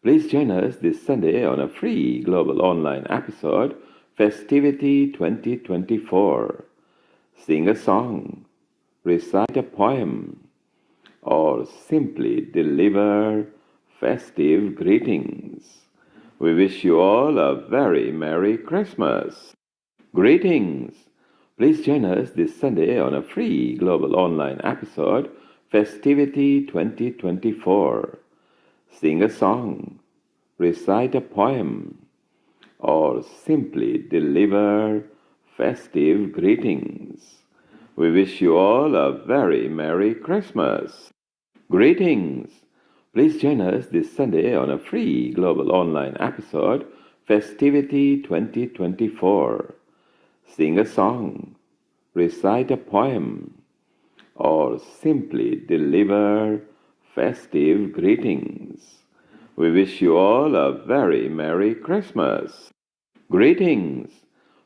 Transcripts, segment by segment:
Please join us this Sunday on a free global online episode, Festivity 2024. Sing a song, recite a poem, or simply deliver festive greetings. We wish you all a very Merry Christmas. Greetings! Please join us this Sunday on a free global online episode, Festivity 2024. Sing a song, recite a poem, or simply deliver festive greetings. We wish you all a very Merry Christmas. Greetings! Please join us this Sunday on a free global online episode, Festivity 2024. Sing a song, recite a poem, or simply deliver festive greetings. We wish you all a very Merry Christmas. Greetings!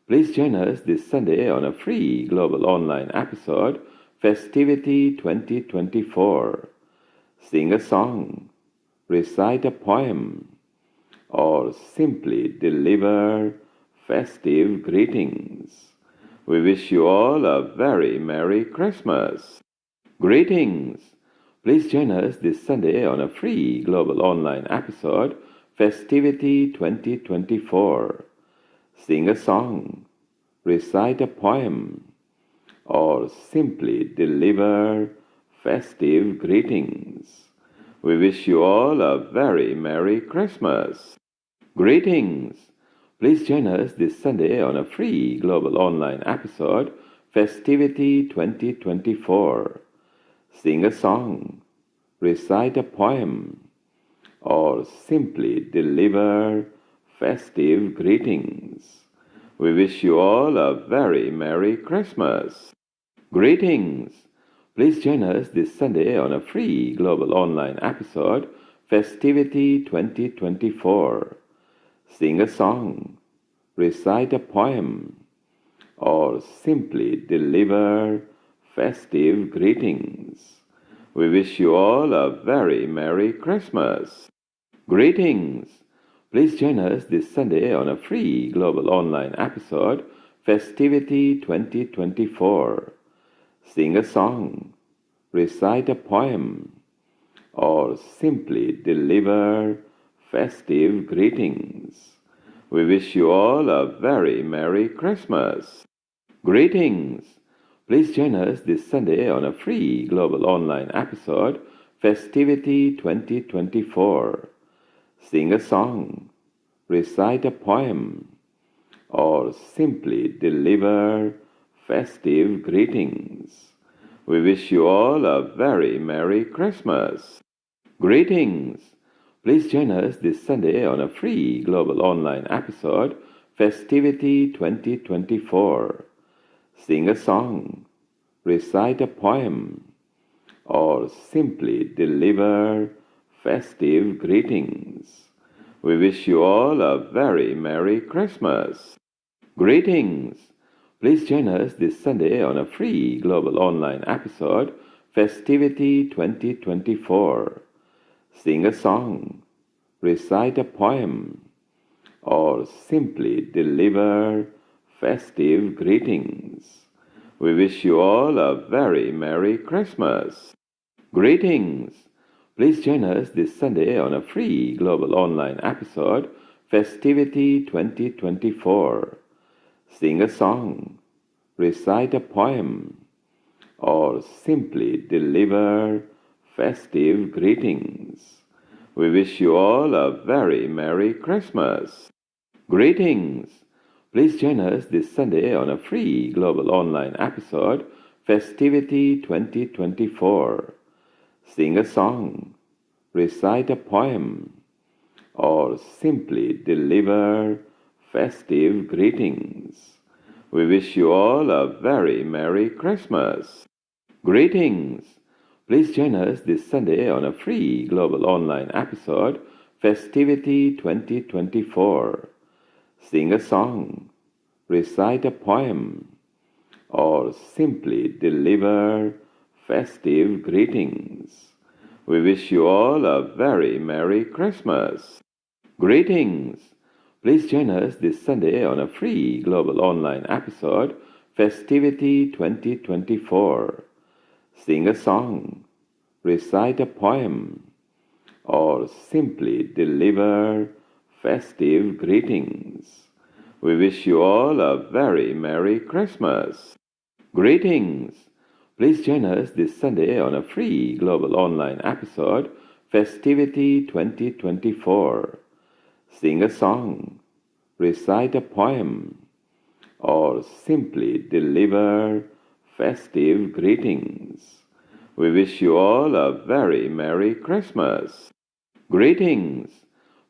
Please join us this Sunday on a free global online episode, Festivity 2024. Sing a song, recite a poem, or simply deliver festive greetings. We wish you all a very Merry Christmas. Greetings! Please join us this Sunday on a free global online episode, Festivity 2024. Sing a song, recite a poem, or simply deliver festive greetings. We wish you all a very Merry Christmas. Greetings! Please join us this Sunday on a free global online episode, Festivity 2024. Sing a song, recite a poem, or simply deliver festive greetings. We wish you all a very Merry Christmas. Greetings! Please join us this Sunday on a free global online episode, Festivity 2024. Sing a song, recite a poem, or simply deliver festive greetings. We wish you all a very Merry Christmas. Greetings! Please join us this Sunday on a free global online episode, Festivity 2024. Sing a song, recite a poem, or simply deliver festive greetings. We wish you all a very Merry Christmas. Greetings! Please join us this Sunday on a free global online episode, Festivity 2024. Sing a song, recite a poem, or simply deliver festive greetings. We wish you all a very Merry Christmas. Greetings! Please join us this Sunday on a free global online episode, Festivity 2024. Sing a song, recite a poem, or simply deliver festive greetings. We wish you all a very Merry Christmas. Greetings! Please join us this Sunday on a free global online episode, Festivity 2024. Sing a song, recite a poem, or simply deliver festive greetings. We wish you all a very Merry Christmas. Greetings! Please join us this Sunday on a free global online episode, Festivity 2024. Sing a song, recite a poem, or simply deliver festive greetings. We wish you all a very Merry Christmas. Greetings! Please join us this Sunday on a free global online episode, Festivity 2024. Sing a song, recite a poem, or simply deliver festive greetings. We wish you all a very Merry Christmas. Greetings! Please join us this Sunday on a free global online episode, Festivity 2024. Sing a song, recite a poem, or simply deliver festive greetings. We wish you all a very Merry Christmas. Greetings! Please join us this Sunday on a free global online episode, Festivity 2024. Sing a song, recite a poem, or simply deliver festive greetings. We wish you all a very Merry Christmas. Greetings! Please join us this Sunday on a free global online episode, Festivity 2024. Sing a song, recite a poem, or simply deliver festive greetings. We wish you all a very Merry Christmas. Greetings!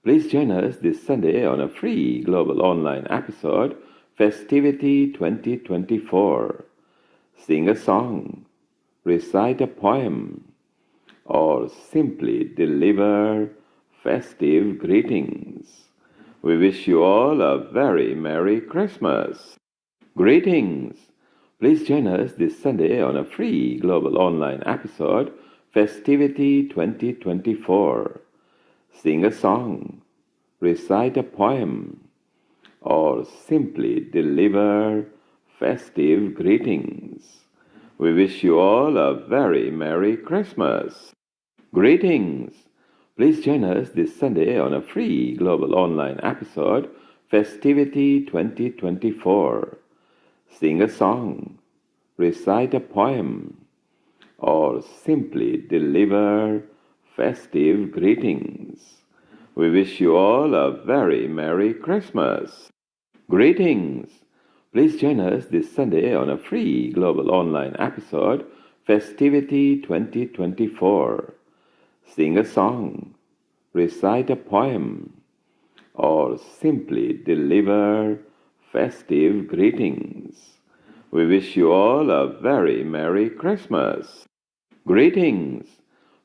Please join us this Sunday on a free global online episode, Festivity 2024. Sing a song, recite a poem, or simply deliver festive greetings. We wish you all a very Merry Christmas. Greetings! Please join us this Sunday on a free global online episode, Festivity 2024. Sing a song, recite a poem, or simply deliver festive greetings. We wish you all a very Merry Christmas. Greetings! Please join us this Sunday on a free global online episode, Festivity 2024. Sing a song, recite a poem, or simply deliver festive greetings. We wish you all a very Merry Christmas. Greetings! Please join us this Sunday on a free global online episode, Festivity 2024. Sing a song, recite a poem, or simply deliver festive greetings. We wish you all a very Merry Christmas. Greetings!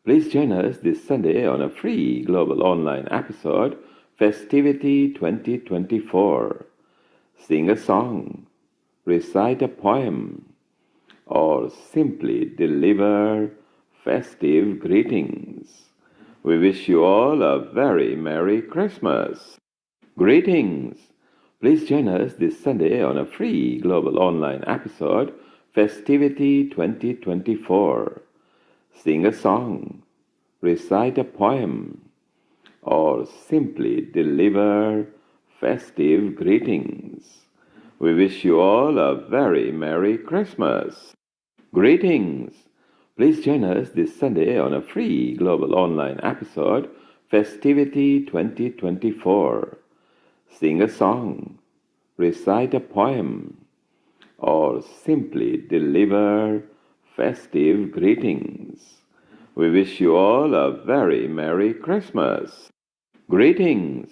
Please join us this Sunday on a free global online episode, Festivity 2024. Sing a song, recite a poem, or simply deliver festive greetings. We wish you all a very Merry Christmas. Greetings! Please join us this Sunday on a free global online episode, Festivity 2024. Sing a song, recite a poem, or simply deliver festive greetings. We wish you all a very Merry Christmas. Greetings! Please join us this Sunday on a free global online episode, Festivity 2024. Sing a song, recite a poem, or simply deliver festive greetings. We wish you all a very Merry Christmas. Greetings!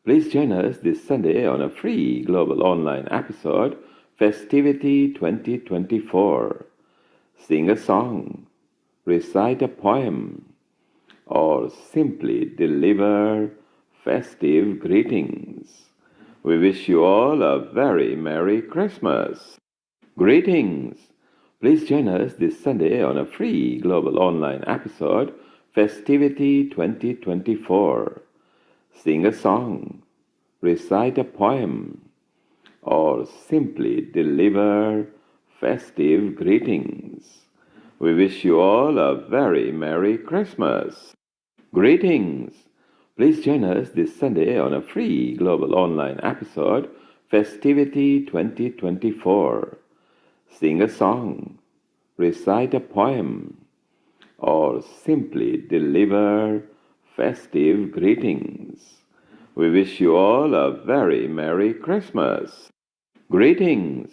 Please join us this Sunday on a free global online episode, Festivity 2024. Sing a song, recite a poem, or simply deliver festive greetings. We wish you all a very Merry Christmas. Greetings! Please join us this Sunday on a free global online episode, Festivity 2024. Sing a song, recite a poem, or simply deliver festive greetings. We wish you all a very Merry Christmas. Greetings! Please join us this Sunday on a free global online episode, Festivity 2024. Sing a song, recite a poem, or simply deliver festive greetings. We wish you all a very Merry Christmas. Greetings!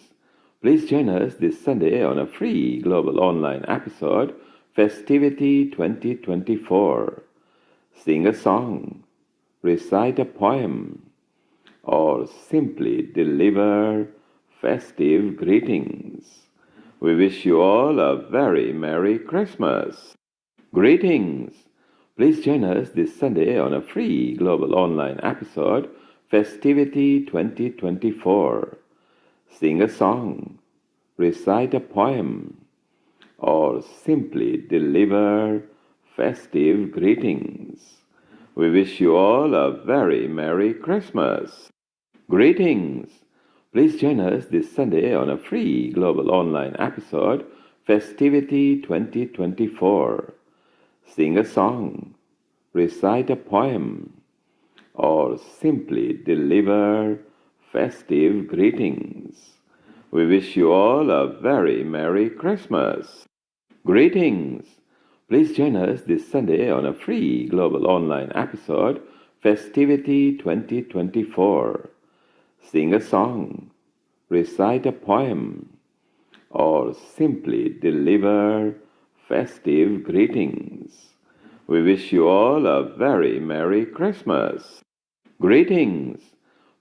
Please join us this Sunday on a free global online episode, Festivity 2024. Sing a song, recite a poem, or simply deliver festive greetings. We wish you all a very Merry Christmas. Greetings! Please join us this Sunday on a free global online episode, Festivity 2024. Sing a song, recite a poem, or simply deliver festive greetings. We wish you all a very Merry Christmas. Greetings! Please join us this Sunday on a free global online episode, Festivity 2024. Sing a song, recite a poem, or simply deliver festive greetings. We wish you all a very Merry Christmas. Greetings! Please join us this Sunday on a free global online episode, Festivity 2024. Sing a song, recite a poem, or simply deliver festive greetings. We wish you all a very Merry Christmas. Greetings!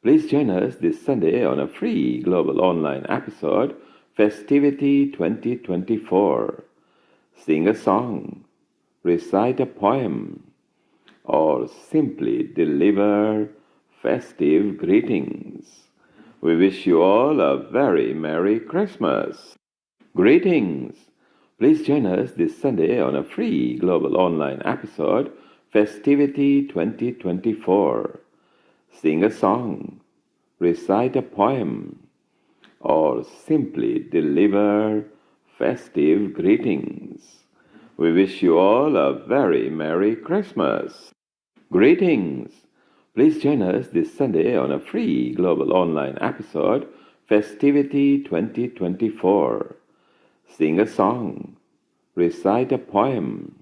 Please join us this Sunday on a free global online episode, Festivity 2024. Sing a song, recite a poem, or simply deliver festive greetings. We wish you all a very Merry Christmas. Greetings! Please join us this Sunday on a free global online episode, Festivity 2024. Sing a song, recite a poem, or simply deliver festive greetings. We wish you all a very Merry Christmas. Greetings! Please join us this Sunday on a free global online episode, Festivity 2024. Sing a song, recite a poem,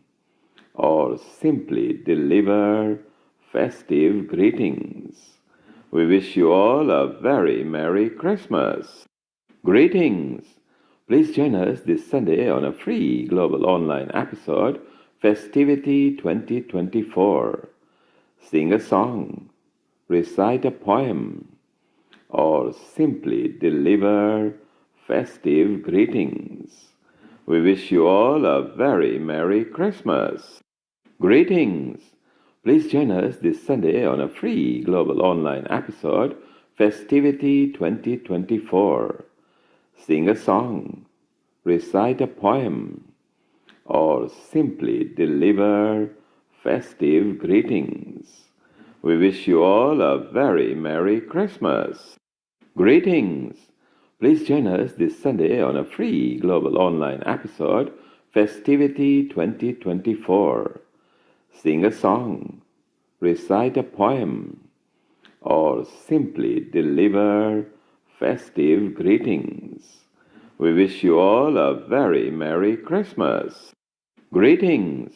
or simply deliver festive greetings. We wish you all a very Merry Christmas. Greetings! Please join us this Sunday on a free global online episode, Festivity 2024. Sing a song, recite a poem, or simply deliver festive greetings. We wish you all a very Merry Christmas. Greetings! Please join us this Sunday on a free global online episode, Festivity 2024. Sing a song, recite a poem, or simply deliver festive greetings. We wish you all a very Merry Christmas. Greetings! Please join us this Sunday on a free global online episode, Festivity 2024. Sing a song, recite a poem, or simply deliver festive greetings. We wish you all a very Merry Christmas. Greetings!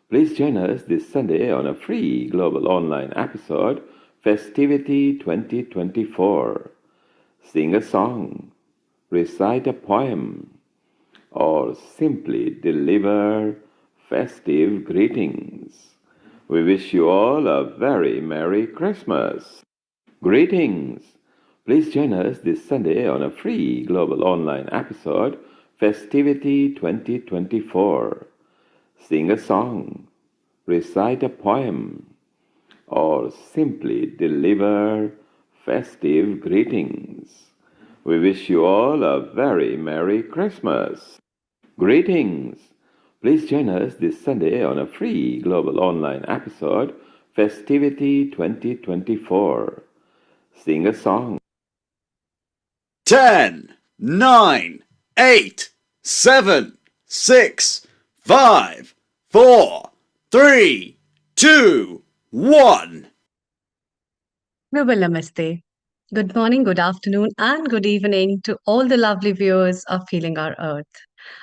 Please join us this Sunday on a free global online episode, Festivity 2024. Sing a song, recite a poem, or simply deliver festive greetings. We wish you all a very Merry Christmas. Greetings! Please join us this Sunday on a free global online episode, Festivity 2024. Sing a song, recite a poem, or simply deliver festive greetings. We wish you all a very Merry Christmas. Greetings! Please join us this Sunday on a free global online episode, Festivity 2024. Sing a song. 10, 9, 8, 7, 6, 5, 4, 3, 2, 1. Global Namaste. Good morning, good afternoon, and good evening to all the lovely viewers of Healing Our Earth.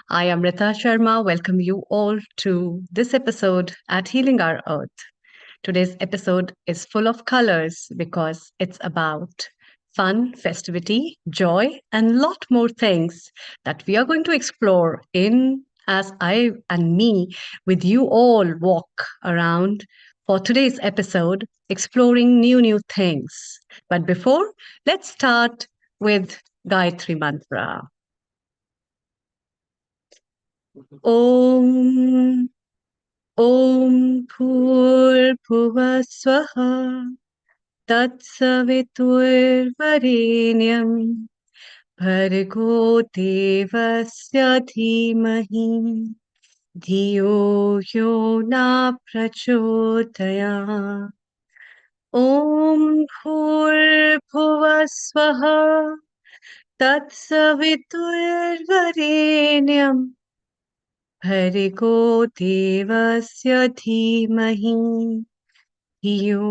I am Rita Sharma. Welcome you all to this episode at Healing Our Earth. Today's episode is full of colors because it's about fun, festivity, joy, and lot more things that we are going to explore in as I and me with you all walk around for today's episode, exploring new things. But before, let's start with Gayatri Mantra. Om Om Bhurbhuva Swaha Tatsaviturvarenyam Bhargo Devasya Dhimahi धियो यो न प्रचोदयात्। ॐ भूर्भुवः स्वः तत्सवितुर्वरेण्यं भर्गो देवस्य धीमहि धियो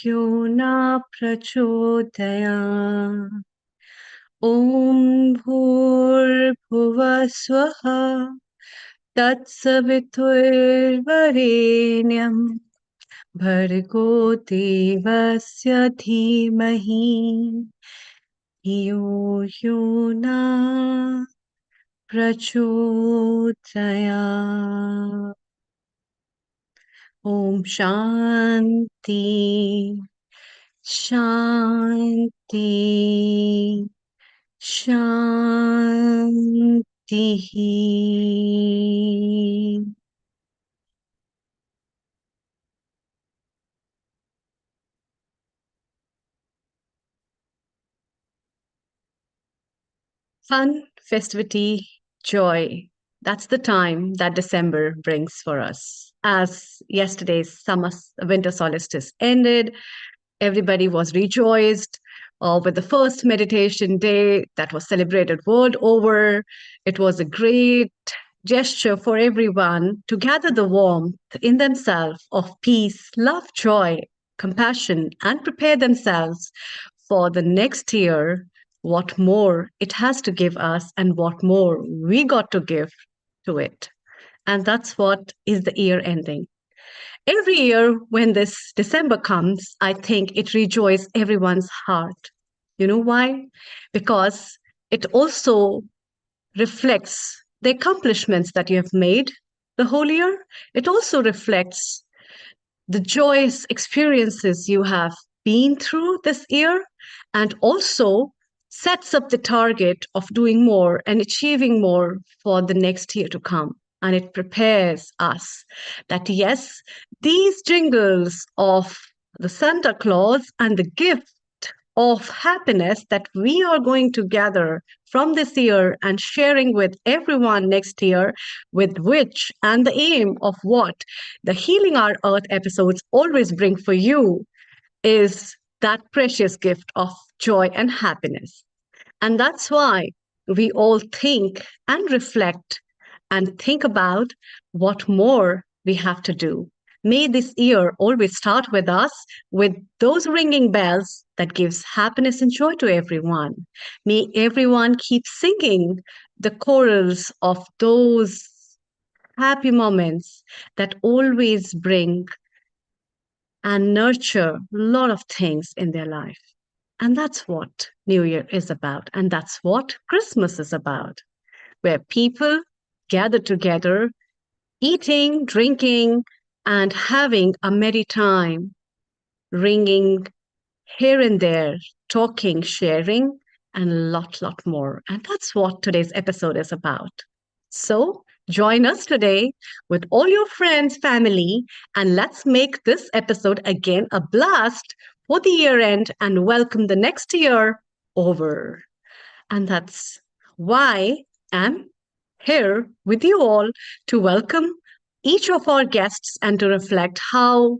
यो न प्रचोदयात्। ॐ भूर्भुवः स्वः तत्सवितुर्वरेण्यं भर्गो देवस्य धीमहि धियो यो न प्रचोदयात्। ॐ शान्ति शान्ति शान्तिः। Fun, festivity, joy. That's the time that December brings for us. As yesterday's winter solstice ended, everybody was rejoiced with the first meditation day that was celebrated world over. It was a great gesture for everyone to gather the warmth in themselves of peace, love, joy, compassion, and prepare themselves for the next year, what more it has to give us and what more we got to give to it. And that's what is the year ending. Every year when this December comes, I think it rejoices everyone's heart. You know why? Because it also reflects the accomplishments that you have made the whole year. It also reflects the joyous experiences you have been through this year, and also sets up the target of doing more and achieving more for the next year to come. And it prepares us that yes, these jingles of the Santa Claus and the gift of happiness that we are going to gather from this year and sharing with everyone next year, with which and the aim of what the Healing Our Earth episodes always bring for you is that precious gift of joy and happiness. And that's why we all think and reflect and think about what more we have to do. May this year always start with us with those ringing bells that gives happiness and joy to everyone. May everyone keep singing the chorals of those happy moments that always bring and nurture a lot of things in their life. And that's what New Year is about. And that's what Christmas is about, where people gather together, eating, drinking, and having a merry time, ringing here and there, talking, sharing, and a lot more. And that's what today's episode is about. So join us today with all your friends, family, and let's make this episode again a blast for the year end and welcome the next year over. And that's why I'm here with you all to welcome each of our guests and to reflect how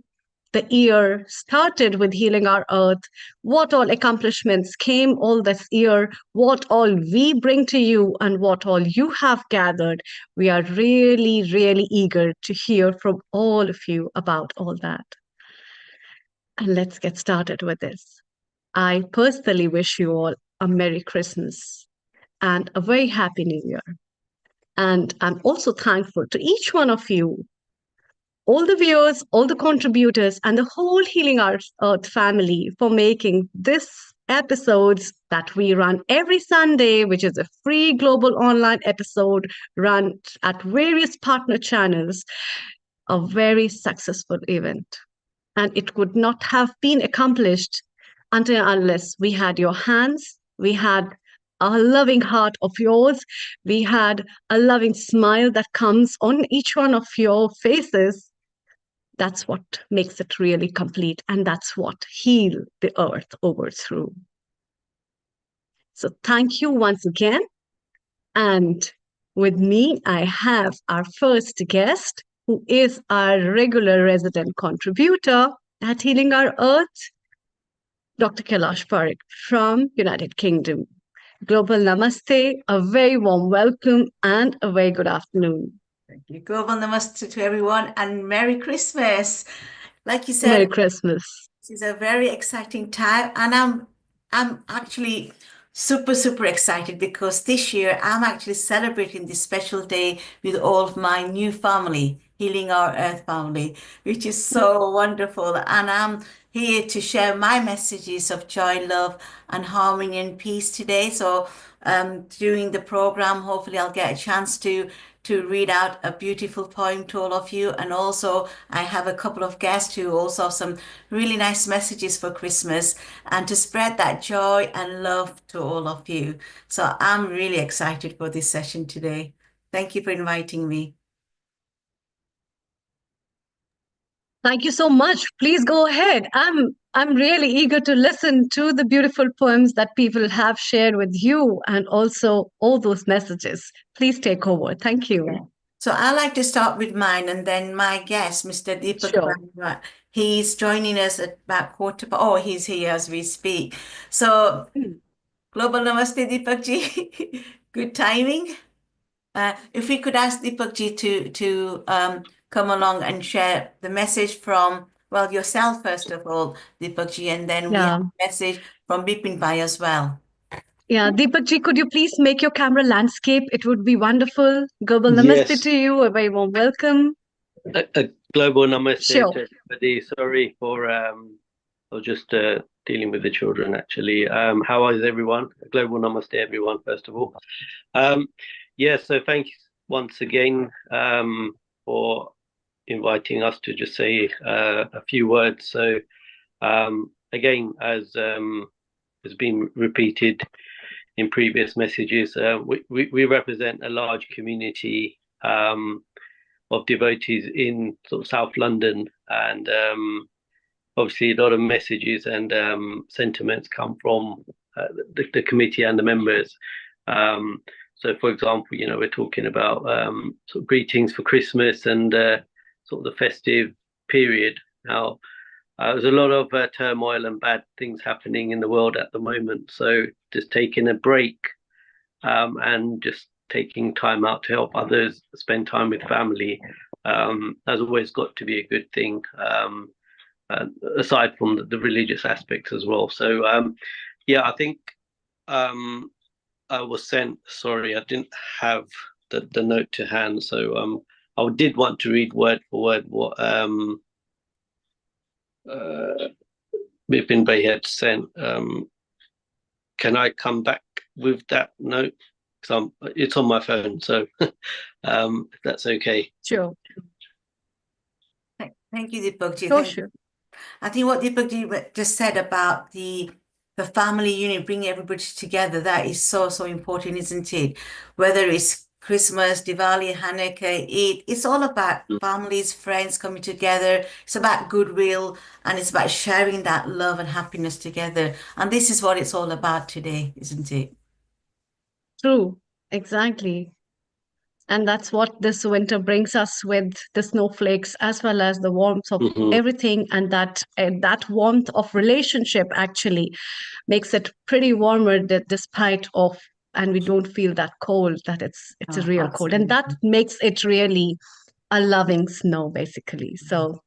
the year started with Healing Our Earth, what all accomplishments came all this year, what all we bring to you, and what all you have gathered. We are really eager to hear from all of you about all that. And let's get started with this. I personally wish you all a Merry Christmas and a very Happy New Year. And I'm also thankful to each one of you, all the viewers, all the contributors, and the whole Healing Our Earth family for making this episodes that we run every Sunday, which is a free global online episode run at various partner channels, a very successful event. And it could not have been accomplished until unless we had your hands, we had a loving heart of yours, we had a loving smile that comes on each one of your faces. That's what makes it really complete. And that's what heal the earth over through. So thank you once again. And With me, I have our first guest, who is our regular resident contributor at Healing Our Earth, Dr. Kailash Parekh from United Kingdom. Global Namaste, a very warm welcome and a very good afternoon. Thank you. Global Namaste to everyone and Merry Christmas. Like you said, Merry Christmas. this is a very exciting time, and I'm actually super excited because this year I'm actually celebrating this special day with all of my new family, Healing Our Earth family, which is so wonderful. And I'm here to share my messages of joy, love, and harmony and peace today. So during the program, hopefully I'll get a chance to read out a beautiful poem to all of you. And also I have a couple of guests who also have some really nice messages for Christmas and to spread that joy and love to all of you. So I'm really excited for this session today. Thank you for inviting me. Thank you so much. Please go ahead. I'm really eager to listen to the beautiful poems that people have shared with you and also all those messages. Please take over. Thank you. Yeah. So I like to start with mine, and then my guest, Mr. Deepak, Sure. he's joining us at about he's here as we speak. So Global Namaste, Deepak ji. Good timing. If we could ask Deepak ji to come along and share the message from, well, yourself first of all, Deepak ji, and then we have a message from Bipin Bhai as well. Yeah, Deepak ji, could you please make your camera landscape? It would be wonderful. Global Namaste Yes. to you. A very warm welcome. A global namaste Sure. to everybody. Sorry for I was just dealing with the children actually. How is everyone? A global namaste everyone, first of all. So thanks once again for inviting us to just say a few words. So again, as has been repeated in previous messages, we represent a large community of devotees in sort of South London, and obviously a lot of messages and sentiments come from the committee and the members. So, for example, we're talking about sort of greetings for Christmas and sort of the festive period. Now, there's a lot of turmoil and bad things happening in the world at the moment. So, just taking a break and just taking time out to help others, spend time with family, has always got to be a good thing, aside from the religious aspects as well. So, I think I was sent, sorry, I didn't have the note to hand. So I did want to read word for word what Bipin Bey had sent. Can I come back with that note? Because it's on my phone, so if that's okay. Sure. Thank you, Deepak ji. Sure. I think what Deepak ji just said about the family unit, bringing everybody together, that is so important, isn't it? Whether it's Christmas, Diwali, Hanukkah, Eid, it's all about families, friends coming together. It's about goodwill, and it's about sharing that love and happiness together. And this is what it's all about today, isn't it? True. Exactly. And that's what this winter brings us, with the snowflakes as well as the warmth of everything, and that warmth of relationship actually makes it pretty warmer despite of, and we don't feel that cold, that it's a real cold, and that makes it really a loving snow basically. So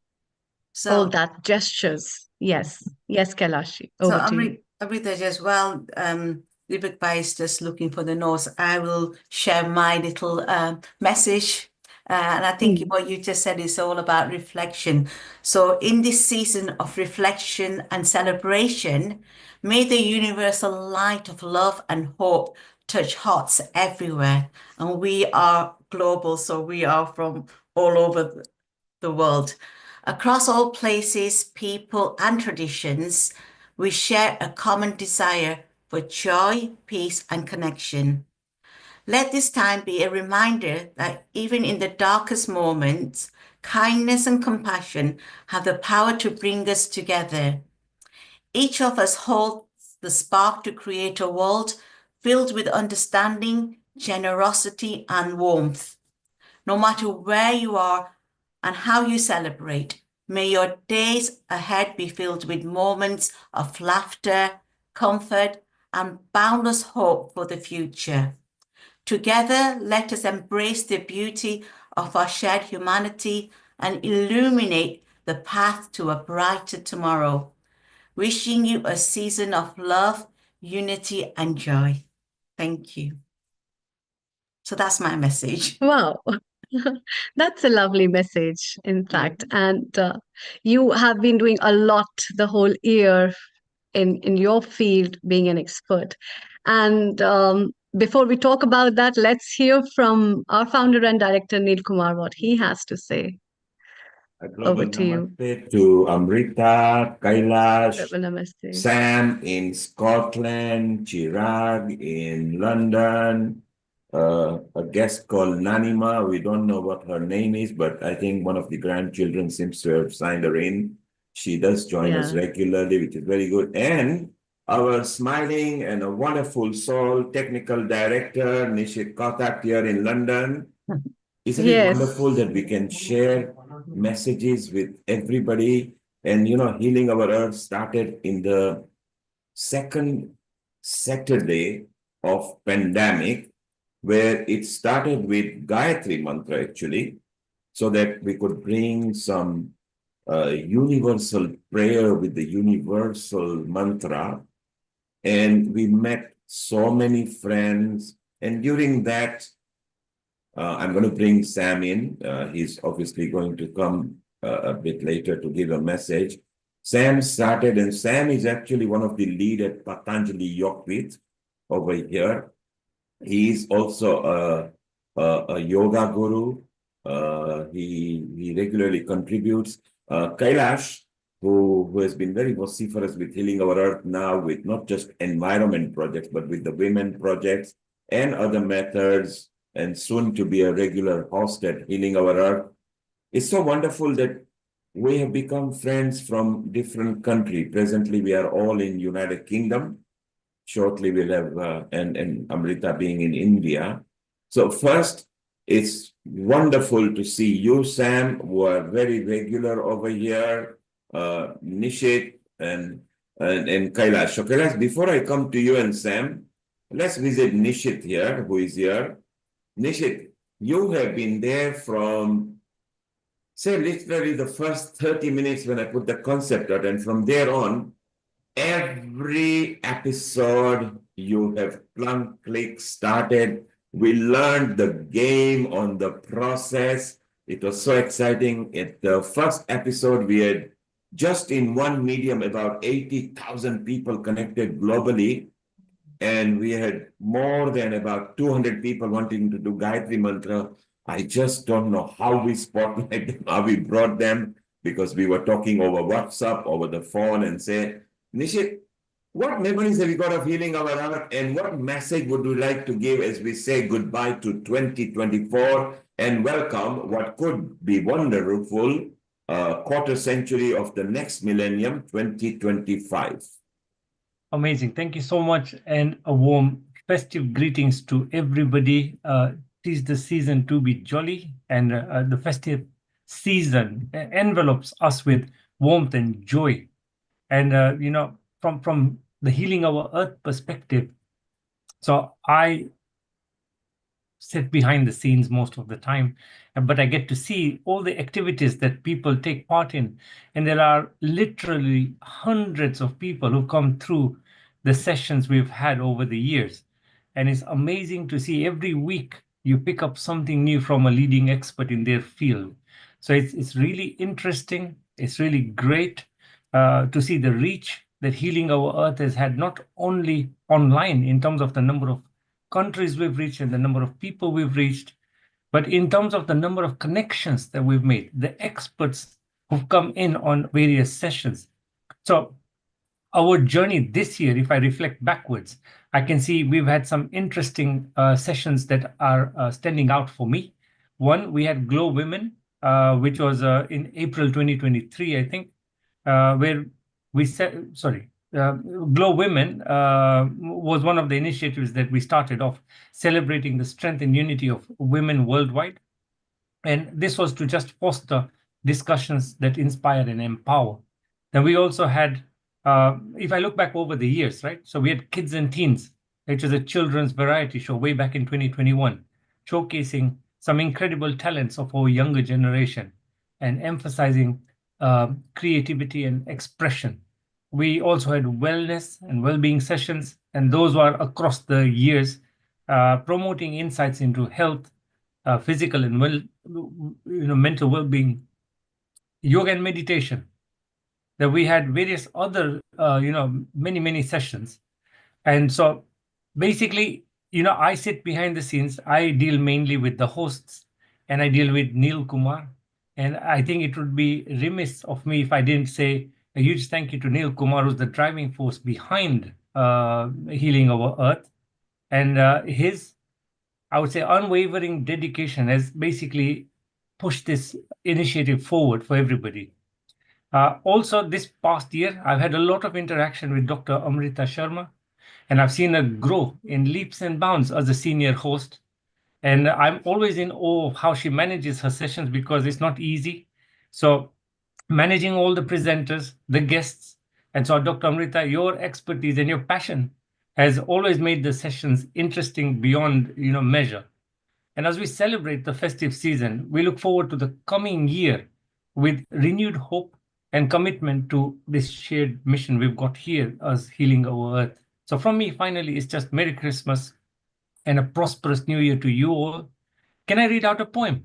all that gestures. Yes, Kailashi, over to you. Amrita as well, Deepak Bhai is just looking for the notes. I will share my little message. And I think what you just said is all about reflection. So in this season of reflection and celebration, may the universal light of love and hope touch hearts everywhere. And we are global, so we are from all over the world. Across all places, people, and traditions, we share a common desire for joy, peace, and connection. Let this time be a reminder that even in the darkest moments, kindness and compassion have the power to bring us together. Each of us holds the spark to create a world filled with understanding, generosity, and warmth. No matter where you are and how you celebrate, may your days ahead be filled with moments of laughter, comfort, and boundless hope for the future. Together, let us embrace the beauty of our shared humanity and illuminate the path to a brighter tomorrow. Wishing you a season of love, unity, and joy. Thank you. So that's my message. Wow. That's a lovely message, in fact. And you have been doing a lot the whole year in your field, being an expert. And before we talk about that, let's hear from our founder and director, Neil Kumar, what he has to say. A Over global to you. namaste to Amrita, Kailash, Namaste. Sam in Scotland, Chirag in London, a guest called Nanima. We don't know what her name is, but I think one of the grandchildren seems to have signed her in. She does join us regularly, which is very good. And our smiling and a wonderful soul technical director, Nishit Kotak here in London. Isn't it wonderful that we can share messages with everybody? And, Healing Our Earth started in the second Saturday of pandemic, where it started with Gayatri Mantra, actually, so that we could bring some universal prayer with the universal mantra. And we met so many friends. And during that, I'm going to bring Sam in. He's obviously going to come a bit later to give a message. Sam started, and Sam is actually one of the lead at Patanjali Yogvit over here. He is also a yoga guru. He regularly contributes. Kailash, who has been very vociferous with Healing Our Earth now, with not just environment projects, but with the women projects and other methods, and soon to be a regular host at Healing Our Earth. It's so wonderful that we have become friends from different countries. Presently, we are all in United Kingdom. Shortly, we'll have, and Amrita being in India. So first, it's wonderful to see you, Sam, who are very regular over here, Nishit and Kailash. So Kailash, before I come to you and Sam, let's visit Nishit here, who is here. Nishit, you have been there from, say, literally the first 30 minutes when I put the concept out, and from there on, every episode you have plunk, click, started. We learned the game on the process. It was so exciting. At the first episode, we had just in one medium about 80,000 people connected globally. And we had more than about 200 people wanting to do Gayatri Mantra. I just don't know how we spotlight them, how we brought them, because we were talking over WhatsApp, over the phone, and say, Nishit, what memories have you got of Healing Our Earth, and what message would you like to give as we say goodbye to 2024 and welcome what could be wonderful quarter century of the next millennium, 2025? Amazing. Thank you so much, and a warm festive greetings to everybody. It is the season to be jolly, and the festive season envelops us with warmth and joy. And from the Healing Our Earth perspective, so I sit behind the scenes most of the time, but I get to see all the activities that people take part in. And there are literally hundreds of people who come through the sessions we've had over the years. And it's amazing to see every week you pick up something new from a leading expert in their field. So it's really interesting. It's really great to see the reach that Healing Our Earth has had, not only online in terms of the number of countries we've reached and the number of people we've reached, but in terms of the number of connections that we've made, the experts who've come in on various sessions. So our journey this year, if I reflect backwards, I can see we've had some interesting sessions that are standing out for me. One, we had Glow Women, which was in April 2023, I think, where we said, sorry, Glow Women was one of the initiatives that we started off, celebrating the strength and unity of women worldwide. And this was to just foster discussions that inspire and empower. Then we also had, if I look back over the years, right? So we had Kids and Teens, which is a children's variety show way back in 2021, showcasing some incredible talents of our younger generation and emphasizing creativity and expression. We also had wellness and well-being sessions, and those were across the years, promoting insights into health, physical and mental well-being, yoga and meditation. That we had various other many sessions. And so basically, I sit behind the scenes. I deal mainly with the hosts, and I deal with Neil Kumar. And I think it would be remiss of me if I didn't say a huge thank you to Neil Kumar, who's the driving force behind Healing Our Earth. And his, I would say, unwavering dedication has basically pushed this initiative forward for everybody. Also, this past year, I've had a lot of interaction with Dr. Amrita Sharma, and I've seen her grow in leaps and bounds as a senior host. And I'm always in awe of how she manages her sessions because it's not easy. So, managing all the presenters, the guests, and so, Dr. Amrita, your expertise and your passion has always made the sessions interesting beyond measure. And as we celebrate the festive season, we look forward to the coming year with renewed hope and commitment to this shared mission we've got here as Healing Our Earth. So, from me, finally, it's just Merry Christmas and a prosperous New Year to you all. Can I read out a poem?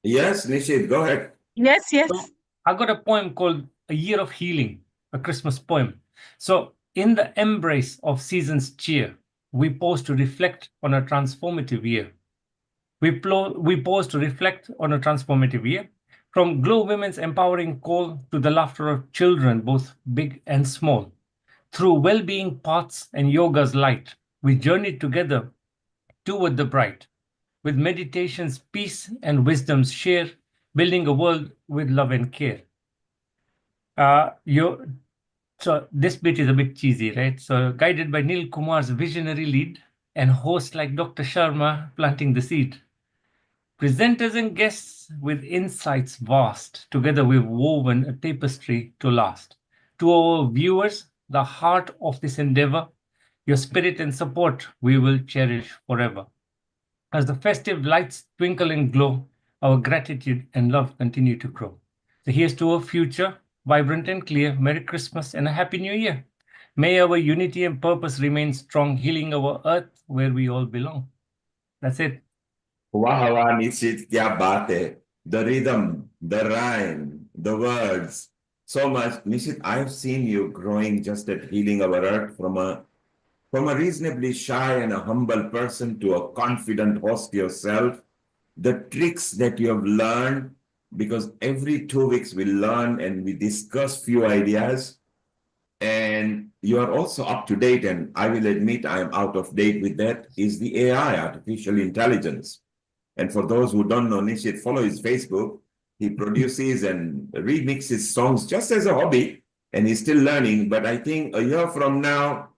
Yes, Nishit, go ahead. Yes, yes. So, I got a poem called A Year of Healing, a Christmas poem. So, in the embrace of season's cheer, we pause to reflect on a transformative year. We pause to reflect on a transformative year, from Glow Women's empowering call to the laughter of children, both big and small. Through well-being paths and yoga's light, we journeyed together toward the bright. With meditation's peace and wisdom's share, building a world with love and care. So this bit is a bit cheesy, right? So guided by Neil Kumar's visionary lead and hosts like Dr. Sharma planting the seed. Presenters and guests with insights vast, together we've woven a tapestry to last. To our viewers, the heart of this endeavor, your spirit and support we will cherish forever. As the festive lights twinkle and glow, our gratitude and love continue to grow. So here's to a future, vibrant and clear. Merry Christmas and a Happy New Year. May our unity and purpose remain strong, healing our earth where we all belong. That's it. Wow, wow, Nishit, kya baat hai. The rhythm, the rhyme, the words, so much. Nishit, I've seen you growing just at Healing Our Earth from a reasonably shy and a humble person to a confident host yourself. The tricks that you have learned, because every 2 weeks we learn and we discuss few ideas, and you are also up to date, and I will admit I am out of date with that, is the AI, artificial intelligence. And for those who don't know Nishit, follow his Facebook. He produces and remixes songs just as a hobby, and he's still learning. But I think a year from now,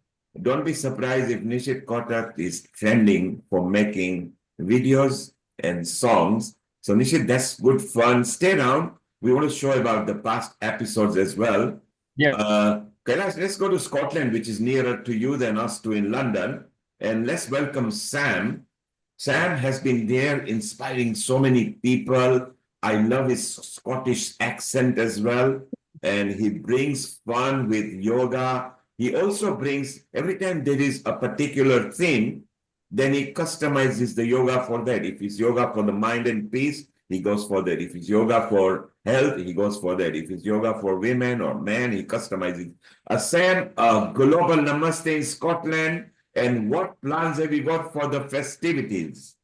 don't be surprised if Nishit Kotak is trending for making videos and songs. So Nishit, that's good fun. Stay around. We want to show about the past episodes as well. Yeah. Kailash, let's go to Scotland, which is nearer to you than us to in London. And let's welcome Sam. Sam has been there inspiring so many people. I love his Scottish accent as well. And he brings fun with yoga. He also brings, every time there is a particular theme, then he customizes the yoga for that. If it's yoga for the mind and peace, he goes for that. If it's yoga for health, he goes for that. If it's yoga for women or men, he customizes. Sam, global namaste in Scotland. And what plans have you got for the festivities?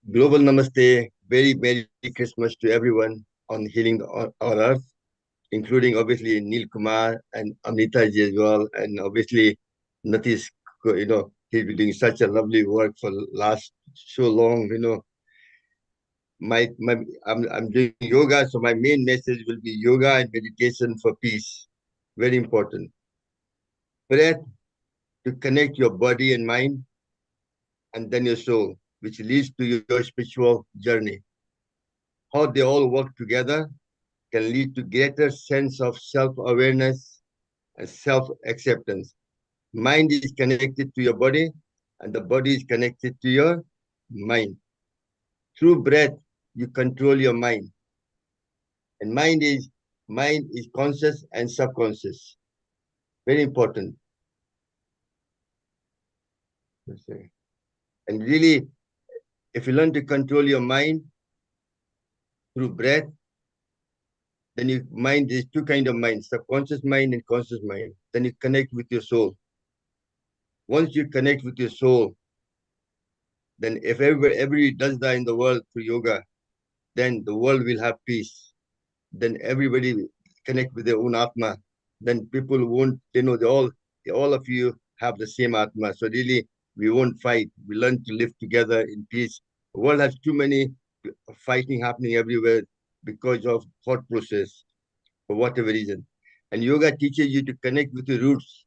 Global Namaste, very Merry Christmas to everyone on Healing our Earth, including obviously Neil Kumar and Amrita ji as well, and obviously Natish, he's been doing such a lovely work for last so long, I'm doing yoga, so my main message will be yoga and meditation for peace. Very important. breath to connect your body and mind, and then your soul, which leads to your spiritual journey. How they all work together can lead to greater sense of self-awareness and self-acceptance. Mind is connected to your body, and the body is connected to your mind. Through breath, you control your mind. And mind is conscious and subconscious. Very important. And really, if you learn to control your mind through breath, then you mind is two kind of mind, subconscious mind and conscious mind. Then you connect with your soul. Once you connect with your soul, then if everybody does that in the world through yoga, then the world will have peace. Then everybody will connect with their own atma. Then people won't, all of you have the same atma. So really, we won't fight. We learn to live together in peace. The world has too many fighting happening everywhere because of thought process, for whatever reason. And yoga teaches you to connect with your roots.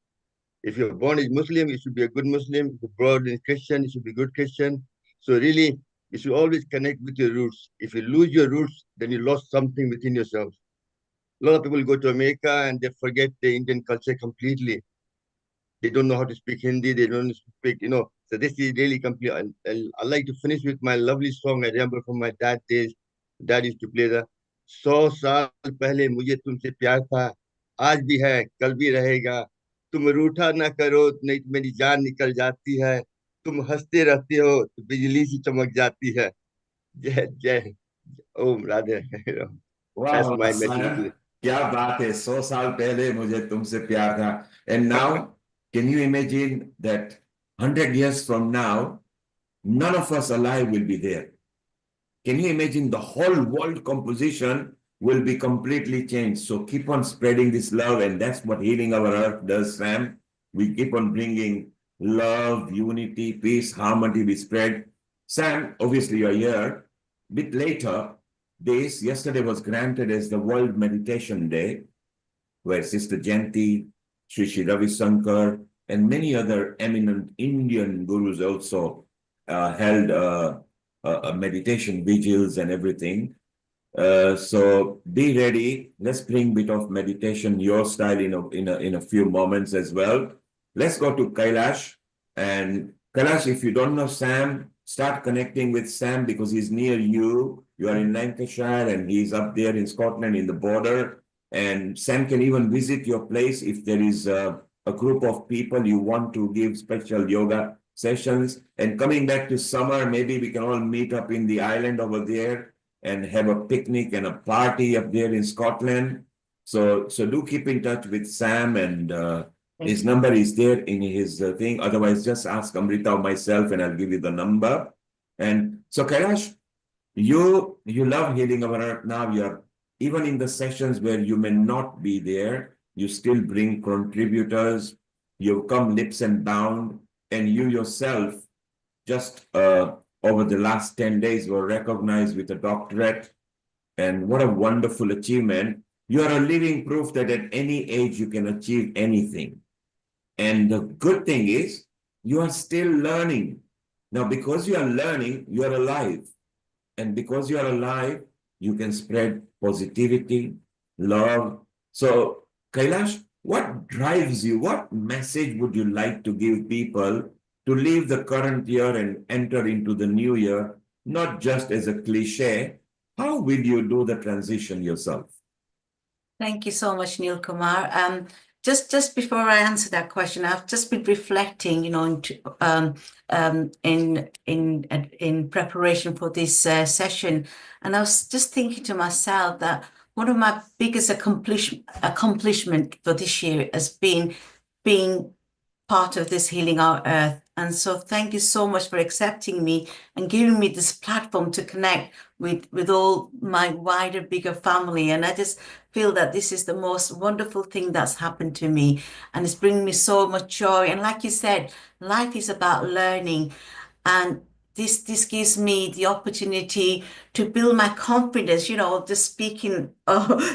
If you're born as Muslim, you should be a good Muslim. If you're born as Christian, you should be a good Christian. So really, you should always connect with your roots. If you lose your roots, then you lost something within yourself. A lot of people go to America and they forget the Indian culture completely. They don't know how to speak Hindi. They don't speak. So this is really complete. And I like to finish with my lovely song. I remember from my dad days. Dad used to play the 100 साल पहले मुझे तुमसे प्यार था आज भी है कल भी रहेगा तुम रूठा ना करो नहीं तो मेरी जान निकल जाती है तुम हंसते रहते हो तो बिजली सी चमक जाती है जय जय ओम राधे वाह that's वाह my message साहब to क्या बात है 100 साल पहले मुझे तुमसे प्यार था and now can you imagine that 100 years from now none of us alive will be there. Can you imagine the whole world composition will be completely changed? So keep on spreading this love, and that's what Healing Our Earth does, Sam. We keep on bringing love, unity, peace, harmony we spread. Sam, obviously you're here. Bit later, yesterday was granted as the World Meditation Day, where Sister Jayanti, Sri Ravi Shankar, and many other eminent Indian gurus also held meditation vigils and everything. So be ready. Let's bring a bit of meditation, your style, in a few moments as well. Let's go to Kailash. And Kailash, if you don't know Sam, start connecting with Sam because he's near you. You are in Lancashire and he's up there in Scotland in the border. And Sam can even visit your place if there is a group of people you want to give special yoga sessions. And coming back to summer, maybe we can all meet up in the island over there and have a picnic and a party up there in Scotland. So do keep in touch with Sam, and his number is there in his thing. Otherwise, just ask Amrita or myself, and I'll give you the number. And so, Kailash, you love Healing Our Earth now. You're even in the sessions where you may not be there, you still bring contributors. You've come lips and bound, and you yourself just over the last 10 days were recognized with a doctorate. And what a wonderful achievement. You are a living proof that at any age you can achieve anything. And the good thing is you are still learning. Now, because you are learning, you are alive. And because you are alive, you can spread positivity, love. So, Kailash, what drives you? What message would you like to give people to leave the current year and enter into the new year, not just as a cliche? How will you do the transition yourself? Thank you so much, Neil Kumar. Just before I answer that question, I've just been reflecting, in preparation for this session, and I was just thinking to myself that one of my biggest accomplishment for this year has been being part of this Healing Our Earth. And so thank you so much for accepting me and giving me this platform to connect with all my wider, bigger family. And I just feel that this is the most wonderful thing that's happened to me. And it's bringing me so much joy. And like you said, life is about learning. And this gives me the opportunity to build my confidence, just speaking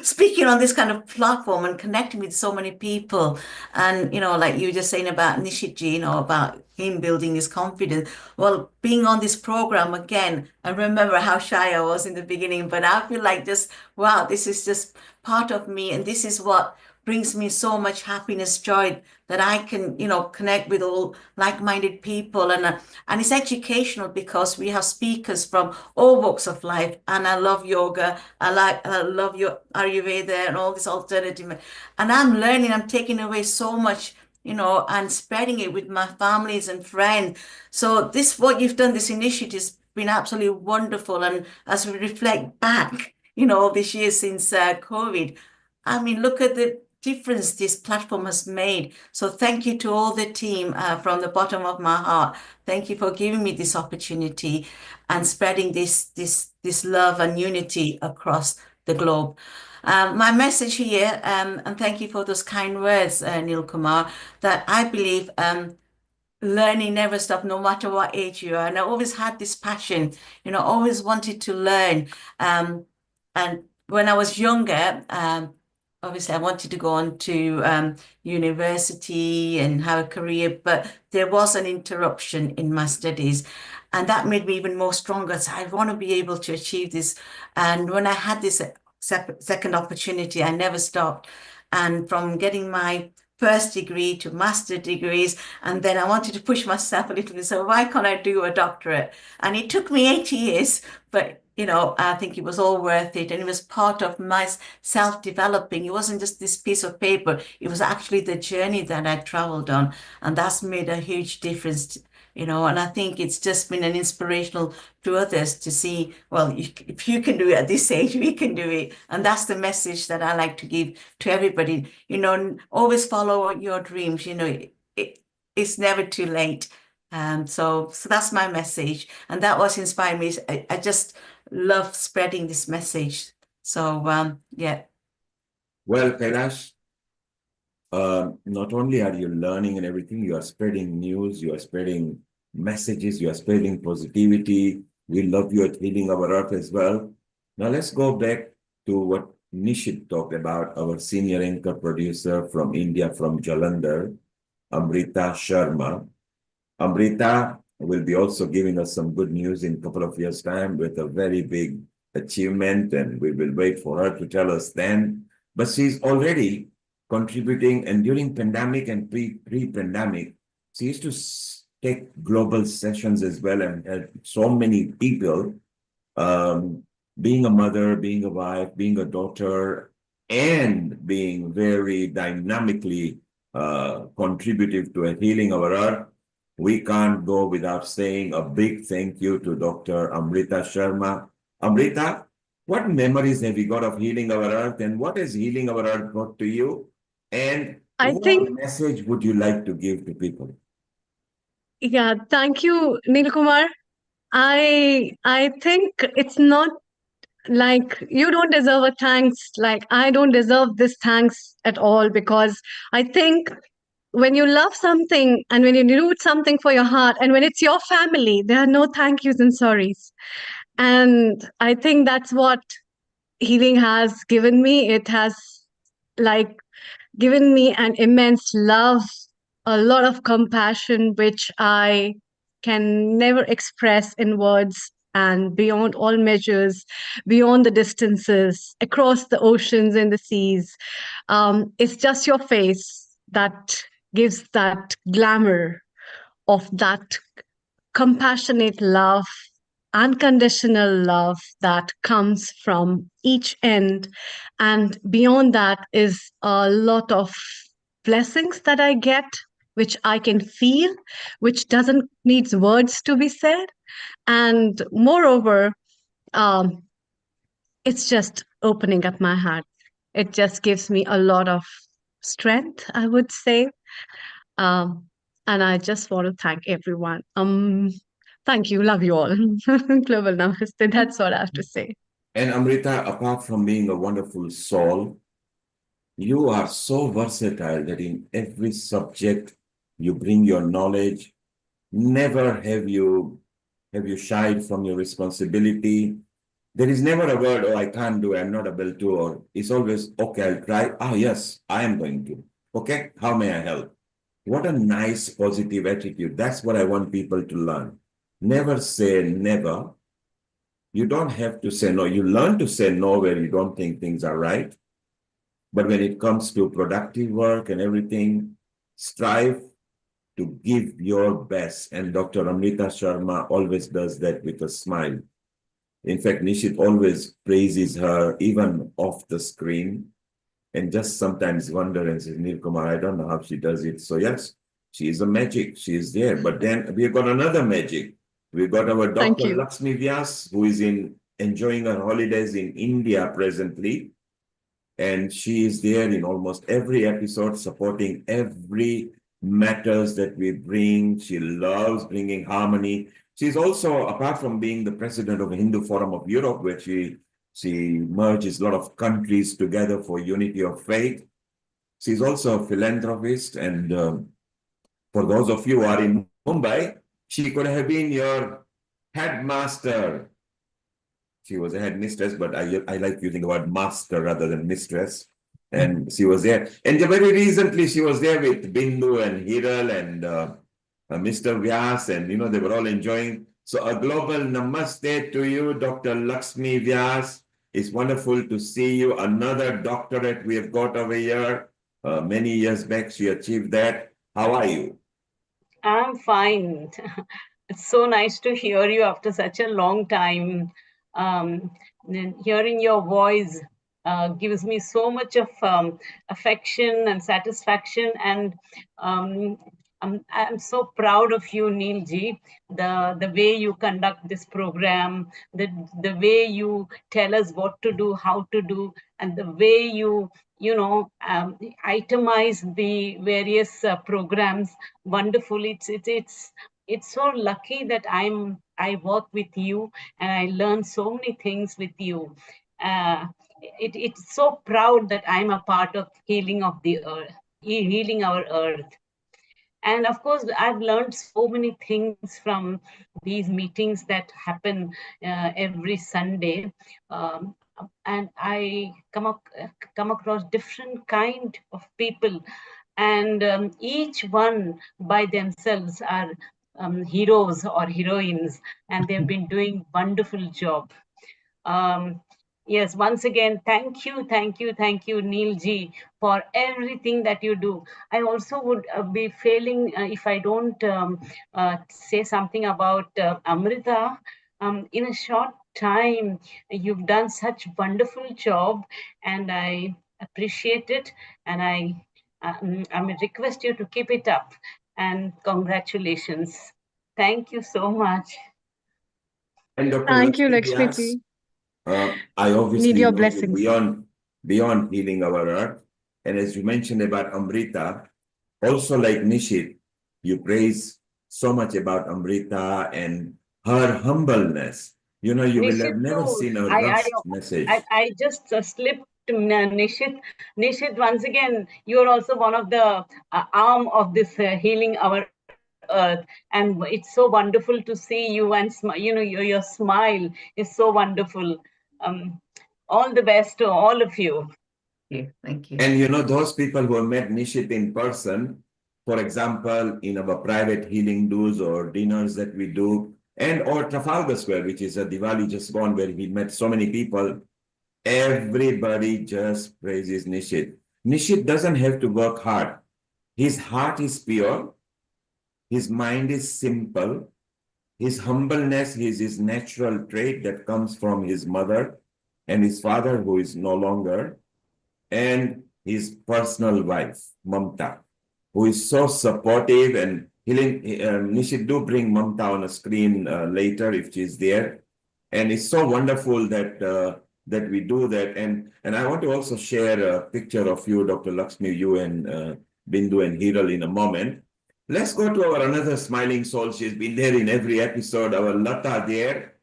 speaking on this kind of platform and connecting with so many people. And, like you were just saying about Nishitji, about him building his confidence. Well, being on this program again, I remember how shy I was in the beginning, but I feel like just, wow, this is just part of me. And this is what brings me so much happiness, joy, that I can, connect with all like-minded people. And it's educational because we have speakers from all walks of life. And I love yoga. I love your Ayurveda and all this alternative. And I'm learning, I'm taking away so much, and spreading it with my families and friends. So what you've done, this initiative has been absolutely wonderful. And as we reflect back, all these years since COVID, I mean, look at the difference this platform has made. So thank you to all the team from the bottom of my heart. Thank you for giving me this opportunity and spreading this love and unity across the globe. My message here, and thank you for those kind words, Neil Kumar, that I believe learning never stops, no matter what age you are. And I always had this passion, always wanted to learn. And when I was younger, obviously I wanted to go on to university and have a career, but there was an interruption in my studies. And that made me even more stronger. So I want to be able to achieve this. And when I had this second opportunity, I never stopped. And from getting my first degree to master degrees, and then I wanted to push myself a little bit. So why can't I do a doctorate? And it took me 8 years, but I think it was all worth it. And it was part of my self-developing. It wasn't just this piece of paper. It was actually the journey that I traveled on. And that's made a huge difference, and I think it's just been an inspirational to others to see, well, if you can do it at this age, we can do it. And that's the message that I like to give to everybody. Always follow your dreams. It's never too late. So that's my message. And that was inspiring me. I just love spreading this message. So, yeah. Well, Kailash, not only are you learning and everything, you are spreading news, you are spreading messages, you are spreading positivity. We love you at Healing Our Earth as well. Now let's go back to what Nishit talked about, our senior anchor producer from India, from Jalandhar, Amrita Sharma. Amrita will be also giving us some good news in a couple of years' time with a very big achievement, and we will wait for her to tell us then. But she's already contributing, and during pandemic and pre-pandemic, she used to take global sessions as well and had so many people, being a mother, being a wife, being a daughter, and being very dynamically contributive to a Healing Our Earth. We can't go without saying a big thank you to Dr. Amrita Sharma. Amrita, what memories have you got of Healing Our Earth, and what has Healing Our Earth got to you? And I what think, message would you like to give to people? yeah, thank you, Neil Kumar. I think it's not like you don't deserve a thanks. Like I don't deserve this thanks at all, because I think when you love something and when you do something for your heart and when it's your family, there are no thank yous and sorries. And I think that's what healing has given me. It has like given me an immense love, a lot of compassion, which I can never express in words, and beyond all measures, beyond the distances, across the oceans and the seas. It's just your face that gives that glamour of that compassionate love, unconditional love that comes from each end. And beyond that is a lot of blessings that I get, which I can feel, which doesn't need words to be said. And moreover, um, it's just opening up my heart. It just gives me a lot of strength, I would say. Um, and I just want to thank everyone. Thank you. Love you all. Global Namaste. That's all I have to say. And Amrita, apart from being a wonderful soul, you are so versatile that in every subject you bring your knowledge. Never have you Have you shied from your responsibility? There is never a word, oh, I can't do it, I'm not able to, or it's always, okay, I'll try. Ah, yes, I am going to. Okay, how may I help? What a nice positive attitude. That's what I want people to learn. Never say never. You don't have to say no. You learn to say no where you don't think things are right. But when it comes to productive work and everything, strive to give your best. And Dr. Amrita Sharma always does that with a smile. In fact, Nishit always praises her even off the screen and just sometimes wonder and says, Nilkumar, I don't know how she does it. So yes, she is a magic. She is there. But then we've got another magic. We've got our Thank Dr. you. Lakshmi Vyas, who is enjoying her holidays in India presently. And she is there in almost every episode, supporting every matters that we bring. She loves bringing harmony. She's also, apart from being the president of the Hindu Forum of Europe, where she merges a lot of countries together for unity of faith. She's also a philanthropist. And for those of you who are in Mumbai, she could have been your headmaster. She was a headmistress, but I like using the word master rather than mistress. And she was there. And very recently, she was there with Bindu and Hiral and Mr. Vyas, and they were all enjoying. So a global namaste to you, Dr. Lakshmi Vyas. It's wonderful to see you. Another doctorate we have got over here. Many years back, she achieved that. How are you? I'm fine. It's so nice to hear you after such a long time. Hearing your voice gives me so much of affection and satisfaction, and I'm so proud of you, Neil Ji. The way you conduct this program, the way you tell us what to do, how to do, and the way you itemize the various programs. Wonderful. It's so lucky that I work with you and I learn so many things with you. It's so proud that I'm a part of healing of the earth, healing our earth. And of course, I've learned so many things from these meetings that happen every Sunday. And I come across different kind of people, and each one by themselves are heroes or heroines, and they've been doing wonderful job. Yes, once again, thank you, Neil Ji, for everything that you do. I also would be failing if I don't say something about Amrita. In a short time, you've done such wonderful job, and I appreciate it. And I request you to keep it up. And congratulations. Thank you so much. And Dr. Thank you, Lakshmi Lakshmi Vyas, ji. I Need obviously your know you blessings. beyond healing our earth. And as you mentioned about Amrita, also like Nishit, you praise so much about Amrita and her humbleness. You will have Nishit never too. seen a I rushed message. I just slipped. Nishit, once again, you're also one of the arm of this healing our earth, and it's so wonderful to see you and your smile is so wonderful. All the best to all of you. Thank you. And those people who have met Nishit in person, for example, in our private healing do's or dinners that we do, and or Trafalgar Square, which is a Diwali just gone where we met so many people, everybody just praises Nishit. Nishit doesn't have to work hard. His heart is pure. His mind is simple. His humbleness is his natural trait that comes from his mother and his father, who is no longer, and his personal wife, Mamta, who is so supportive. And Nishit, do bring Mamta on a screen later if she's there. And it's so wonderful that we do that. And I want to also share a picture of you, Dr. Lakshmi, you and Bindu and Hiral in a moment. Let's go to our another smiling soul. She's been there in every episode, our Lata there,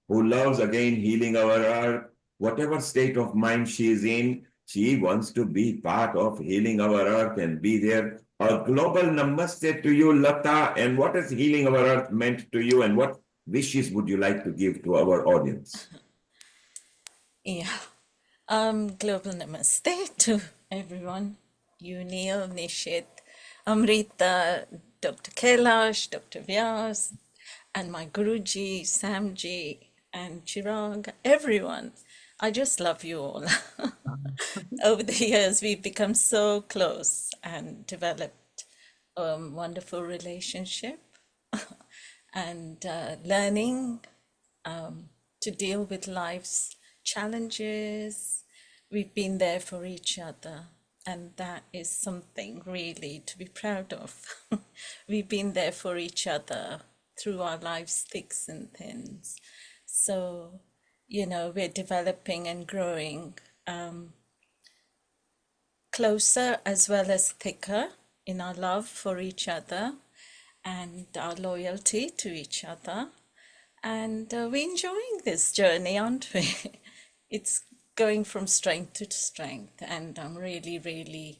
who loves again healing our earth. Whatever state of mind she is in, she wants to be part of healing our earth and be there. A global namaste to you, Lata. And what has healing our earth meant to you? And what wishes would you like to give to our audience? Yeah. Global namaste to everyone. You, Neil, Nishit, Amrita, Dr. Kailash, Dr. Vyas, and my Guruji, Samji, and Chirag, everyone. I just love you all. Over the years, we've become so close and developed a wonderful relationship and learning to deal with life's challenges. We've been there for each other, and that is something really to be proud of. We've been there for each other through our life's thicks and thins. So, we're developing and growing closer as well as thicker in our love for each other and our loyalty to each other. And we're enjoying this journey, aren't we? It's going from strength to strength. And I'm really, really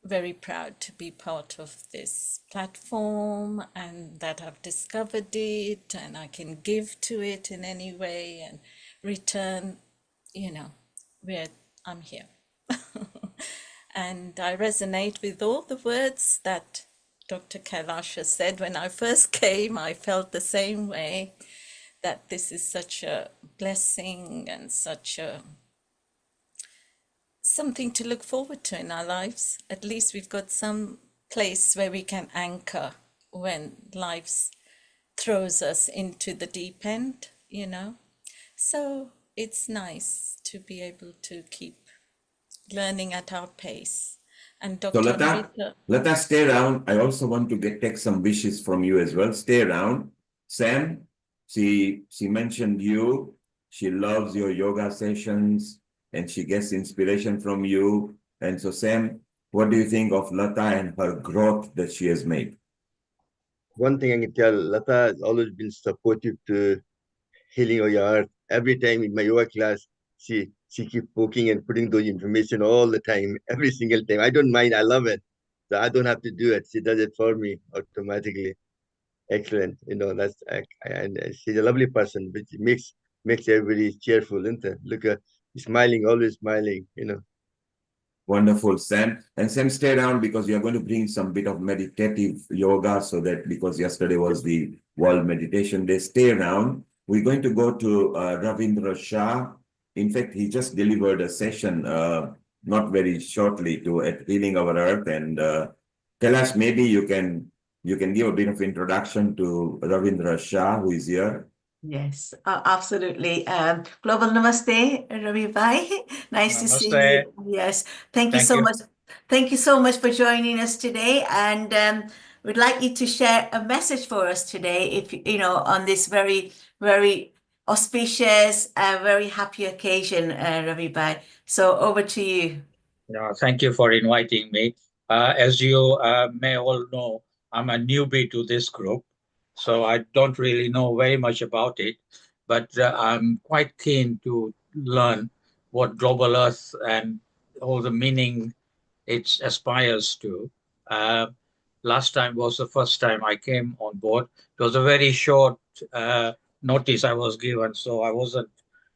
very proud to be part of this platform and that I've discovered it and I can give to it in any way and return, where I'm here. And I resonate with all the words that Dr. Kailash has said. When I first came, I felt the same way, that this is such a blessing and such something to look forward to in our lives. At least we've got some place where we can anchor when life throws us into the deep end, So it's nice to be able to keep learning at our pace. And So Dr. Lata, Amrita, Lata, stay around. I also want to take some wishes from you as well. Stay around. Sam, she mentioned you. She loves your yoga sessions and she gets inspiration from you. And so Sam, what do you think of Lata and her growth that she has made? One thing I can tell, Lata has always been supportive to healing of your heart. Every time in my yoga class, she keeps poking and putting those information all the time, every single time. I don't mind. I love it. So I don't have to do it. She does it for me automatically. Excellent. That's and she's a lovely person, but she makes everybody cheerful, isn't it? Look at smiling, always smiling. Wonderful, Sam. And Sam, stay around because you're going to bring some bit of meditative yoga so that because yesterday was the World Meditation Day, stay around. We're going to go to Ravindra Shah. In fact, he just delivered a session not very shortly at Healing Our Earth. And Kailash, maybe you can give a bit of introduction to Ravindra Shah, who is here. Yes, absolutely. Global Namaste, Ravi Bhai. Nice to see Namaste. you. Yes, thank you Thank so you. much. Thank you so much for joining us today. And we'd like you to share a message for us today, if on this very, very auspicious, very happy occasion, Ravi Bhai. So over to you. Thank you for inviting me. As you may all know, I'm a newbie to this group, so I don't really know very much about it, but I'm quite keen to learn what Global Earth and all the meaning it aspires to. Last time was the first time I came on board. It was a very short notice I was given, so I wasn't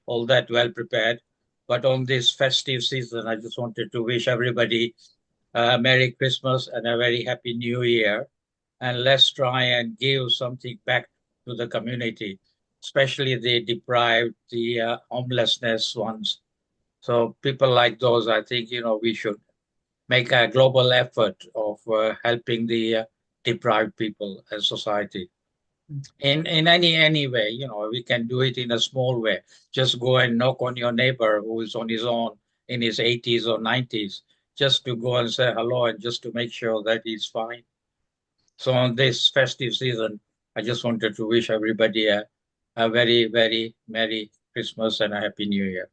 all that well prepared. But on this festive season, I just wanted to wish everybody a Merry Christmas and a very Happy New Year. And let's try and give something back to the community, especially the deprived, the homelessness ones. So people like those, I think, we should make a global effort of helping the deprived people and society in any way. We can do it in a small way. Just go and knock on your neighbor who is on his own in his 80s or 90s, just to go and say hello and just to make sure that he's fine. So on this festive season, I just wanted to wish everybody a very, very Merry Christmas and a Happy New Year.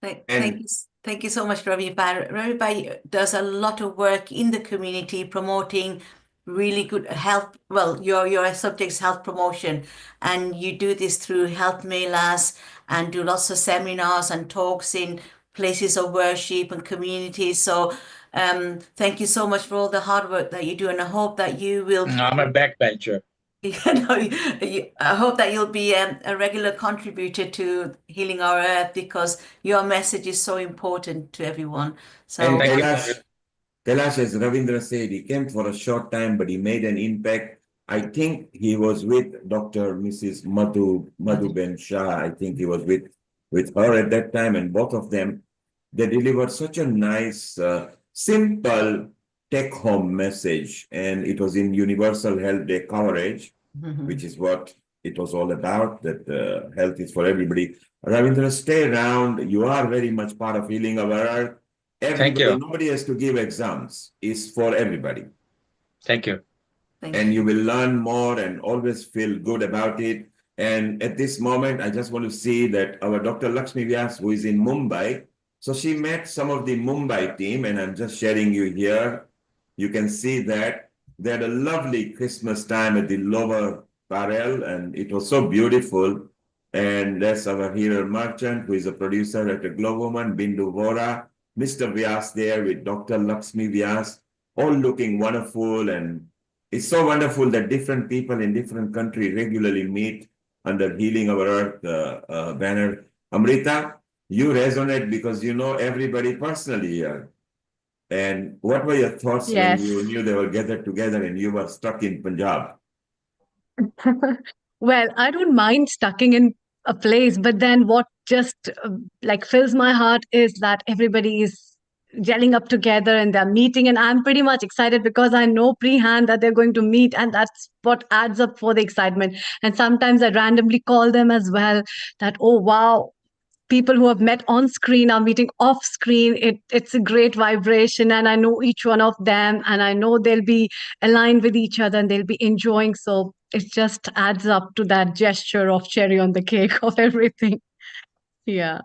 Thank you so much, Ravi Bhai. Ravi Bhai does a lot of work in the community promoting really good health. Well, your subject's health promotion, and you do this through health melas and do lots of seminars and talks in places of worship and communities. So thank you so much for all the hard work that you do, and I hope that you will. I'm a backbencher. I hope that you'll be a regular contributor to Healing Our Earth, because your message is so important to everyone. So And Thank you, Kailash, as Ravindra said, he came for a short time, but he made an impact. I think he was with Dr. Mrs. Madhu Ben Shah. I think he was with her at that time, and both of them, they delivered such a nice, simple take-home message, and it was in Universal Health Day coverage, which is what it was all about, that health is for everybody. Ravindra, stay around. You are very much part of Healing Our Earth. Thank Everybody, you. nobody has to give exams. It's for everybody. Thank you. And you will learn more and always feel good about it. And at this moment, I just want to see that our Dr. Lakshmi Vyas, who is in Mumbai, so she met some of the Mumbai team, and I'm just sharing you here. You can see that they had a lovely Christmas time at the Lower Parel, and it was so beautiful. And that's our hero merchant, who is a producer at the Glow Woman, Bindu Vora, Mr. Vyas there with Dr. Lakshmi Vyas, all looking wonderful. And it's so wonderful that different people in different countries regularly meet under Healing Our Earth banner. Amrita, you resonate because you know everybody personally here. And what were your thoughts when you Yes. knew they were gathered together and you were stuck in Punjab? Well, I don't mind stucking in a place, but then what just like fills my heart is that everybody is gelling up together and they're meeting, and I'm pretty much excited because I know pre-hand that they're going to meet, and that's what adds up for the excitement. And sometimes I randomly call them as well, that, oh wow, people who have met on screen are meeting off screen. It's a great vibration, and I know each one of them, and I know they'll be aligned with each other and they'll be enjoying. So it just adds up to that gesture of cherry on the cake of everything. Yeah.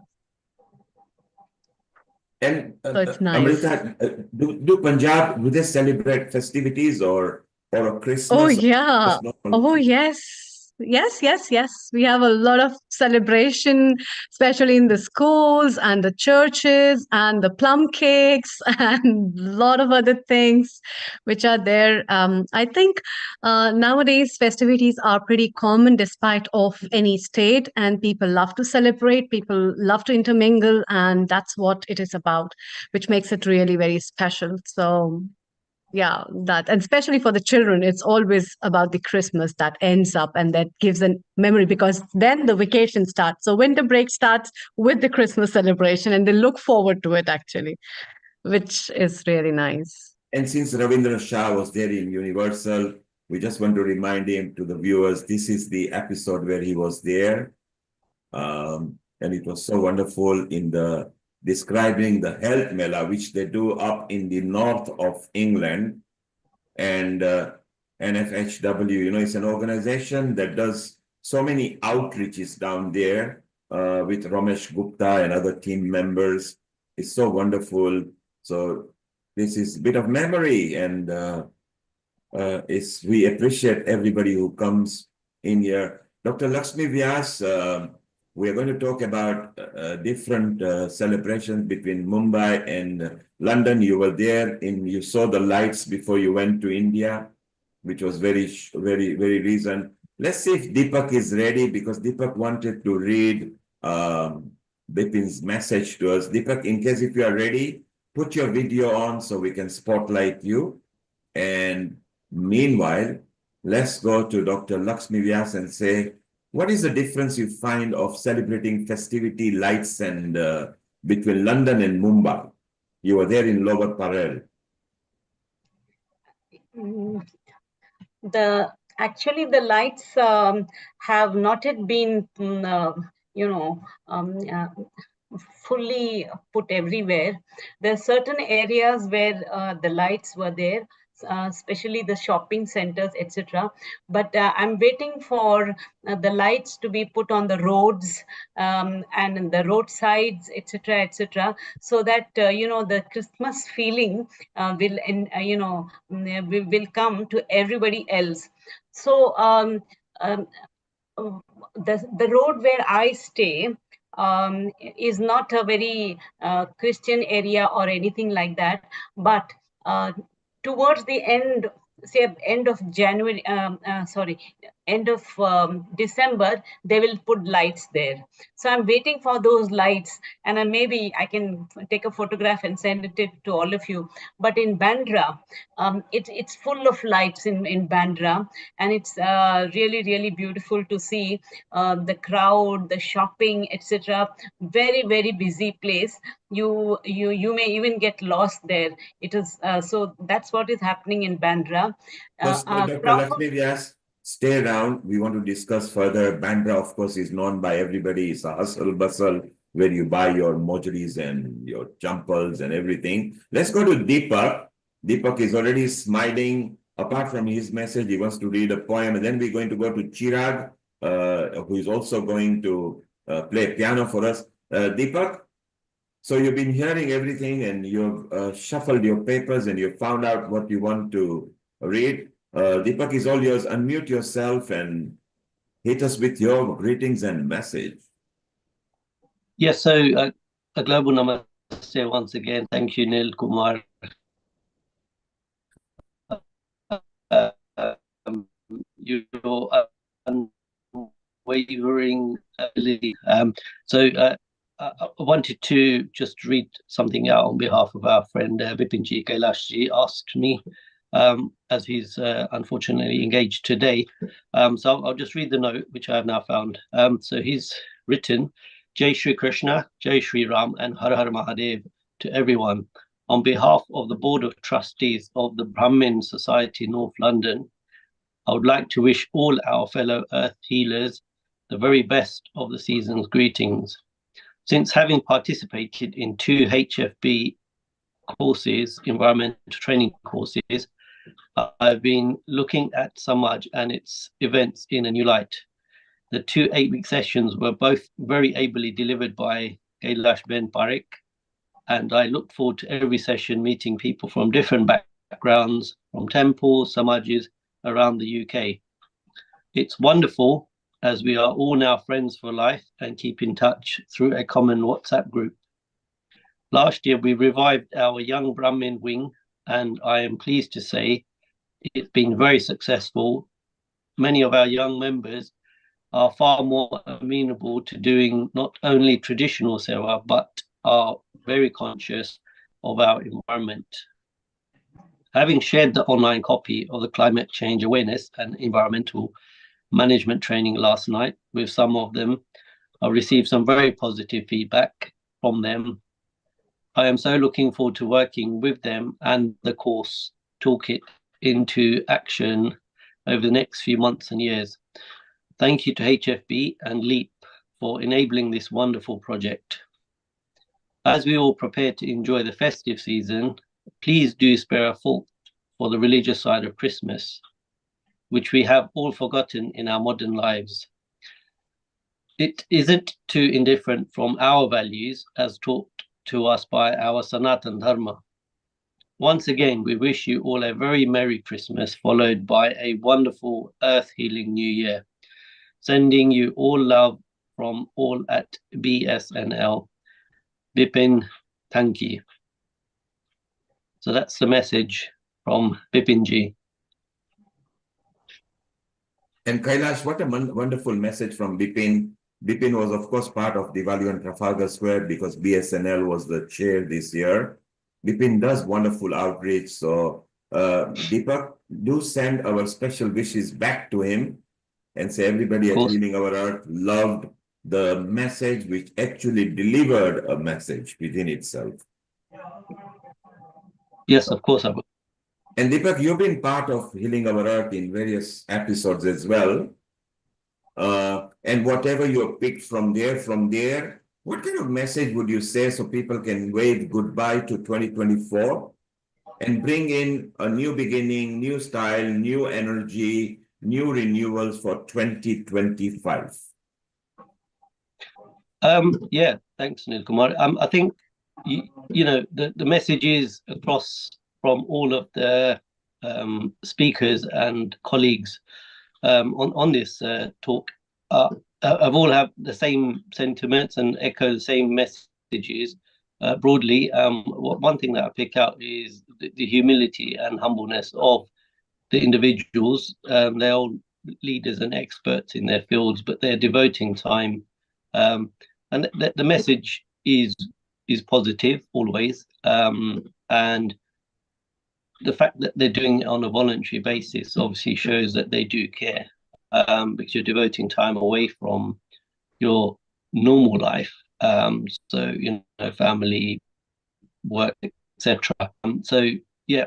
And So it's nice. Amrita, do Punjab, do they celebrate festivities or a Oh, Christmas? Or yeah. just normal? Oh, yes. Yes, yes, yes. We have a lot of celebration, especially in the schools and the churches and the plum cakes and a lot of other things which are there. I think nowadays festivities are pretty common despite of any state, and people love to celebrate, people love to intermingle, and that's what it is about, which makes it really very special. So yeah, that, and especially for the children, it's always about the Christmas that ends up and that gives a memory, because then the vacation starts. So winter break starts with the Christmas celebration and they look forward to it actually, which is really nice. And since Ravindra Shah was there in Universal, we just want to remind him to the viewers, this is the episode where he was there. And it was so wonderful in the describing the health mela, which they do up in the north of England. And NFHW, you know, it's an organization that does so many outreaches down there with Ramesh Gupta and other team members. It's so wonderful. So this is a bit of memory, and we appreciate everybody who comes in here. Dr. Lakshmi Vyas, we are going to talk about different celebrations between Mumbai and London. You were there, you saw the lights before you went to India, which was very, very, very recent. Let's see if Deepak is ready, because Deepak wanted to read Bipin's message to us. Deepak, in case if you are ready, put your video on so we can spotlight you. And meanwhile, let's go to Dr. Lakshmi Vyas and say, what is the difference you find of celebrating festivity lights and between London and Mumbai? You were there in Lower Parel. Actually the lights have not yet been fully put everywhere. There are certain areas where the lights were there, especially the shopping centers, etc. But I'm waiting for the lights to be put on the roads and the roadsides, etc., etc., so that the Christmas feeling will come to everybody else. So the road where I stay is not a very Christian area or anything like that, but towards the end say end of January, end of December, they will put lights there. So I'm waiting for those lights, and maybe I can take a photograph and send it to all of you. But in Bandra, it's full of lights in Bandra, and it's really, really beautiful to see the crowd, the shopping, etc. Very, very busy place. You may even get lost there. It is so that's what is happening in Bandra. Dr. Lakshmi Vyas, stay around. We want to discuss further. Bandra, of course, is known by everybody. It's a hustle bustle where you buy your mojeries and your jumpers and everything. Let's go to Deepak. Deepak is already smiling. Apart from his message, he wants to read a poem. And then we're going to go to Chirag, who is also going to play piano for us. Deepak, so you've been hearing everything and you've shuffled your papers and you've found out what you want to read. Deepak is all yours. Unmute yourself and hit us with your greetings and message. Yes, so a global namaste once again. Thank you, Nil Kumar. Your unwavering ability. I wanted to just read something out on behalf of our friend Bipinji Kailashji asked me, as he's unfortunately engaged today. So I'll just read the note, which I have now found. So he's written, Jai Shri Krishna, Jai Shri Ram, and Har Har Mahadev to everyone. On behalf of the Board of Trustees of the Brahmin Society, North London, I would like to wish all our fellow Earth healers the very best of the season's greetings. Since having participated in 2 HFB courses, environmental training courses, I've been looking at Samaj and its events in a new light. The 2 8-week sessions were both very ably delivered by Kailash Ben Parekh, and I look forward to every session meeting people from different backgrounds, from temples, Samajes around the UK. It's wonderful, as we are all now friends for life and keep in touch through a common WhatsApp group. Last year, we revived our Young Brahmin wing, and I am pleased to say it's been very successful. Many of our young members are far more amenable to doing not only traditional seva, but are very conscious of our environment. Having shared the online copy of the climate change awareness and environmental management training last night with some of them, I received some very positive feedback from them. I am so looking forward to working with them and the course toolkit into action over the next few months and years. Thank you to HFB and LEAP for enabling this wonderful project. As we all prepare to enjoy the festive season, please do spare a thought for the religious side of Christmas, which we have all forgotten in our modern lives. It isn't too indifferent from our values as taught to us by our Sanatan Dharma. Once again, we wish you all a very Merry Christmas, followed by a wonderful Earth Healing New Year. Sending you all love from all at BSNL. Bipin, thank you. So that's the message from Bipinji. And Kailash, what a wonderful message from Bipin. Bipin was, of course, part of Diwali on Trafalgar Square because BSNL was the chair this year. Bipin does wonderful outreach. So, Deepak, do send our special wishes back to him and say everybody at Healing Our Earth loved the message, which actually delivered a message within itself. Yes, of course I will. And Deepak, you've been part of Healing Our Earth in various episodes as well. And whatever you have picked from there, what kind of message would you say so people can wave goodbye to 2024 and bring in a new beginning, new style, new energy, new renewals for 2025? Yeah, thanks, Nil Kumar. I think you know the messages across from all of the speakers and colleagues on this talk have all have the same sentiments and echo the same messages broadly. One thing that I pick out is the humility and humbleness of the individuals, they're all leaders and experts in their fields, but they're devoting time, and the message is positive always, and the fact that they're doing it on a voluntary basis obviously shows that they do care, because you're devoting time away from your normal life, so family, work, etc. So yeah,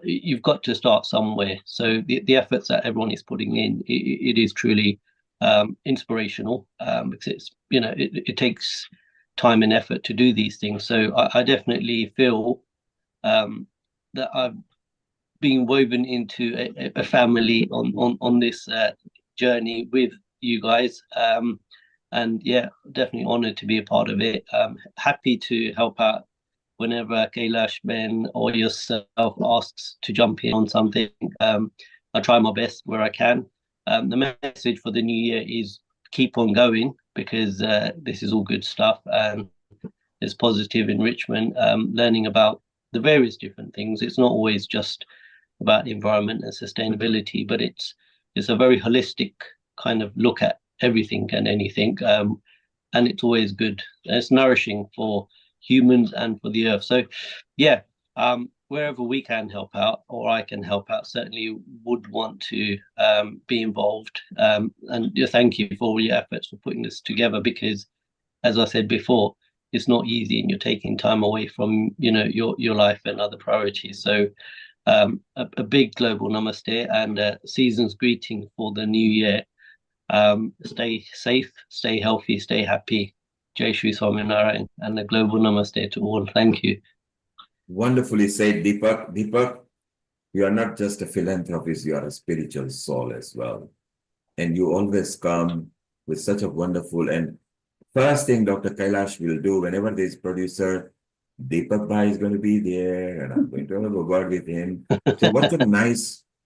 you've got to start somewhere. So the efforts that everyone is putting in, it is truly inspirational, because it's it takes time and effort to do these things. So I definitely feel that I've been woven into a family on this journey with you guys. And yeah, definitely honored to be a part of it. Happy to help out whenever Kailash, Ben, or yourself asks to jump in on something. I try my best where I can. The message for the new year is keep on going, because this is all good stuff, and there's positive enrichment, learning about the various different things. It's not always just about environment and sustainability, but it's a very holistic kind of look at everything and anything, and it's always good. It's nourishing for humans and for the earth. So, yeah, wherever we can help out, or I can help out, certainly would want to be involved. And thank you for all your efforts for putting this together, because, as I said before, it's not easy, and you're taking time away from your life and other priorities. So a big global namaste and season's greeting for the new year. Stay safe, stay healthy, stay happy. Jai Shri Swaminarayan, and a global namaste to all. Thank you. Wonderfully said, Deepak. Deepak, you are not just a philanthropist, you are a spiritual soul as well. And you always come with such a wonderful, and first thing Dr. Kailash will do whenever there's producer, Deepak Bhai is going to be there, and I'm going to have a word with him. So what a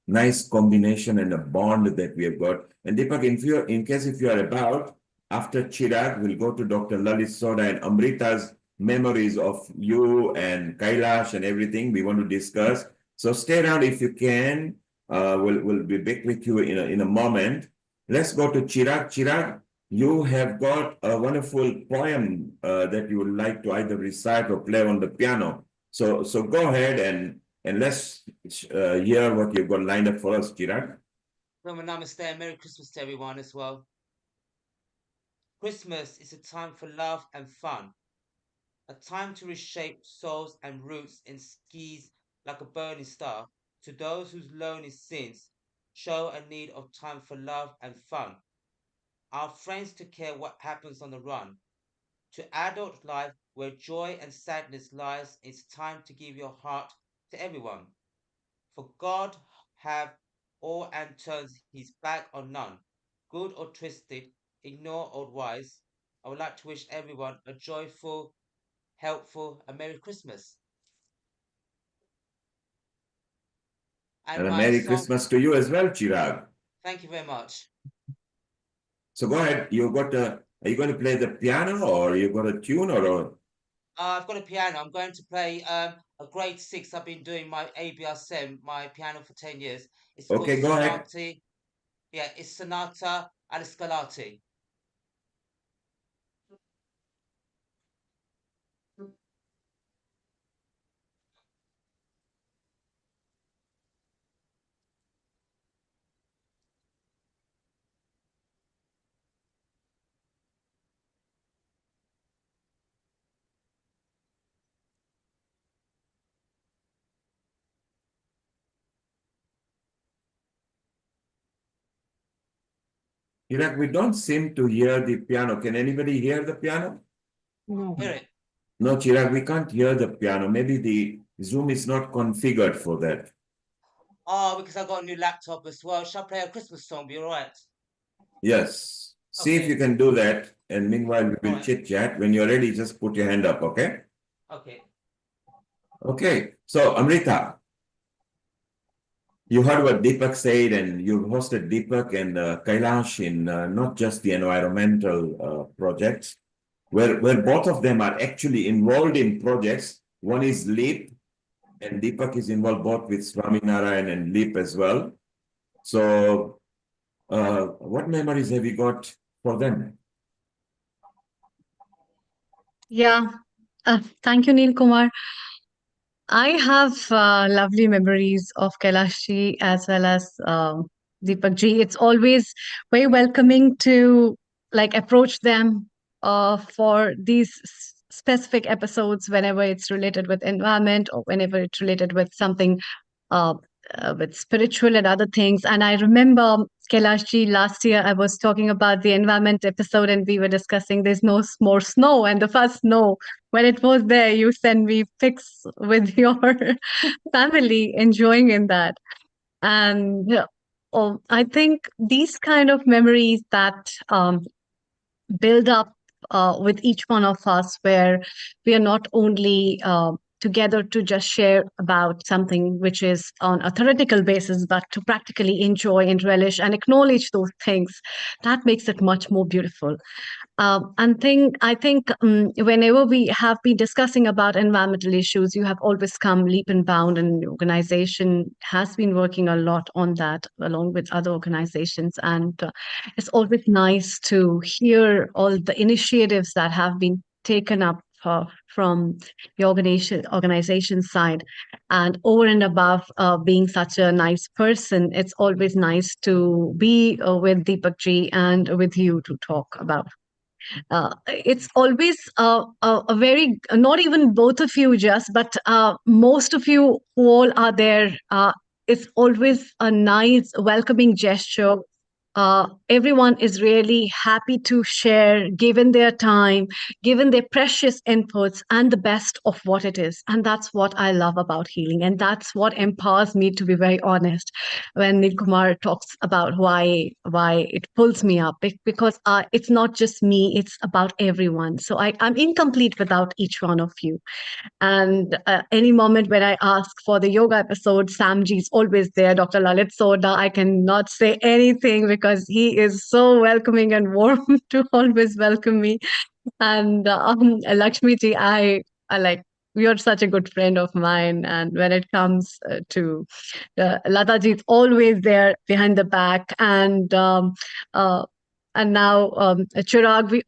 nice combination and a bond that we have got. And Deepak, in case if you are about, after Chirag, we'll go to Dr. Lalit Soda and Amrita's memories of you and Kailash and everything we want to discuss. So stay around if you can. We'll be back with you in a moment. Let's go to Chirag. Chirag, you have got a wonderful poem that you would like to either recite or play on the piano. So go ahead and let's hear what you've got lined up for us, Chirag. Namaste and Merry Christmas to everyone as well. Christmas is a time for love and fun, a time to reshape souls and roots in skis like a burning star. To those whose lonely sins show a need of time for love and fun. Our friends to care what happens on the run. To adult life where joy and sadness lies, it's time to give your heart to everyone. For God have all and turns his back on none, good or twisted, ignore or wise. I would like to wish everyone a joyful, helpful, and Merry Christmas. And a Merry Christmas to you as well, Chirag. Thank you very much. So go ahead. Are you going to play the piano, or you got a tune, or? I've got a piano. I'm going to play a grade 6. I've been doing my ABR7, my piano for 10 years. It's called Okay, go ahead. Sonati. Yeah, it's Sonata alla Scalati. Chirag, we don't seem to hear the piano. Can anybody hear the piano? No. Hear it? No, Chirag, we can't hear the piano. Maybe the Zoom is not configured for that. Oh, because I got a new laptop as well. Shall I play a Christmas song? Be all right? Yes. See if you can do that. And meanwhile, we will chit chat. When you're ready, just put your hand up, okay? Okay. Okay. So, Amrita, you heard what Deepak said, and you've hosted Deepak and Kailash in not just the environmental projects, where both of them are actually involved in projects. One is LEAP, and Deepak is involved both with Swaminarayan and Leap as well. So, what memories have you got for them? Yeah. Thank you, Neil Kumar. I have lovely memories of Kailash as well as Deepak ji. It's always very welcoming to like approach them for these specific episodes whenever it's related with environment or whenever it's related with something uh, with spiritual and other things. And I remember Kailash ji last year I was talking about the environment episode and we were discussing there's no more snow and the first snow when it was there, you sent me pics with your family enjoying in that. And I think these kind of memories that build up with each one of us, where we are not only together to just share about something which is on a theoretical basis, but to practically enjoy and relish and acknowledge those things, that makes it much more beautiful. I think whenever we have been discussing about environmental issues, you have always come leap and bound, and the organization has been working a lot on that along with other organizations. And it's always nice to hear all the initiatives that have been taken up from the organization side. And over and above being such a nice person, it's always nice to be with Deepak ji and with you to talk about it's always a very not even both of you just but most of you who all are there it's always a nice welcoming gesture. Everyone is really happy to share, given their time, given their precious inputs, and the best of what it is. And that's what I love about healing. And that's what empowers me, to be very honest, when Neil Kumar talks about why it pulls me up, because it's not just me, it's about everyone. So I'm incomplete without each one of you. And any moment when I ask for the yoga episode, Samji is always there. Dr. Lalit Soda, I cannot say anything because he is so welcoming and warm to always welcome me. And Lakshmi ji, I like, you're such a good friend of mine. And when it comes to Lata ji, is always there behind the back. And now Chirag,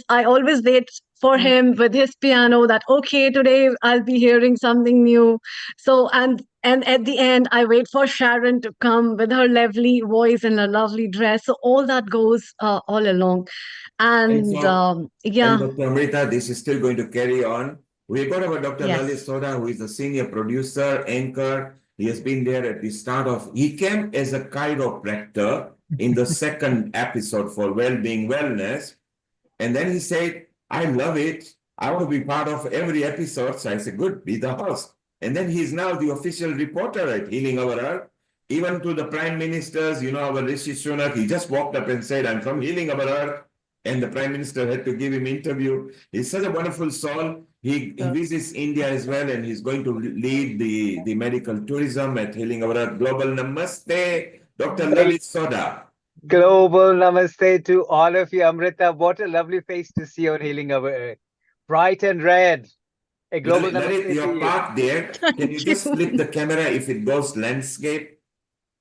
I always wait for him with his piano that, okay, today I'll be hearing something new. So, and at the end, I wait for Sharon to come with her lovely voice and a lovely dress. So all that goes all along. And yeah. And Dr. Amrita, this is still going to carry on. We've got our Dr. Yes. Lalit Soda, who is a senior producer, anchor. He has been there at the start of, he came as a chiropractor in the second episode for Well-Being Wellness. And then he said, I love it. I want to be part of every episode. So I said, good, be the host. And then he's now the official reporter at Healing Our Earth. Even to the prime ministers, you know, our Rishi Sunak, he just walked up and said, I'm from Healing Our Earth. And the prime minister had to give him interview. He's such a wonderful soul. He visits India as well, and he's going to lead the medical tourism at Healing Our Earth Global. Namaste, Dr. Lalit Soda. Global namaste to all of you, Amrita. What a lovely face to see on Healing Our Earth. Bright and red. A global namaste to You're you. parked there. Can you just flip the camera if it goes landscape?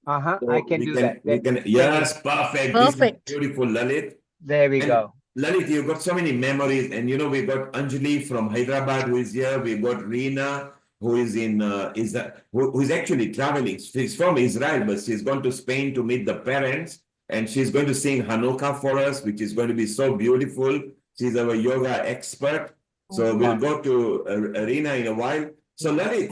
So I can do that. Yes, perfect. This is beautiful, Lalit. There we go. Lalit, you've got so many memories, and you know we've got Anjali from Hyderabad who is here. We've got Reena who is in who is actually traveling. She's from Israel, but she's gone to Spain to meet the parents, and she's going to sing Hanukkah for us, which is going to be so beautiful. She's our yoga expert. So we'll go to Reena in a while. So Lalit,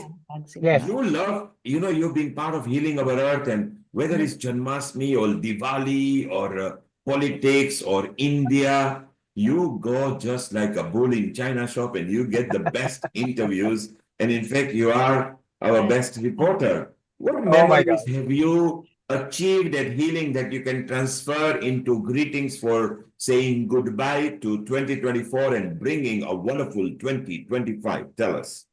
you love, you know, you've been part of Healing Our Earth, and whether it's Janmashtami or Diwali or politics or India, you go just like a bull in China shop and you get the best interviews. And in fact, you are our best reporter. What memories have you achieved at Healing that you can transfer into greetings for saying goodbye to 2024 and bringing a wonderful 2025? Tell us.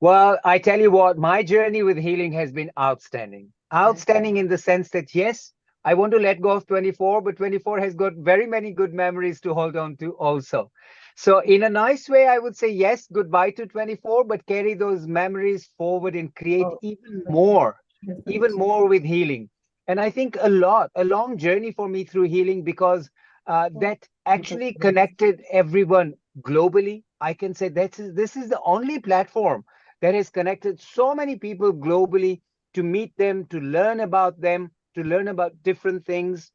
Well, I tell you what, my journey with healing has been outstanding. Outstanding in the sense that, yes, I want to let go of 24, but 24 has got very many good memories to hold on to also. So in a nice way, I would say yes, goodbye to 24, but carry those memories forward and create even more with healing. And I think a long journey for me through healing, because that actually connected everyone globally. I can say this is the only platform that has connected so many people globally, to meet them, to learn about them, to learn about different things,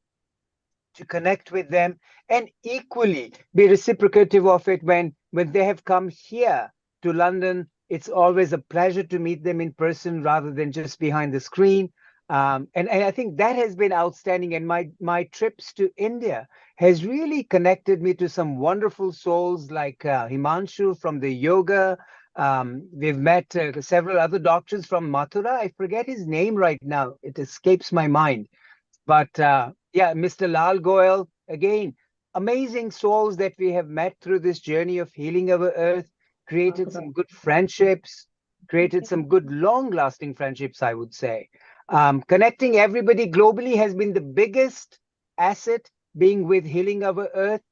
to connect with them, and equally be reciprocative of it when they have come here to London. It's always a pleasure to meet them in person rather than just behind the screen. And I think that has been outstanding. And my trips to India has really connected me to some wonderful souls like Himanshu from the yoga. We've met several other doctors from Mathura. I forget his name right now. It escapes my mind. But yeah, Mr. Lal Goyal, again, amazing souls that we have met through this journey of healing our earth, created some good friendships, created some good long lasting friendships, I would say. Connecting everybody globally has been the biggest asset, being with healing our earth.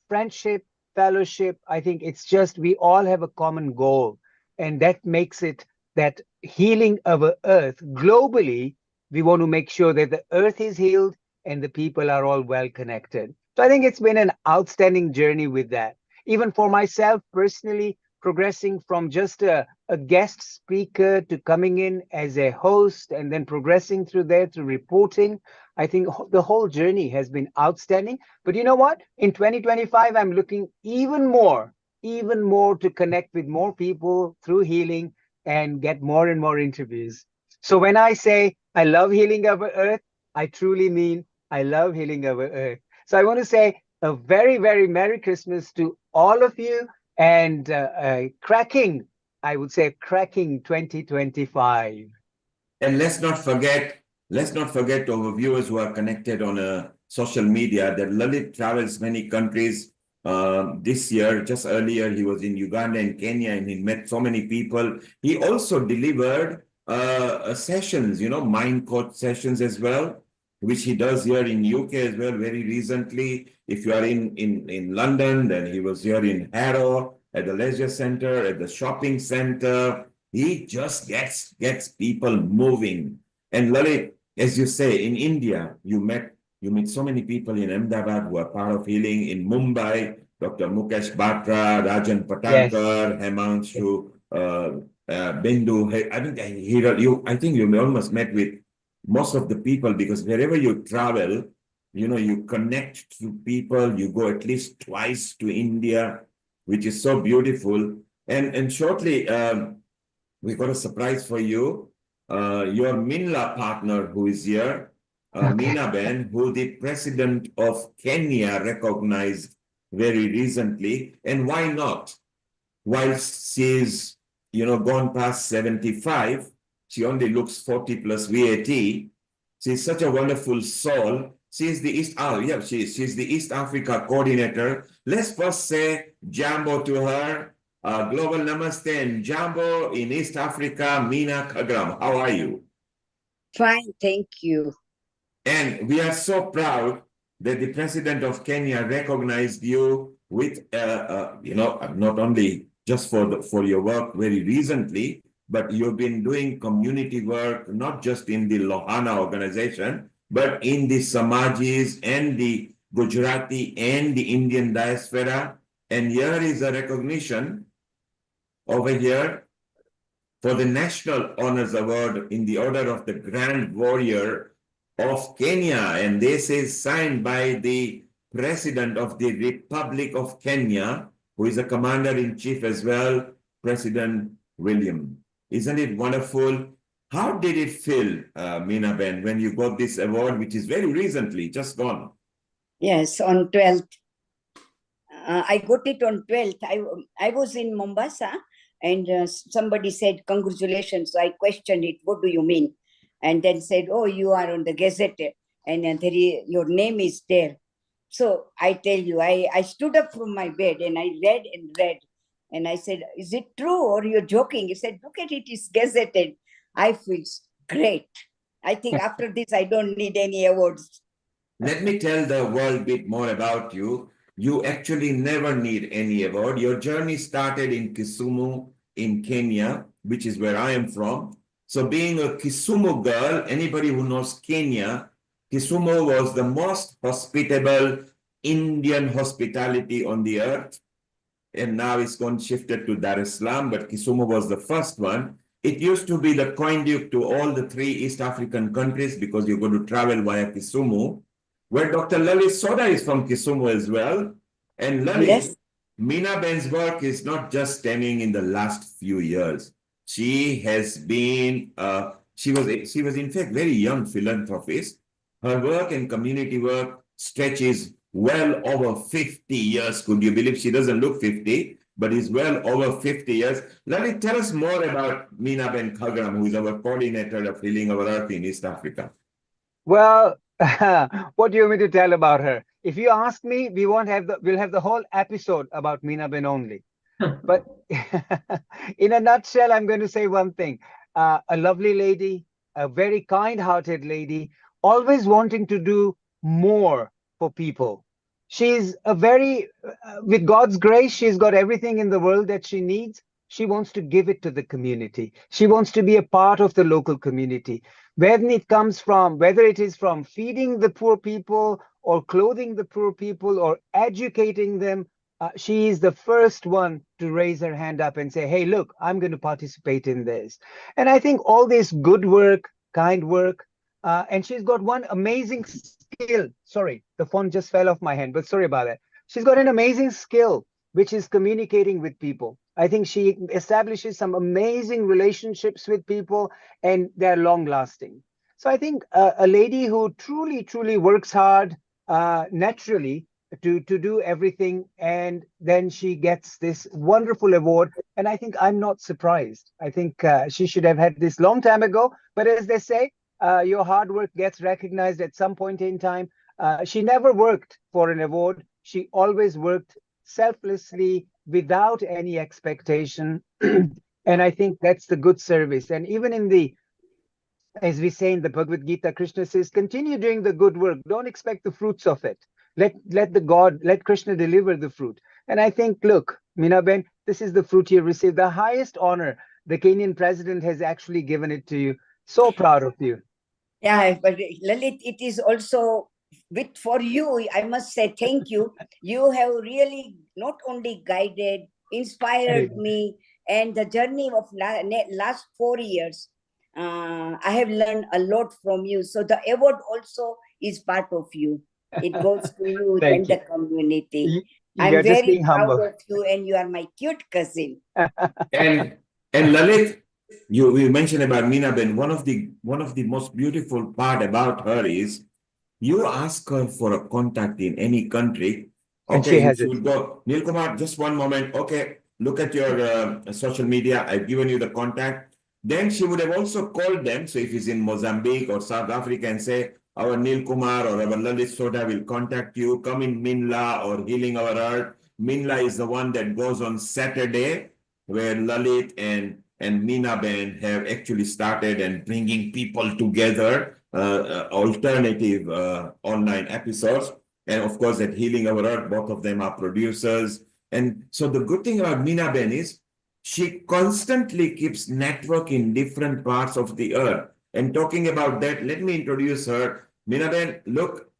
Friendship, fellowship, I think it's just we all have a common goal. And that makes it that healing our earth globally, we want to make sure that the earth is healed and the people are all well connected. So I think it's been an outstanding journey with that. Even for myself personally, progressing from just a guest speaker to coming in as a host and then progressing through there to reporting, I think the whole journey has been outstanding. But you know what? In 2025, I'm looking even more to connect with more people through healing and get more and more interviews. So when I say I love healing our earth, I truly mean I love healing our earth. So I want to say a very, very Merry Christmas to all of you, and I would say, cracking 2025. And let's not forget our viewers who are connected on social media that Lalit travels many countries. This year, just earlier, he was in Uganda and Kenya, and he met so many people. He also delivered sessions, mind coach sessions as well, which he does here in UK as well very recently. If you are in London, then he was here in Harrow at the leisure center, at the shopping center. He just gets people moving. And Lalit, as you say, in India, you meet so many people in Ahmedabad who are part of healing. In Mumbai, Dr. Mukesh Batra, Rajan Yes. Patankar, Himanshu, Bindu. I think you almost met with most of the people, because wherever you travel, you connect to people. You go at least twice to India, which is so beautiful. And shortly, we got a surprise for you. Your Minla partner who is here, Meena Ben, who the president of Kenya recognized very recently. And why not? While she's, gone past 75, she only looks 40 plus VAT. She's such a wonderful soul. She's the East Africa coordinator. Let's first say Jambo to her. Global Namaste and Jambo in East Africa, Meena Kagram. How are you? Fine, thank you. And we are so proud that the president of Kenya recognized you with, not only just for your work very recently, but you've been doing community work, not just in the Lohana organization, but in the Samajis and the Gujarati and the Indian diaspora. And here is a recognition over here for the National Honors Award in the Order of the Grand Warrior of Kenya. And this is signed by the President of the Republic of Kenya, who is a Commander-in-Chief as well, President William. Isn't it wonderful? How did it feel, Meena Ben, when you got this award, which is very recently, just gone? Yes, on 12th. I got it on 12th. I was in Mombasa, and somebody said, congratulations. So I questioned it, what do you mean? And then said, oh, you are on the Gazette, and your name is there. So I tell you, I stood up from my bed and I read and read. And I said, is it true or you're joking? He said, look at it, it's gazetted. I feel great. I think after this, I don't need any awards. Let me tell the world a bit more about you. you actually never need any award. Your journey started in Kisumu in Kenya, which is where I am from. So being a Kisumu girl, anybody who knows Kenya, Kisumu was the most hospitable Indian hospitality on the earth. And now it's gone shifted to Dar es Salaam, but Kisumu was the first one. It used to be the conduit to all the 3 East African countries because you're going to travel via Kisumu, where Dr. Lalit Soda is from Kisumu as well. And Lalit, Yes. Meena Ben's work is not just stemming in the last few years. She has been, she was in fact very young philanthropist. Her work and community work stretches well over 50 years. Could you believe she doesn't look 50, but is well over 50 years? Lalit, tell us more about Meena Ben Khagram, who is our coordinator of Healing Our Earth in East Africa. Well, what do you want me to tell about her? If you ask me, we'll have the whole episode about Meena Ben only. But in a nutshell, I'm going to say one thing. A lovely lady, a very kind-hearted lady, always wanting to do more for people. She's with God's grace, she's got everything in the world that she needs. She wants to give it to the community. She wants to be a part of the local community. Whether it is from feeding the poor people or clothing the poor people or educating them, she is the first one to raise her hand up and say, hey, look, I'm going to participate in this. And I think all this good work, kind work, and she's got one amazing skill. Sorry, the phone just fell off my hand, but sorry about that. She's got an amazing skill, which is communicating with people. I think she establishes some amazing relationships with people, and they're long lasting. So I think a lady who truly, truly works hard naturally to do everything, and then she gets this wonderful award. And I think I'm not surprised. I think she should have had this long time ago. But as they say, your hard work gets recognized at some point in time. She never worked for an award. She always worked selflessly without any expectation. And I think that's the good service. And even as we say in the Bhagavad Gita, Krishna says, continue doing the good work. Don't expect the fruits of it. Let Krishna deliver the fruit. And I think, look, Meena Ben, this is the fruit you received, the highest honor. The Kenyan president has actually given it to you. So proud of you. Yeah, but Lalit, it is also for you. I must say thank you. You have really not only guided, inspired me, and the journey of last 4 years. I have learned a lot from you. So the award also is part of you. It goes to you and the community. I'm very proud of you, and you are my cute cousin. And Lalit, you mentioned about Meena Ben. One of the most beautiful part about her is you ask her for a contact in any country. Okay, you should go. Neil Kumar, just one moment. Okay, look at your social media. I've given you the contact. Then she would have also called them. So if he's in Mozambique or South Africa and say, our Neil Kumar or our Lalit Soda will contact you. Come in Minla or Healing Our Earth. Minla is the one that goes on Saturday, where Lalit and Meena Ben have actually started and bringing people together, alternative online episodes. And of course, at Healing Our Earth, both of them are producers. And so the good thing about Meena Ben is she constantly keeps network in different parts of the earth. And talking about that, let me introduce her. Meena Ben, look,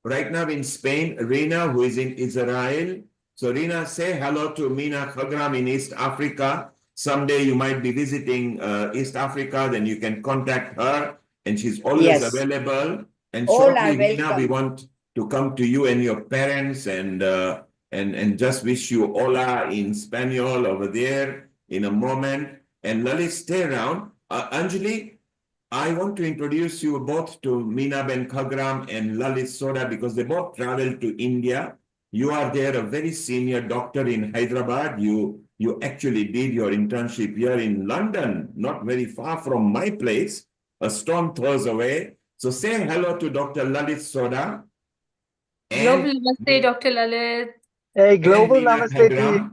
right now in Spain, Rina, who is in Israel. So Rina, say hello to Meena Khagram in East Africa. Someday you might be visiting East Africa, then you can contact her, and she's always available. And shortly, Rina, we want to come to you and your parents and just wish you hola in Spanish over there in a moment. And Lalit, stay around. Anjali, I want to introduce you both to Meena Ben Khagram and Lalit Soda because they both traveled to India. You are there, a very senior doctor in Hyderabad. You actually did your internship here in London, not very far from my place, a stone throws away. So say hello to Dr. Lalit Soda. Global Namaste, Dr. Lalit. Hey, global Namaste to you.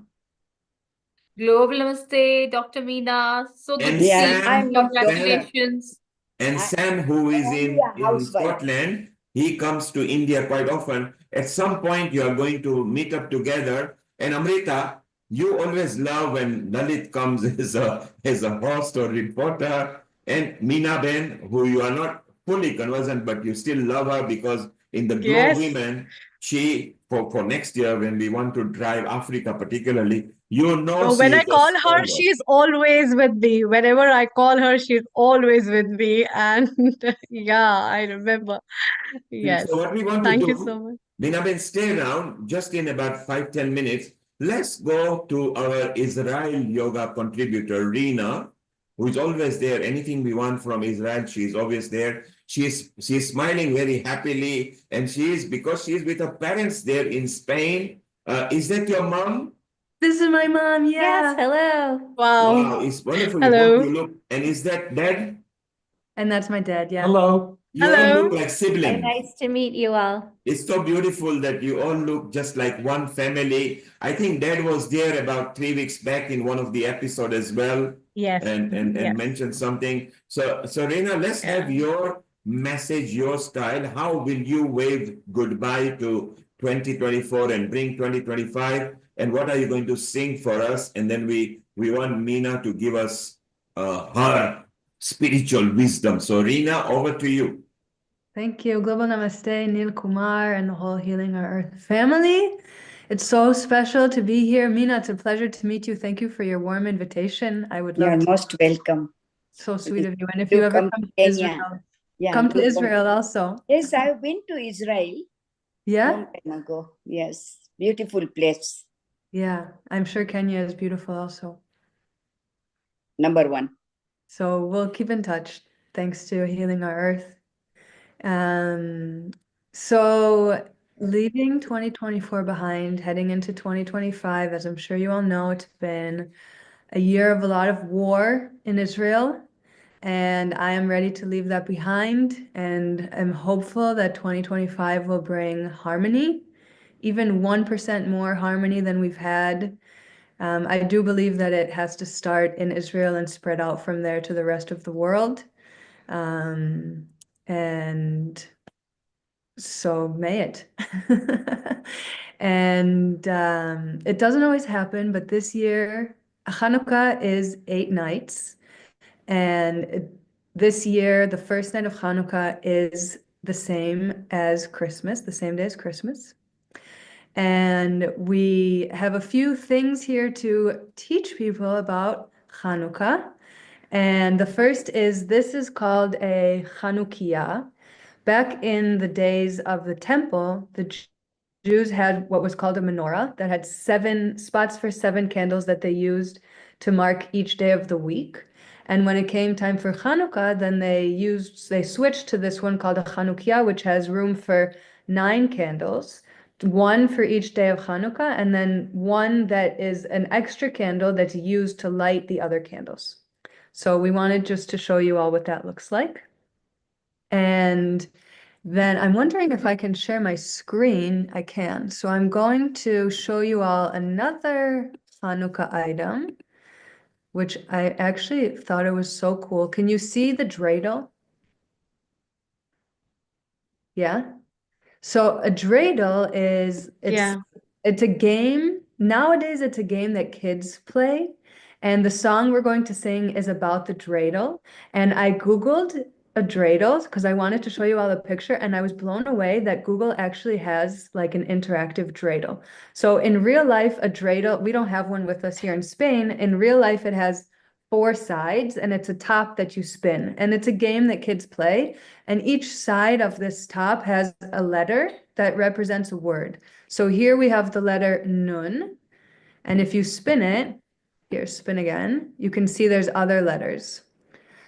Global Namaste, Dr. Meena. So good to see you. Congratulations. And Sam, who is in Scotland, He comes to India quite often. At some point, you are going to meet up together. And Amrita, you always love when Lalit comes as a host or reporter. And Meena Ben, who you are not fully conversant, but you still love her because in the Glow Yes. Women, she, for next year, when we want to drive Africa particularly, you know So she when I is a call her, stalwart. she's always with me. Whenever I call her, she's always with me. And yeah, I remember. Yes. So what we want to Thank you do, so much. Binaben, stay around just in about 5-10 minutes. Let's go to our Israel yoga contributor, Rina, who is always there. Anything we want from Israel, she's always there. She's smiling very happily, and because she's with her parents there in Spain. Is that your mom? This is my mom. Yes, Yeah. hello. Wow. Wow, it's wonderful. You Hello. both you look, and is that dad? And that's my dad. Yeah. Hello. You all Hello. look like Very siblings. nice to meet you all. It's so beautiful that you all look just like one family. I think Dad was there about 3 weeks back in one of the episodes as well, Yes. and Yes. mentioned something. So Reena, let's have your message, your style. How will you wave goodbye to 2024 and bring 2025? And what are you going to sing for us? And then we want Meena to give us her spiritual wisdom. So Reena, over to you. Thank you. Global Namaste, Neil Kumar, and the whole Healing Our Earth family. It's so special to be here. Meena, it's a pleasure to meet you. Thank you for your warm invitation. I would You are love to. most welcome. So sweet of you. And if Do you ever come come to to Kenya. Israel, Yeah, come to do come. Israel also. Yes, I've been to Israel Yeah? long time ago. Yes, beautiful place. Yeah, I'm sure Kenya is beautiful also. Number one. So we'll keep in touch. Thanks to Healing Our Earth. So leaving 2024 behind, heading into 2025, as I'm sure you all know, it's been a year of a lot of war in Israel, and I am ready to leave that behind, and I'm hopeful that 2025 will bring harmony, even 1% more harmony than we've had. I do believe that it has to start in Israel and spread out from there to the rest of the world. And so may it. And it doesn't always happen, but this year, Hanukkah is 8 nights. And this year, the first night of Hanukkah is the same as Christmas, the same day as Christmas. And we have a few things here to teach people about Hanukkah. And the first is this is called a Chanukiah. Back in the days of the temple, the Jews had what was called a menorah that had 7 spots for 7 candles that they used to mark each day of the week. And when it came time for Hanukkah, then they switched to this one called a Chanukiah, which has room for 9 candles, 1 for each day of Hanukkah, and then 1 that is an extra candle that's used to light the other candles. So we wanted just to show you all what that looks like. And then I'm wondering if I can share my screen. I can. So I'm going to show you all another Hanukkah item, which I actually thought it was so cool. Can you see the dreidel? Yeah. So a dreidel it's a game. Nowadays, it's a game that kids play. And the song we're going to sing is about the dreidel. And I Googled a dreidel because I wanted to show you all a picture, and I was blown away that Google actually has like an interactive dreidel. So in real life, a dreidel, we don't have one with us here in Spain. In real life, it has 4 sides, and it's a top that you spin. And it's a game that kids play. And each side of this top has a letter that represents a word. So here we have the letter Nun. And if you spin it, here, spin again, you can see there's other letters.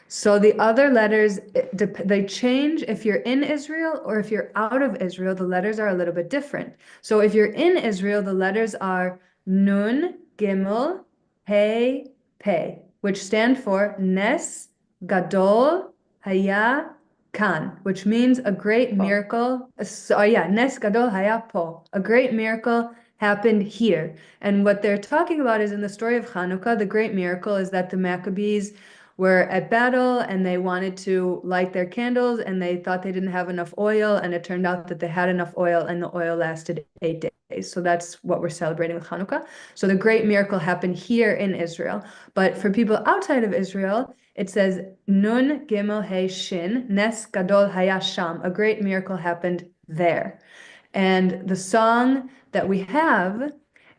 So the other letters, they change if you're in Israel or if you're out of Israel, the letters are a little bit different. So if you're in Israel, the letters are Nun, Gimel, Hey, Pei, which stand for Nes, Gadol, Haya, Kan, which means a great miracle. Nes Gadol Haya Po, a great miracle happened here. And what they're talking about is in the story of Hanukkah, the great miracle is that the Maccabees were at battle and they wanted to light their candles and they thought they didn't have enough oil, and it turned out that they had enough oil and the oil lasted 8 days. So that's what we're celebrating with Hanukkah. So the great miracle happened here in Israel. But for people outside of Israel, it says Nun Gimel He Shin Nes Gadol Haya Sham. A great miracle happened there. And the song that we have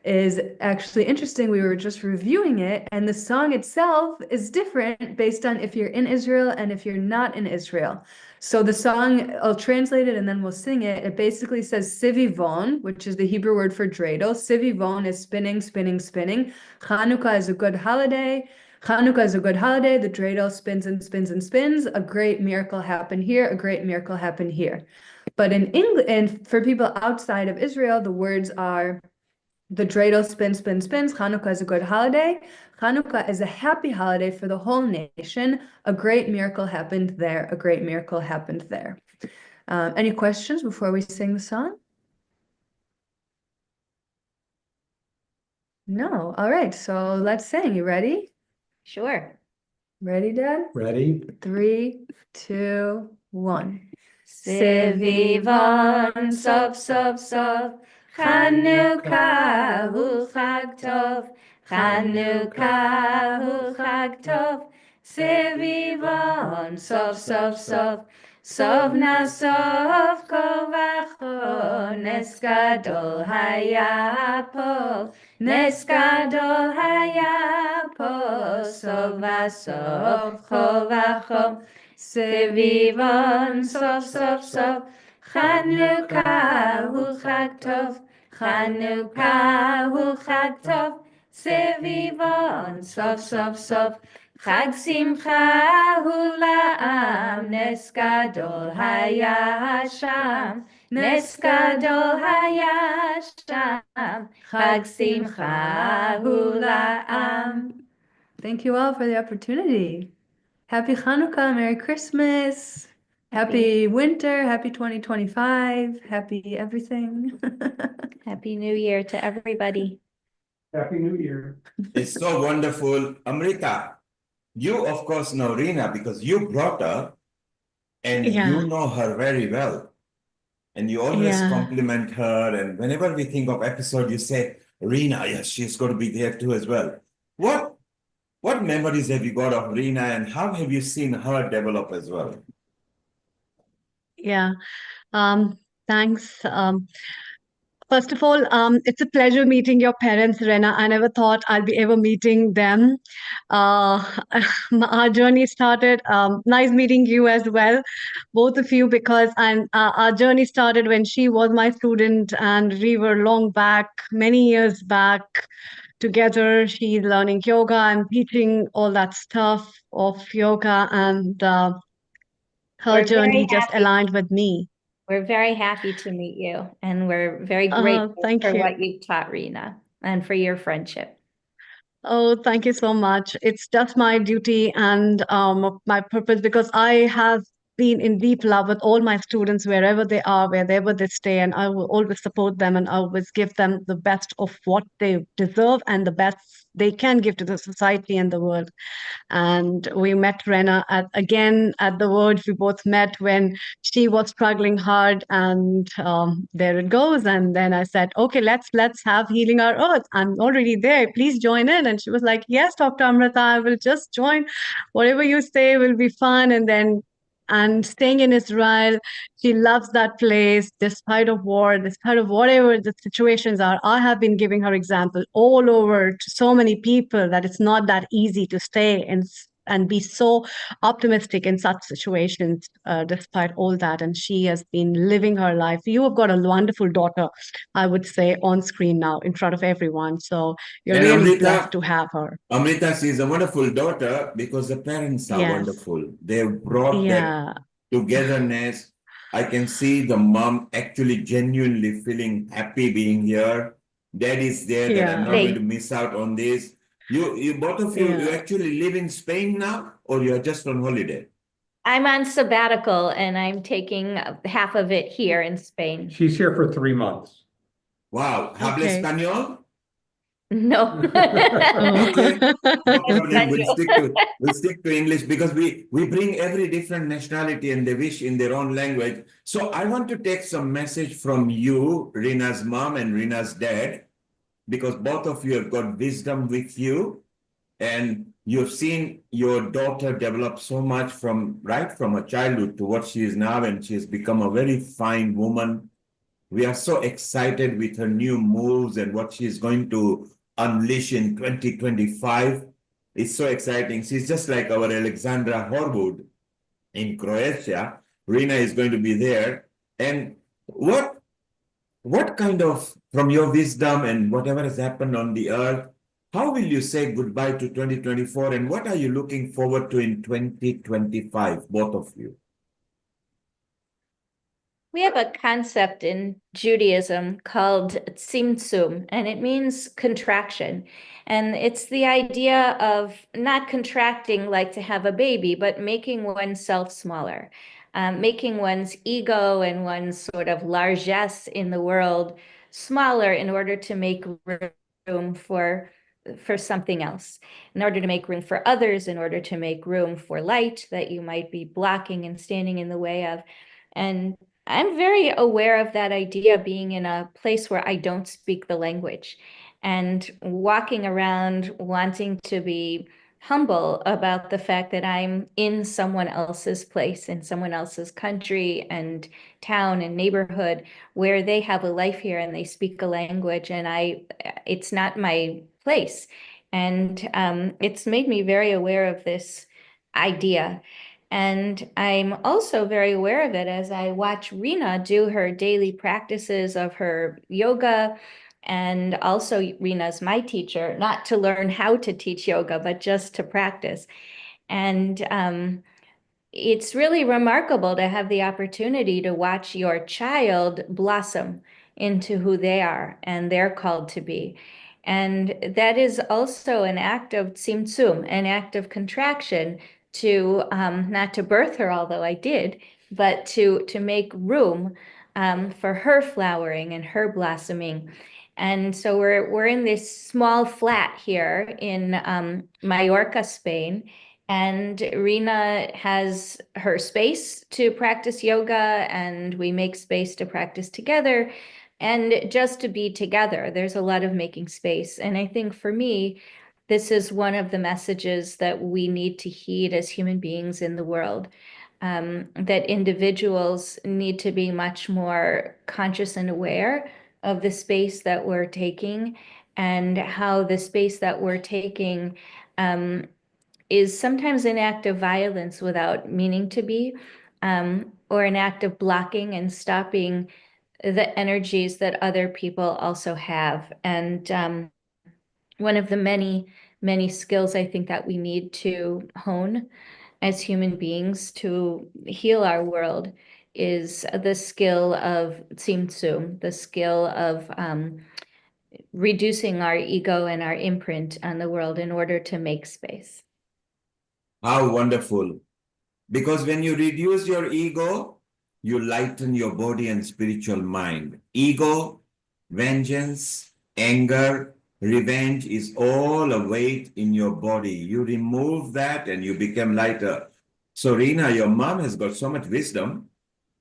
is actually interesting. We were just reviewing it, and the song itself is different based on if you're in Israel and if you're not in Israel. So the song, I'll translate it and then we'll sing it. It basically says Sivivon, which is the Hebrew word for dreidel. Sivivon is spinning, spinning, spinning. Chanukah is a good holiday. Chanukah is a good holiday. The dreidel spins and spins and spins. A great miracle happened here. A great miracle happened here. But in English, and for people outside of Israel, the words are the dreidel spins, spins, spins. Hanukkah is a good holiday. Hanukkah is a happy holiday for the whole nation. A great miracle happened there. A great miracle happened there. Any questions before we sing the song? No. All right. So let's sing. You ready? Sure. Ready, Dad? Ready? 3, 2, 1. Sivivon Sov Sov Sov Chanukah hu Chag Tov Chanukah hu Chag Tov Sivivon Sov Sov Sov Sov na Sov Kol Vacho Nes Gadol Haya Po Nes Gadol Haya Po Sov VaSov Chol Vacho Sivivon Sov Sov Sov Chanukah hu Chag Tov Chanukah hu Chag Tov Sivivon Sov Sov Sov Chag Simcha hu La'am Nes Gadol Haya Sham Nes Gadol Haya Sham Chag Simcha hu La'am. Thank you all for the opportunity. Happy Hanukkah, Merry Christmas, Happy winter, Happy 2025, Happy everything. Happy New Year to everybody. Happy New Year. It's so wonderful. Amrita, you of course know Reena because you brought her and you know her very well. And you always compliment her. And whenever we think of episode, you say, Reena, yes, she's going to be there too as well. What memories have you got of Reena and how have you seen her develop as well? Yeah. Thanks. First of all, it's a pleasure meeting your parents, Rena. I never thought I'll be ever meeting them. Our journey started, nice meeting you as well, both of you, because our journey started when she was my student and we were long back, many years back together. She's learning yoga. I'm teaching all that stuff of yoga, and her We're journey very just happy. aligned with me. We're very happy to meet you, and we're very grateful Thank for you. what you've taught, Reena, and for your friendship. Oh, thank you so much. It's just my duty and my purpose, because I have been in deep love with all my students wherever they are, wherever they stay, and I will always support them and always give them the best of what they deserve and the best they can give to the society and the world. And we met Rena again at the Word. We both met when she was struggling hard, and there it goes. And then I said, okay, let's have Healing Our Earth. I'm already there. Please join in. And she was like, yes, Dr. Amrita, I will just join. Whatever you say will be fun. And staying in Israel, she loves that place despite of war, despite of whatever the situations are. I have been giving her example all over to so many people that it's not that easy to stay and be so optimistic in such situations, despite all that. And she has been living her life. You have got a wonderful daughter, I would say, on screen now in front of everyone. So you're And really Amrita, blessed to have her. Amrita, she's a wonderful daughter because the parents are Yes. wonderful. They've brought Yeah. that togetherness. I can see the mom actually genuinely feeling happy being here. Dad is there, that I'm not going to miss out on this. You both of you, you actually live in Spain now, or you're just on holiday? I'm on sabbatical, and I'm taking half of it here in Spain. She's here for 3 months. Wow. ¿Habla español? No. Okay, no problem. Banjo. We'll stick to English because we bring every different nationality and they wish in their own language. So I want to take some message from you, Rina's mom and Rina's dad, because both of you have got wisdom with you, and you've seen your daughter develop so much from her childhood to what she is now, and she has become a very fine woman. We are so excited with her new moves and what she's going to unleash in 2025. It's so exciting. She's just like our Alexandra Horwood in Croatia. Rina is going to be there. And what kind of, from your wisdom and whatever has happened on the earth, how will you say goodbye to 2024 and what are you looking forward to in 2025, both of you? We have a concept in Judaism called tzimtzum, and it means contraction. And it's the idea of not contracting like to have a baby, but making oneself smaller, making one's ego and one's sort of largesse in the world smaller in order to make room for something else, in order to make room for others, in order to make room for light that you might be blocking and standing in the way of. And I'm very aware of that idea, being in a place where I don't speak the language and walking around wanting to be humble about the fact that I'm in someone else's place, in someone else's country and town and neighborhood where they have a life here and they speak a language, and it's not my place. And it's made me very aware of this idea. And I'm also very aware of it as I watch Rina do her daily practices of her yoga. And also, Rina's my teacher, not to learn how to teach yoga, but just to practice. And it's really remarkable to have the opportunity to watch your child blossom into who they are and they're called to be. And that is also an act of tzimtzum, an act of contraction, to not to birth her, although I did, but to make room for her flowering and her blossoming. And so we're in this small flat here in Mallorca, Spain. And Rina has her space to practice yoga, and we make space to practice together and just to be together. There's a lot of making space. And I think for me, this is one of the messages that we need to heed as human beings in the world, that individuals need to be much more conscious and aware of the space that we're taking and how the space that we're taking is sometimes an act of violence without meaning to be, or an act of blocking and stopping the energies that other people also have. And one of the many, many skills I think that we need to hone as human beings to heal our world is the skill of tzimtzum, the skill of reducing our ego and our imprint on the world in order to make space. How wonderful. Because when you reduce your ego, you lighten your body and spiritual mind. Ego, vengeance, anger, revenge is all a weight in your body. You remove that and you become lighter. So Rina, your mom has got so much wisdom.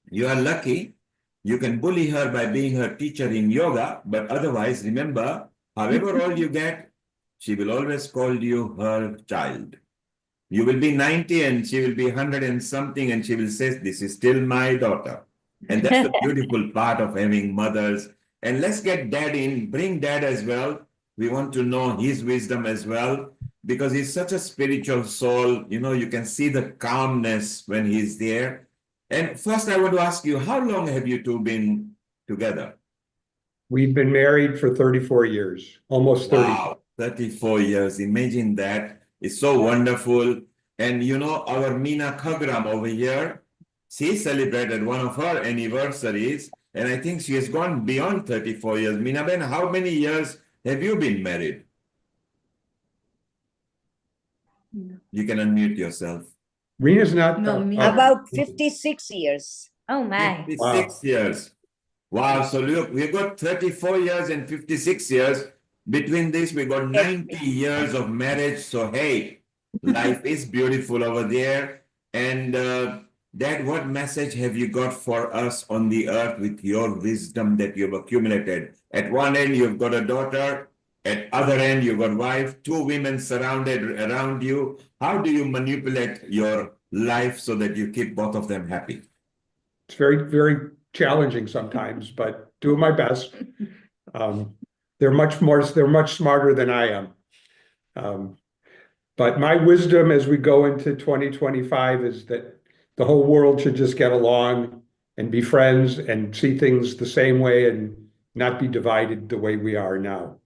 You are lucky. You can bully her by being her teacher in yoga, but otherwise, remember, however old you get, she will always call you her child. You will be 90 and she will be 100 and something, and she will say, this is still my daughter. And that's the beautiful part of having mothers. And let's get dad in, bring dad as well. We want to know his wisdom as well, because he's such a spiritual soul. You know, you can see the calmness when he's there. And first, I want to ask you, how long have you two been together? We've been married for 34 years, almost 30. Wow, 34 years. Imagine that. It's so wonderful. And you know, our Meena Khagram over here, she celebrated one of her anniversaries, and I think she has gone beyond 34 years. Meena Ben, how many years have you been married? You can unmute yourself. Rena's not. No, me. About 56 years. Oh my. 56 years. Wow. So look, we've got 34 years and 56 years. between this, we got 90 years of marriage. So, hey, life is beautiful over there. And Dad, what message have you got for us on the earth with your wisdom that you've accumulated? At one end, you've got a daughter. At other end, you've got wife, two women surrounded around you. How do you manipulate your life so that you keep both of them happy? It's very, very challenging sometimes, but doing my best. They're much smarter than I am. But my wisdom as we go into 2025 is that the whole world should just get along and be friends and see things the same way and not be divided the way we are now.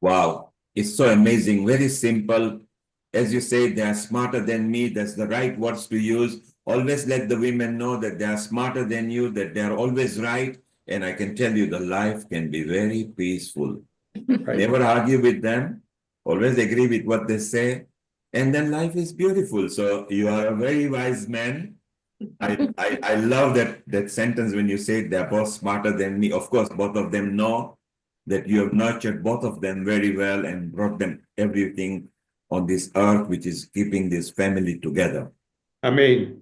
Wow, it's so amazing, very simple. As you say, they are smarter than me. That's the right words to use. Always let the women know that they are smarter than you, that they are always right. And I can tell you the life can be very peaceful. Right. Never argue with them. Always agree with what they say. And then life is beautiful. So you are a very wise man. I love that sentence when you say they're both smarter than me. Of course, both of them know that you have nurtured both of them very well and brought them everything on this earth, which is keeping this family together. Amen.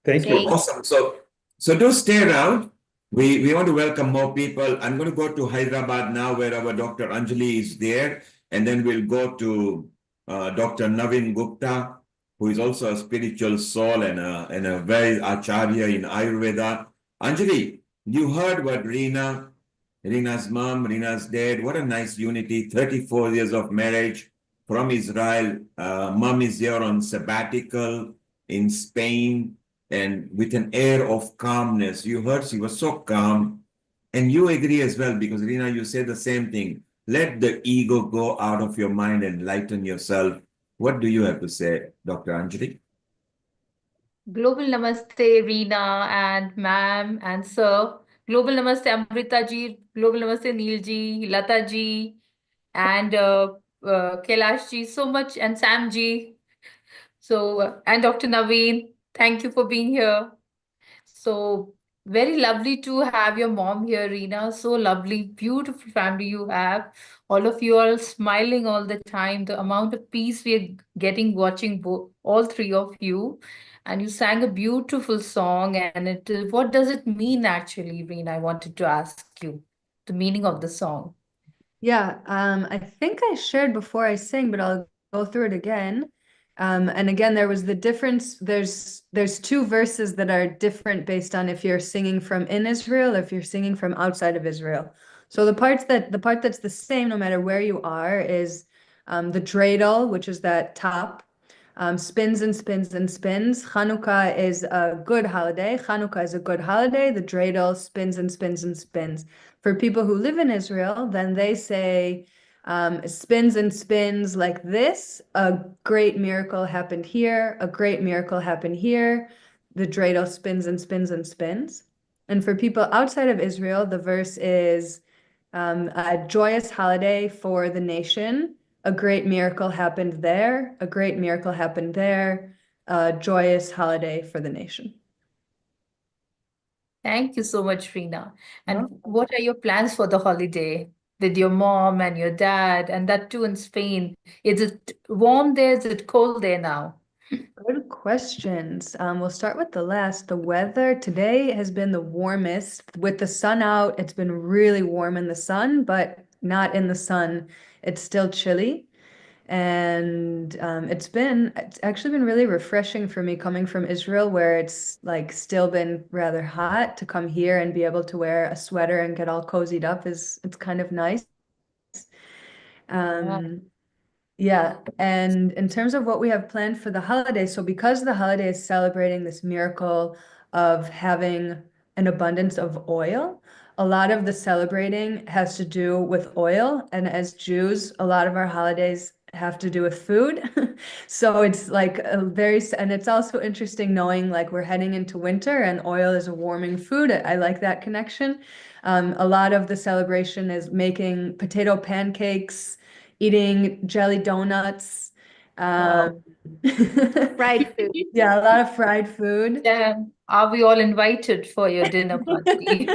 Thank you. Awesome. So do stay around. We want to welcome more people. I'm going to go to Hyderabad now, where our Dr. Anjali is there, and then we'll go to Dr. Naveen Gupta, who is also a spiritual soul and a very acharya in Ayurveda. Anjali, you heard what Rina's mom, Rina's dad, what a nice unity, 34 years of marriage from Israel. Mom is here on sabbatical in Spain and with an air of calmness. You heard she was so calm. And you agree as well, because Rina, you say the same thing. Let the ego go out of your mind and lighten yourself. What do you have to say, Dr. Anjali? Global Namaste, Reena and ma'am and sir. Global Namaste, Amrita ji. Global Namaste, Neil ji, Lata ji, and Kailash ji, so much, and Sam ji. So, and Dr. Naveen, thank you for being here. So, very lovely to have your mom here, Reena. So lovely, beautiful family you have. All of you are smiling all the time. The amount of peace we are getting watching all three of you. And you sang a beautiful song. And what does it mean actually, Reena? I wanted to ask you the meaning of the song. Yeah, I think I shared before I sang, but I'll go through it again. And again, there was the difference. There's two verses that are different based on if you're singing from in Israel, or if you're singing from outside of Israel. So the part that's the same no matter where you are is the dreidel, which is that top, spins and spins and spins. Hanukkah is a good holiday. Hanukkah is a good holiday. The dreidel spins and spins and spins. For people who live in Israel, then they say spins and spins like this. A great miracle happened here. A great miracle happened here. The dreidel spins and spins and spins. And for people outside of Israel, the verse is a joyous holiday for the nation. A great miracle happened there. A great miracle happened there. A joyous holiday for the nation. Thank you so much, Reena. And what are your plans for the holiday with your mom and your dad, and that too in Spain? Is it warm there? Is it cold there now? Good questions. We'll start with the last. The weather today has been the warmest. With the sun out, it's been really warm in the sun, but not in the sun. It's still chilly. And it's actually been really refreshing for me coming from Israel, where it's like still been rather hot, to come here and be able to wear a sweater and get all cozied up it's kind of nice. Yeah, and in terms of what we have planned for the holiday, so because the holiday is celebrating this miracle of having an abundance of oil, a lot of the celebrating has to do with oil. And as Jews, a lot of our holidays have to do with food. So it's like and it's also interesting knowing like we're heading into winter and oil is a warming food. I like that connection. A lot of the celebration is making potato pancakes, eating jelly donuts, Um, Fried food. Yeah, a lot of fried food. Then are we all invited for your dinner party?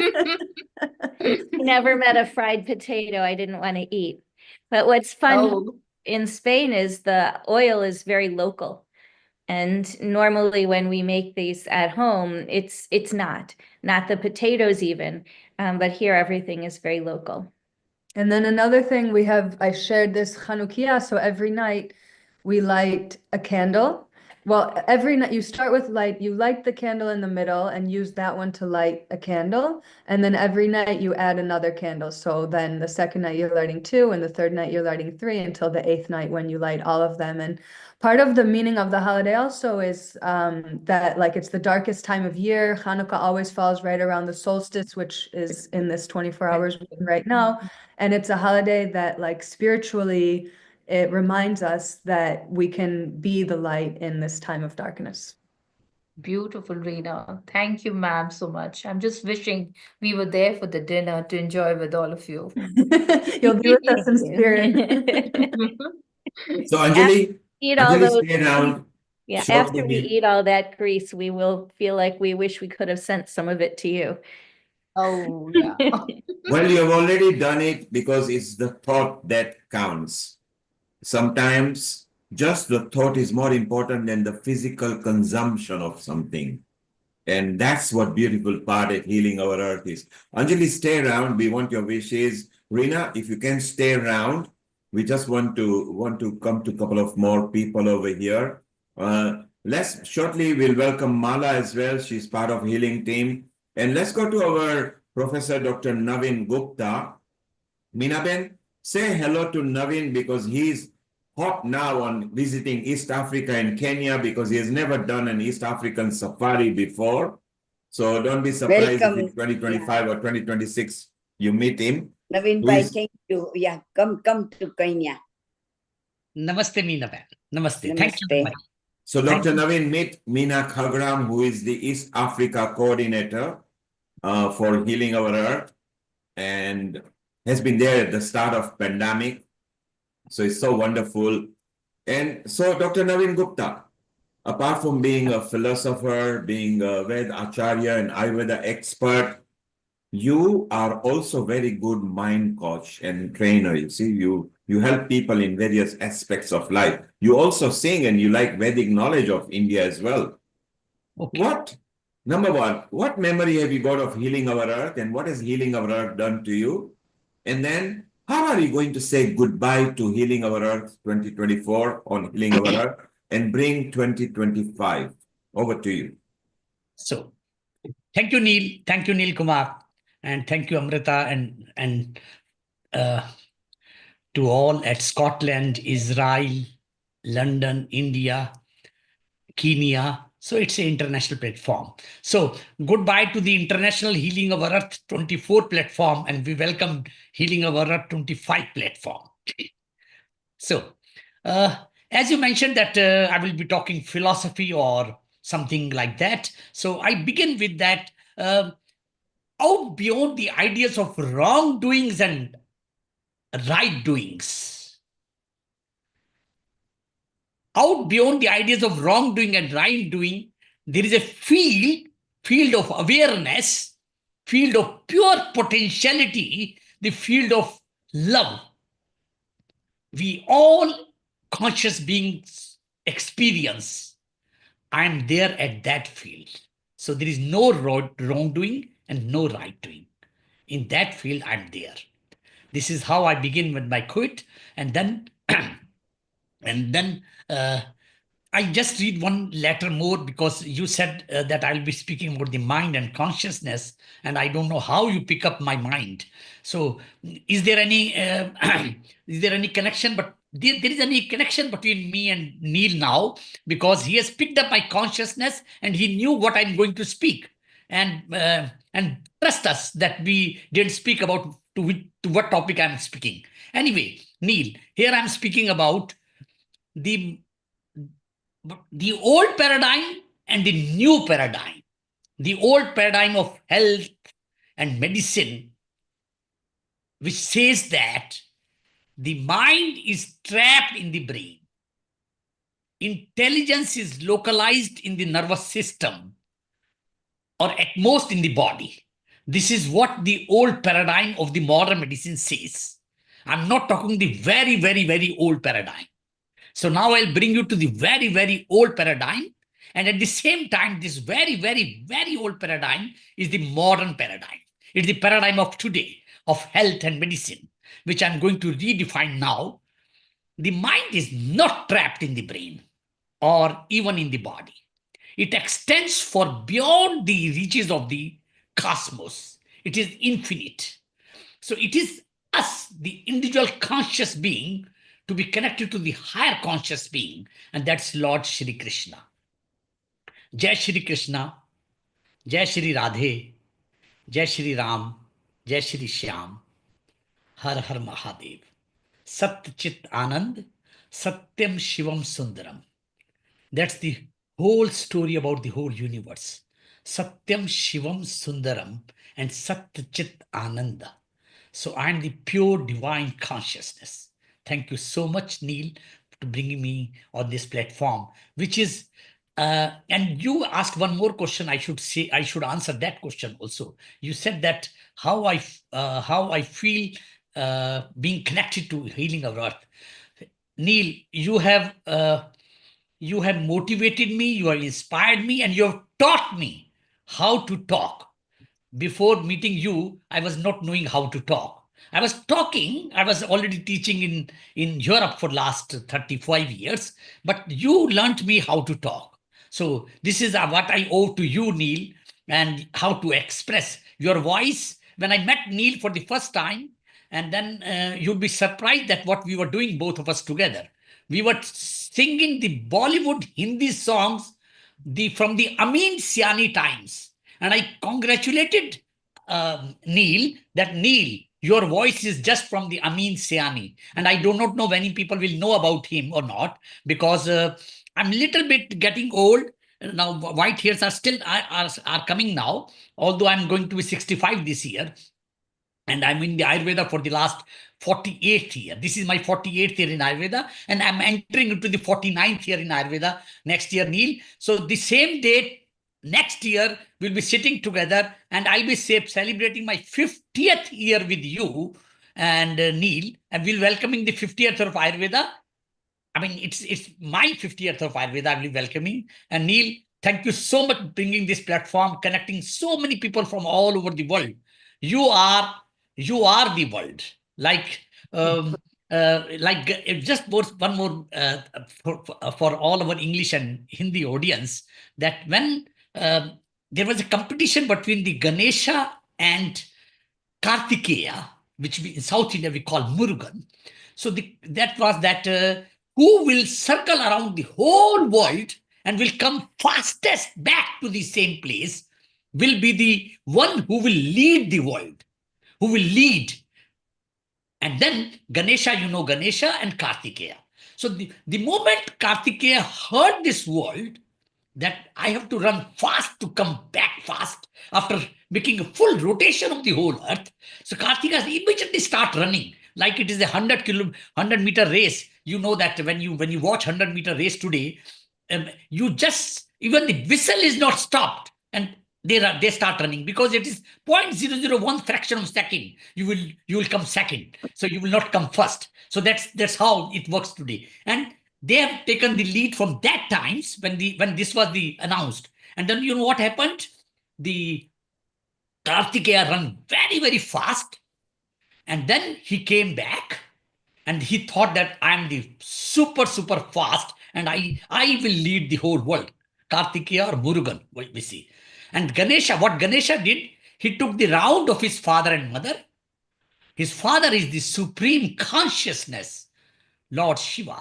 I never met a fried potato I didn't want to eat. But what's fun Oh, in Spain is the oil is very local. And normally when we make these at home, it's not the potatoes even. But here everything is very local. And then another thing I shared this Chanukiah, so every night we light a candle. Well, every night you start with you light the candle in the middle and use that one to light a candle. And then every night you add another candle. So then the second night you're lighting 2 and the third night you're lighting 3 until the 8th night when you light all of them. And part of the meaning of the holiday also is that it's the darkest time of year. Hanukkah always falls right around the solstice, which is in this 24 hours right now. And it's a holiday that spiritually, it reminds us that we can be the light in this time of darkness. beautiful, Reena. Thank you, ma'am, so much. I'm just wishing we were there for the dinner to enjoy with all of you. You'll be with us in spirit. So Anjali, Eat all Anjali, those. stay around. Yeah, Shortly after we eat all that grease, we will feel like we wish we could have sent some of it to you. Oh, yeah. Well, you have already done it because it's the thought that counts. Sometimes just the thought is more important than the physical consumption of something. And that's what beautiful part of healing our earth is. Anjali, stay around. We want your wishes. Rina, if you can stay around, we just want to come to a couple of more people over here. Let's shortly we'll welcome Mala as well. She's part of healing team. And let's go to our Professor Dr. Navin Gupta. Minaben, say hello to Navin because he's hot now on visiting East Africa and Kenya because he has never done an East African safari before. So don't be surprised if in 2025 or 2026 you meet him. Naveen bhai, thank you. Yeah, come to Kenya. Namaste, Meena Bhai. Namaste. Thank you very much. So Dr. Navin, meet Meena Khagram, who is the East Africa coordinator for Healing Our Earth and has been there at the start of pandemic. So it's so wonderful. And so Dr. Navin Gupta, apart from being a philosopher, being a Ved Acharya and Ayurveda expert, you are also very good mind coach and trainer. You see, you help people in various aspects of life. You also sing and you like Vedic knowledge of India as well. Okay. Number one, what memory have you got of healing our earth and what has healing our earth done to you? And then how are you going to say goodbye to Healing Our Earth 2024 on Healing Our Earth and bring 2025? Over to you. So, thank you, Neil. Thank you, Neil Kumar. And thank you, Amrita, and to all at Scotland, Israel, London, India, Kenya. So it's an international platform. So goodbye to the International Healing Our Earth 24 platform, and we welcome Healing Our Earth 25 platform. So, as you mentioned that I will be talking philosophy or something like that. So I begin with that. Out beyond the ideas of wrongdoings and right doings, out beyond the ideas of wrongdoing and right doing, there is a field of awareness, field of pure potentiality, the field of love. We all conscious beings experience. I am there at that field. So there is no wrongdoing and no right doing. In that field, I'm there. This is how I begin with my quote, and then I just read one letter more because you said that I'll be speaking about the mind and consciousness, and I don't know how you pick up my mind. So, is there any connection? But there is any connection between me and Neil now because he has picked up my consciousness and he knew what I'm going to speak, and trust us that we didn't speak about to what topic I'm speaking. Anyway, Neil, here I'm speaking about the old paradigm and the new paradigm. The old paradigm of health and medicine, which says that the mind is trapped in the brain. intelligence is localized in the nervous system or at most in the body. This is what the old paradigm of the modern medicine says. I'm not talking the very, very, very old paradigm. So now I'll bring you to the very, very old paradigm. And at the same time, this very, very, very old paradigm is the modern paradigm. It's the paradigm of today, of health and medicine, which I'm going to redefine now. The mind is not trapped in the brain or even in the body. It extends for beyond the reaches of the cosmos. It is infinite. So it is us, the individual conscious being, to be connected to the higher conscious being, and that's Lord Shri Krishna. Jai Shri Krishna, Jai Shri Radhe, Jai Shri Ram, Jai Shri Shyam, Har Har Mahadev. Sat Chit Anand, Satyam Shivam Sundaram. That's the whole story about the whole universe. Satyam Shivam Sundaram and Sat Chit Ananda. So I'm the pure divine consciousness. Thank you so much, Neil, for bringing me on this platform, which is, and you asked one more question. I should answer that question also. You said that how I feel being connected to healing our earth. Neil, you have motivated me, you have inspired me, and you have taught me how to talk. Before meeting you, I was not knowing how to talk. I was talking, I was already teaching in Europe for last 35 years, but you learnt me how to talk. So this is what I owe to you, Neil, and how to express your voice. When I met Neil for the first time, and then you'd be surprised at what we were doing, both of us together. We were singing the Bollywood Hindi songs from the Amin Siani times. And I congratulated Neil that Neil, your voice is just from the Amin Siani. And I do not know many people will know about him or not, because I'm a little bit getting old. Now, white hairs are still are coming now, although I'm going to be 65 this year. And I'm in the Ayurveda for the last 48th year. This is my 48th year in Ayurveda, and I'm entering into the 49th year in Ayurveda next year, Neil. So the same date next year, we'll be sitting together, and I'll be celebrating my 50th year with you and Neil, and we'll welcoming the 50th of Ayurveda. I mean, it's my 50th of Ayurveda I'll be welcoming. And Neil, thank you so much for bringing this platform, connecting so many people from all over the world. You are the world. Just one more for all our English and Hindi audience, that when there was a competition between the Ganesha and Kartikeya, which in South India we call Murugan. So that was that who will circle around the whole world and will come fastest back to the same place will be the one who will lead the world, who will lead. And then Ganesha, Ganesha and Kartikeya. So the moment Kartikeya heard this word, that I have to run fast to come back fast after making a full rotation of the whole earth. So Kartikeya immediately start running like it is a 100-meter race. You know that when you watch 100-meter race today, even the whistle is not stopped, and they start running because it is 0.001 fraction of a second. You will come second, so you will not come first. So that's how it works today. And they have taken the lead from that times when this was announced. And then you know what happened? The Kartikeya run very, very fast, and then he came back and he thought that I'm the super fast and I will lead the whole world. Kartikeya or Murugan, we see. And Ganesha, what Ganesha did, he took the round of his father and mother. His father is the supreme consciousness, Lord Shiva,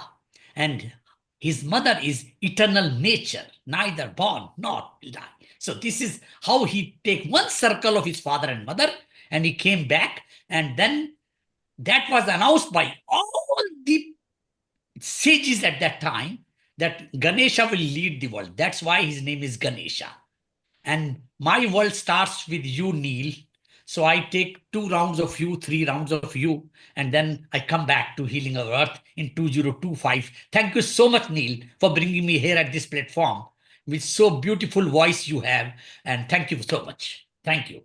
and his mother is eternal nature, neither born nor die. So this is how he take one circle of his father and mother, and he came back, and then that was announced by all the sages at that time that Ganesha will lead the world. That's why his name is Ganesha. And my world starts with you, Neil. So I take 2 rounds of you, 3 rounds of you, and then I come back to Healing Our Earth in 2025. Thank you so much, Neil, for bringing me here at this platform with so beautiful voice you have. And thank you so much. Thank you.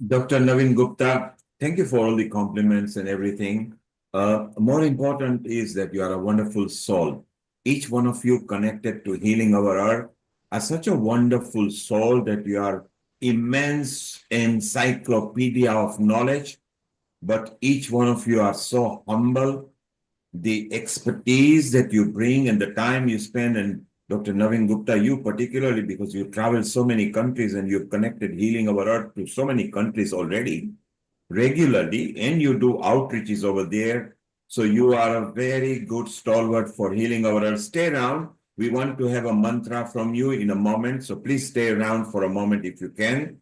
Dr. Naveen Gupta, thank you for all the compliments and everything. More important is that you are a wonderful soul. Each one of you connected to Healing Our Earth are such a wonderful soul that you are immense encyclopedia of knowledge, but each one of you are so humble. The expertise that you bring and the time you spend, and Dr. Naveen Gupta, you particularly, because you travel so many countries and you've connected Healing Our Earth to so many countries already regularly, and you do outreaches over there. So you are a very good stalwart for Healing Our Earth. Stay around. We want to have a mantra from you in a moment. So please stay around for a moment if you can.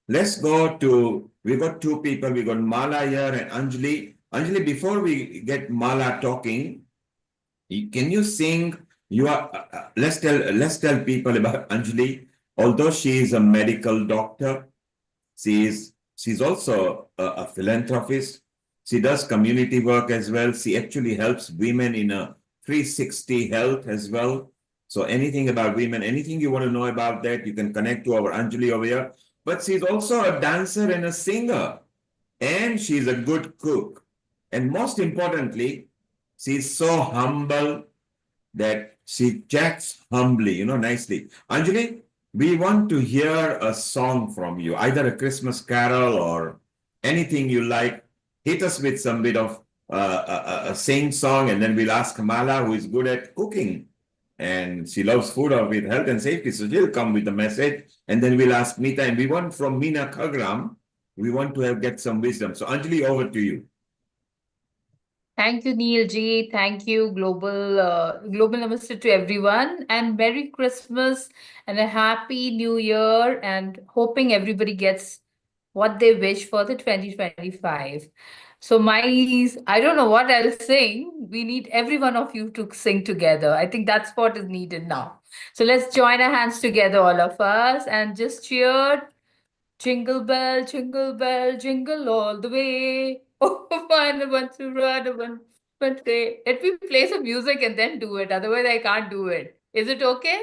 Let's go to, we got two people. We got Mala here and Anjali. Anjali, before we get Mala talking, can you sing? You are. Let's tell people about Anjali. Although she is a medical doctor, she's also a philanthropist. She does community work as well. She actually helps women in a 360 health as well. So anything about women, anything you want to know about that, you can connect to our Anjali over here. But she's also a dancer and a singer, and she's a good cook. And most importantly, she's so humble that she chats humbly, nicely. Anjali, we want to hear a song from you, either a Christmas carol or anything you like. Hit us with some bit of a sing song, and then we'll ask Kamala, who is good at cooking. And she loves food with health and safety. So she'll come with a message. And then we'll ask Mita. And we want from Meena Kagram, we want to get some wisdom. So Anjali, over to you. Thank you, Neil Ji. Thank you, Global Namaste to everyone. And Merry Christmas and a Happy New Year. And hoping everybody gets what they wish for the 2025. So I don't know what I'll sing. We need every one of you to sing together. I think that's what is needed now. So let's join our hands together, all of us, and just cheer. Jingle bell, jingle all the way. Oh, one, one to run, one day. Let me play some music and then do it. Otherwise, I can't do it. Is it okay?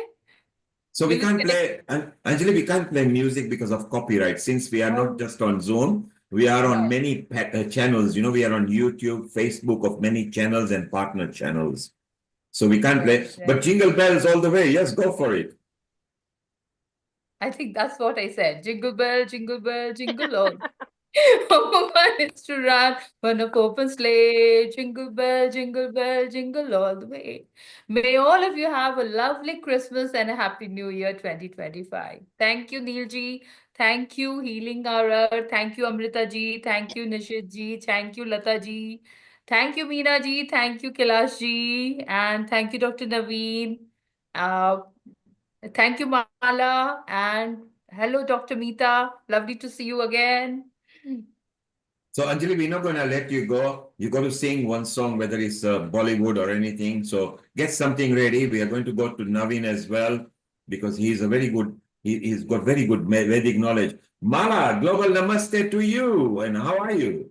So we can't play, Anjali, we can't play music because of copyright. Since we are not just on Zoom, we are on many channels. We are on YouTube, Facebook, of many channels and partner channels. So we can't play, but jingle bells all the way. Yes, go for it. I think that's what I said. Jingle bell, jingle all. One is to run, one of open sleigh. Jingle bell, jingle all the way. May all of you have a lovely Christmas and a happy New Year 2025. Thank you, Neil Ji. Thank you, Healing Our Earth. Thank you, Amrita Ji. Thank you, Nishit Ji. Thank you, Lata Ji. Thank you, Meena Ji. Thank you, Kailash Ji. And thank you, Dr. Naveen. Thank you, Mala. And hello, Dr. Meeta. Lovely to see you again. So Anjali, we're not going to let you go. You got to sing one song, whether it's Bollywood or anything. So get something ready. We are going to go to Naveen as well, because he's a very good, he's got very good Vedic knowledge. Mala, global namaste to you. And how are you?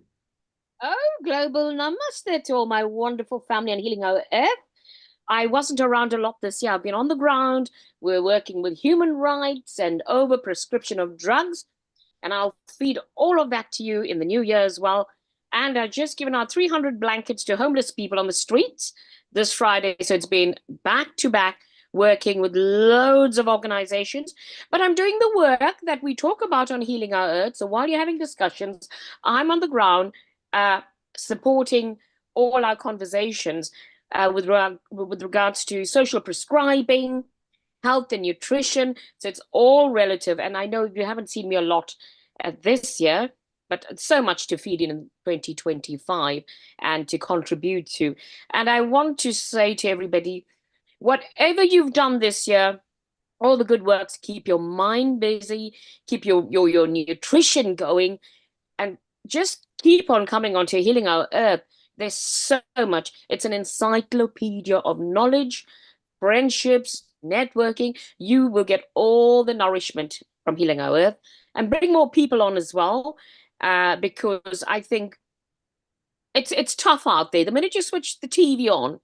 Oh, global namaste to all my wonderful family and Healing Our Earth. I wasn't around a lot this year. I've been on the ground. We're working with human rights and over prescription of drugs. And I'll feed all of that to you in the new year as well. And I've just given out 300 blankets to homeless people on the streets this Friday. So it's been back to back working with loads of organizations. But I'm doing the work that we talk about on Healing Our Earth. So while you're having discussions, I'm on the ground supporting all our conversations with regards to social prescribing, health and nutrition. So it's all relative. And I know you haven't seen me a lot this year, but so much to feed in 2025 and to contribute to. And I want to say to everybody, whatever you've done this year, all the good works, keep your mind busy, keep your nutrition going, and just keep on coming on to Healing Our Earth. There's so much. It's an encyclopedia of knowledge, friendships, networking. You will get all the nourishment from Healing Our Earth, and bring more people on as well. because I think it's tough out there. The minute you switch the TV on,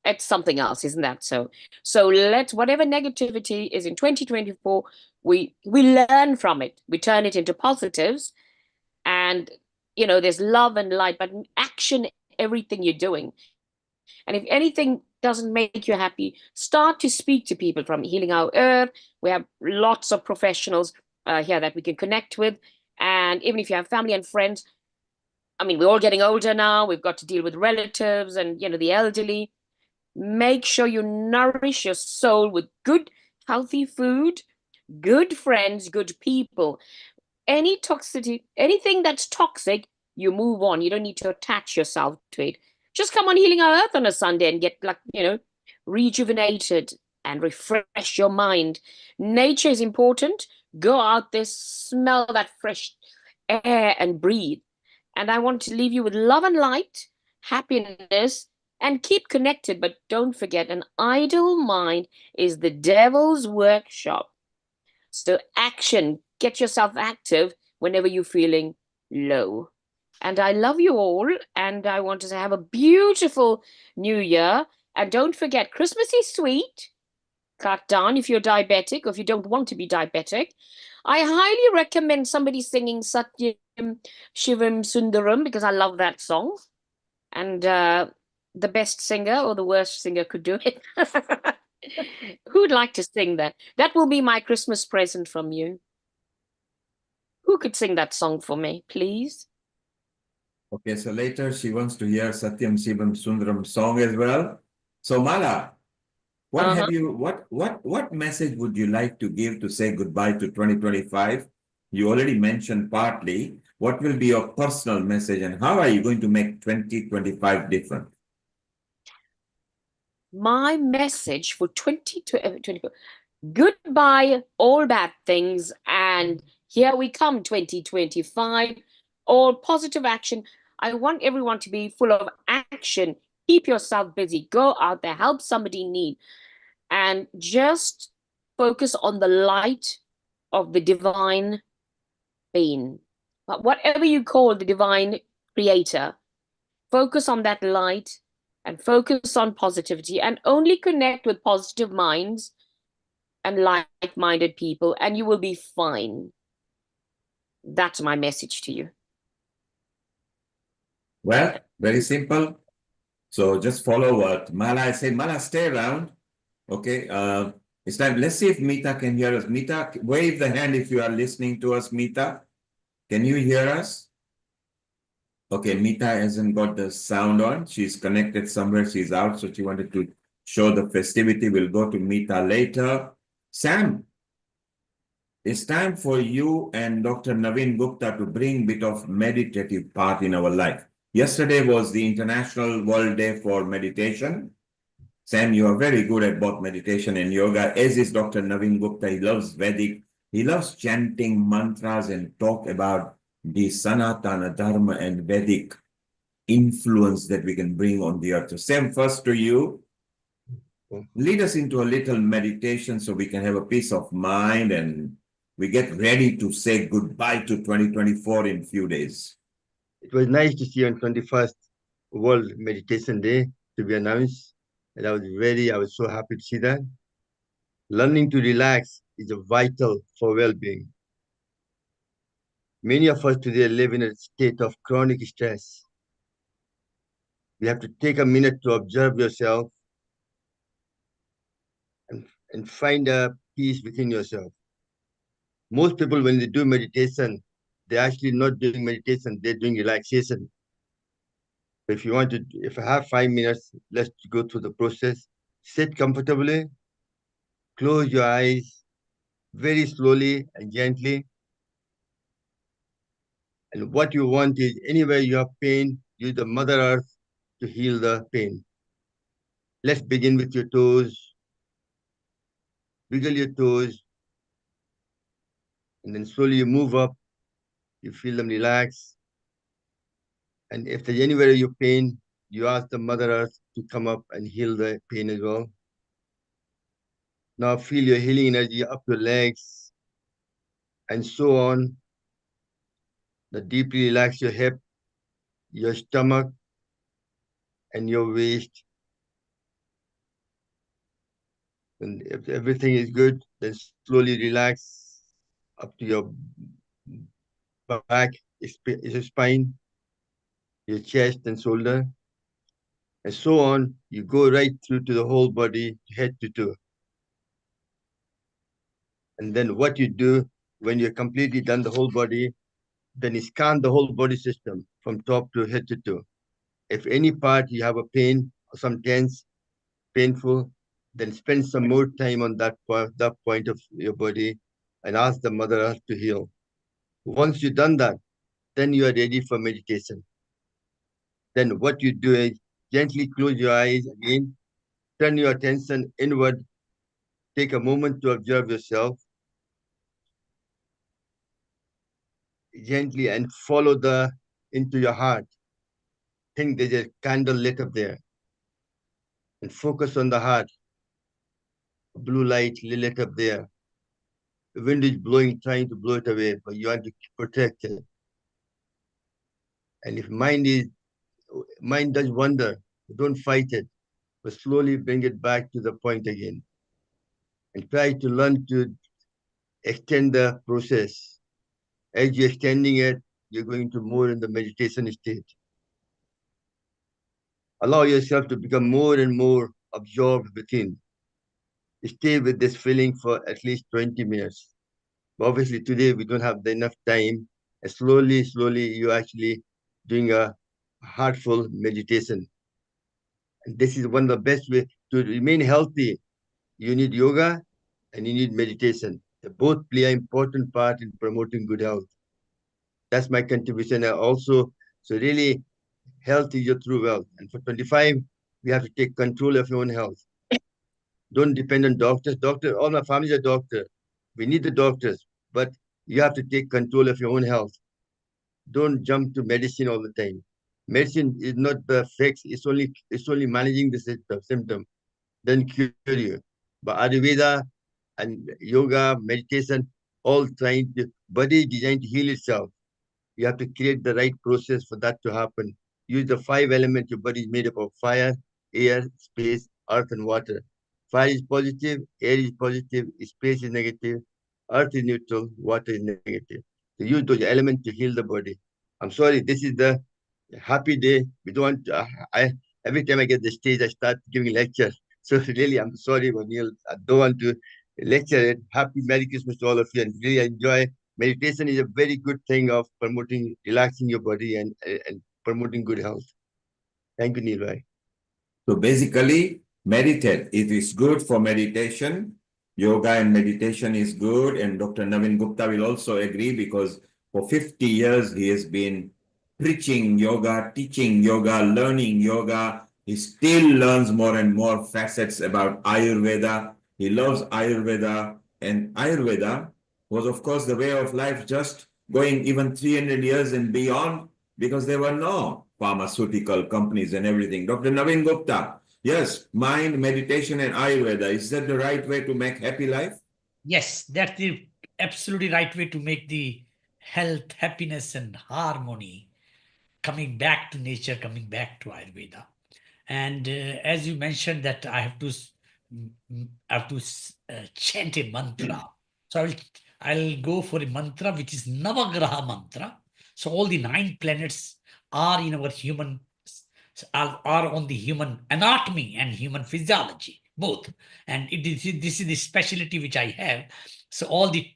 it's something else, isn't that so? So let whatever negativity is in 2024, we learn from it. We turn it into positives, and there's love and light, but action everything you're doing. And if anything doesn't make you happy, start to speak to people from Healing Our Earth. We have lots of professionals here that we can connect with. And even if you have family and friends, I mean, we're all getting older now. We've got to deal with relatives and, the elderly. Make sure you nourish your soul with good, healthy food, good friends, good people. Any toxicity, anything that's toxic, you move on. You don't need to attach yourself to it. Just come on Healing Our Earth on a Sunday and get rejuvenated and refresh your mind. Nature is important. Go out there, smell that fresh air and breathe. And I want to leave you with love and light, happiness, and keep connected. But don't forget, an idle mind is the devil's workshop. So action, get yourself active whenever you're feeling low. And I love you all, and I want to have a beautiful new year. And don't forget, Christmas is sweet. Cut down if you're diabetic or if you don't want to be diabetic. I highly recommend somebody singing Satyam Shivam Sundaram because I love that song. And the best singer or the worst singer could do it. Who'd like to sing that? That will be my Christmas present from you. Who could sing that song for me, please? Okay, so later she wants to hear Satyam Shivam Sundaram song as well. So Mala, what message would you like to give to say goodbye to 2025? You already mentioned partly. What will be your personal message and how are you going to make 2025 different? My message for 2024, goodbye all bad things, and here we come 2025, all positive action. I want everyone to be full of action. Keep yourself busy. Go out there, help somebody in need, and just focus on the light of the divine being. But whatever you call the divine creator, focus on that light and focus on positivity and only connect with positive minds and like-minded people, and you will be fine. That's my message to you. Well, very simple. So just follow what Mala, I say, Mala, stay around. Okay, it's time. Let's see if Mita can hear us. Mita, wave the hand if you are listening to us, Mita. Can you hear us? Okay, Mita hasn't got the sound on. She's connected somewhere. She's out, so she wanted to show the festivity. We'll go to Mita later. Sam, it's time for you and Dr. Naveen Gupta to bring a bit of meditative part in our life. Yesterday was the International World Day for Meditation. Sam, you are very good at both meditation and yoga, as is Dr. Naveen Gupta. He loves Vedic. He loves chanting mantras and talk about the Sanatana Dharma and Vedic influence that we can bring on the earth. So Sam, first to you. Lead us into a little meditation so we can have a peace of mind and we get ready to say goodbye to 2024 in a few days. It was nice to see on 21st World Meditation Day to be announced. And I was so happy to see that. Learning to relax is vital for well-being. Many of us today live in a state of chronic stress. You have to take a minute to observe yourself and find a peace within yourself. Most people, when they do meditation, they're actually not doing meditation, they're doing relaxation. If I have 5 minutes, let's go through the process. Sit comfortably, close your eyes very slowly and gently. And what you want is anywhere you have pain, use the Mother Earth to heal the pain. Let's begin with your toes. Wiggle your toes. And then slowly you move up. You feel them relax. And if there's anywhere you pain, you ask the Mother Earth to come up and heal the pain as well. Now feel your healing energy up your legs and so on. deeply relax your hip, your stomach, and your waist. And if everything is good, then slowly relax up to your back, your spine, your chest and shoulder, and so on. You go right through to the whole body, head to toe. And then what you do when you're completely done the whole body, then you scan the whole body system from top to head to toe. If any part you have a pain or some tense, painful, then spend some more time on that point of your body and ask the Mother Earth to heal. Once you've done that, then you are ready for meditation. Then what you do is gently close your eyes again, turn your attention inward, take a moment to observe yourself gently and follow into your heart. Think there's a candle lit up there and focus on the heart. Blue light lit up there. The wind is blowing, trying to blow it away, but you want to protect it. And if mind does wander, don't fight it, but slowly bring it back to the point again. And try to learn to extend the process. As you're extending it, you're going to more in the meditation state. Allow yourself to become more and more absorbed within. Stay with this feeling for at least 20 minutes. But obviously today we don't have enough time. And slowly, you're actually doing a heartful meditation. And this is one of the best ways to remain healthy. You need yoga and you need meditation. They both play an important part in promoting good health. That's my contribution. Also, so really, health is your true wealth. And for 25, we have to take control of your own health. Don't depend on doctors. All my family are doctors. We need the doctors, but you have to take control of your own health. Don't jump to medicine all the time. Medicine is not the fix. It's only managing the symptom, then cure you. But Ayurveda and yoga, meditation, all trying to body is designed to heal itself. You have to create the right process for that to happen. Use the 5 elements your body is made up of: fire, air, space, earth, and water. Fire is positive, air is positive, space is negative, earth is neutral, water is negative. So use those elements to heal the body. I'm sorry, this is the happy day. We don't want every time I get the stage, I start giving lecture. So really, I'm sorry, Neil. I don't want to lecture it. Happy Merry Christmas to all of you, and really enjoy. Meditation is a very good thing of promoting, relaxing your body and promoting good health. Thank you, Neil. So basically, meditate. It is good for meditation. Yoga and meditation is good. And Dr. Naveen Gupta will also agree because for 50 years, he has been preaching yoga, teaching yoga, learning yoga. He still learns more and more facets about Ayurveda. He loves Ayurveda. And Ayurveda was, of course, the way of life just going even 300 years and beyond because there were no pharmaceutical companies and everything. Dr. Naveen Gupta, yes, mind, meditation, and Ayurveda. Is that the right way to make happy life? Yes, that's the absolutely right way to make the health, happiness, and harmony, coming back to nature, coming back to Ayurveda. And as you mentioned that I have to chant a mantra. So I'll go for a mantra which is Navagraha mantra. So all the 9 planets are in our human, are on the human anatomy and human physiology, both. And this is the specialty which I have. So all the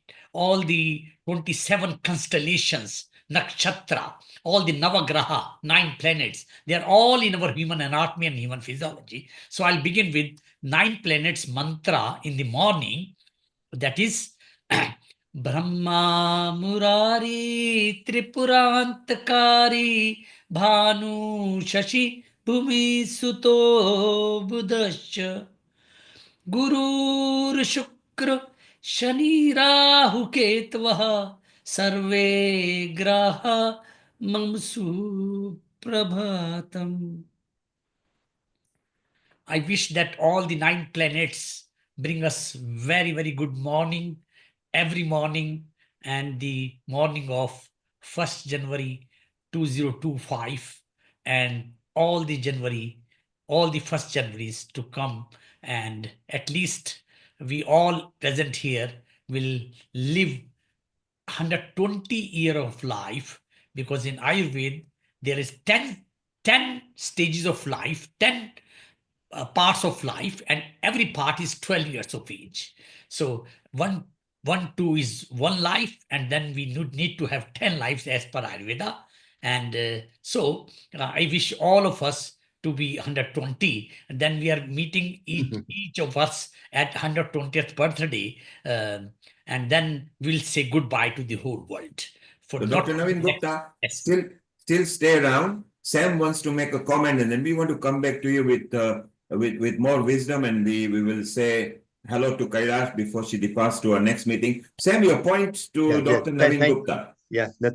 27 constellations, nakshatra, all the navagraha, 9 planets, they are all in our human anatomy and human physiology. So I'll begin with 9 planets mantra in the morning. That is Brahma Murari Tripurantakari Bhanu Shashi Bhumi Suto Budascha Gurur Shukra Shani Rahu Ketvaha Sarve Graha Mamsu Prabhatam. I wish that all the 9 planets bring us very, very good morning every morning, and the morning of 1st January 2025, and all the 1st Januaries to come, and at least we all present here will live 120 year of life, because in Ayurveda there is 10 stages of life, 10 parts of life, and every part is 12 years of age. So two is one life, and then we need to have 10 lives as per Ayurveda. And I wish all of us to be 120, and then we are meeting each of us at 120th birthday, and then we'll say goodbye to the whole world. For So not Dr. Naveen Gupta, Yes. still stay around. Sam wants to make a comment, and then we want to come back to you with more wisdom, and we will say hello to Kailash before she departs to our next meeting. Sam, your point to Dr. Naveen Gupta.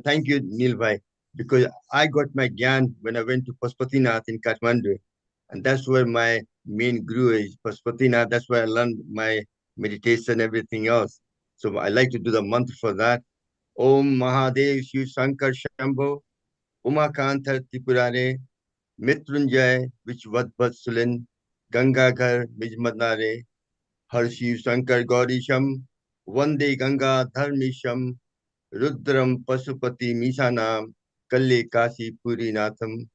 Thank you, Neil Bhai, because I got my gyan when I went to Pashupatinath in Kathmandu, and that's where my main guru is, Pashupatinath. That's where I learned my meditation, everything else. So I like to do the mantra for that. Om Mahadev Shiv Shankar Shambho, Umakantar Tripurare, Mitrunjay Vichvadvatsulin, Gangaghar Mijmadnare, Har Shiv Shankar Gaurisham, Vande Ganga Dharmisham, Rudram Pasupati Misanam, Kalle Kasi Purinatham,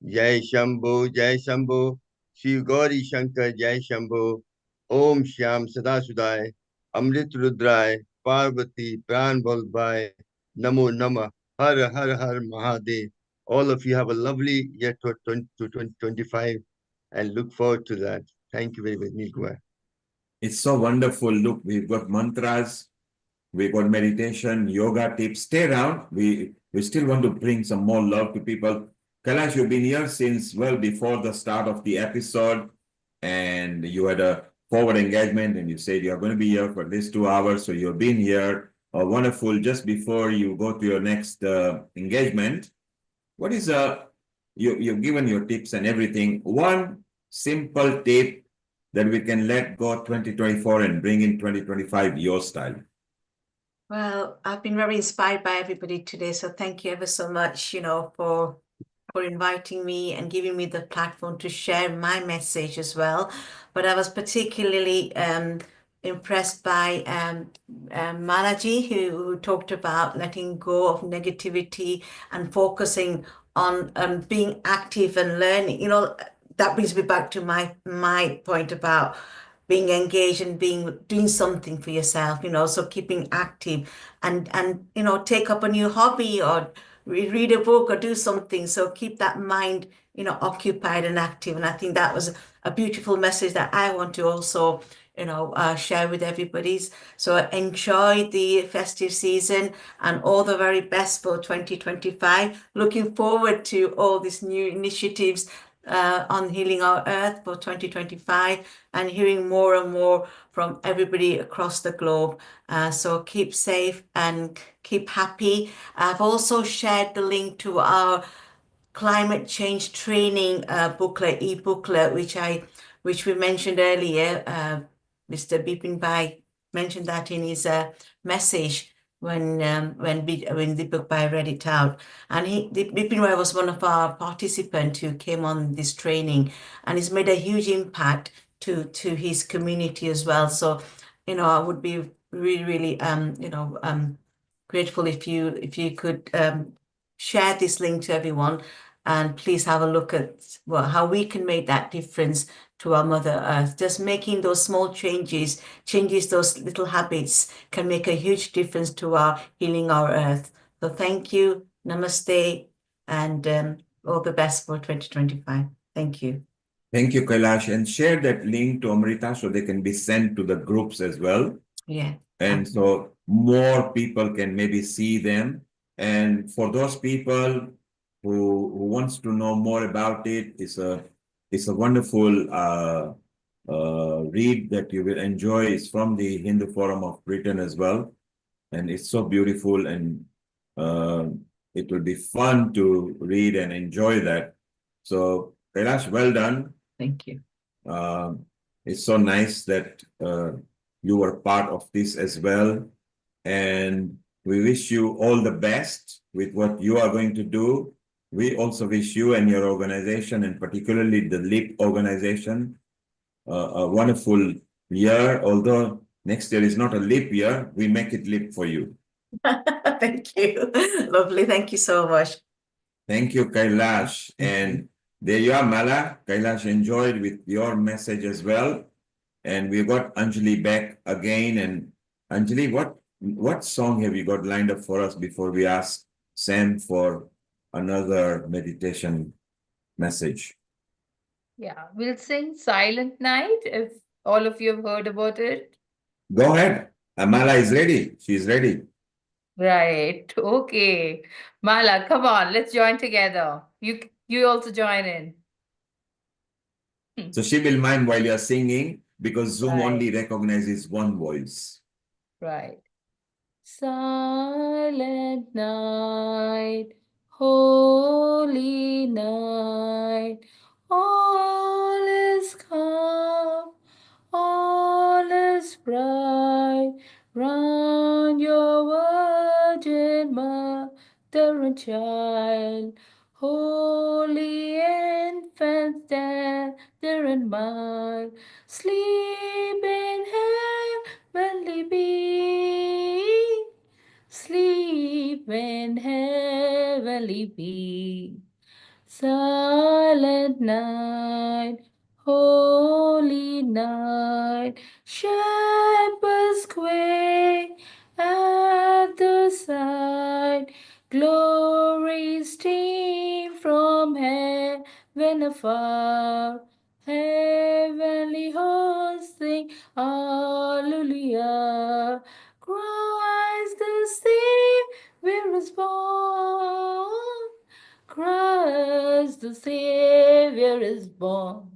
Jai Shambho, Shiv Gauri Shankar Jai Shambho, Om Shyam Sadasudai, Amrit Rudrai, Parvati Pran Balbai, Namo Namah, Har Mahadev. All of you have a lovely year to 2025 and look forward to that. Thank you very much, Neil Kumar. It's so wonderful. Look, we've got mantras, we've got meditation, yoga tips. Stay around. We still want to bring some more love to people. Kailash, you've been here since well before the start of the episode, and you had a forward engagement, and you said you're going to be here for this 2 hours. So you've been here. Wonderful. Just before you go to your next engagement, what is you've given your tips and everything. One simple tip that we can let go 2024 and bring in 2025 your style. Well, I've been very inspired by everybody today, so thank you ever so much, for inviting me and giving me the platform to share my message as well. But I was particularly impressed by Malaji, who talked about letting go of negativity and focusing on being active and learning. That brings me back to my point about being engaged and doing something for yourself, so keeping active and take up a new hobby or read a book or do something. So keep that mind, occupied and active. And I think that was a beautiful message that I want to also, share with everybody. So enjoy the festive season and all the very best for 2025. Looking forward to all these new initiatives on Healing Our Earth for 2025 and hearing more and more from everybody across the globe. So keep safe and keep happy. I've also shared the link to our climate change training e-booklet, which we mentioned earlier. Mr. Bipin Bhai mentioned that in his message when Deepak Bhai read it out. And Bipin Bhai was one of our participants who came on this training, and he's made a huge impact to his community as well. So, I would be really, really, grateful if you could share this link to everyone, and please have a look at how we can make that difference to our Mother Earth. Just making those small changes, those little habits can make a huge difference to our Healing Our Earth. So thank you, namaste, and all the best for 2025. Thank you. Thank you, Kailash. And share that link to Amrita so they can be sent to the groups as well. Yeah. And so more people can maybe see them. And for those people who wants to know more about it, it's a wonderful read that you will enjoy. It's from the Hindu Forum of Britain as well. And it's so beautiful, and it will be fun to read and enjoy that. So Kailash, well done. Thank you. It's so nice that you were part of this as well. And We wish you all the best with what you are going to do. We also wish you and your organization, and particularly the LEAP organization, a wonderful year. Although next year is not a leap year, we make it leap for you. Thank you. Lovely. Thank you so much. Thank you, Kailash. And there you are, Mala. Kailash enjoyed with your message as well. And we got Anjali back again. And Anjali, what song have you got lined up for us before we ask Sam for another meditation message? Yeah, we'll sing Silent Night if all of you have heard about it. Go ahead. Mala is ready. She's ready. Right. Okay. Mala, come on, let's join together. You also join in. So she will mime while you're singing because Zoom Right. only recognizes one voice. Right. Silent night, holy night, all is calm, all is bright, round your virgin mother and child, holy infant, tender and mild, sleep in heavenly peace. Sleep in heavenly peace. Silent night, holy night, shepherds quake at the sight, glory stream from heaven afar, heavenly hosts sing Hallelujah. Christ the Savior is born. Christ the Savior is born.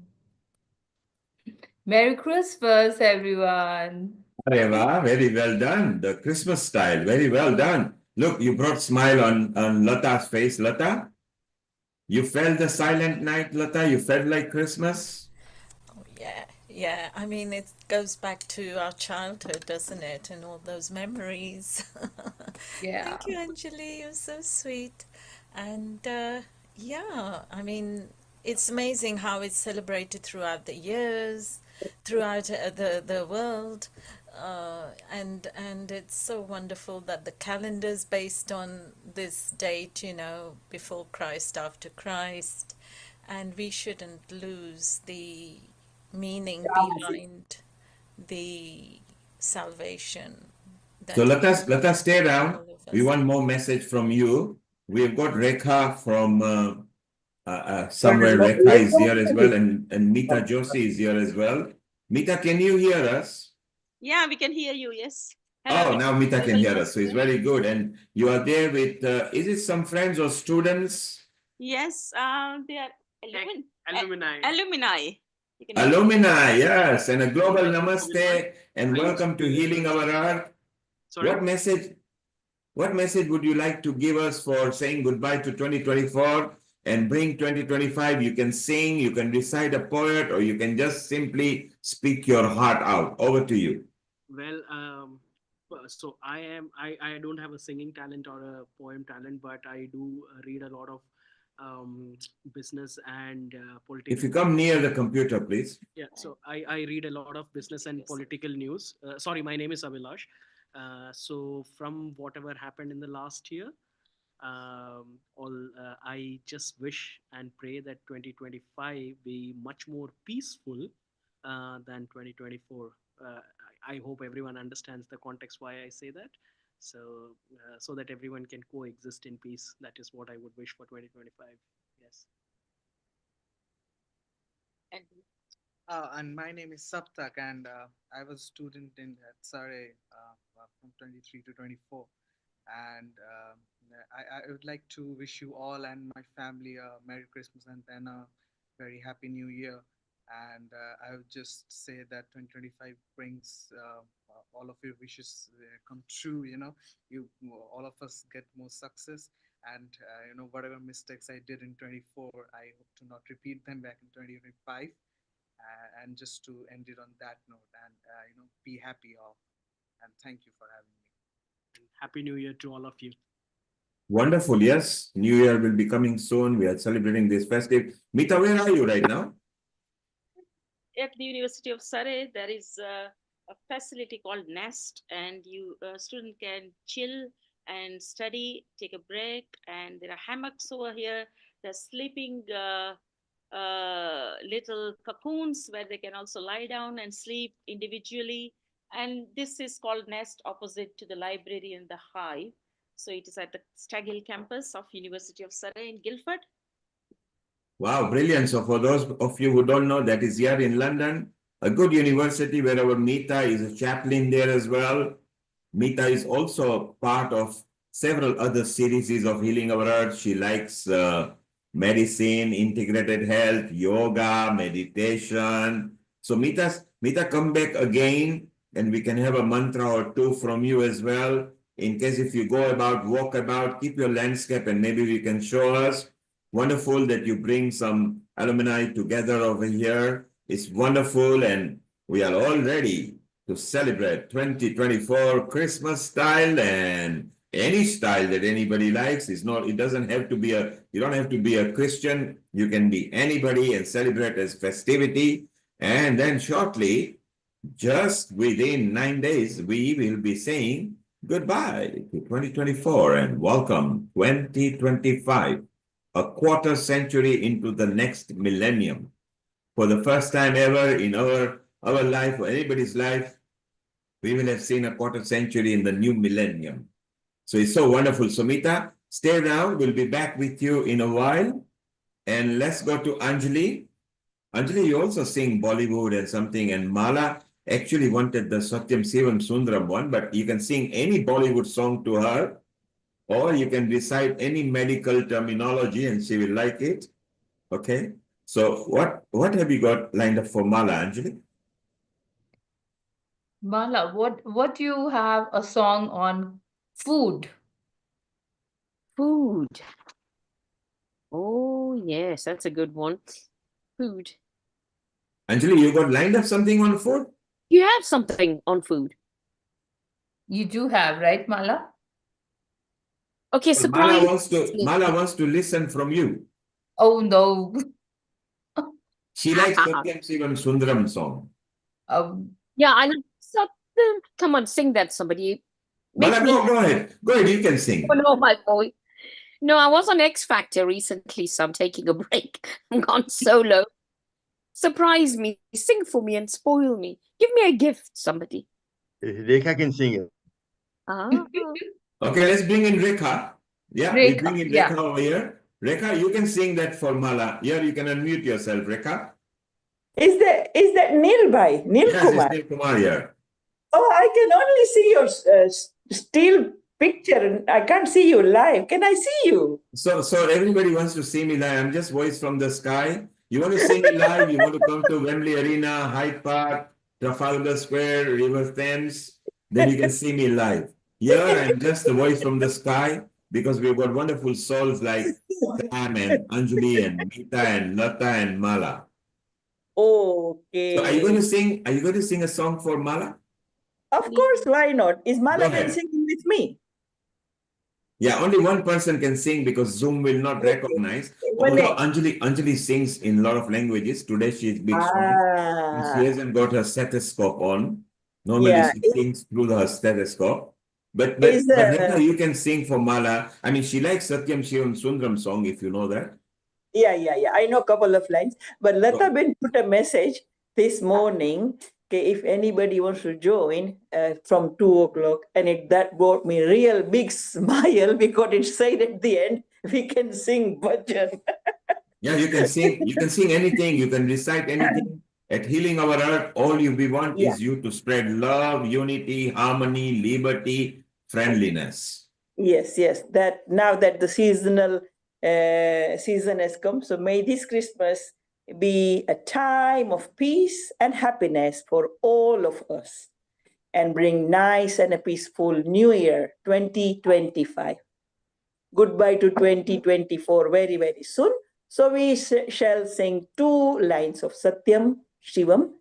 Merry Christmas, everyone. Areva, very well done. The Christmas style, very well done. Look, you brought smile on Lata's face. Lata, you felt the silent night, Lata? You felt like Christmas? Yeah. I mean, it goes back to our childhood, doesn't it? And all those memories. Yeah. Thank you, Anjali. You're so sweet. And yeah, I mean, it's amazing how it's celebrated throughout the years, throughout the world. And it's so wonderful that the calendar's based on this date, before Christ, after Christ. And we shouldn't lose the meaning behind the salvation So that let us stay around. all of We us. want more message from you. We've got Rekha from somewhere. Rekha is here as well, and Mita Joshi is here as well. Mita, can you hear us? Yeah, we can hear you. Yes. Oh, now Mita can hear us, so it's very good. And you are there with, is it some friends or students? Yes, they are alumni. Alumni. Alumni, yes, and a global namaste and welcome to Healing Our Earth. What message would you like to give us for saying goodbye to 2024 and bring 2025? You can sing, you can recite a poet, or you can just simply speak your heart out. Over to you. Well, so I don't have a singing talent or a poem talent, but I do read a lot of business and political. If you come near the computer, please. Yeah, so I read a lot of business and political news. Sorry, my name is Avilash. So from whatever happened in the last year, I just wish and pray that 2025 be much more peaceful than 2024. I hope everyone understands the context why I say that. So that everyone can coexist in peace. That is what I would wish for 2025. Yes. And my name is Saptak, and I was a student in Sare from 23 to 24. And I would like to wish you all and my family a Merry Christmas and then a very Happy New Year. And I would just say that 2025 brings all of your wishes come true. You all of us get more success, and whatever mistakes I did in 24, I hope to not repeat them back in 2025. And just to end it on that note, and be happy all. And thank you for having me. Happy New Year to all of you. Wonderful. Yes. New Year will be coming soon. We are celebrating this festive. Mita, where are you right now? At the University of Surrey, there is a facility called Nest, and student can chill and study, take a break, and there are hammocks over here. There's sleeping little cocoons where they can also lie down and sleep individually. And this is called Nest, opposite to the library and the Hive. So it is at the Stag Hill campus of University of Surrey in Guildford. Wow, brilliant. So for those of you who don't know, that is here in London, a good university where our Mita is a chaplain there as well. Mita is also part of several other series of Healing Our Earth. She likes medicine, integrated health, yoga, meditation. So Mita, come back again and we can have a mantra or two from you as well. In case if you go about, walk about, keep your landscape and maybe we can show us. Wonderful that you bring some alumni together over here. It's wonderful and we are all ready to celebrate 2024 Christmas style and any style that anybody likes. It doesn't have to be you don't have to be a Christian. You can be anybody and celebrate as festivity. And then shortly, just within 9 days, we will be saying goodbye to 2024 and welcome 2025, a quarter century into the next millennium. For the first time ever in our life or anybody's life, we will have seen a quarter century in the new millennium. So it's so wonderful. So Mita, stay around. We'll be back with you in a while. And let's go to Anjali. Anjali, you also sing Bollywood and something. And Mala actually wanted the Satyam Sivam Sundaram one, but you can sing any Bollywood song to her, or you can recite any medical terminology and she will like it. Okay. So what have you got lined up for Mala, Anjali? Mala, what do you have a song on food? Food. Oh, yes, that's a good one. Food. Anjali, you got lined up something on food? You have something on food. You do have, right, Mala? Okay, Well, Mala wants to listen from you. Oh, no. She likes Satyam Sivam Sundaram song. Yeah, I like something. Come on, sing that, somebody. Mala, go ahead. Go ahead, you can sing. Oh, no, my boy. No, I was on X Factor recently, so I'm taking a break. I'm gone solo. Surprise me, sing for me and spoil me. Give me a gift, somebody. Rekha can sing it. Okay, let's bring in Rekha. Yeah, Rekha, we bring in Rekha over here. Rekha, you can sing that for Mala. Here, you can unmute yourself, Rekha. Is that Neil Bhai? Neil Yes, Kumar? it's Neil Kumar here. Oh, I can only see your still picture. I can't see you live. Can I see you? So everybody wants to see me live. I'm just voice from the sky. You want to see me live? You want to come to Wembley Arena, Hyde Park, Trafalgar Square, River Thames? Then you can see me live. Here, I'm just the voice from the sky because we've got wonderful souls like Sam and Anjali and Mita and Lata and Mala. Okay. So are you going to sing a song for Mala? Of course, why not? Is Mala Go ahead. singing with me? Yeah, only one person can sing because Zoom will not recognize. Although Anjali sings in a lot of languages. Today she is big and she hasn't got her stethoscope on. Normally she sings through her stethoscope. But Rekha, you can sing for Mala. I mean, she likes Satyam Shivam Sundaram song, if you know that. Yeah. I know a couple of lines. But Lata Ben put a message this morning. Okay, if anybody wants to join from 2 o'clock, and that brought me real big smile because it said at the end, we can sing bhajan. Yeah, you can sing. You can sing anything. You can recite anything. At Healing Our Earth, all we want is you to spread love, unity, harmony, liberty, friendliness. Yes. That now that the season has come, so may this Christmas be a time of peace and happiness for all of us, and bring nice and a peaceful New Year 2025. Goodbye to 2024 very, very soon. So we shall sing 2 lines of Satyam Shivam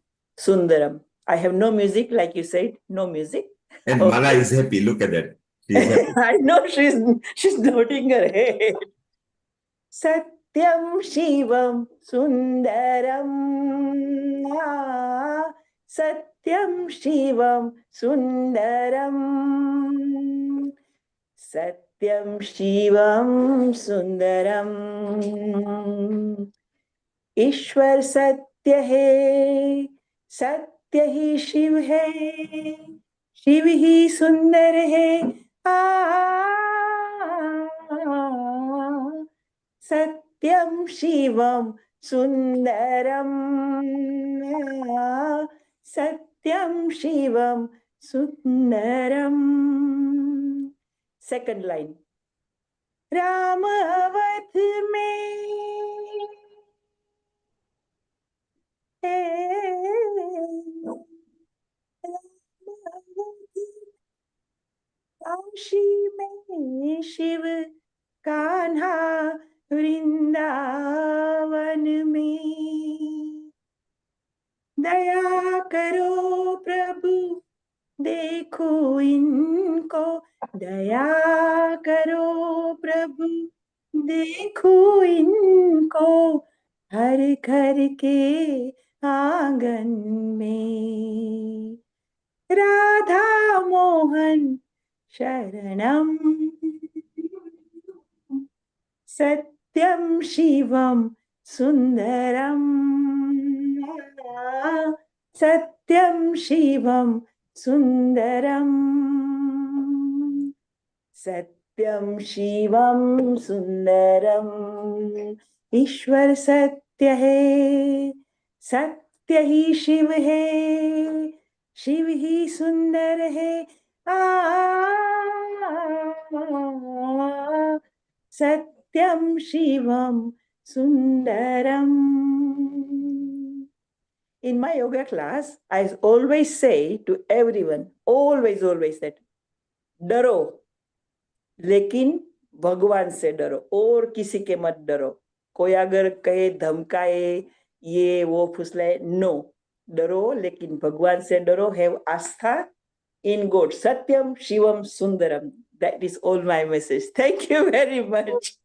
Sundaram. I have no music, like you said, no music. And Mala is happy. Look at that. She's happy. I know she's nodding her head. Satyam Shivam Sundaram. Satyam Shivam Sundaram. Satyam Shivam Sundaram. ईश्वर सत्य है, सत्य ही शिव है, शिव ही सुंदर है। सत्यम शिवम सुंदरम। सत्यम शिवम सुंदरम। Second line. राम अवध में काशी में शिव कान्हा वृंदावन में। दया करो प्रभु देखो इनको, दया करो प्रभु देखो इनको, हर घर के आंगन में। राधा मोहन शरणम। सत्यम शिवम सुंदरम। सत्यम शिवम सुंदरम। सत्यम शिवम सुंदरम। ईश्वर सत्य है, सत्य ही शिव है, शिव ही सुंदर है। सत्यम शिवम Sundaram. In my yoga class, I always say to everyone, always that, डरो लेकिन भगवान से डरो, और किसी के मत डरो। कोई अगर कहे, धमकाए, ये वो फुसलाए, नो, डरो लेकिन भगवान से डरो। Have Aastha in God. Satyam Shivam Sundaram. That is all my message. Thank you very much.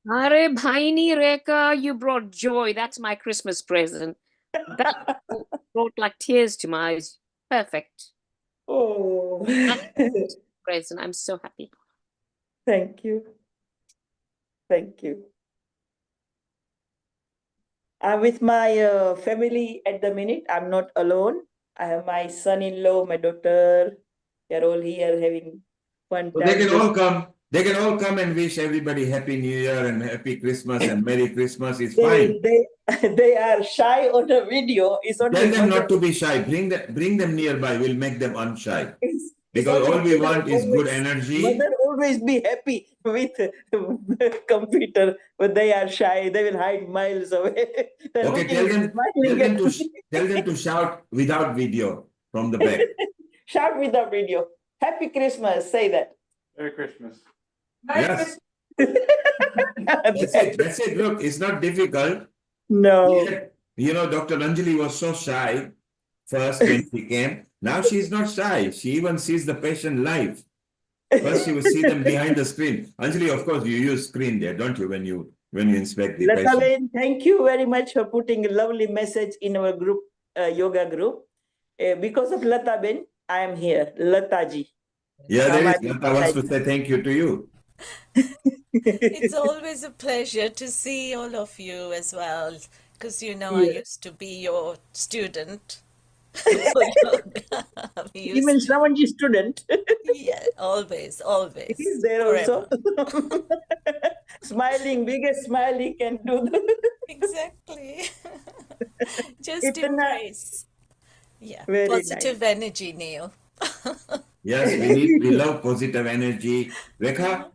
Are Bhaini Reka, you brought joy. That's my Christmas present. That brought like tears to my eyes. Perfect. Oh. Present. I'm so happy. Thank you. Thank you. I'm with my family at the minute. I'm not alone. I have my son-in-law, my daughter. They're all here having fun So time. they can all come. They can all come and wish everybody Happy New Year and Happy Christmas and Merry Christmas. It's fine. They are shy on the video. It's only Tell them mother- not to be shy. Bring them nearby. We'll make them unshy. it's Because only all we mother want is good always- energy. Mother always be happy with the computer, but they are shy. They will hide miles away. They're Okay, looking, smiling at me. tell them to shout without video from the back. Shout without video. Happy Christmas. Say that. Merry Christmas. Yes. That's it. Look, it's not difficult. No. You know, Dr. Anjali was so shy first when she came. Now she's not shy. She even sees the patient live. First, she will see them behind the screen. Anjali, of course, you use screen there, don't you, when you inspect the patient? Lataben, thank you very much for putting a lovely message in our group, yoga group. Because of Lataben, I am here. Lataji. Yeah, there is. Lata wants to say thank you to you. It's always a pleasure to see all of you as well, because I used to be your student. Even Shravanji student. Yeah, always. He's there forever. also. Smiling, biggest smile he can do. Exactly. Just Itna- embrace. Yeah, Very positive energy, Neil. Yes, we love positive energy. Rekha,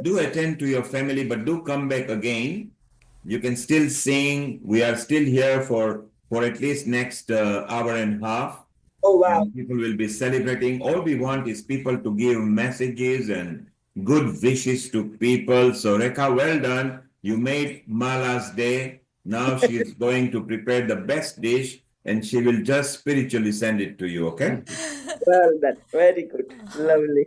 do attend to your family, but do come back again. You can still sing. We are still here for at least next hour and a half. Oh, wow. And people will be celebrating. All we want is people to give messages and good wishes to people. So Rekha, well done. You made Mala's day. Now she is going to prepare the best dish and she will just spiritually send it to you, okay? Well done. Very good. Lovely.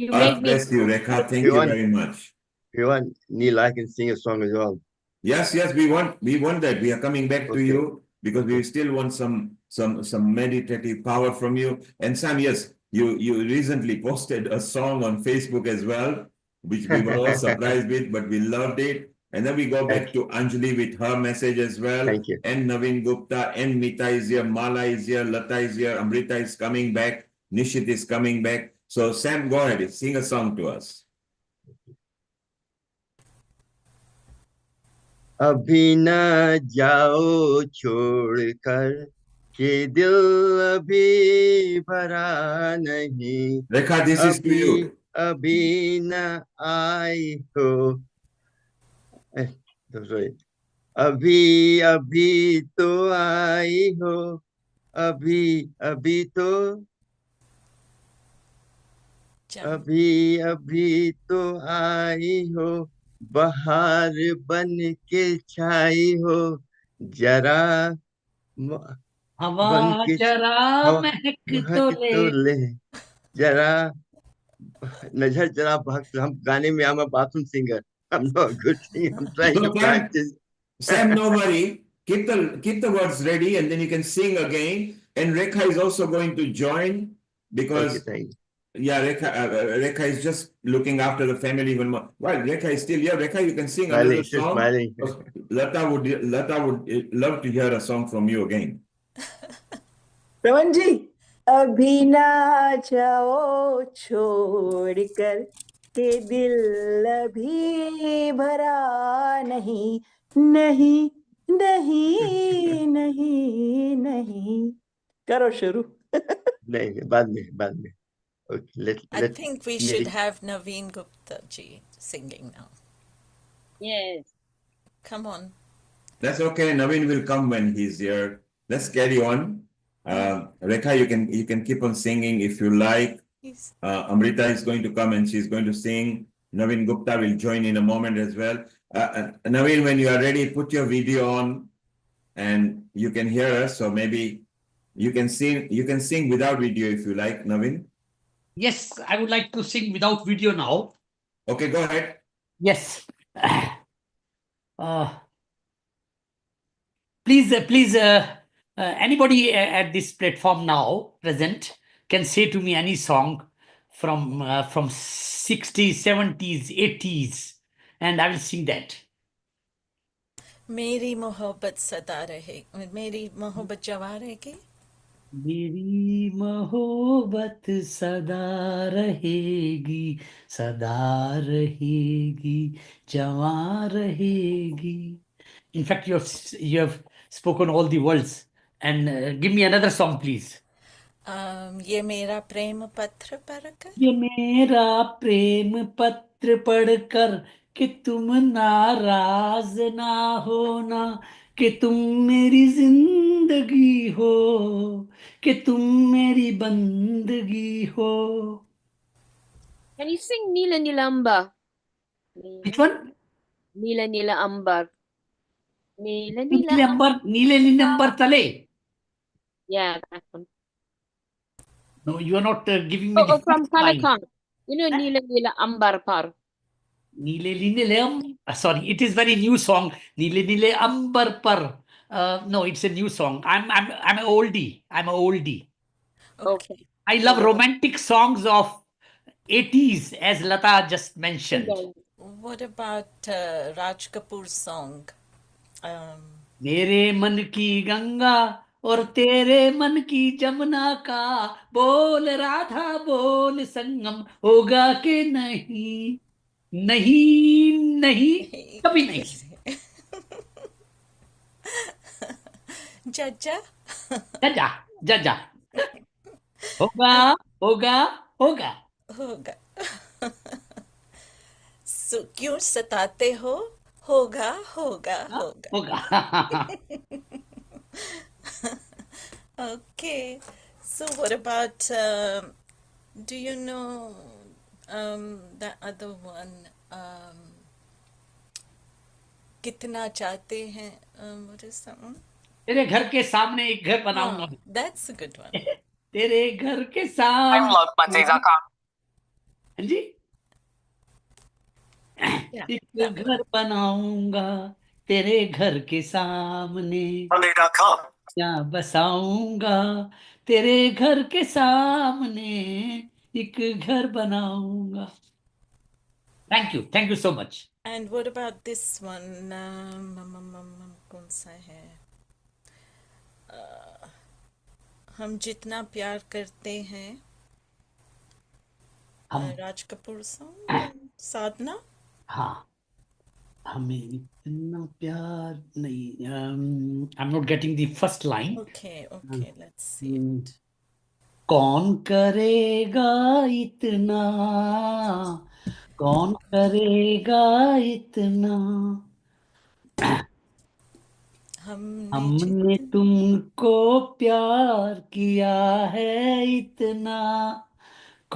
You God made me. bless you, Rekha. Thank you very much. If you want, Neil, I can sing a song as well. Yes, we want that. We are coming back to you because we still want some meditative power from you. And Sam, yes, you recently posted a song on Facebook as well, which we were all surprised with, but we loved it. And then we go back to Anjali with her message as well. Thank you. And Naveen Gupta, and Mita is here, Mala is here, Lata is here, Amrita is coming back, Nishit is coming back. So Sam, go ahead, sing a song to us. अभी न जाओ छोड़कर कि दिल अभी भरा नहीं Rekha, this is to you. अभी न आई हो sorry अभी अभी तो आई हो अभी अभी तो अभी अभी तो आई हो बहार बन के छाई हो जरा हवा बन के जरा महक तो ले जरा नजर जरा बहक हम गाने में I'm a bathroom singer. I'm not a good singer. I'm trying to practice. Sam, no worry. Keep the words ready, and then you can sing again. And Rekha is also going to join because Rekha is just looking after the family even more. Well, Rekha is still here. Rekha, you can sing another song. Smiling. Lata would love to hear a song from you again. Raman ji, अभी ना जाओ छोड़कर के दिल अभी भरा नहीं नहीं नहीं नहीं नहीं करो शुरू. नहीं बाद में. Okay, I think we should have Naveen Gupta ji singing now. Yes. Come on. That's okay. Naveen will come when he's here. Let's carry on. Rekha, you can keep on singing if you like. Amrita is going to come and she's going to sing. Naveen Gupta will join in a moment as well. Naveen, when you are ready, put your video on and you can hear us. So maybe you can sing without video if you like, Naveen. Yes, I would like to sing without video now. Okay, go ahead. Yes. Please, anybody at this platform now present can say to me any song from 60s, 70s, 80s, and I will sing that. मेरी मोहब्बत सदा रहे, मेरी मोहब्बत जवा रहेगी. मेरी मोहब्बत सदा रहेगी, सदा रहेगी, जवां रहेगी. In fact, you have spoken all the words. And give me another song, please. ये मेरा प्रेम पत्र पढ़कर. ये मेरा प्रेम पत्र पढ़कर कि तुम नाराज ना होना, कि तुम मेरी जिंदगी हो, कि तुम मेरी बंदगी हो. Can you sing Nila Nilamba? Which one? Nila Nila Ambar. Nila Nila Ambar Tale. Yeah, that one. No, you are not giving me the from line. Kalakan. You know Nila Nila Ambar Par. Sorry, it is very new song. Nile Nile Ambar Par. No, it's a new song. I'm an oldie. I'm an oldie. Okay. I love romantic songs of 80s, as Lata just mentioned. What about Raj Kapoor's song? मेरे मन की गंगा और तेरे मन की जमुना का बोल राधा बोल संगम होगा कि नहीं नहीं नहीं कभी नहीं. जजा होगा होगा होगा होगा. क्यों सताते हो? होगा होगा होगा. Okay, so what about do you know the other one, कितना चाहते हैं, what is that one? तेरे घर के सामने एक घर बनाऊंगा. That's a good one. तेरे घर के सामने जी Yeah, एक that one. घर बनाऊंगा तेरे घर के सामने या बसाऊंगा तेरे घर के सामने एक घर बनाऊंगा thank you so much And what about this one? कौन सा है? हम जितना प्यार करते हैं. हम राज कपूर song. साधना. हाँ हमें इतना प्यार नहीं I am not getting the first line Okay, let's see it. कौन करेगा इतना कौन करेगा इतना हमने तुमको प्यार किया है इतना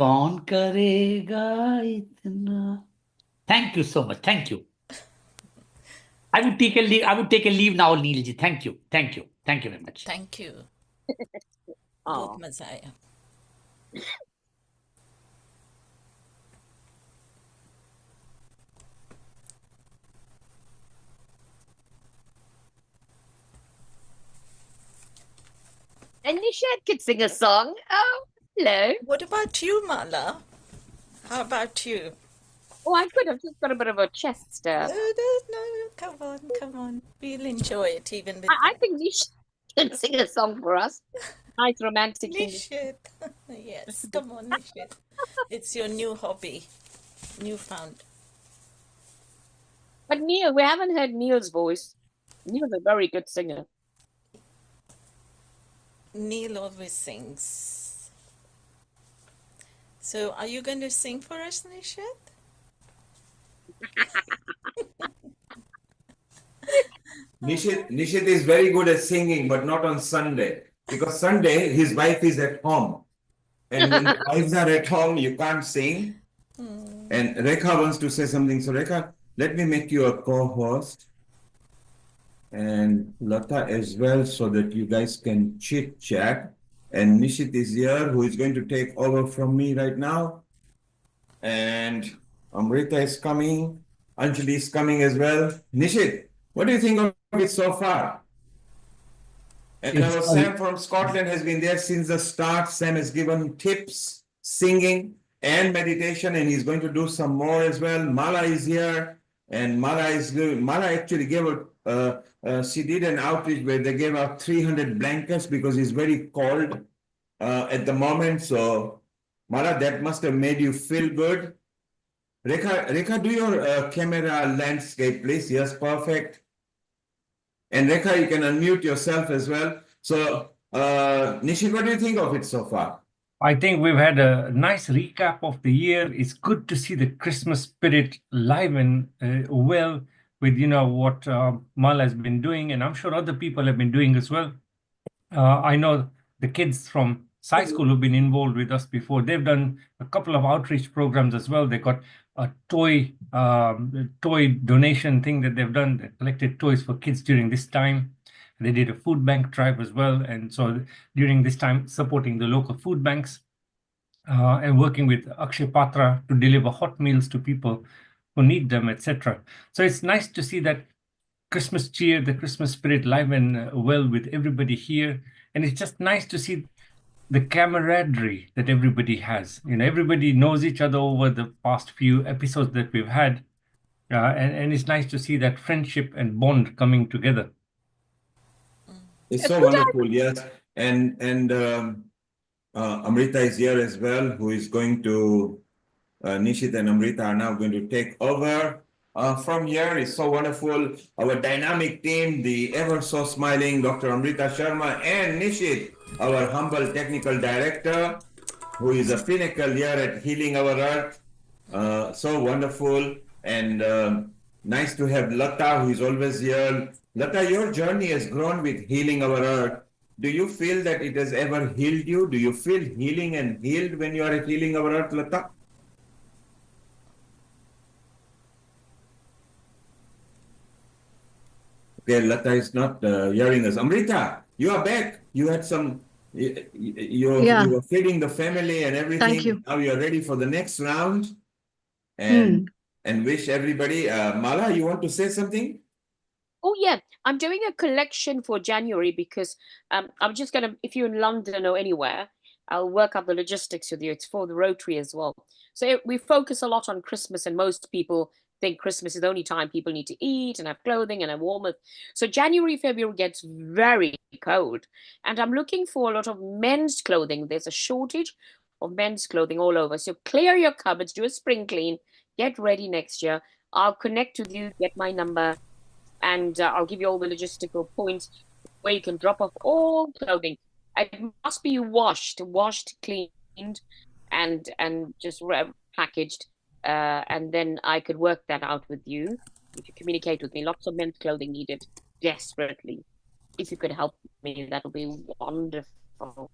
कौन करेगा इतना thank you so much thank you I would take a leave. I would take a leave now, Neilji. Thank you very much. Thank you. बहुत मजा आया. And Nishat could sing a song. Oh, hello. What about you, Mala? How about you? Oh, I could have just got a bit of a chest. No, come on. We'll enjoy it even with I think Nishat can sing a song for us. Nice romantic singing. Nishit. Yes, come on, Nishit. It's your new hobby, newfound. But Neil, we haven't heard Neil's voice. Neil's a very good singer. Neil always sings. So, are you going to sing for us, Nishit? Nishit is very good at singing, but not on Sunday. Because Sunday, his wife is at home. And when the wives are at home, you can't sing. And Rekha wants to say something. So Rekha, let me make you a co-host. And Lata as well, so that you guys can chit chat. And Nishit is here, who is going to take over from me right now. And Amrita is coming. Anjali is coming as well. Nishit, what do you think of it so far? And our Sam from Scotland has been there since the start. Sam has given tips, singing, and meditation, and he's going to do some more as well. Mala is here, and Mala actually gave she did an outreach where they gave out 300 blankets because it's very cold at the moment. So, Mala, that must have made you feel good. Rekha, do your camera landscape, please. Yes, perfect. And Rekha, you can unmute yourself as well. So, Nishi, what do you think of it so far? I think we've had a nice recap of the year. It's good to see the Christmas spirit live and well with, what Mala has been doing, and I'm sure other people have been doing as well. I know the kids from Sci School who've been involved with us before. They've done a couple of outreach programs as well. They got a toy donation thing that they've done. They collected toys for kids during this time. They did a food bank drive as well. And so during this time, supporting the local food banks and working with Akshay Patra to deliver hot meals to people who need them, etc. So it's nice to see that Christmas cheer, the Christmas spirit live and well with everybody here. And it's just nice to see the camaraderie that everybody has. Everybody knows each other over the past few episodes that we've had. And it's nice to see that friendship and bond coming together. It's so wonderful, yes. And Amrita is here as well, who is going to, Nishit and Amrita are now going to take over from here. It's so wonderful. Our dynamic team, the ever so smiling Dr. Amrita Sharma and Nishit, our humble technical director, who is a pinnacle here at Healing Our Earth. So wonderful. And nice to have Lata, who is always here. Lata, your journey has grown with Healing Our Earth. Do you feel that it has ever healed you? Do you feel healing and healed when you are at Healing Our Earth, Lata? Okay, Lata is not hearing us. Amrita, you are back. You had some Yeah, You were feeding the family and thank everything. you. Now you're ready for the next round and wish everybody. Mala, you want to say something? Oh yeah, I'm doing a collection for January because I'm just gonna, if you're in London or anywhere, I'll work out the logistics with you. It's for the Rotary as well. So we focus a lot on Christmas, and most people think Christmas is the only time people need to eat and have clothing and have warmth. So January, February gets very cold, and I'm looking for a lot of men's clothing. There's a shortage of men's clothing all over. So clear your cupboards, do a spring clean, get ready next year. I'll connect with you, get my number, and I'll give you all the logistical points where you can drop off all clothing. It must be washed, cleaned, and just packaged, and then I could work that out with you if you communicate with me. Lots of men's clothing needed desperately. If you could help me, that would be wonderful.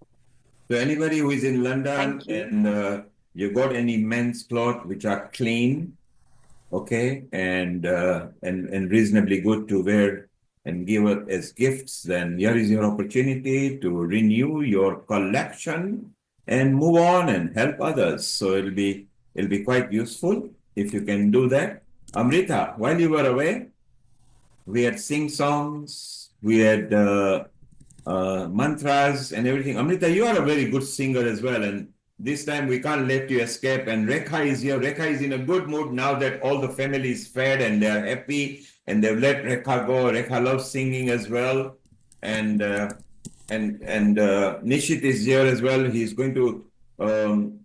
So anybody who is in London Thank you. and you got any men's clothes which are clean, okay, and reasonably good to wear and give it as gifts, then here is your opportunity to renew your collection and move on and help others. So it'll be quite useful if you can do that. Amrita, while you were away, we had sing songs, we had mantras and everything. Amrita, you are a very good singer as well, and this time we can't let you escape. And Rekha is here. Rekha is in a good mood now that all the family is fed and they're happy and they've let Rekha go. Rekha loves singing as well. And Nishit is here as well. He's going to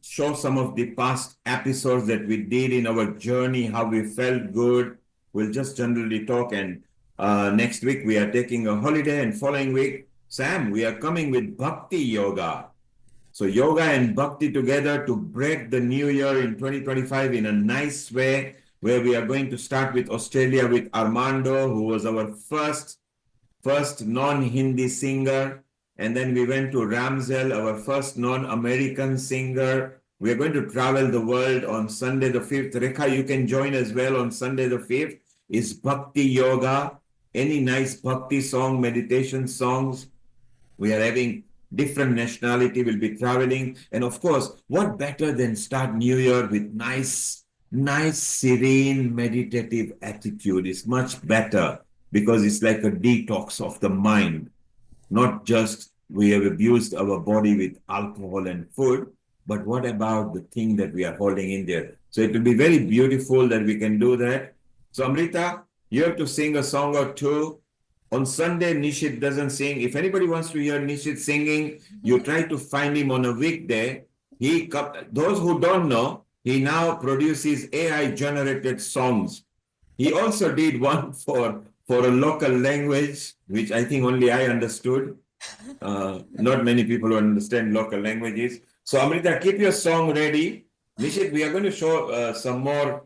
show some of the past episodes that we did in our journey, how we felt good. We'll just generally talk. And next week we are taking a holiday, and following week, Sam, we are coming with Bhakti Yoga. So yoga and bhakti together to break the new year in 2025 in a nice way, where we are going to start with Australia with Armando, who was our first non-Hindi singer. And then we went to Ramsel, our first non-American singer. We are going to travel the world on Sunday the 5th. Rekha, you can join as well on Sunday the 5th. Is Bhakti Yoga. Any nice Bhakti song, meditation songs. We are having different nationality, will be traveling. And of course, what better than start New Year with nice, serene, meditative attitude. It's much better because it's like a detox of the mind. Not just we have abused our body with alcohol and food, but what about the thing that we are holding in there? So it will be very beautiful that we can do that. So Amrita, you have to sing a song or two. On Sunday, Nishit doesn't sing. If anybody wants to hear Nishit singing, you try to find him on a weekday. Those who don't know, he now produces AI-generated songs. He also did one for a local language, which I think only I understood. Not many people understand local languages. So Amrita, keep your song ready. Nishit, we are going to show some more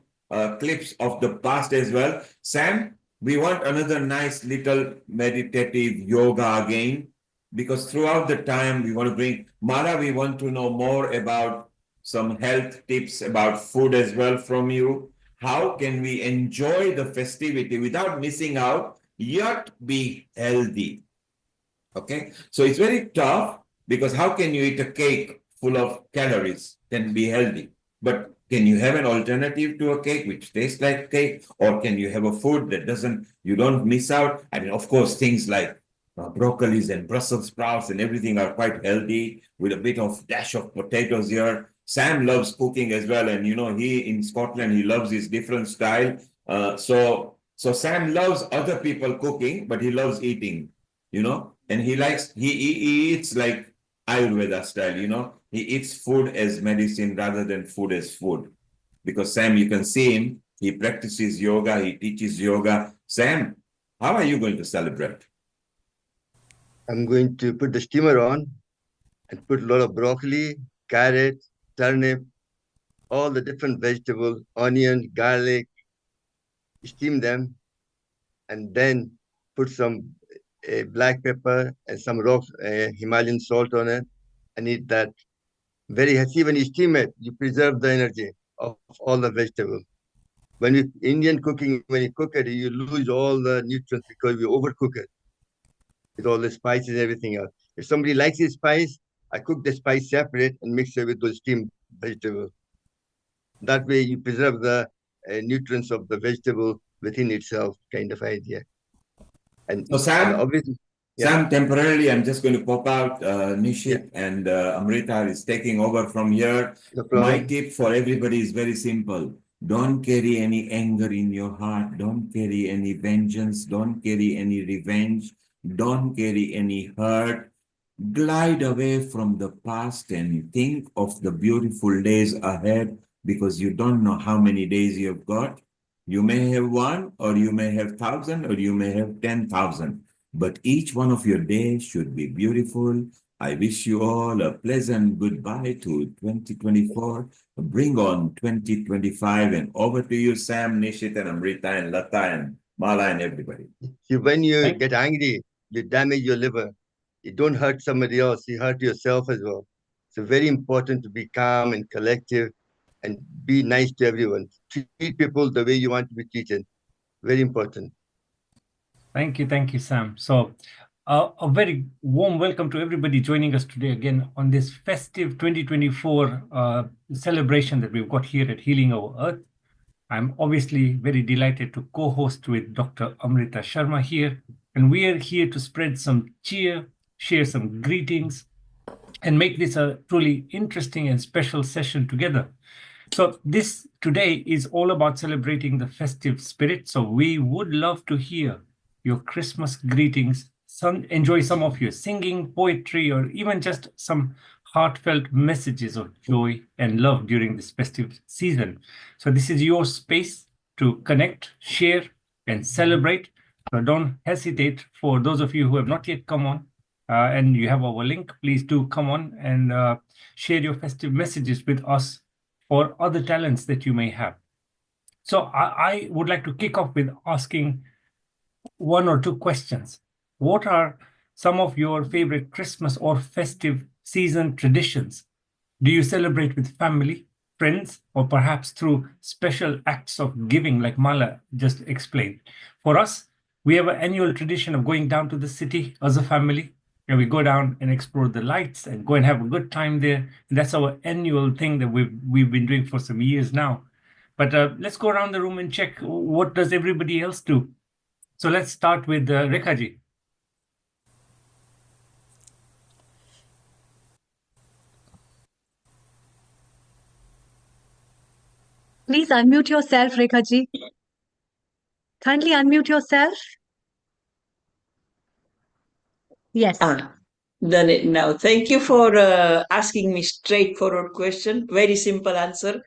clips of the past as well. Sam, we want another nice little meditative yoga again, because throughout the time we want to bring Mara, we want to know more about some health tips about food as well from you. How can we enjoy the festivity without missing out, yet be healthy? Okay, so it's very tough because how can you eat a cake full of calories and be healthy? But can you have an alternative to a cake which tastes like cake? Or can you have a food that you don't miss out? I mean, of course, things like broccolis and Brussels sprouts and everything are quite healthy with a bit of dash of potatoes here. Sam loves cooking as well. And, he in Scotland, he loves his different style. So Sam loves other people cooking, but he loves eating, and he eats like Ayurveda style, he eats food as medicine rather than food as food. Because Sam, you can see him, he practices yoga, he teaches yoga. Sam, how are you going to celebrate? I'm going to put the steamer on and put a lot of broccoli, carrot, turnip, all the different vegetables, onion, garlic, steam them, and then put some black pepper and some rock Himalayan salt on it, and eat that. Very healthy. When you steam it, you preserve the energy of all the vegetables. When you Indian cooking, when you cook it, you lose all the nutrients because you overcook it with all the spices and everything else. If somebody likes the spice, I cook the spice separate and mix it with those steamed vegetables. That way you preserve the nutrients of the vegetable within itself, kind of idea. And, So Sam, obviously, Sam, temporarily, I'm just going to pop out. Nishit and Amrita is taking over from here. No My problem. tip for everybody is very simple. Don't carry any anger in your heart. Don't carry any vengeance. Don't carry any revenge. Don't carry any hurt. Glide away from the past and think of the beautiful days ahead, because you don't know how many days you've got. You may have one, or you may have 1,000, or you may have 10,000. But each one of your days should be beautiful. I wish you all a pleasant goodbye to 2024. Bring on 2025, and over to you, Sam, Nishit, and Amrita, and Lata, and Mala, and everybody. See, when you get angry, you damage your liver. You don't hurt somebody else, you hurt yourself as well. So very important to be calm and collective and be nice to everyone. Treat people the way you want to be treated. Very important. Thank you, Sam. So, a very warm welcome to everybody joining us today again on this festive 2024 celebration that we've got here at Healing Our Earth. I'm obviously very delighted to co-host with Dr. Amrita Sharma here, and we are here to spread some cheer, share some greetings, and make this a truly interesting and special session together. So this today is all about celebrating the festive spirit. So we would love to hear your Christmas greetings, enjoy some of your singing, poetry, or even just some heartfelt messages of joy and love during this festive season. So this is your space to connect, share, and celebrate. So don't hesitate. For those of you who have not yet come on, and you have our link, please do come on and share your festive messages with us or other talents that you may have. So I would like to kick off with asking one or two questions. What are some of your favorite Christmas or festive season traditions? Do you celebrate with family, friends, or perhaps through special acts of giving, like Mala just explained? For us, we have an annual tradition of going down to the city as a family, and we go down and explore the lights and go and have a good time there. And that's our annual thing that we've been doing for some years now. But let's go around the room and check what does everybody else do. So let's start with Rekhaji. Please unmute yourself, Rekhaji. Kindly unmute yourself. Yes. Done it now. Thank you for asking me straightforward question. Very simple answer.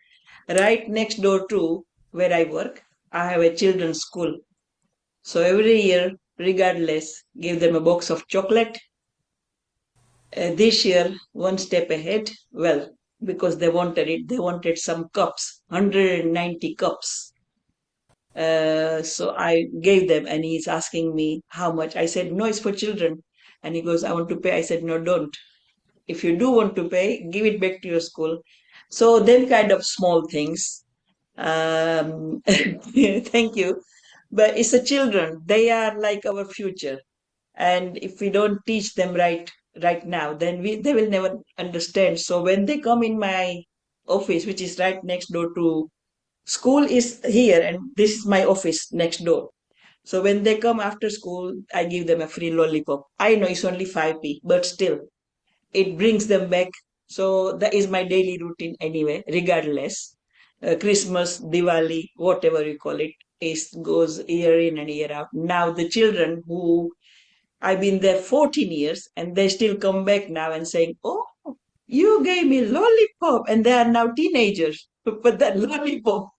Right next door to where I work, I have a children's school. So every year, regardless, give them a box of chocolate. This year, one step ahead. Well, because they wanted it, they wanted some cups, 190 cups. So I gave them, and he's asking me how much. I said, no, it's for children. And he goes, I want to pay. I said, no, don't. If you do want to pay, give it back to your school. So them kind of small things. Thank you. But it's the children. They are like our future. And if we don't teach them right now, then they will never understand. So when they come in my office, which is right next door to school is here, and this is my office next door. So when they come after school, I give them a free lollipop. I know it's only 5p, but still, it brings them back. So that is my daily routine anyway, regardless. Christmas, Diwali, whatever you call it, is goes year in and year out. Now the children who I've been there 14 years, and they still come back now and saying, "Oh, you gave me lollipop," and they are now teenagers. But that lollipop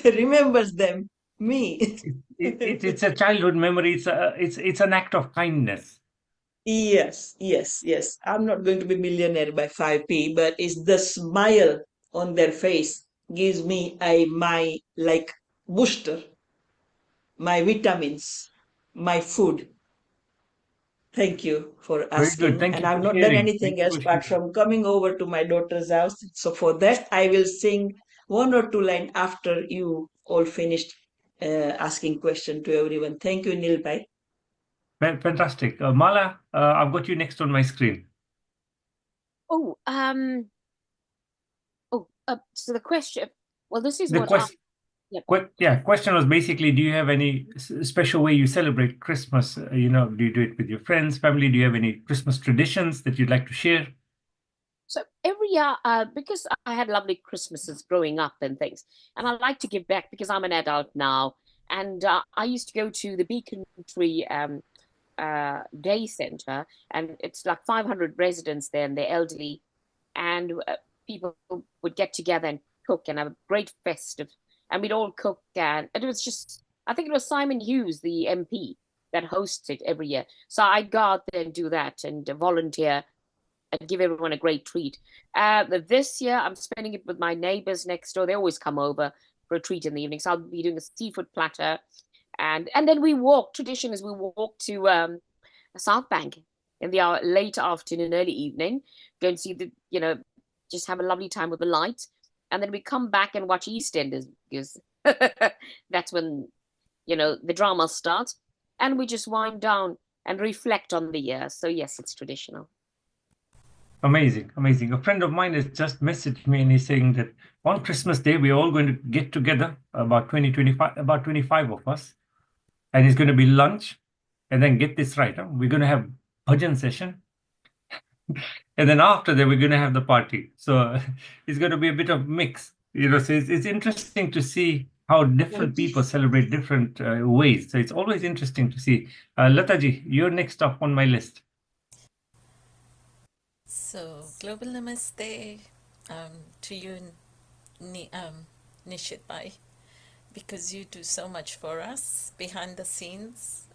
remembers them, me. It's a childhood memory. It's an act of kindness. Yes. I'm not going to be millionaire by 5p, but it's the smile on their face gives me my like booster, my vitamins, my food. Thank you for Very good. asking. Thank And you I've for not done sharing. anything else apart from coming over to my daughter's house. So for that, I will sing one or two lines after you all finished asking question to everyone. Thank you, Nilbhai. Fantastic. Mala, I've got you next on my screen. Oh, so the question, well, this is The what question, yep. question was basically, do you have any special way you celebrate Christmas? Do you do it with your friends, family? Do you have any Christmas traditions that you'd like to share? So every year, because I had lovely Christmases growing up and things, and I like to give back because I'm an adult now. And I used to go to the Beacon Tree Day Center, and it's like 500 residents there, and they're elderly, and people would get together and cook and have a great festive, and we'd all cook, and it was just, I think it was Simon Hughes, the MP, that hosts it every year. So I'd go out there and do that and volunteer and give everyone a great treat. This year, I'm spending it with my neighbors next door. They always come over for a treat in the evening. So I'll be doing a seafood platter. And then we walk. Tradition is we walk to South Bank in the late afternoon, early evening, go and see just have a lovely time with the lights. And then we come back and watch EastEnders because that's when, the drama starts. And we just wind down and reflect on the year. So yes, it's traditional. Amazing, amazing. A friend of mine has just messaged me and he's saying that on Christmas Day, we're all going to get together, about 25 of us, and it's going to be lunch. And then get this right, we're going to have bhajan session. And then after that, we're going to have the party. So it's going to be a bit of mix, so it's interesting to see how different people celebrate different ways. So it's always interesting to see. Lataji, you're next up on my list. So, global namaste to you, Nishit Bhai, because you do so much for us behind the scenes,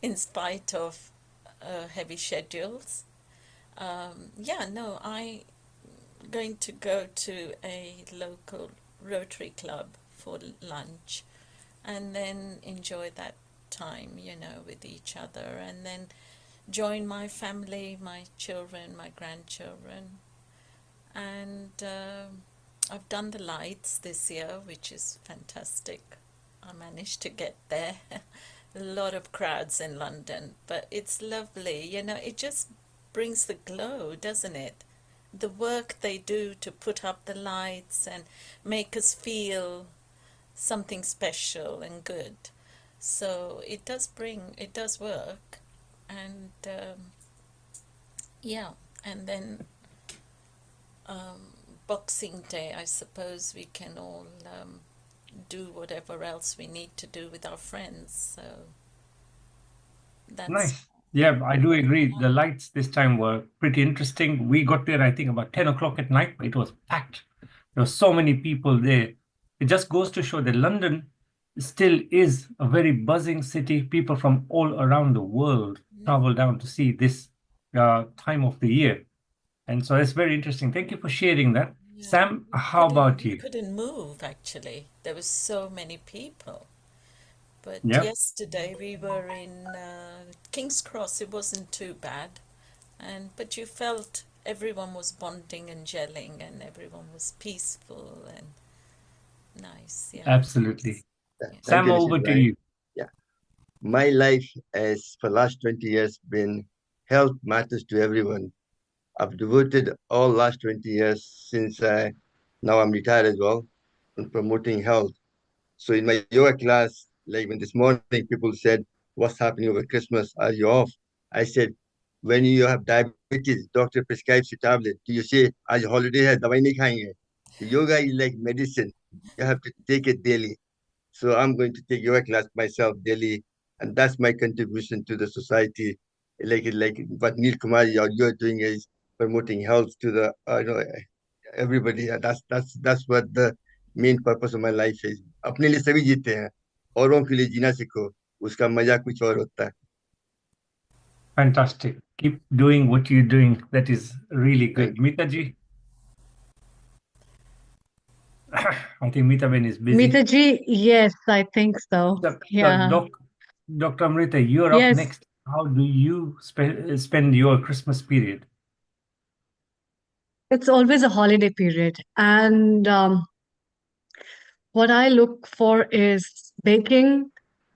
in spite of heavy schedules. I'm going to go to a local Rotary Club for lunch and then enjoy that time, with each other, and then join my family, my children, my grandchildren. And I've done the lights this year, which is fantastic. I managed to get there. A lot of crowds in London, but it's lovely. It just brings the glow, doesn't it? The work they do to put up the lights and make us feel something special and good. So it does work. And and then Boxing Day, I suppose we can all do whatever else we need to do with our friends. So that's Nice. Yeah, I do agree. The lights this time were pretty interesting. We got there, I think, about 10 o'clock at night, but it was packed. There were so many people there. It just goes to show that London still is a very buzzing city. People from all around the world travel down to see this time of the year. And so it's very interesting. Thank you for sharing that. Sam, how about we you? couldn't move, actually. There were so many people. But Yeah. yesterday we were in King's Cross. It wasn't too bad, but you felt everyone was bonding and gelling, and everyone was peaceful and nice. Yeah. Absolutely. Thank Sam, you, over Nishit to bhai. you. Yeah. My life has for last 20 years been health matters to everyone. I've devoted all last 20 years since now I'm retired as well on promoting health. So in my yoga class, like when this morning people said, "What's happening over Christmas? Are you off?" I said, "When you have diabetes, doctor prescribes you tablet. Do you say, "Aaj holiday hai, dawai nahi khayenge?" So yoga is like medicine. You have to take it daily. So I'm going to take yoga class myself daily, and that's my contribution to the society. Like what Neil Kumar you're doing is promoting health to the everybody. That's what the main purpose of my life is. अपने लिए सभी जीते हैं, औरों के लिए जीना सीखो, उसका मजा कुछ और होता है. Fantastic. Keep doing what you're doing. That is really good. Mitaji? I think Mitaben is busy. Mitaji, yes, I think so. Yeah. Dr. Amrita, you're up Yes. next. How do you spend your Christmas period? It's always a holiday period. And what I look for is baking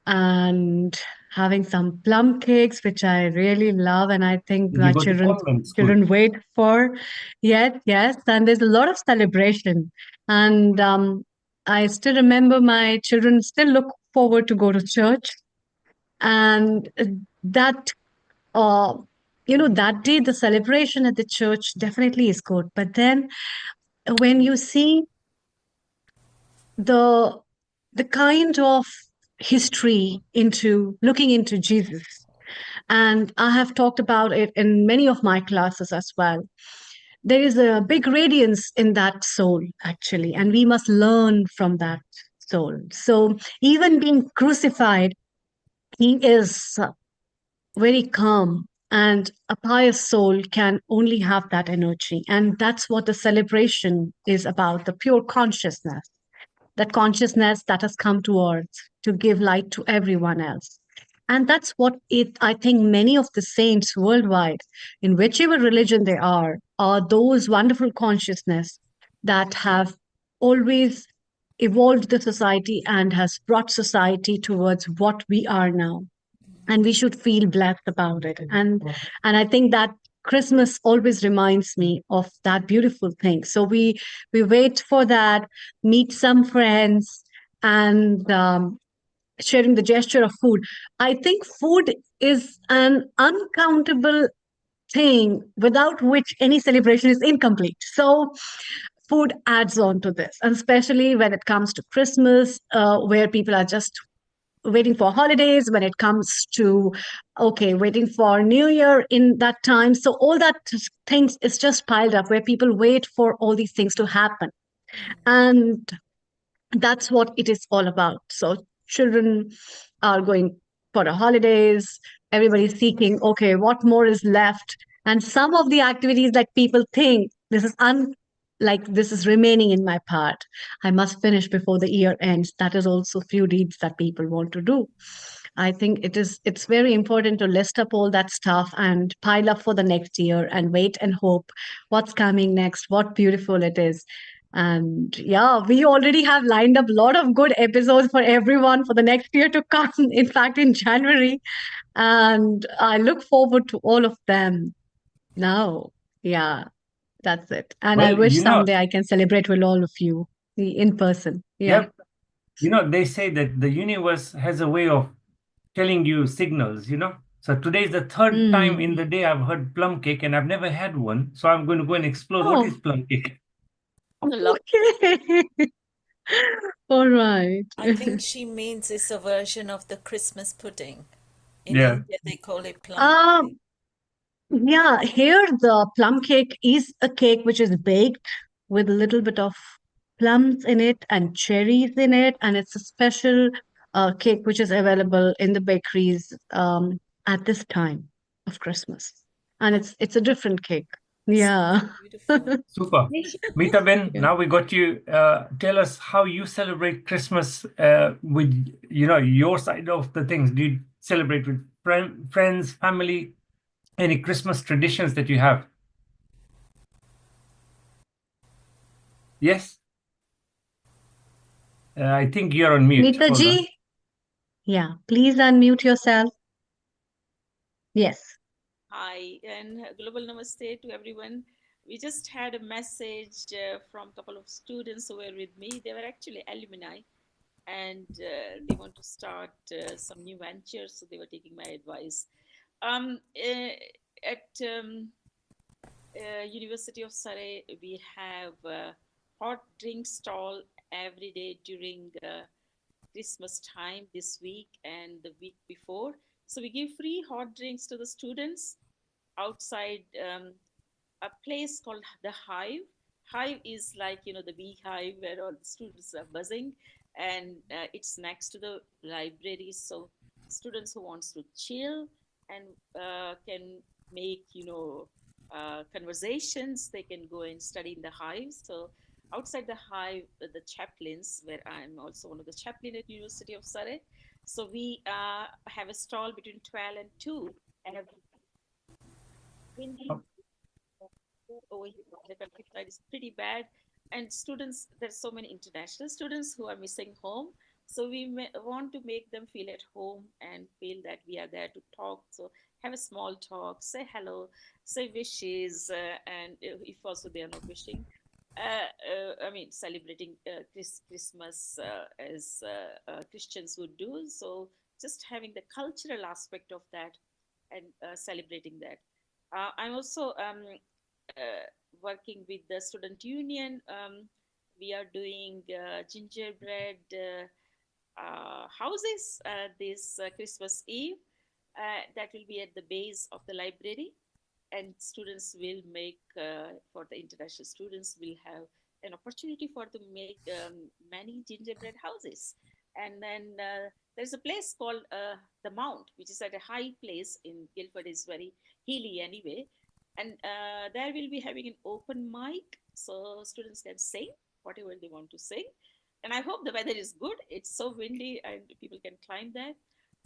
and having some plum cakes, which I really love, and I think You my go to children convent school. children wait for. Yes, and there's a lot of celebration, and I still remember my children still look forward to go to church, and that uh, that day the celebration at the church definitely is good. But then when you see the kind of history into looking into Jesus, and I have talked about it in many of my classes as well. There is a big radiance in that soul, actually, and we must learn from that soul. So, even being crucified, he is very calm, and a pious soul can only have that energy. And that's what the celebration is about, the pure consciousness, that consciousness that has come to earth to give light to everyone else. And that's what I think many of the saints worldwide, in whichever religion they are those wonderful consciousness that have always evolved the society and has brought society towards what we are now. And we should feel blessed about it. And I think that Christmas always reminds me of that beautiful thing. So we wait for that, meet some friends, and sharing the gesture of food. I think food is an uncountable thing without which any celebration is incomplete. So food adds on to this, and especially when it comes to Christmas, where people are just waiting for holidays, when it comes to waiting for New Year in that time. So all that things is just piled up where people wait for all these things to happen, and that's what it is all about. So children are going for the holidays, everybody's seeking, okay, what more is left? And some of the activities, like, people think this is remaining in my part, I must finish before the year ends. That is also few deeds that people want to do. I think it's very important to list up all that stuff and pile up for the next year and wait and hope what's coming next, what beautiful it is. And yeah, we already have lined up a lot of good episodes for everyone for the next year to come, in fact, in January. And I look forward to all of them now. Yeah, that's it. And I Well, wish someday I can celebrate with all of you in person. Yeah. Yep. They say that the universe has a way of telling you signals. So today is the third time in the day I've heard plum cake, and I've never had one. So I'm going to go and explore what is plum cake. Okay. All right. I think she means it's a version of the Christmas pudding. In Yeah. India, they call it plum. Um, yeah, here the plum cake is a cake which is baked with a little bit of plums in it and cherries in it, and it's a special cake which is available in the bakeries at this time of Christmas, and it's a different cake. Yeah. Super. Meeta Ben, now we got you. Tell us how you celebrate Christmas with your side of the things. Do you celebrate with friends, family? Any Christmas traditions that you have? Yes? I think you're on mute. Meeta Hold on. ji, yeah, please unmute yourself. Yes. Hi, and global namaste to everyone. We just had a message from a couple of students who were with me. They were actually alumni, and they want to start some new ventures, so they were taking my advice. At University of Surrey, we have a hot drink stall every day during Christmas time this week and the week before. So we give free hot drinks to the students outside a place called the Hive. Hive is like, the beehive where all the students are buzzing, and it's next to the library. So students who wants to chill and can make, conversations, they can go and study in the Hive. So outside the Hive, the chaplains, where I'm also one of the chaplain at University of Surrey. So we have a stall between 12 and 2, and windy over here, the countryside is pretty bad, and students, there's so many international students who are missing home, So we want to make them feel at home and feel that we are there to talk. So have a small talk, say hello, say wishes, and if also they are not wishing, I mean, celebrating Christmas as Christians would do. So just having the cultural aspect of that and celebrating that. I'm also working with the student union. We are doing gingerbread houses this Christmas Eve. That will be at the base of the library, and students will make for the international students will have an opportunity for to make many gingerbread houses. And then there's a place called the Mount, which is at a high place in Guildford. Is very hilly anyway, and there will be having an open mic, so students can sing whatever they want to sing. And I hope the weather is good. It's so windy and people can climb there.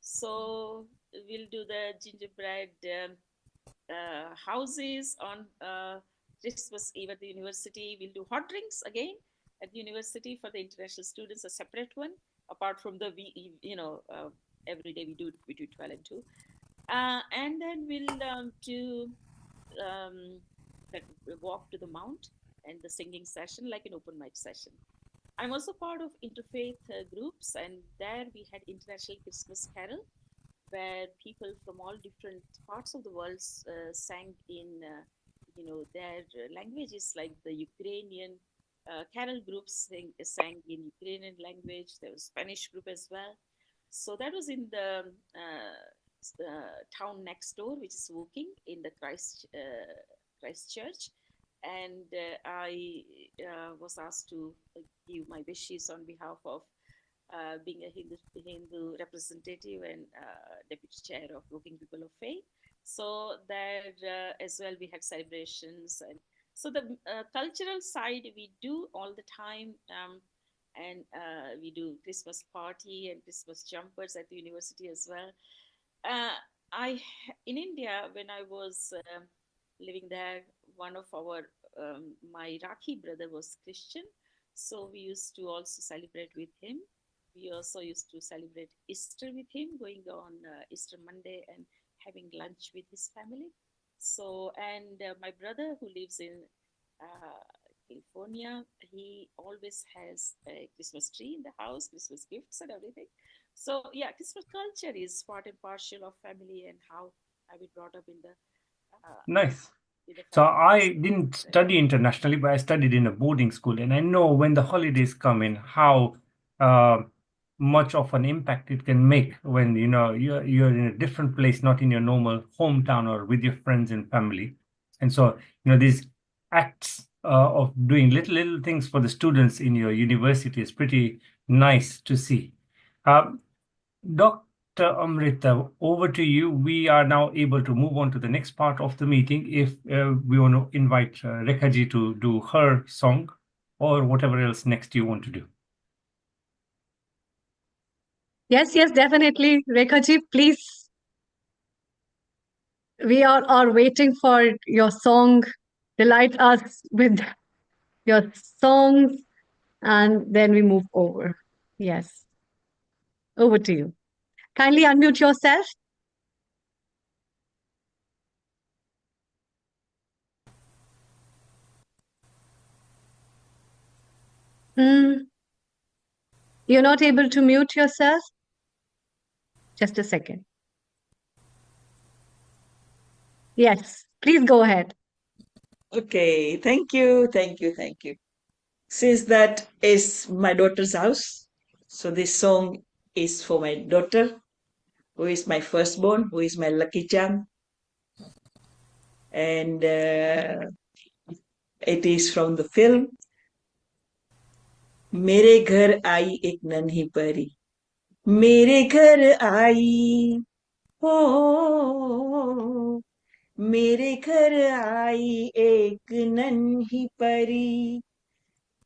So we'll do the gingerbread houses on Christmas Eve at the university. We'll do hot drinks again at the university for the international students, a separate one, apart from the every day we do it between 12 and 2. And then we'll do that walk to the mount and the singing session, like an open mic session. I'm also part of interfaith groups, and there we had International Christmas Carol, where people from all different parts of the world sang in, their languages, like the Ukrainian carol groups sang in Ukrainian language. There was Spanish group as well. So that was in the town next door, which is Woking, in the Christ Church. And I was asked to give my wishes on behalf of being a Hindu representative and deputy chair of Woking People of Faith. So there as well we had celebrations, and so the cultural side we do all the time, and we do Christmas party and Christmas jumpers at the university as well. In India, when I was living there, one of our my Rakhi brother was Christian, so we used to also celebrate with him. We also used to celebrate Easter with him, going on Easter Monday and having lunch with his family. So, and my brother who lives in California, he always has a Christmas tree in the house, Christmas gifts and everything. So yeah, Christmas culture is part and parcel of family and how I was brought up in the Nice. with the So family. I didn't study internationally, but I studied in a boarding school, and I know when the holidays come in, how much of an impact it can make when you're in a different place, not in your normal hometown or with your friends and family. And so these acts of doing little things for the students in your university is pretty nice to see. Dr. Amrita, over to you. We are now able to move on to the next part of the meeting. If we want to invite Rekhaji to do her song or whatever else next you want to do. Yes, definitely. Rekhaji, please. We are waiting for your song. Delight us with your songs, and then we move over. Yes. Over to you. Kindly unmute yourself. You're not able to mute yourself? Just a second. Yes, please go ahead. Okay, thank you. Since that is my daughter's house, so this song is for my daughter, who is my firstborn, who is my lucky charm. And it is from the film मेरे घर आई एक नन्ही परी, मेरे घर आई, ओ मेरे घर आई एक नन्ही परी,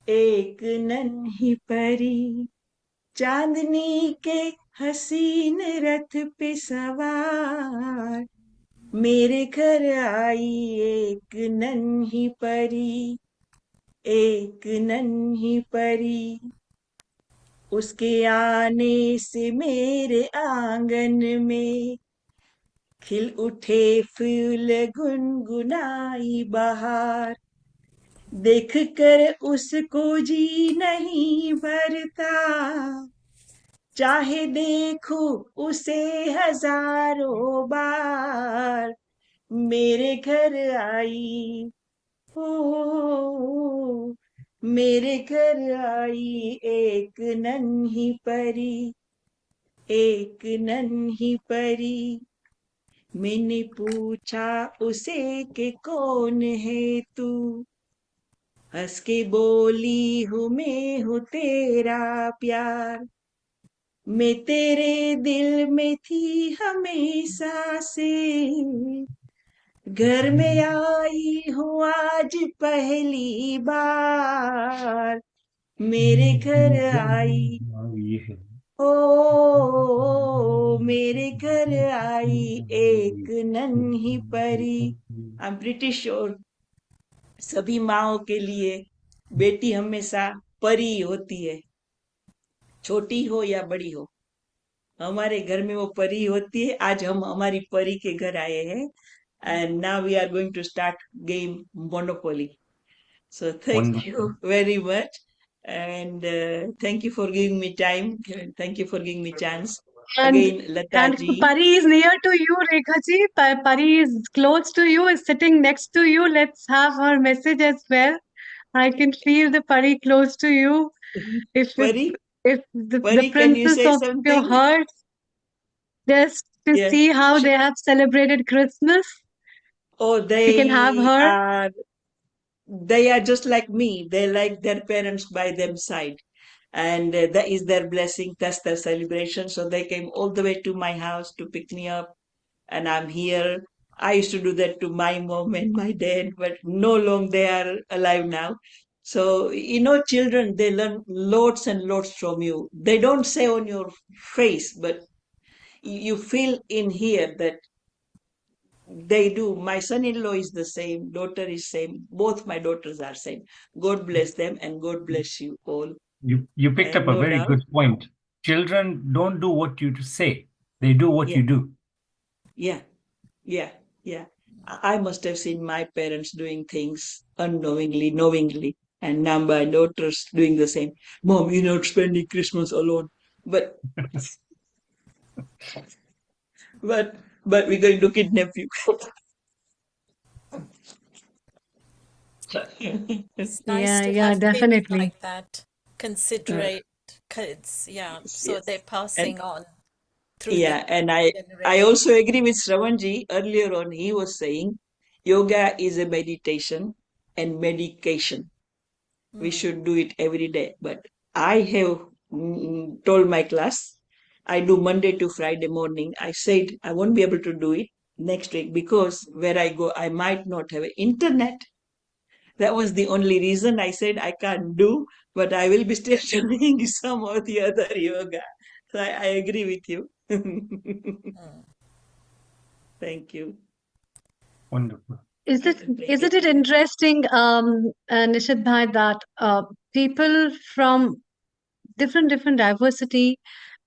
एक नन्ही परी, चांदनी के हसीन रथ पे सवार, मेरे घर आई एक नन्ही परी, एक नन्ही परी, उसके आने से मेरे आंगन में खिल उठे फूल गुनगुनाई बहार, देख कर उसको जी नहीं भरता, चाहे देखो उसे हजारों बार, मेरे घर आई हो, मेरे घर आई एक नन्ही परी, एक नन्ही परी। मैंने पूछा उसे कि कौन है तू, हंस के बोली हूँ मैं हूँ तेरा प्यार, मैं तेरे दिल में थी हमेशा से, घर में आई हूँ आज पहली बार, मेरे घर आई ओ, मेरे घर आई एक नन्ही परी। आई एम प्रिटी श्योर सभी माओ के लिए बेटी हमेशा परी होती है, छोटी हो या बड़ी हो। हमारे घर में वो परी होती है। आज हम हमारी परी के घर आए हैं and now we are going to start game Monopoly. So thank Wonderful. you very much and thank you for giving me time. Thank you for giving me chance. And Again, Lata and ji. Pari is near to you, Rekha ji. Pari is close to you, is sitting next to you. Let's have her message as well. I can feel the Pari close to you. If Pari, the Pari, can you princess say of your something? heart, just to Yeah. see how they have celebrated Christmas. Oh, You can have her. they are just like me. They like their parents by them side. And that is their blessing. That's their celebration. So they came all the way to my house to pick me up, and I'm here. I used to do that to my mom and my dad, but no long they are alive now. So, children, they learn lots and lots from you. They don't say on your face, but you feel in here that they do. My son-in-law is the same, daughter is same. Both my daughters are same. God bless them and God bless you all. You picked up a No very doubt. good point. Children don't do what you say; they do what you do. Yeah, yeah, yeah. I must have seen my parents doing things unknowingly, knowingly, and now my daughters doing the same. Mom, you're not spending Christmas alone. But but we're going to kidnap you. It's nice Yeah, to yeah, have kids definitely. like that, considerate kids. Yeah, so yes. they're And passing on through the yeah, and I generation. also agree with Shravanji. Earlier on, he was saying yoga is a meditation and medication. We should do it every day. But I have told my class, I do Monday to Friday morning. I said I won't be able to do it next week because where I go, I might not have internet. That was the only reason I said I can't do, but I will be still doing some of the other yoga. So I agree with you. Thank you. Wonderful. Isn't it interesting, Nishit Bhai, that people from different diversity,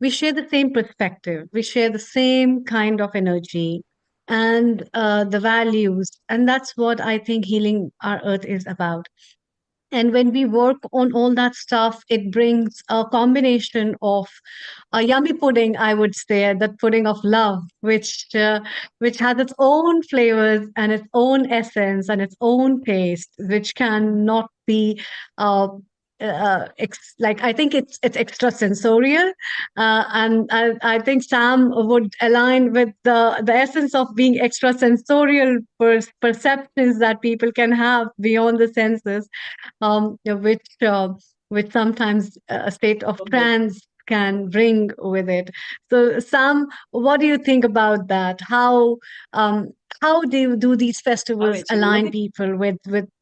we share the same perspective, we share the same kind of energy and the values, and that's what I think healing our earth is about. And when we work on all that stuff, it brings a combination of a yummy pudding, I would say, that pudding of love, which has its own flavors and its own essence and its own taste, which cannot be uh, like I think it's extra sensorial, and I think Sam would align with the essence of being extra sensorial perceptions that people can have beyond the senses, which sometimes a state of trance can bring with it. So, Sam, what do you think about that? How do these festivals align people with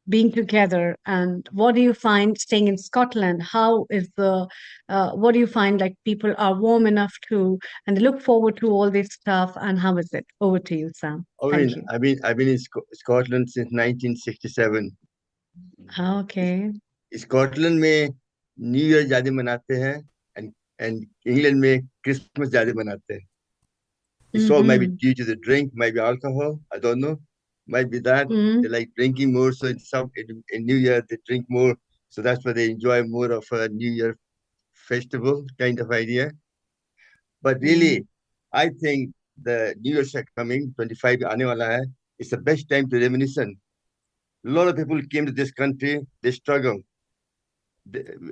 being together? And what do you find staying in Scotland? How is the what do you find like people are warm enough to and they look forward to all this stuff? And how is it? Over to you, Sam. Thank you. I've been in Scotland since 1967. Okay. Scotland में new year ज्यादा मनाते हैं and and England में Christmas ज़्यादा मनाते हैं. It's all maybe due to the drink, maybe alcohol. I don't know. Might be that they like drinking more. So in New Year they drink more. So that's why they enjoy more of a New Year festival kind of idea. But really, I think the New Year's are coming, 25 आने वाला है. It's the best time to reminiscence. A lot of people came to this country, they struggle.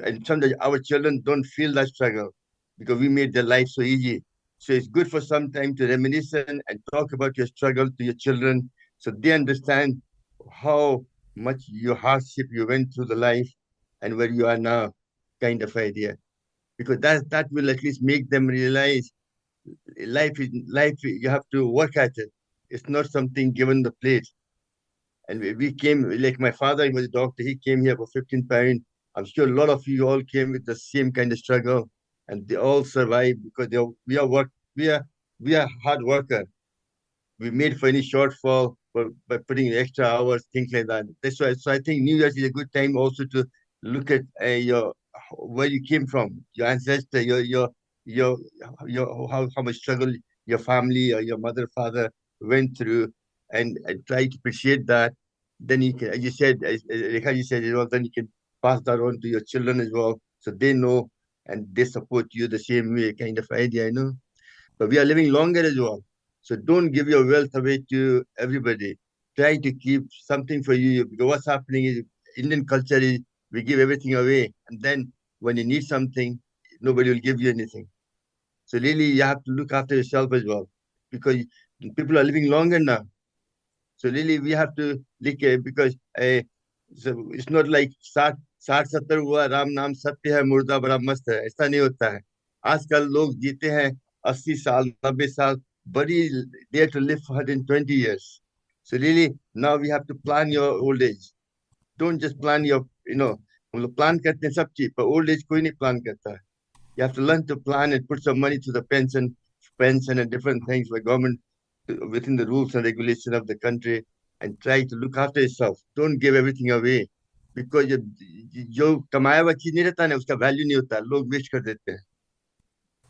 And sometimes our children don't feel that struggle because we made their life so easy. So it's good for some time to reminisce and talk about your struggle to your children so they understand how much your hardship you went through the life and where you are now, kind of idea. Because that will at least make them realize life, you have to work at it. It's not something given the plate. And we came, like my father, he was a doctor, he came here for 15 pounds. I'm sure a lot of you all came with the same kind of struggle, and they all survived because we are hard worker. We made for any shortfall by putting in extra hours, things like that. That's why. So I think New Year's is a good time also to look at your where you came from, your ancestor, your how much struggle your family or your mother, father went through, and try to appreciate that. Then you can, as you said, as Rekha you said as well, then you can pass that on to your children as well, so they know and they support you the same way, kind of idea, you know. But we are living longer as well. So don't give your wealth away to everybody. Try to keep something for you. Because what's happening is Indian culture is we give everything away. And then when you need something, nobody will give you anything. So really you have to look after yourself as well. Because people are living longer now. So really we have to look because so it's not like 60-70 हुआ राम नाम सत्य है मुर्दा बड़ा मस्त है ऐसा नहीं होता है आजकल लोग जीते हैं 80 साल 90 साल बड़ी dare to live for 120 years. So really now we have to plan your old age. Don't just plan your हम लोग plan करते हैं सब चीज पर old age कोई नहीं plan करता है. You have to learn to plan and put some money to the pension and different things by government within the rules and regulation of the country, and try to look after yourself. Don't give everything away because जो कमाया हुआ चीज नहीं रहता ना उसका value नहीं होता लोग वेस्ट कर देते हैं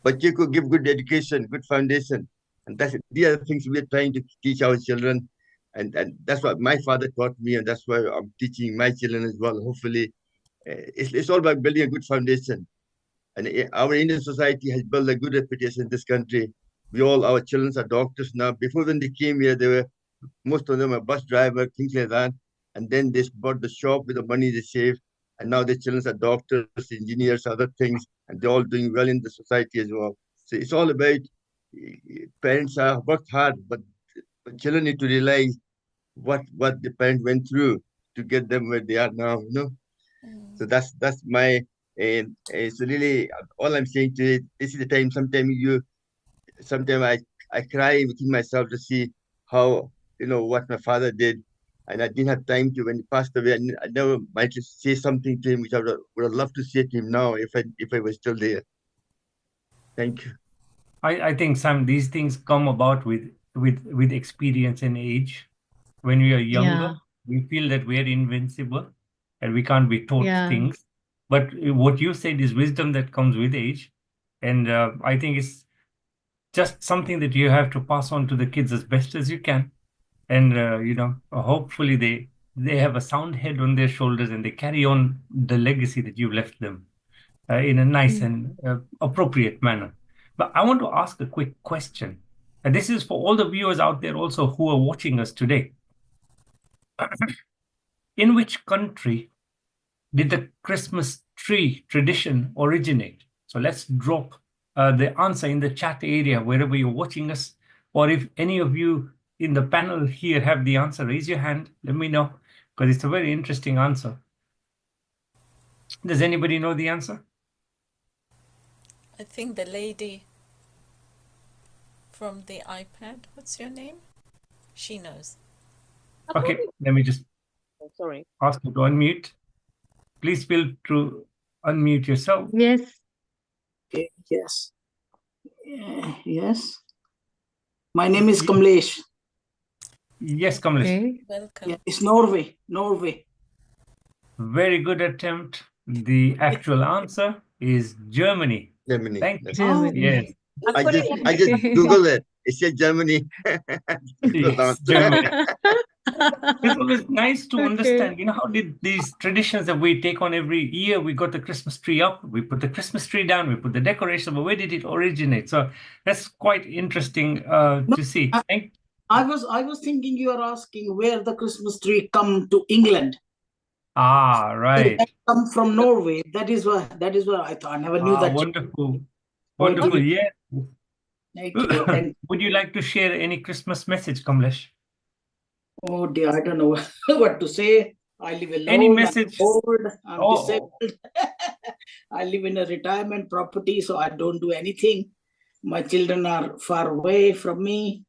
बच्चे को give good education, good foundation, and that's the other things we are trying to teach our children, and that's what my father taught me, and that's why I'm teaching my children as well. Hopefully, it's all about building a good foundation. And our Indian society has built a good reputation in this country. Our children are doctors now. Before when they came here, most of them are bus driver, things like that. And then they bought the shop with the money they saved. And now their children are doctors, engineers, other things, and they're all doing well in the society as well. So it's all about parents are worked hard, but children need to realize what the parents went through to get them where they are now, you know. So that's my and so really all I'm saying to it, this is the time sometimes I cry within myself to see how what my father did, and I didn't have time to when he passed away. I never might just say something to him which I would have loved to say to him now if I was still there. Thank you. I think Sam, these things come about with experience and age. When we are younger, we feel that we are invincible and we can't be taught things. But what you said is wisdom that comes with age, and I think it's just something that you have to pass on to the kids as best as you can. And hopefully they have a sound head on their shoulders and they carry on the legacy that you've left them in a nice and appropriate manner. But I want to ask a quick question. And this is for all the viewers out there also who are watching us today. In which country did the Christmas tree tradition originate? So let's drop the answer in the chat area wherever you're watching us. Or if any of you in the panel here have the answer, raise your hand. Let me know, because it's a very interesting answer. Does anybody know the answer? I think the lady from the iPad, what's your name? She knows. Okay, let me just ask you to unmute. Please feel to unmute yourself. Yes. Yes. Yes. My name is Kamlesh. Yes, Kamlesh. Okay. Welcome. Yeah, it's Norway. Norway. Very good attempt. The actual answer is Germany. Germany. Thank you. Germany. Yes. I just Googled it. It said Germany. Yes, Germany. It's always nice to Okay. understand, how did these traditions that we take on every year, we got the Christmas tree up, we put the Christmas tree down, we put the decoration, but where did it originate? So that's quite interesting to see. I was thinking you are asking where the Christmas tree come to England. Right. It come from Norway. That is what I thought. I never knew that. Wonderful. Wonderful. Yeah. Thank you. And Would you like to share any Christmas message, Kamlesh? oh dear, I don't know what to say. I live alone. Any message? I'm old. I'm disabled. I live in a retirement property, so I don't do anything. My children are far away from me,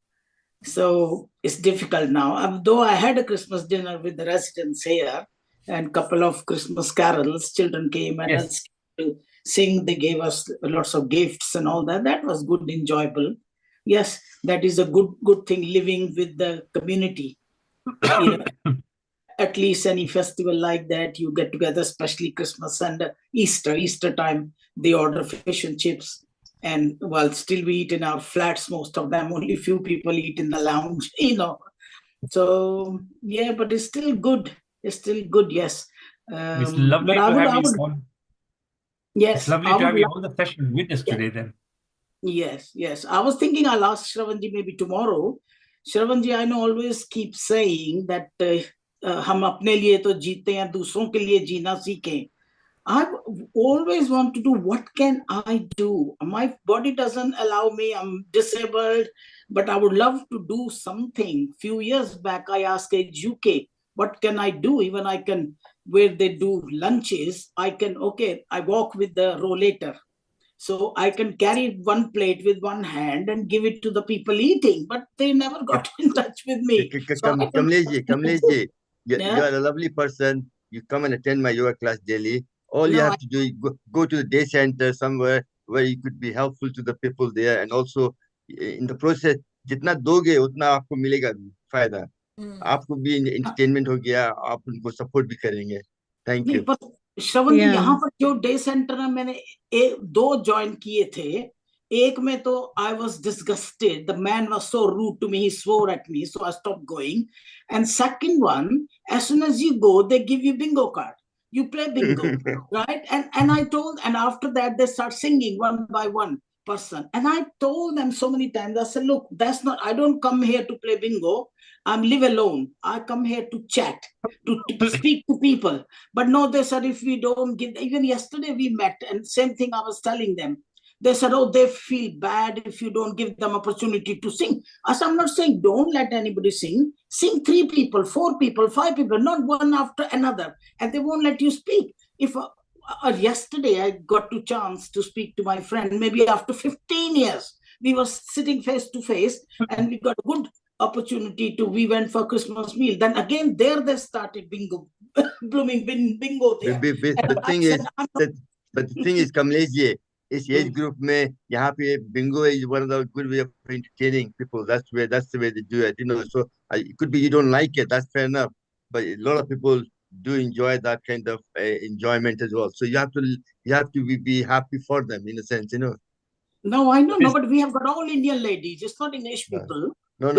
so it's difficult now. Though I had a Christmas dinner with the residents here and couple of Christmas carols, children came and asked to sing. They gave us lots of gifts and all that. That was good, enjoyable. Yes, that is a good thing, living with the community. At least any festival like that, you get together, especially Christmas and Easter time, they order fish and chips. And while still we eat in our flats, most of them, only few people eat in the lounge, So yeah, but it's still good. It's still good, yes. It's lovely but to have you would, on. yes, It's lovely to have you on the session with us today then. Yes. I was thinking I'll ask Shravanji maybe tomorrow. Shravanji, I know always keep saying that हम अपने लिए तो जीते हैं, दूसरों के लिए जीना सीखें. I always want to do, what can I do? My body doesn't allow me, I'm disabled, but I would love to do something. Few years back, I asked Age UK, what can I do? Even I can, where they do lunches, I walk with the rollator. So I can carry one plate with one hand and give it to the people eating, but they never got in touch with me. Kamleji, you are a lovely person. You come and attend my yoga class daily. All you have to do is go to the day center somewhere where you could be helpful to the people there, and also in the process, जितना दोगे उतना आपको मिलेगा भी फायदा. आपको भी entertainment हो गया, आप उनको support भी करेंगे. Thank you. श्रवण जी, यहाँ पर जो डे सेंटर है मैंने 2 ज्वाइन किए थे. एक में तो I was disgusted. The man was so rude to me. He swore at me, so I stopped going. And second one, as soon as you go, they give you bingo card. You play bingo, right? And I told, and after that they start singing one by one person. And I told them so many times, I said, look, I don't come here to play bingo. I live alone. I come here to chat, to speak to people. But no, they said, if we don't give, even yesterday we met, and same thing I was telling them. They said, oh, they feel bad if you don't give them opportunity to sing. I said, I'm not saying don't let anybody sing. Sing 3 people, 4 people, 5 people, not one after another. And they won't let you speak. If yesterday I got a chance to speak to my friend, maybe after 15 years, we were sitting face to face, and we got a good opportunity we went for Christmas meal. Then again, there they started bingo, blooming bingo there. But the thing is, Kamleji, इस age group में यहाँ पे bingo is one of the good way of entertaining people. That's the way they do it. So it could be you don't like it. That's fair enough. But a lot of people do enjoy that kind of enjoyment as well. So you have to be happy for them in a sense, No, I know, but we have got all Indian ladies. It's not English people. No.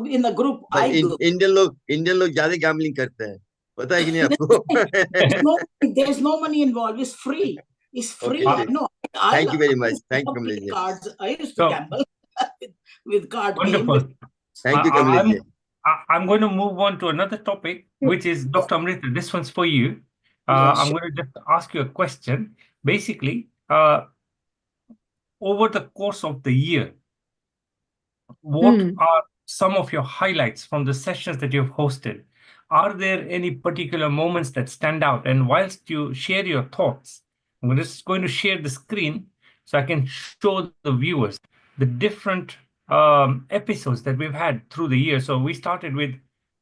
In the group, Indian लोग ज़्यादा gambling करते हैं. पता है कि नहीं आपको? There's no money involved. It's free. It's free. Okay, No, thank you very much. Thank you, Kamleji. Cards. I used to gamble with card Wonderful. game. Thank you, Kamleji. I'm going to move on to another topic, which is Dr. Amrita. This one's for you. I'm going to just ask you a question. Basically, over the course of the year, what are some of your highlights from the sessions that you've hosted? Are there any particular moments that stand out? And whilst you share your thoughts, I'm just going to share the screen so I can show the viewers the different episodes that we've had through the year. So we started with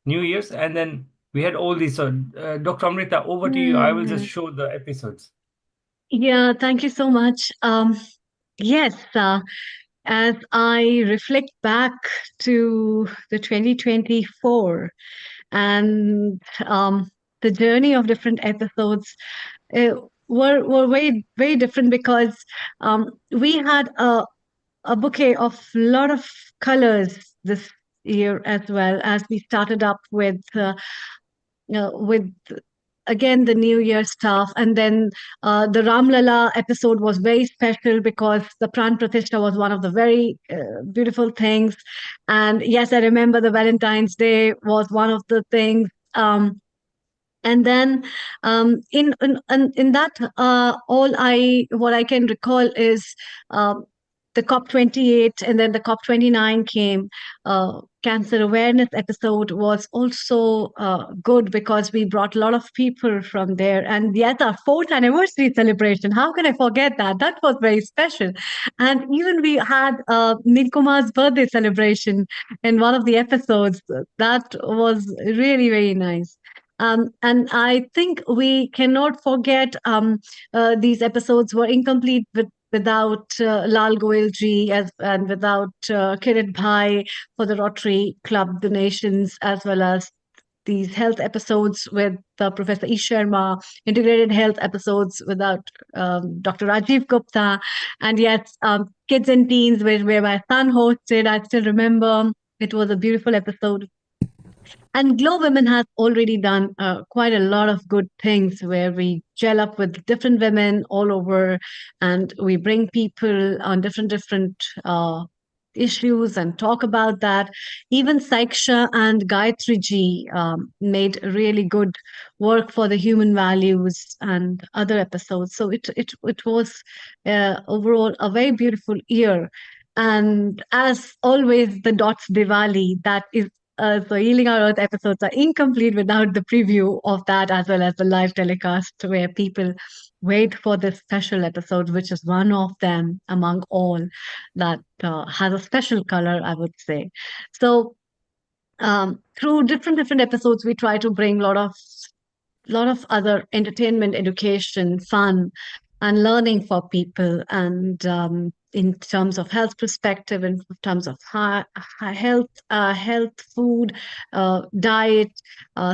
New Year's, and then we had all these. Dr. Amrita, over to you. I will just show the episodes. Yeah, thank you so much. Yes, as I reflect back to the 2024 and the journey of different episodes, were very different because we had a bouquet of lot of colors this year as well, as we started up with again the New Year stuff, and then the Ramlala episode was very special because the Pran Pratishtha was one of the very beautiful things. And yes, I remember the Valentine's Day was one of the things. And then in that all I what I can recall is the COP28, and then the COP29 came. Cancer awareness episode was also good because we brought a lot of people from there. And yet our 4th anniversary celebration, how can I forget that? That was very special. And even we had Nilkumar's birthday celebration in one of the episodes. That was really very nice. And I think we cannot forget these episodes were incomplete without Lal Goyal ji and without Kirit Bhai for the Rotary Club donations, as well as these health episodes with Professor E. Sharma, integrated health episodes without Dr. Rajiv Gupta, and yet Kids and Teens, where my son hosted. I still remember it was a beautiful episode. And Glow Women has already done quite a lot of good things where we gel up with different women all over, and we bring people on different issues and talk about that. Even Saiksha and Gayatri ji made really good work for the human values and other episodes. So it was overall a very beautiful year. And as always, the Dots Diwali, that is so Healing Our Earth episodes are incomplete without the preview of that, as well as the live telecast where people wait for this special episode, which is one of them among all that has a special color, I would say. So through different episodes, we try to bring a lot of other entertainment, education, fun, and learning for people. And in terms of health perspective, in terms of health, food, diet,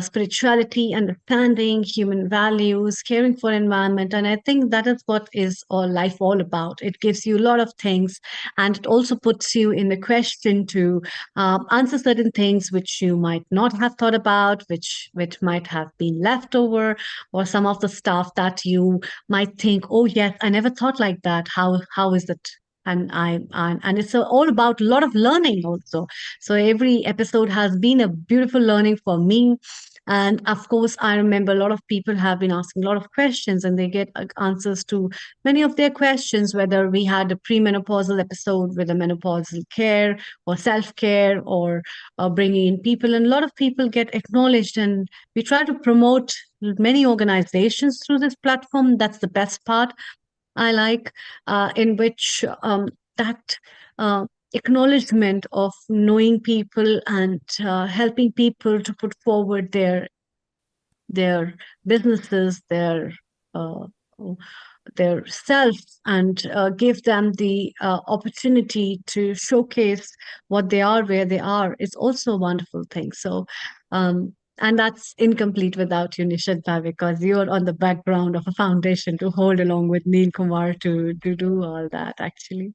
spirituality, understanding, human values, caring for environment. And I think that is what is all life all about. It gives you a lot of things, and it also puts you in the question to answer certain things which you might not have thought about, which might have been left over, or some of the stuff that you might think, oh yes, I never thought like that. How is it? And it's all about a lot of learning also. So every episode has been a beautiful learning for me. And of course, I remember a lot of people have been asking a lot of questions, and they get answers to many of their questions, whether we had a premenopausal episode with a menopausal care or self-care, or bringing in people. And a lot of people get acknowledged, and we try to promote many organizations through this platform. That's the best part I like, in which that acknowledgement of knowing people and helping people to put forward their businesses, their self, and give them the opportunity to showcase what they are, where they are, is also a wonderful thing. So and that's incomplete without you, Nishanta, because you're on the background of a foundation to hold along with Neil Kumar to do all that, actually.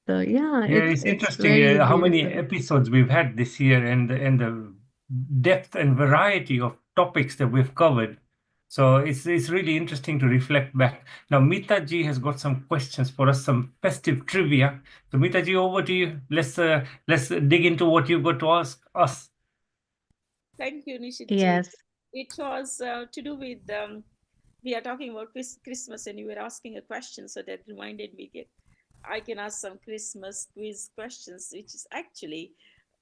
So yeah, Yeah, it's it's interesting very how many beautiful. episodes we've had this year, and the depth and variety of topics that we've covered. So it's really interesting to reflect back. Now, Mita ji has got some questions for us, some festive trivia. So, Mita ji, over to you. Let's dig into what you've got to ask us. Thank you, Nishit. Yes. It was to do with we are talking about Christmas, and you were asking a question, so that reminded me that I can ask some Christmas quiz questions, which is actually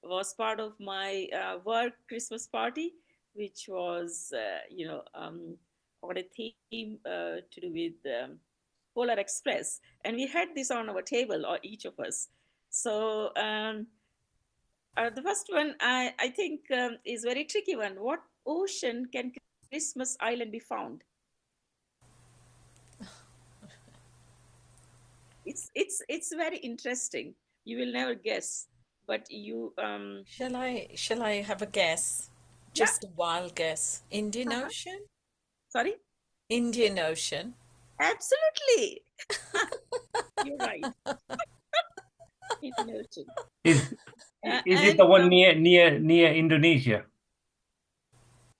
was part of my work Christmas party, which was on a theme to do with Polar Express, and we had this on our table, or each of us. So the first one I think is very tricky one. What ocean can Christmas Island be found? It's very interesting. You will never guess, but you Shall I have a guess? Yeah. Just a wild guess. Indian Ocean? Sorry? Indian Ocean. Absolutely. You're right. Indian Ocean. Is And it the one near Indonesia?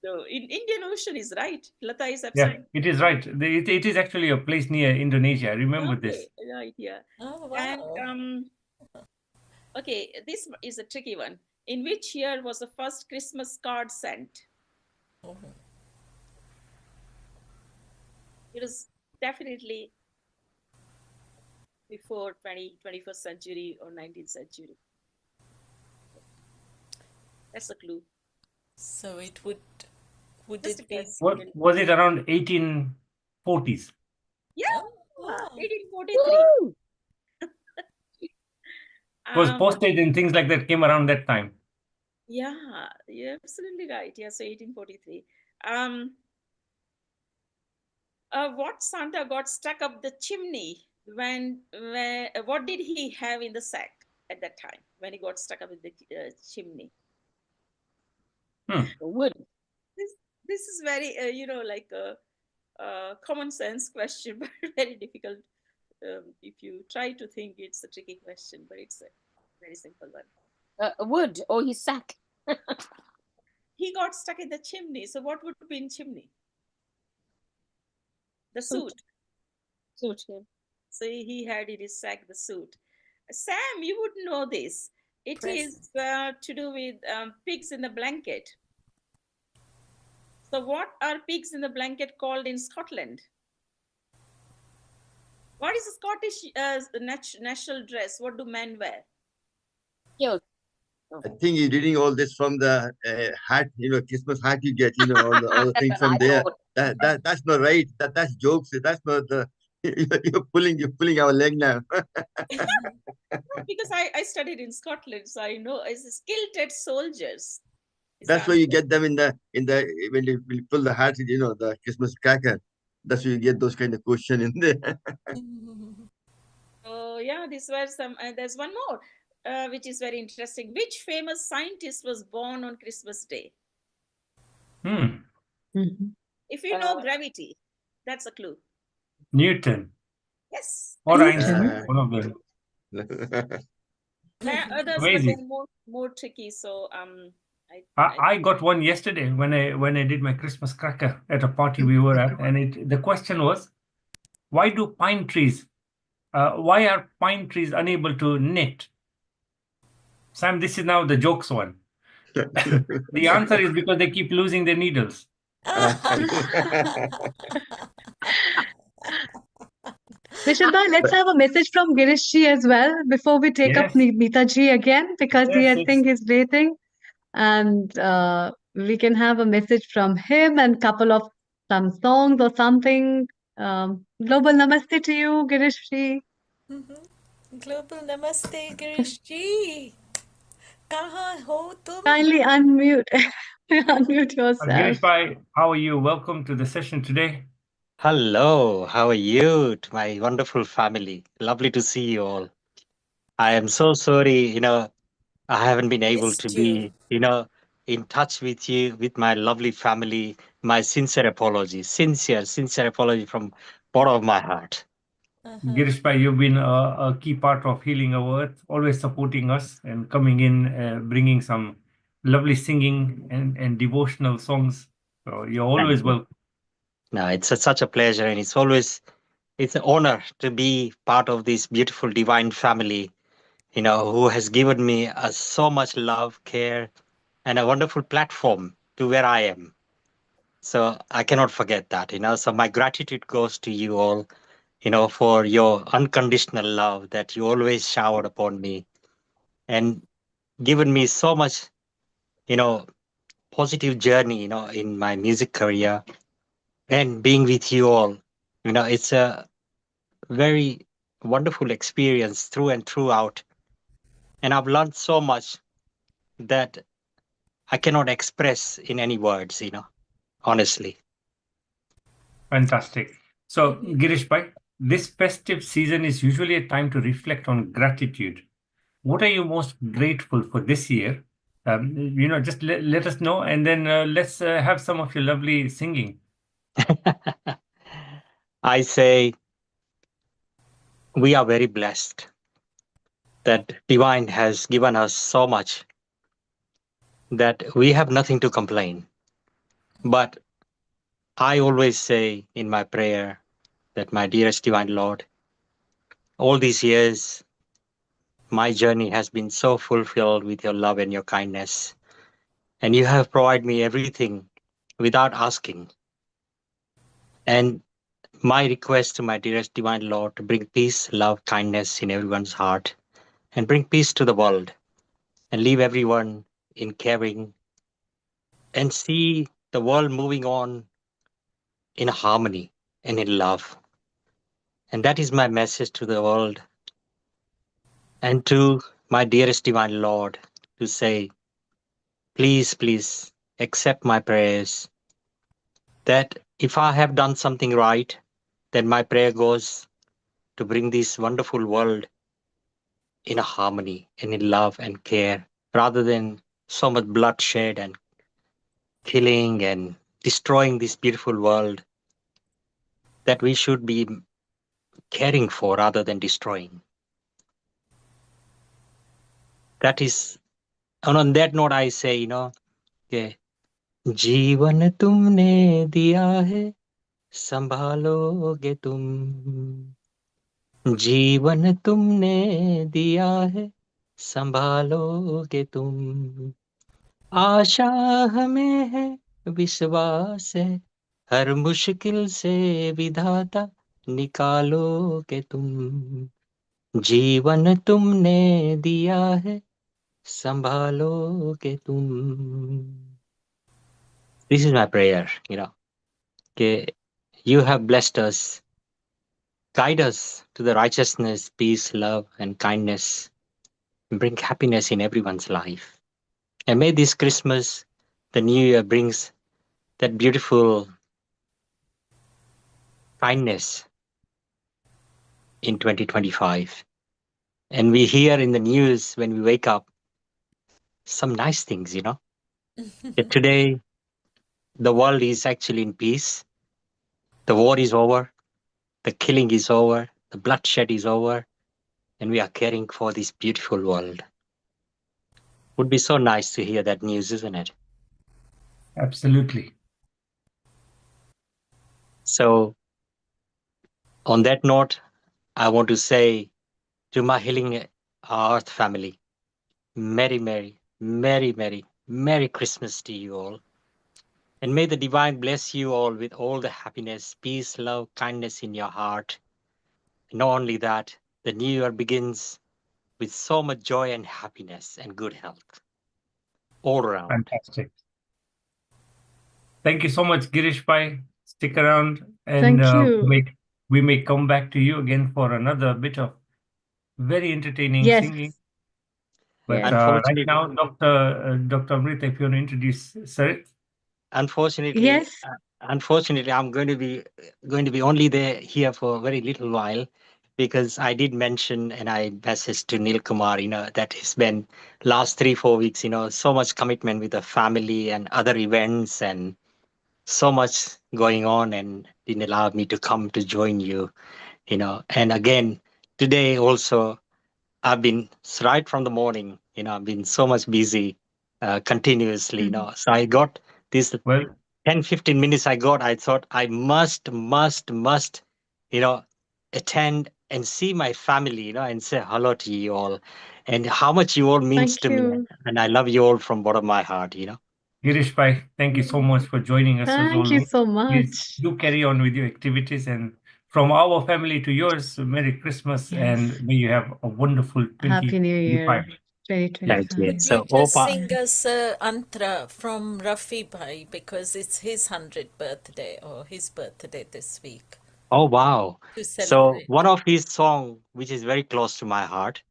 so in Indian Ocean is right. Lata is Yeah, absolutely it is right. It is actually a place near Indonesia. I remember this. okay. Right, yeah. Oh, And wow. okay, this is a tricky one. In which year was the first Christmas card sent? It was definitely before 21st century or 19th century. That's a clue. So it would Just a it be? guess. What was it around 1840s? Yeah, Oh, wow. 1843. Woo! Because postage and things like that came around that time. Yeah, you're absolutely right. Yeah, so 1843. What Santa got stuck up the chimney what did he have in the sack at that time when he got stuck up in the chimney? Wood. This is very, like a common sense question, but very difficult. If you try to think, it's a tricky question, but it's a very simple one. Wood or his sack. He got stuck in the chimney. So what would be in chimney? The suit. Suit him. So he had in his sack the suit. Sam, you would know this. It is to do with pigs in the blanket. So what are pigs in the blanket called in Scotland? What is the Scottish national dress? What do men wear? I think you're reading all this from the hat, Christmas hat you get, all the things from there. That's not right. That's jokes. That's not the. You're pulling our leg now. Because I studied in Scotland, so I know it's kilted soldiers. That's where you get them in the when you pull the hat, the Christmas cracker. That's where you get those kind of question in there. So yeah, these were some. There's one more, which is very interesting. Which famous scientist was born on Christmas Day? If you know gravity, that's a clue. Newton. Yes. Or Einstein, one of them. There are others, but Amazing. they're more tricky. So I got one yesterday when I did my Christmas cracker at a party we were at, and the question was, why are pine trees unable to knit? Sam, this is now the jokes one. The answer is because they keep losing their needles. Vishamba, let's have a message from Girish ji as well before we take up Meeta ji again, because I think he's waiting. And we can have a message from him and couple of some songs or something. Global namaste to you, Girish ji. Global namaste, Girish ji. Kahan ho tum? Kindly unmute yourself. Girish bhai, how are you? Welcome to the session today. Hello, how are you, to my wonderful family? Lovely to see you all. I am so sorry, I haven't been able to be, in touch with you, with my lovely family. My sincere apology, sincere apology from bottom of my heart. Girish bhai, you've been a key part of Healing Our Earth, always supporting us and coming in, bringing some lovely singing and devotional songs. So you're always welcome. No, it's such a pleasure, and it's an honor to be part of this beautiful divine family, who has given me so much love, care, and a wonderful platform to where I am. So I cannot forget that, So my gratitude goes to you all, for your unconditional love that you always showered upon me and given me so much, positive journey, in my music career and being with you all. It's a very wonderful experience through and throughout. And I've learned so much that I cannot express in any words, honestly. Fantastic. So, Girish bhai, this festive season is usually a time to reflect on gratitude. What are you most grateful for this year? Just let us know, and then let's have some of your lovely singing. I say we are very blessed that Divine has given us so much that we have nothing to complain. But I always say in my prayer that, my dearest Divine Lord, all these years, my journey has been so fulfilled with your love and your kindness. And you have provided me everything without asking. And my request to my dearest Divine Lord to bring peace, love, kindness in everyone's heart, and bring peace to the world, and leave everyone in caring, and see the world moving on in harmony and in love. And that is my message to the world and to my dearest Divine Lord, to say, please, please accept my prayers, that if I have done something right, then my prayer goes to bring this wonderful world in a harmony and in love and care, rather than so much bloodshed and killing and destroying this beautiful world, that we should be caring for rather than destroying. That is, and on that note, I say, कि जीवन तुमने दिया है, संभालोगे तुम. जीवन तुमने दिया है, संभालोगे तुम. आशा हमें है, विश्वास है, हर मुश्किल से विधाता निकालोगे तुम. जीवन तुमने दिया है, संभालोगे तुम. This is my prayer, that you have blessed us, guide us to the righteousness, peace, love, and kindness, and bring happiness in everyone's life. And may this Christmas, the new year, brings that beautiful kindness in 2025. And we hear in the news when we wake up some nice things, that today the world is actually in peace. The war is over. The killing is over. The bloodshed is over. And we are caring for this beautiful world. Would be so nice to hear that news, isn't it? Absolutely. So, on that note, I want to say to my Healing Earth family, Merry, Merry, Merry, Merry, Merry Christmas to you all. And may the Divine bless you all with all the happiness, peace, love, kindness in your heart. And not only that, the new year begins with so much joy and happiness and good health all around. Fantastic. Thank you so much, Girish Bhai. Stick around, and Thank you. we may come back to you again for another bit of very entertaining Yes. singing. But Yes. right now, Dr. Amrita, if you want to introduce Sarit. Unfortunately, Yes. I'm going to be only here for a very little while, because I did mention and I messaged to Neil Kumar, that it's been last 3-4 weeks, so much commitment with the family and other events and so much going on, and didn't allow me to come to join you, And again, today also, I've been right from the morning, I've been so much busy continuously, So I got this 10-15 minutes I thought I must, attend and see my family, and say hello to you all, and how much you all means Thank to me. you. And I love you all from bottom of my heart, Girish Bhai, thank you so much for joining us as Thank you always. so Please much. do carry on with your activities, and from our family to yours, Merry Christmas, Yes. and may you have a wonderful Happy New Year 2025. 2025. So, You just sing us Antra from Rafi Bhai, because it's his 100th birthday or his birthday this week. Oh, wow. To So celebrate. one of his song, which is very close to my heart,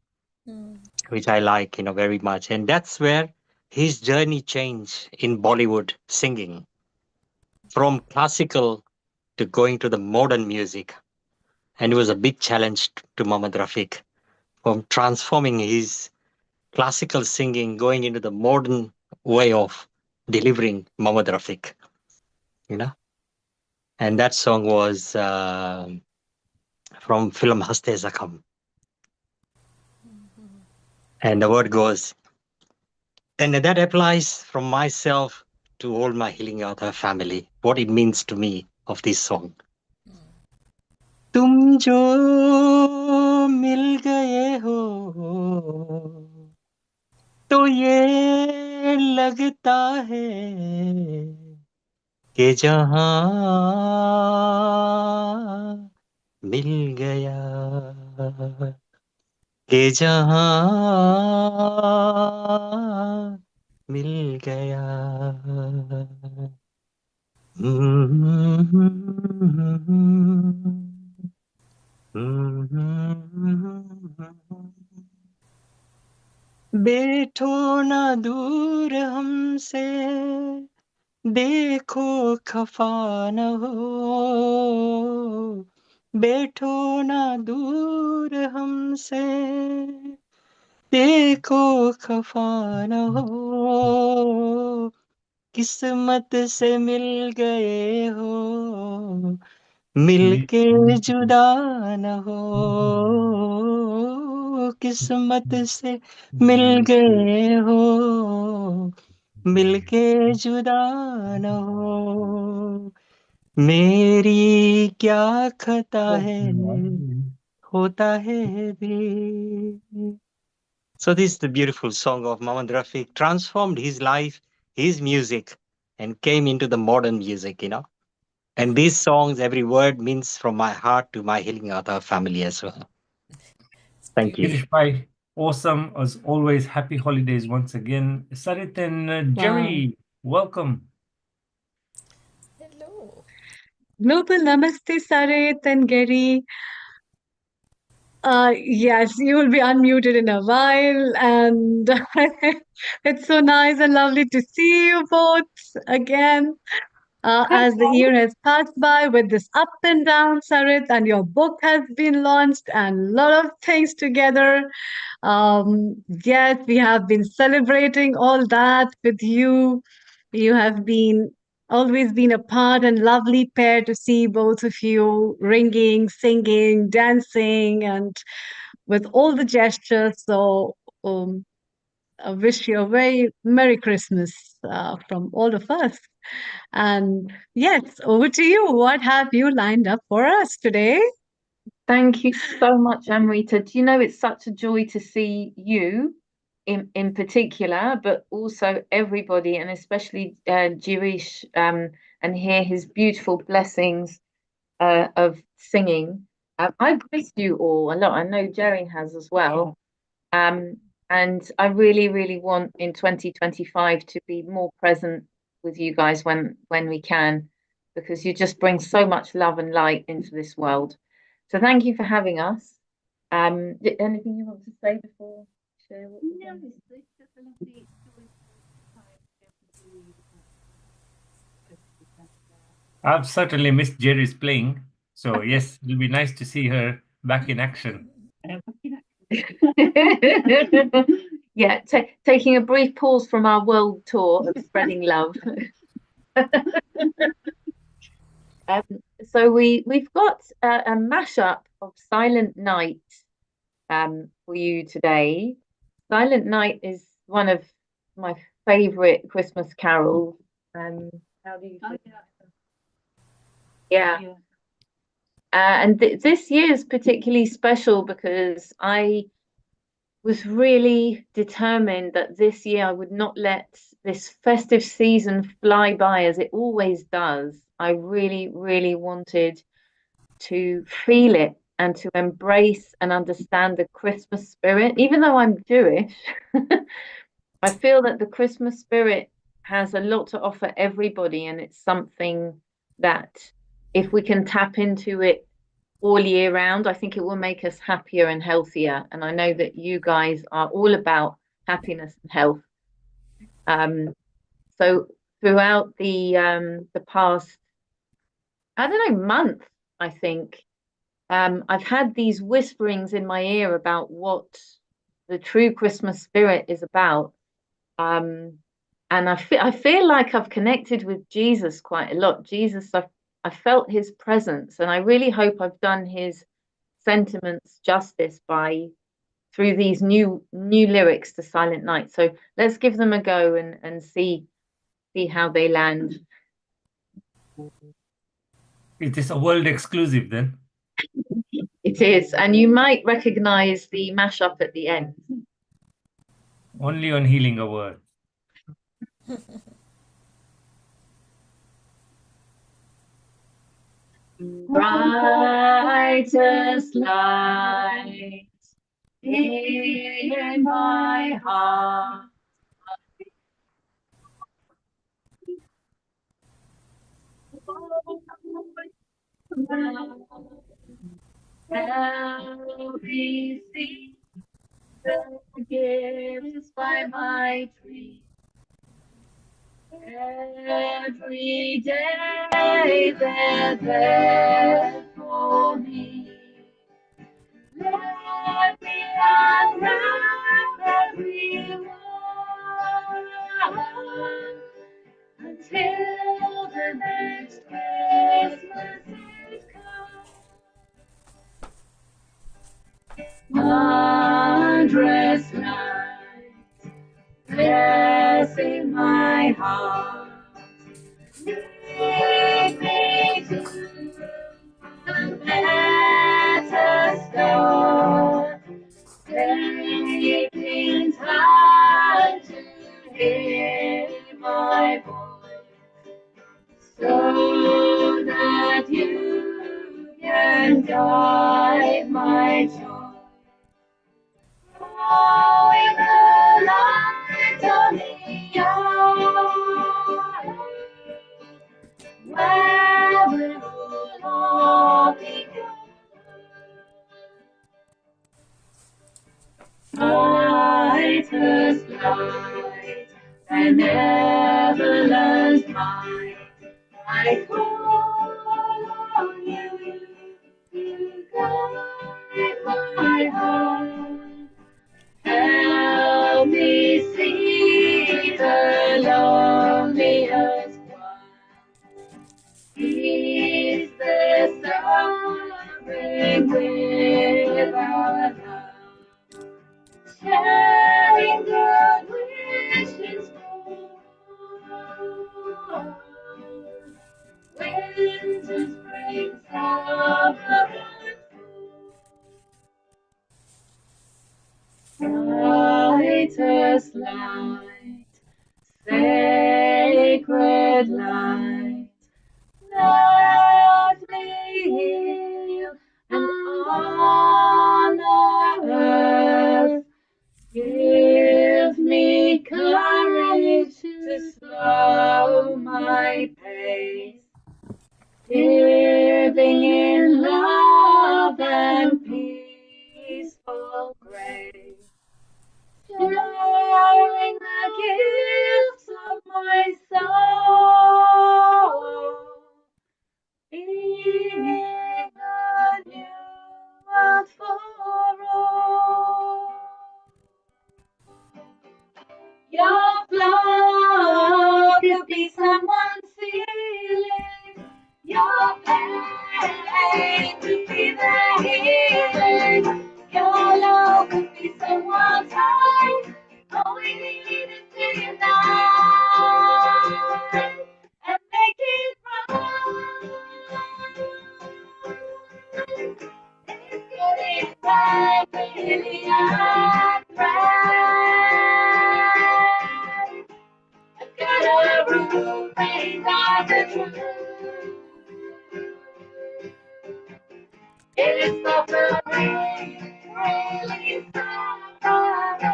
which I like, very much. And that's where his journey changed in Bollywood singing, from classical to going to the modern music. And it was a big challenge to Mohammad Rafiq, from transforming his classical singing, going into the modern way of delivering Mohammad Rafiq, And that song was from film Haste Zakam. And the word goes, and that applies from myself to all my Healing Author family, what it means to me of this song. तुम जो मिल गए हो तो ये लगता है कि जहां मिल गया कि जहां मिल गया बैठो ना दूर हमसे देखो खफा न हो बैठो ना दूर हमसे देखो खफा न हो किस्मत से मिल गए हो मिलके जुदा न हो किस्मत से मिल गए हो मिलके जुदा न हो मेरी क्या खता है होता है भी So this is the beautiful song of Mohammed Rafiq, transformed his life, his music, and came into the modern music, And these songs, every word means from my heart to my Healing Author family as well. Thank you. Girish Bhai, awesome as always. Happy holidays once again. Sarit and Jerry, welcome. Hello. Global Namaste, Sarit and Gary. Yes, you will be unmuted in a while, and it's so nice and lovely to see you both again. As the year has passed by with this up and down, Sarit, and your book has been launched, and a lot of things together. Yes, we have been celebrating all that with you. You have been always been a part and lovely pair to see both of you ringing, singing, dancing, and with all the gestures. So I wish you a very Merry Christmas from all of us. And yes, over to you. What have you lined up for us today? Thank you so much, Amrita. Do you know it's such a joy to see you in particular, but also everybody, and especially Girish, and hear his beautiful blessings of singing. I've missed you all a lot. I know Jerry has as well. And I really, really want in 2025 to be more present with you guys when we can, because you just bring so much love and light into this world. So thank you for having us. Anything you want to say before I share what we're doing? It's just a lovely I've certainly missed Jerry's playing. So yes, it'll be nice to see her back in action. Yeah, taking a brief pause from our world tour of spreading love. So we've got a mashup of Silent Night for you today. Silent Night is one of my favorite Christmas carols. How do you feel? Yeah. And this year is particularly special because I was really determined that this year I would not let this festive season fly by as it always does. I really, really wanted to feel it and to embrace and understand the Christmas spirit. Even though I'm Jewish, I feel that the Christmas spirit has a lot to offer everybody, and it's something that if we can tap into it all year round, I think it will make us happier and healthier. And I know that you guys are all about happiness and health. So throughout the past, I don't know, month, I think, I've had these whisperings in my ear about what the true Christmas spirit is about. And I feel like I've connected with Jesus quite a lot. Jesus, I felt his presence, and I really hope I've done his sentiments justice by through these new lyrics to Silent Night. So let's give them a go and see how they land. It is a world exclusive then. It is, and you might recognize the mashup at the end. Only on Healing Our Earth. Brightest light in my heart. Help me see the gifts by my tree. Every day they're there for me. Let me unwrap every one until the next Christmas is come. Wondrous light, blessing my heart. Lead me to the better start. Taking time to hear my voice, so that you can guide my choice. Throwing the light on the earth, where will all be brightest light and never learns might. I call on you to guide my heart. Help me see the loneliest one. Ease their suffering with our love. Sharing good wishes for winter, spring, summer, brightest light, sacred light, let me heal and honor earth. Give me courage to slow my pace, living in love and peaceful grace, sharing the gifts of my soul, being the new world for all. Your flow could be someone's healing. Your pain could be their healing. Your love could be someone's hope. All we need is to unite and make it right. It's getting time, really, and right. I've got a roof made of the truth. It's suffering, really suffering.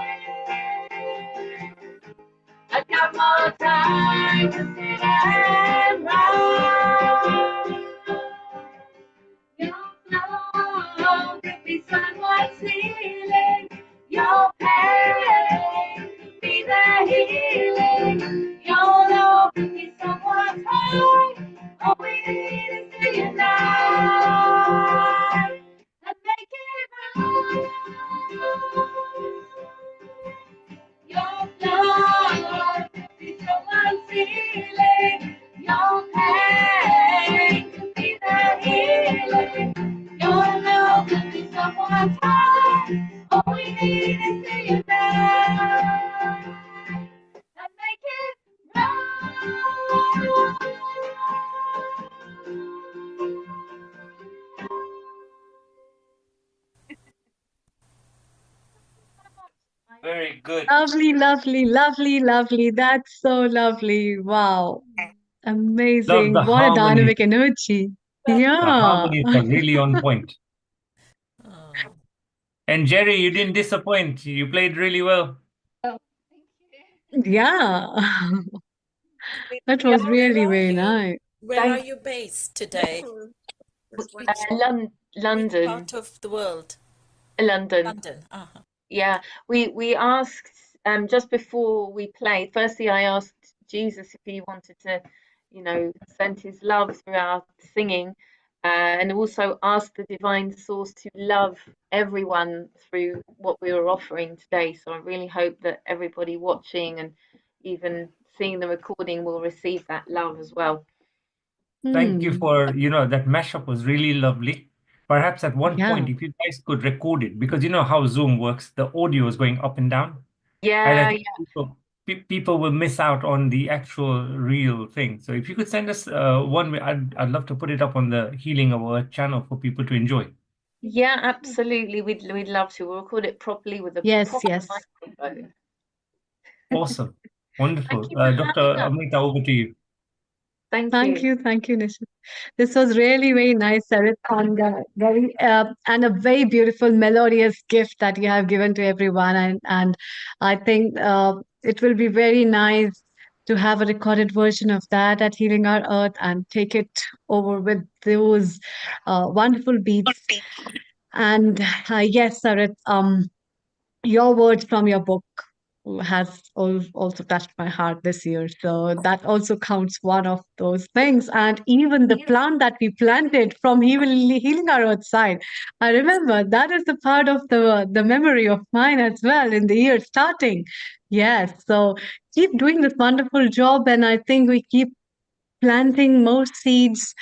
I've got more time to sit and write. Your flow could be someone's healing. Your pain could be their healing. Your love could be someone's hope. All we need is to unite and make it right. Your love could be someone's healing. Your pain and make it right. Very good. Lovely, lovely, lovely, lovely. That's so lovely. Wow. Love the Amazing. What a harmonies. dynamic energy. The Yeah. harmonies are really on point. Oh. And Jerry, you didn't disappoint. You played really well. Yeah. That was really very nice. Where are you based today? Which London. part of the world? London. London. Uh-huh. Yeah, we asked just before we played. Firstly, I asked Jesus if he wanted to, send his love through our singing, and also asked the divine source to love everyone through what we were offering today. So I really hope that everybody watching and even seeing the recording will receive that love as well. Thank you for, that mashup was really lovely. Perhaps at one Yeah. point, if you guys could record it, because you know how Zoom works, the audio is going up and down. And I Yeah, think people will miss out on the actual real thing. So if you could send us one way, I'd love to put it up on the Healing Our channel for people to enjoy. yeah, absolutely. We'd love to. We'll record it properly with a Yes, proper yes. microphone. Awesome. Wonderful. you for Dr. having us. Amrita, over to you. Thank Thank you, Nishit. This was really very nice, Sarith, and very and a very beautiful melodious gift that you have given to everyone. And I think it will be very nice to have a recorded version of that at Healing Our Earth and take it over with those wonderful beats. And yes, Sarith, your words from your book has also touched my heart this year. So that also counts one of those things. And even the plant that we planted from healing our Earth side, I remember that is the part of the memory of mine as well in the year starting. Yes. So keep doing this wonderful job. And I think we keep planting more seeds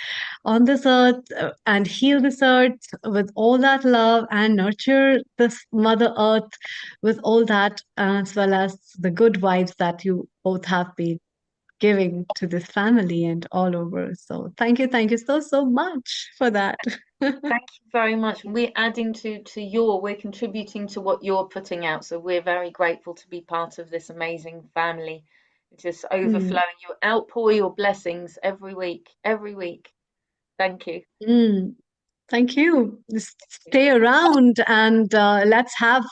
on this earth and heal this earth with all that love and nurture this mother earth with all that, as well as the good vibes that you both have been giving to this family and all over. So thank you so much for that. Thank you very much. We're adding we're contributing to what you're putting out. So we're very grateful to be part of this amazing family. Just overflowing. You outpour your blessings every week. Thank you. Thank you. Just stay around and let's have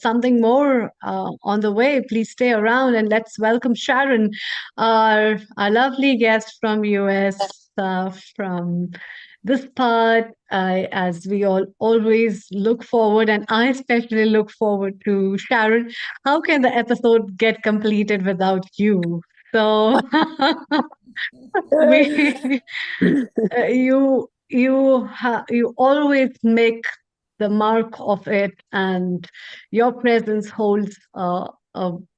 something more on the way. Please stay around and let's welcome Sharon, our lovely guest from US, from this part, as we all always look forward, and I especially look forward to Sharon. How can the episode get completed without you? So you always make the mark of it, and your presence holds a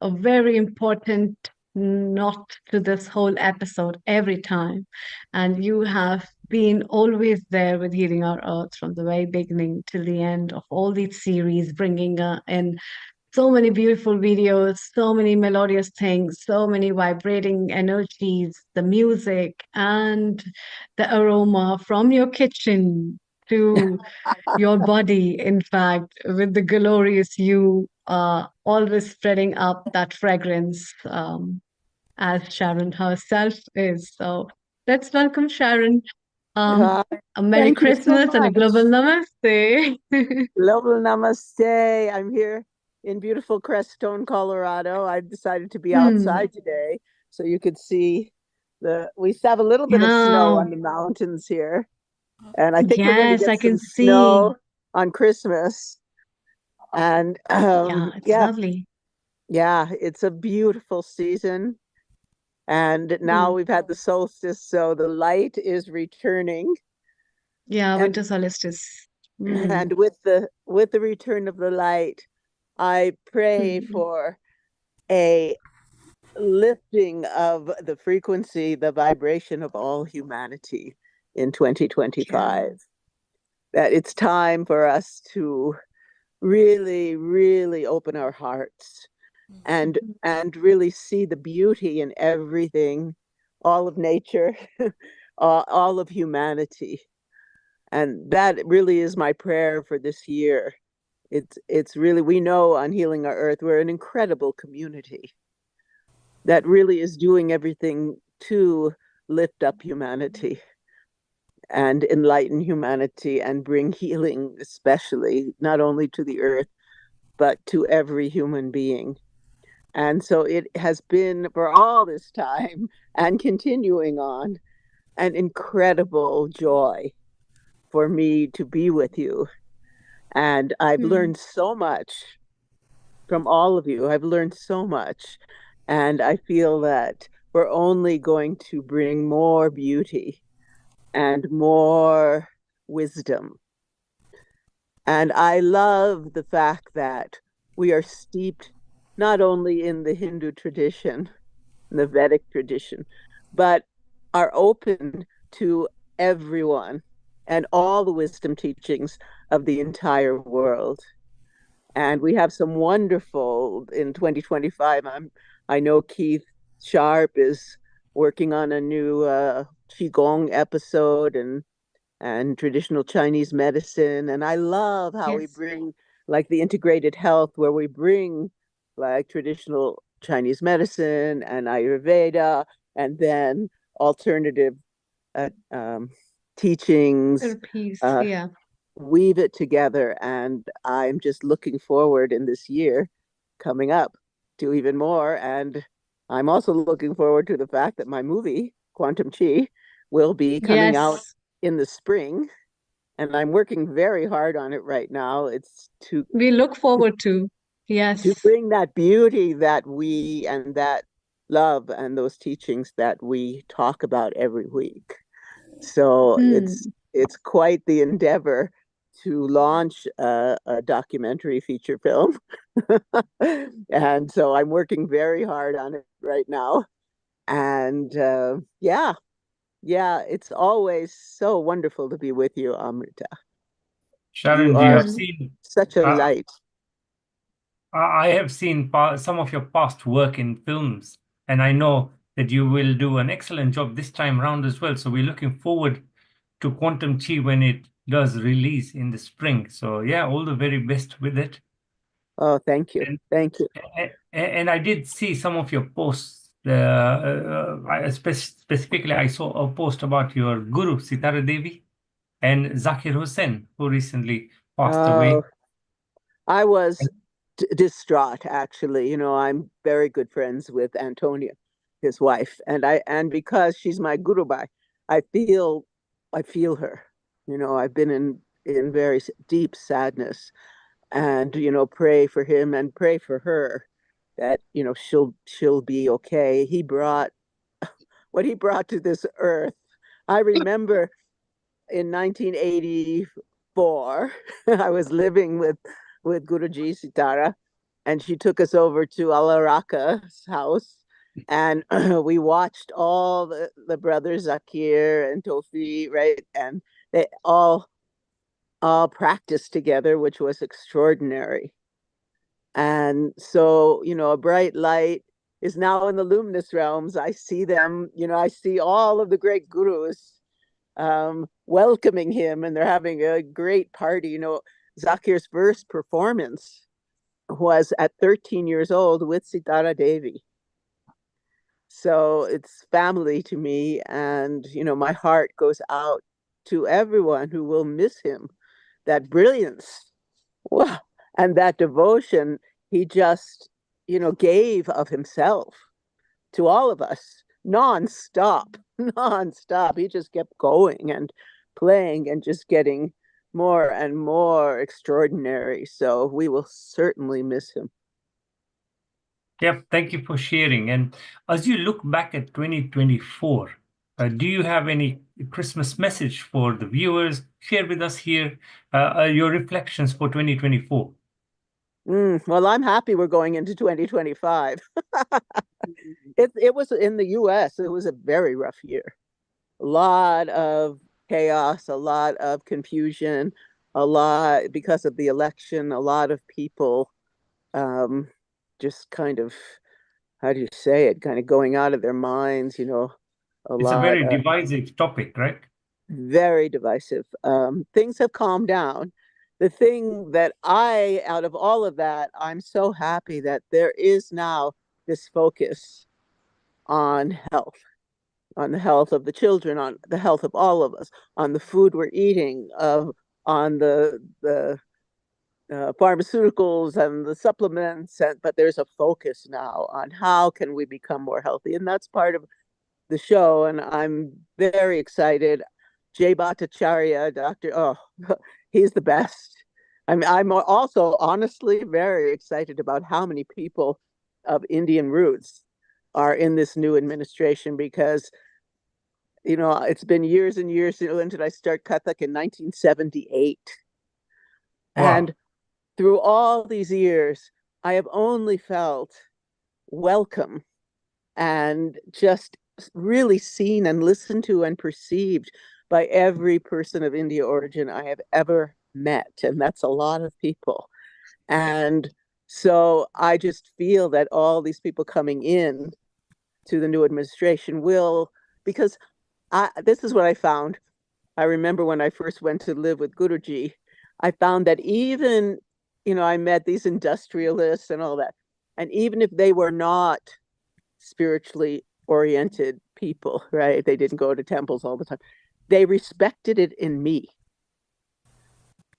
very important knot to this whole episode every time. And you have been always there with Healing Our Earth from the very beginning till the end of all these series, bringing in so many beautiful videos, so many melodious things, so many vibrating energies, the music and the aroma from your kitchen to your body, in fact, with the glorious you always spreading up that fragrance, as Sharon herself is. So let's welcome Sharon. Hi. A Merry Thank you so Christmas and a global much. namaste. Global namaste. I'm here in beautiful Crestone, Colorado. I decided to be outside today so you could see we have a little bit of snow on the mountains here. And I think we're going to Yes, I get some can see. snow on Christmas. And Yeah, it's lovely. yeah, it's a beautiful season. And now we've had the solstice, so the light is returning. Yeah, And winter solstice. and with the return of the light, I pray for a lifting of the frequency, the vibration of all humanity in 2025. That it's time for us to really, really open our hearts and really see the beauty in everything, all of nature, all of humanity. And that really is my prayer for this year. It's really, we know on Healing Our Earth, we're an incredible community that really is doing everything to lift up humanity and enlighten humanity and bring healing, especially not only to the earth, but to every human being. And so it has been for all this time and continuing on an incredible joy for me to be with you. And I've learned so much from all of you. I've learned so much. And I feel that we're only going to bring more beauty and more wisdom. And I love the fact that we are steeped not only in the Hindu tradition, the Vedic tradition, but are open to everyone and all the wisdom teachings of the entire world. And we have some wonderful in 2025. I know Keith Sharp is working on a new Qigong episode and traditional Chinese medicine. And I love how we bring like the integrated health, where we bring like traditional Chinese medicine and Ayurveda, and then alternative teachings, Yeah. weave it together. And I'm just looking forward in this year coming up to even more. And I'm also looking forward to the fact that my movie, Quantum Chi, will be coming out Yes. in the spring. And I'm working very hard on it right now. It's to We look forward to. Yes. bring that beauty that we and that love and those teachings that we talk about every week. So it's quite the endeavor to launch a documentary feature film. And so I'm working very hard on it right now. And yeah, it's always so wonderful to be with you, Amrita. Sharon, You you are have seen, such a light. I have seen some of your past work in films, and I know that you will do an excellent job this time around as well. So we're looking forward to Quantum Chi when it does release in the spring. So yeah, all the very best with it. Oh, thank you. Thank you. And I did see some of your posts. Specifically, I saw a post about your guru, Sitara Devi, and Zakir Hussain, who recently passed away. I was distraught, actually. You know, I'm very good friends with Antonia, his wife, and because she's my gurubai, I feel her. You know, I've been in very deep sadness, and pray for him and pray for her that she'll be okay. He brought what he brought to this earth. I remember in 1984, I was living with Guruji Sitara, and she took us over to Alaraka's house, and we watched all the brothers Zakir and Tofi, right? And they all practiced together, which was extraordinary. And so, a bright light is now in the luminous realms. I see them, I see all of the great gurus welcoming him, and they're having a great party. Zakir's first performance was at 13 years old with Sitara Devi. So it's family to me, and my heart goes out to everyone who will miss him. That brilliance, wow, and that devotion he just, gave of himself to all of us nonstop. He just kept going and playing and just getting more and more extraordinary. So we will certainly miss him. Yep, thank you for sharing. And as you look back at 2024, do you have any Christmas message for the viewers? Share with us here your reflections for 2024. Well, I'm happy we're going into 2025. It was in the US, it was a very rough year. A lot of chaos, a lot of confusion, a lot, because of the election, a lot of people just kind of, how do you say it, kind of going out of their minds, you know, It's a very divisive topic, right? Very divisive. Things have calmed down. The thing that out of all of that, I'm so happy that there is now this focus on health, on the health of the children, on the health of all of us, on the food we're eating, on the pharmaceuticals and the supplements. But there's a focus now on how can we become more healthy, and that's part of the show. And I'm very excited. Jay Bhattacharya, he's the best. I'm also honestly very excited about how many people of Indian roots are in this new administration, because, you know, it's been years and years. You know, when did I start Kathak? In 1978. Wow. And through all these years, I have only felt welcome and just really seen and listened to and perceived by every person of India origin I have ever met. And that's a lot of people. And so I just feel that all these people coming in to the new administration will, because this is what I found. I remember when I first went to live with Guruji, I found that even, you know, I met these industrialists and all that. And even if they were not spiritually oriented people, right? They didn't go to temples all the time. They respected it in me,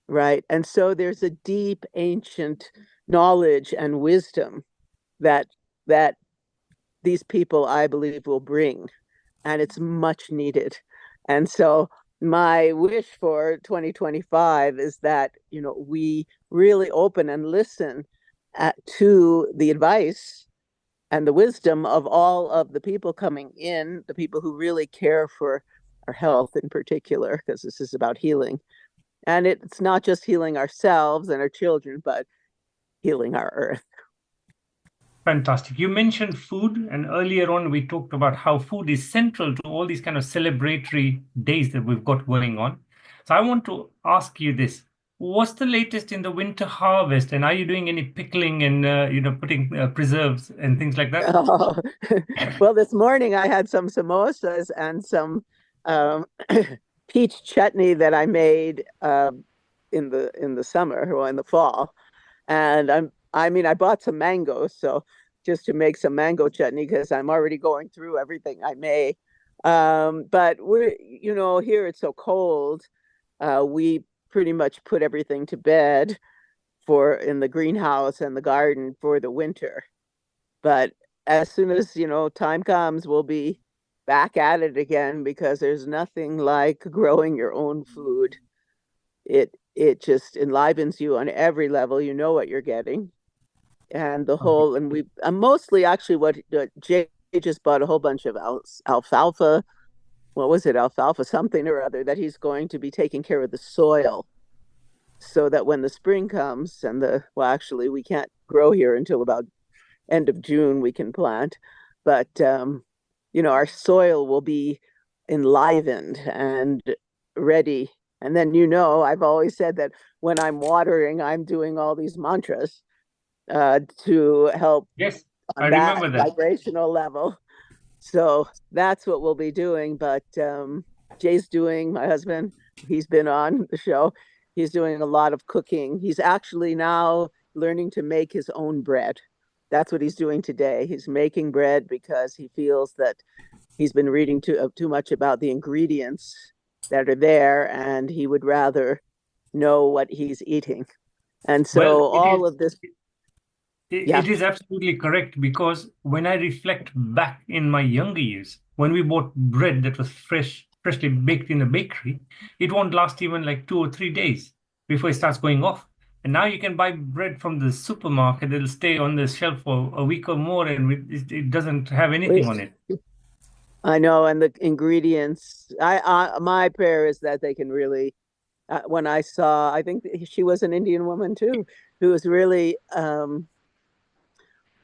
right? And so there's a deep ancient knowledge and wisdom that these people, I believe, will bring, and it's much needed. And so my wish for 2025 is that, you know, we really open and listen to the advice and the wisdom of all of the people coming in, the people who really care for our health in particular, because this is about healing. And it's not just healing ourselves and our children, but healing our earth. Fantastic. You mentioned food, and earlier on we talked about how food is central to all these kind of celebratory days that we've got going on. So I want to ask you this. What's the latest in the winter harvest, and are you doing any pickling and putting preserves and things like that? Oh, well, this morning I had some samosas and some peach chutney that I made in the summer or in the fall. And I bought some mangoes, so just to make some mango chutney, because I'm already going through everything I may. But here it's so cold. We pretty much put everything to bed in the greenhouse and the garden for the winter. But as soon as, time comes, we'll be back at it again, because there's nothing like growing your own food. It just enlivens you on every level. You know what you're getting. And mostly actually what Jay just bought a whole bunch of alfalfa. What was it? Alfalfa something or other, that he's going to be taking care of the soil, so that when the spring comes actually we can't grow here until about end of June we can plant. But, our soil will be enlivened and ready. And then, I've always said that when I'm watering, I'm doing all these mantras to help Yes, on I that remember that. vibrational level. So that's what we'll be doing. But Jay's doing, my husband, he's been on the show. He's doing a lot of cooking. He's actually now learning to make his own bread. That's what he's doing today. He's making bread because he feels that he's been reading too much about the ingredients that are there, and he would rather know what he's eating. And so it is absolutely correct, because when I reflect back in my younger years, when we bought bread that was freshly baked in a bakery, it won't last even like 2 or 3 days before it starts going off. And now you can buy bread from the supermarket. It'll stay on the shelf for a week or more, and it doesn't have anything on it. I know, and the ingredients. My prayer is that they can really. When I think she was an Indian woman too, who was really,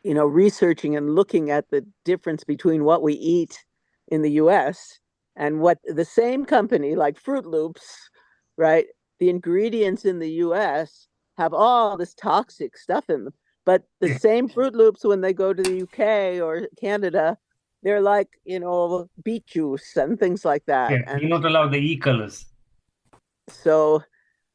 researching and looking at the difference between what we eat in the U.S. and what the same company, like Fruit Loops, right? the ingredients in the US have all this toxic stuff in them. But the same Fruit Loops, when they go to the UK or Canada, they're like, beet juice and things like that. Yeah, And you're not allowed the e-colors. so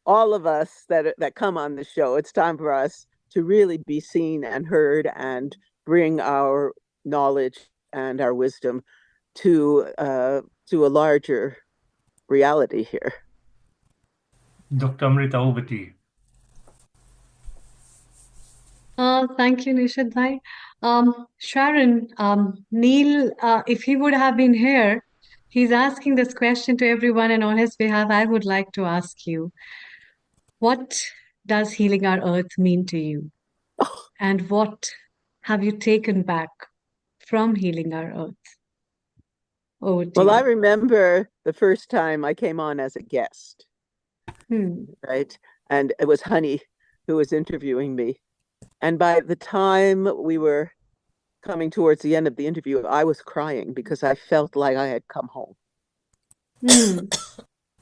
all of us that come on the show, it's time for us to really be seen and heard and bring our knowledge and our wisdom to a larger reality here. Dr. Amrita, over to you. Thank you, Nishad bhai. Sharon, Neil, if he would have been here, he's asking this question to everyone, and on his behalf, I would like to ask you, what does healing our earth mean to you? And what have you taken back from healing our earth? Over to Well, I you. remember the first time I came on as a guest, right? And it was Honey who was interviewing me. And by the time we were coming towards the end of the interview, I was crying because I felt like I had come home.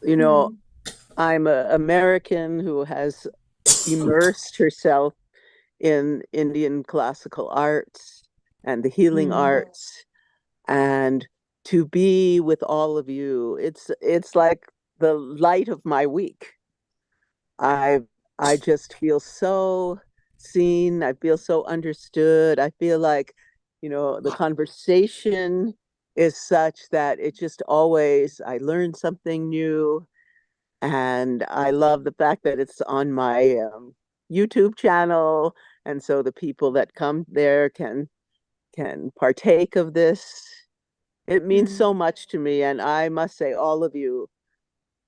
You know, I'm an American who has immersed herself in Indian classical arts and the healing arts, and to be with all of you, it's like the light of my week. I just feel so seen. I feel so understood. I feel like, the conversation is such that it just always, I learn something new. And I love the fact that it's on my YouTube channel. And so the people that come there can partake of this. It means so much to me. And I must say, all of you,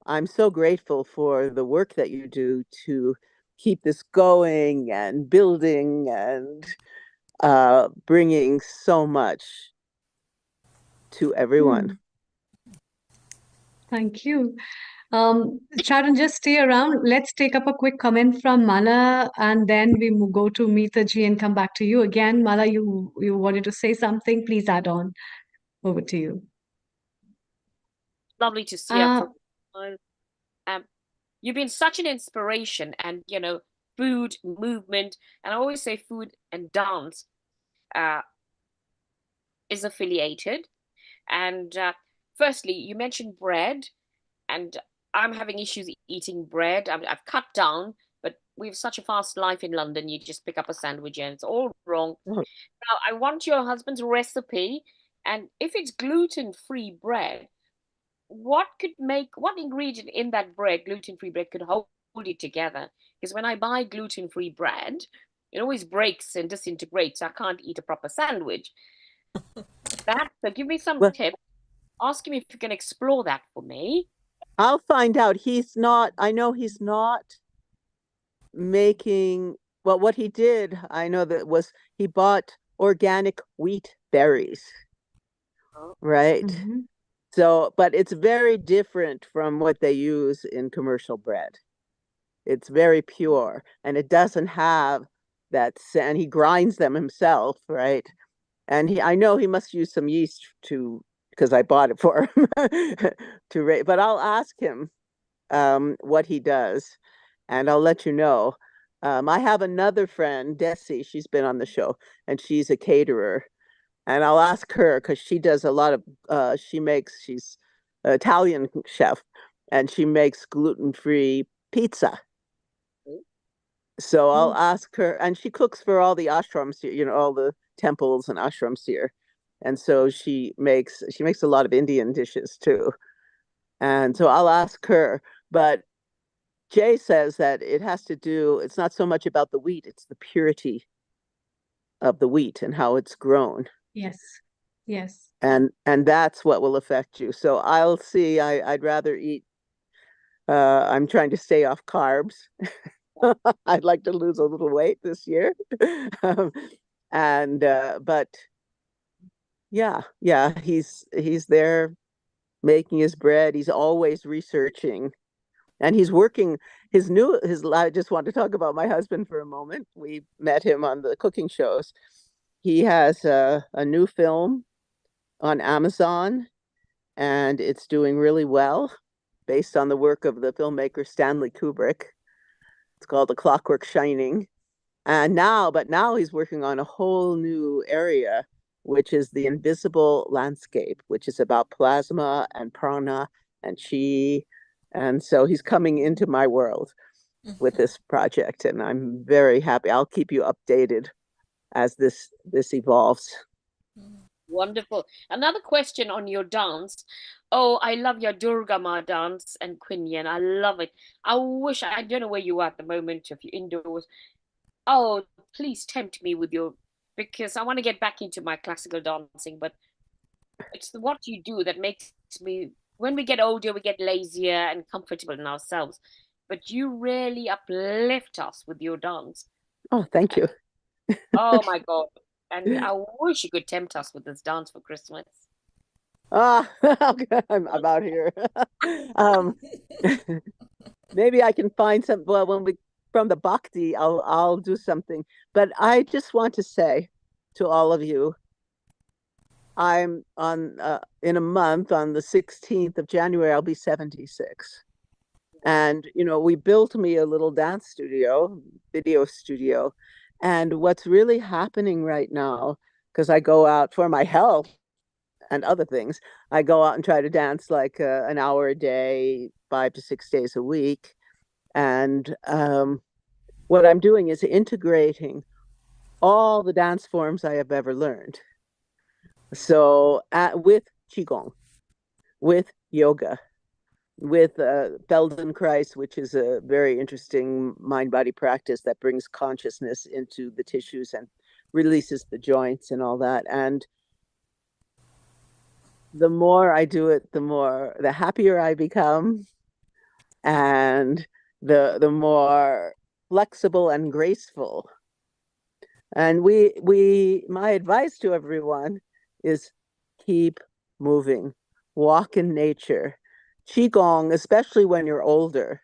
I'm so grateful for the work that you do to keep this going and building and bringing so much to everyone. Thank you. Sharon, just stay around. Let's take up a quick comment from Mala, and then we go to Meeta ji and come back to you again. Mala, you wanted to say something? Please add on. Over to you. Lovely to see you. You've been such an inspiration, and food, movement, and I always say food and dance is affiliated. And firstly, you mentioned bread, and I'm having issues eating bread. I've cut down, but we have such a fast life in London. You just pick up a sandwich and it's all wrong. Now, I want your husband's recipe, and if it's gluten-free bread, what ingredient in that bread, gluten-free bread, could hold it together? Because when I buy gluten-free bread, it always breaks and disintegrates. I can't eat a proper sandwich. So give me some tips. Ask him if you can explore that for me. I'll find out. I know he's not making, well, what he did, I know that was he bought organic wheat berries, right? So, but it's very different from what they use in commercial bread. It's very pure, and it doesn't have that, and he grinds them himself, right? And I know he must use some yeast because I bought it for him but I'll ask him what he does, and I'll let you know. I have another friend, Desi, she's been on the show, and she's a caterer. And I'll ask her because she does a lot of, she's an Italian chef, and she makes gluten-free pizza. So I'll ask her, and she cooks for all the ashrams here, all the temples and ashrams here. And so she makes a lot of Indian dishes too. And so I'll ask her, but Jay says that it's not so much about the wheat, it's the purity of the wheat and how it's grown. Yes. Yes. And that's what will affect you. So I'll see. I'd rather eat. I'm trying to stay off carbs. I'd like to lose a little weight this year. But yeah, he's there making his bread. He's always researching, and he's working I just want to talk about my husband for a moment. We met him on the cooking shows. He has a new film on Amazon, and it's doing really well. based on the work of the filmmaker Stanley Kubrick. It's called The Clockwork Shining. And now he's working on a whole new area, which is the invisible landscape, which is about plasma and prana and chi. And so he's coming into my world with this project, and I'm very happy. I'll keep you updated as this evolves. Wonderful. Another question on your dance. Oh, I love your Durga Ma dance and Quinyan. I love it. I wish, I don't know where you are at the moment, if you're indoors. Oh, please tempt me with your, because I want to get back into my classical dancing, but it's what you do that makes me, when we get older, we get lazier and comfortable in ourselves. But you really uplift us with your dance. Oh, thank you. Oh my God. And I wish you could tempt us with this dance for Christmas. I'm out here. Maybe I can find some. Well, when we from the bhakti, I'll do something. But I just want to say to all of you, I'm on in a month, on the 16th of January, I'll be 76. And we built me a little dance studio, video studio. And what's really happening right now, because I go out for my health and other things, I go out and try to dance like an hour a day, 5 to 6 days a week. And what I'm doing is integrating all the dance forms I have ever learned. So with Qigong, with yoga, with Feldenkrais, which is a very interesting mind-body practice that brings consciousness into the tissues and releases the joints and all that. And the more I do it, the happier I become, and the more flexible and graceful. And my advice to everyone is keep moving, walk in nature. Qigong, especially when you're older,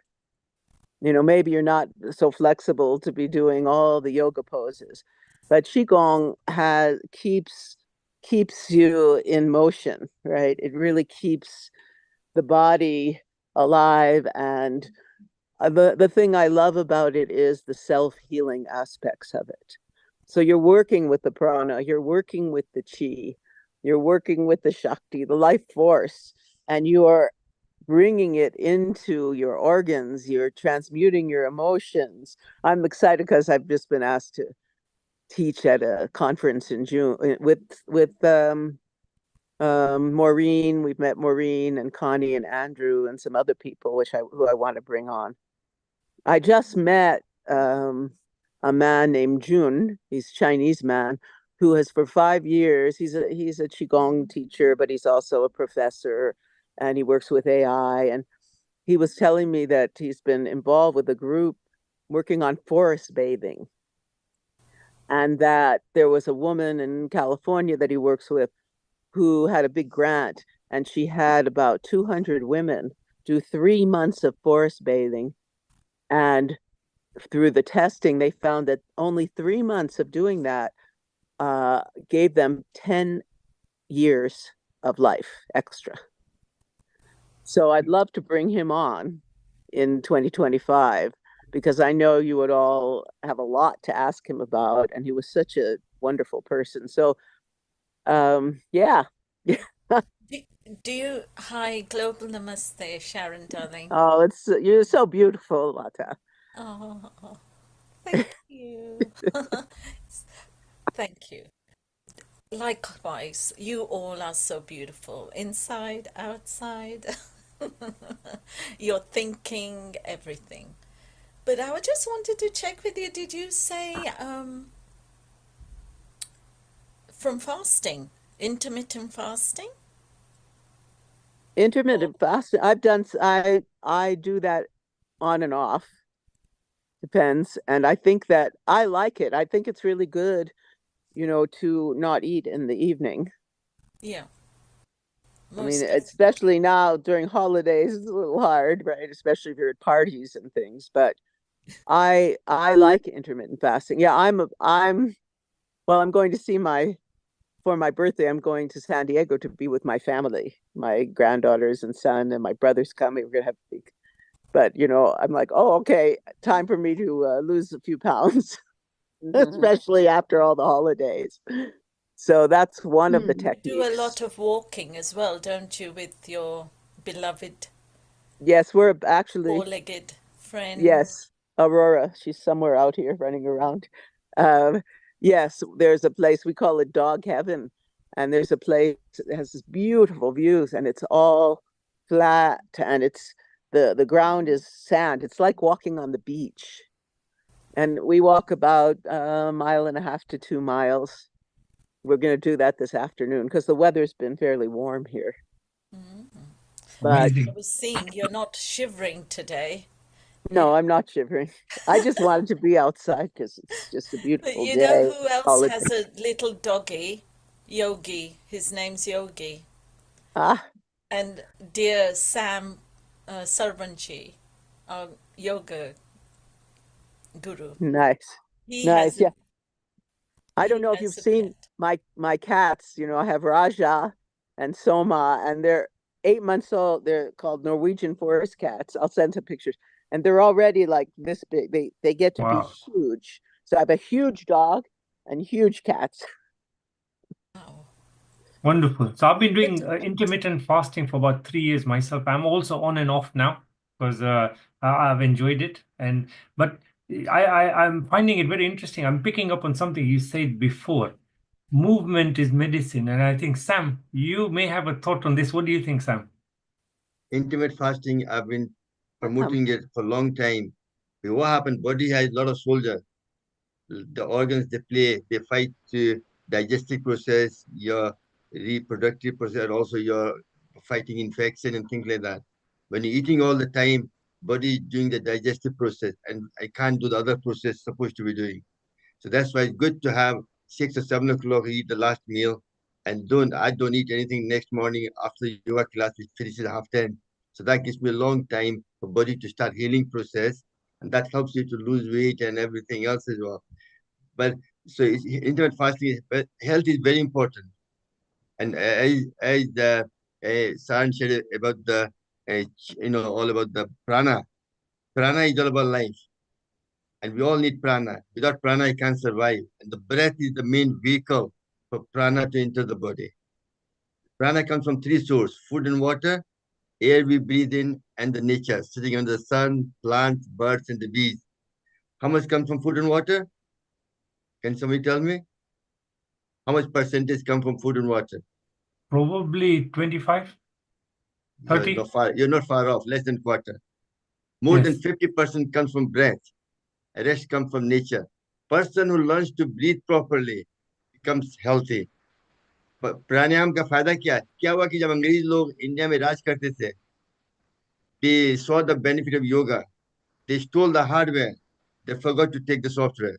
maybe you're not so flexible to be doing all the yoga poses, but Qigong keeps you in motion, right? It really keeps the body alive. And the thing I love about it is the self-healing aspects of it. So you're working with the prana, you're working with the chi, you're working with the shakti, the life force, and you are bringing it into your organs, you're transmuting your emotions. I'm excited because I've just been asked to teach at a conference in June with Maureen. We've met Maureen and Connie and Andrew and some other people who I want to bring on. I just met a man named Jun. He's a Chinese man who has for 5 years, he's a Qigong teacher, but he's also a professor, and he works with AI. And he was telling me that he's been involved with a group working on forest bathing, and that there was a woman in California that he works with who had a big grant, and she had about 200 women do 3 months of forest bathing. And through the testing, they found that only 3 months of doing that gave them 10 years of life extra. So I'd love to bring him on in 2025, because I know you would all have a lot to ask him about, and he was such a wonderful person. So yeah. Hi, Global Namaste, Sharon, darling. Oh, you're so beautiful, Lata. Oh, thank you. Thank you. Likewise, you all are so beautiful, inside, outside, your thinking, everything. But I just wanted to check with you, did you say from fasting, intermittent fasting? Intermittent fasting, I do that on and off, depends. And I think that I like it. I think it's really good, to not eat in the evening. Yeah. I mean, especially now during holidays, it's a little hard, right? Especially if you're at parties and things. But I like intermittent fasting. Yeah, I'm going to see my for my birthday, I'm going to San Diego to be with my family, my granddaughters and son, and my brother's coming. We're gonna have a big. But I'm like, oh, okay, time for me to lose a few pounds, especially after all the holidays. So that's one of the You do a techniques. lot of walking as well, don't you, with your beloved Yes, we're actually. four-legged friend? Yes, Aurora. She's somewhere out here running around. Yes, there's a place we call it Dog Heaven, and there's a place that has this beautiful views, and it's all flat, and it's the ground is sand. It's like walking on the beach, and we walk about a mile and a half to 2 miles. We're going to do that this afternoon because the weather's been fairly warm here. But I was seeing you're not shivering today. no, I'm not shivering. I just wanted to be outside because it's just a But beautiful you know day. who else Holiday. has a little doggy? Yogi. His name's Yogi. Ah, And dear Sam Sarvanchi, our yoga guru. nice. He Nice. has Yeah. I don't know if you've seen my cats. I have Raja and Soma, and they're 8 months old. They're called Norwegian forest cats. I'll send some pictures. And they're already like this big. They get to be Wow. huge. So I have a huge dog and huge cats. Wonderful. So I've been doing intermittent fasting for about 3 years myself. I'm also on and off now because I've enjoyed it. But I'm finding it very interesting. I'm picking up on something you said before. Movement is medicine. And I think, Sam, you may have a thought on this. What do you think, Sam? Intermittent fasting, I've been promoting it for a long time. But what happened? Body has a lot of soldiers. The organs they fight to digestive process, your reproductive process, also your fighting infection and things like that. When you're eating all the time, body is doing the digestive process, and I can't do the other process supposed to be doing. So that's why it's good to have 6 or 7 o'clock eat the last meal, and I don't eat anything next morning after yoga class, which finishes at 10:30. So that gives me a long time for body to start healing process, and that helps you to lose weight and everything else as well. But so intermittent fasting, but health is very important. And as Saran said about the, all about the prana. Prana is all about life. And we all need prana. Without prana, you can't survive. And the breath is the main vehicle for prana to enter the body. Prana comes from 3 sources: food and water, air we breathe in, and the nature, sitting under the sun, plants, birds, and the bees. How much comes from food and water? Can somebody tell me? How much percentage come from food and water? Probably 25, 30. You're not far off, less than quarter. More than 50% comes from breath. The rest comes from nature. Person who learns to breathe properly becomes healthy. प्राणायाम का फायदा क्या हुआ कि जब अंग्रेज लोग India में राज करते थे, they saw the benefit of yoga. They stole the hardware. They forgot to take the software.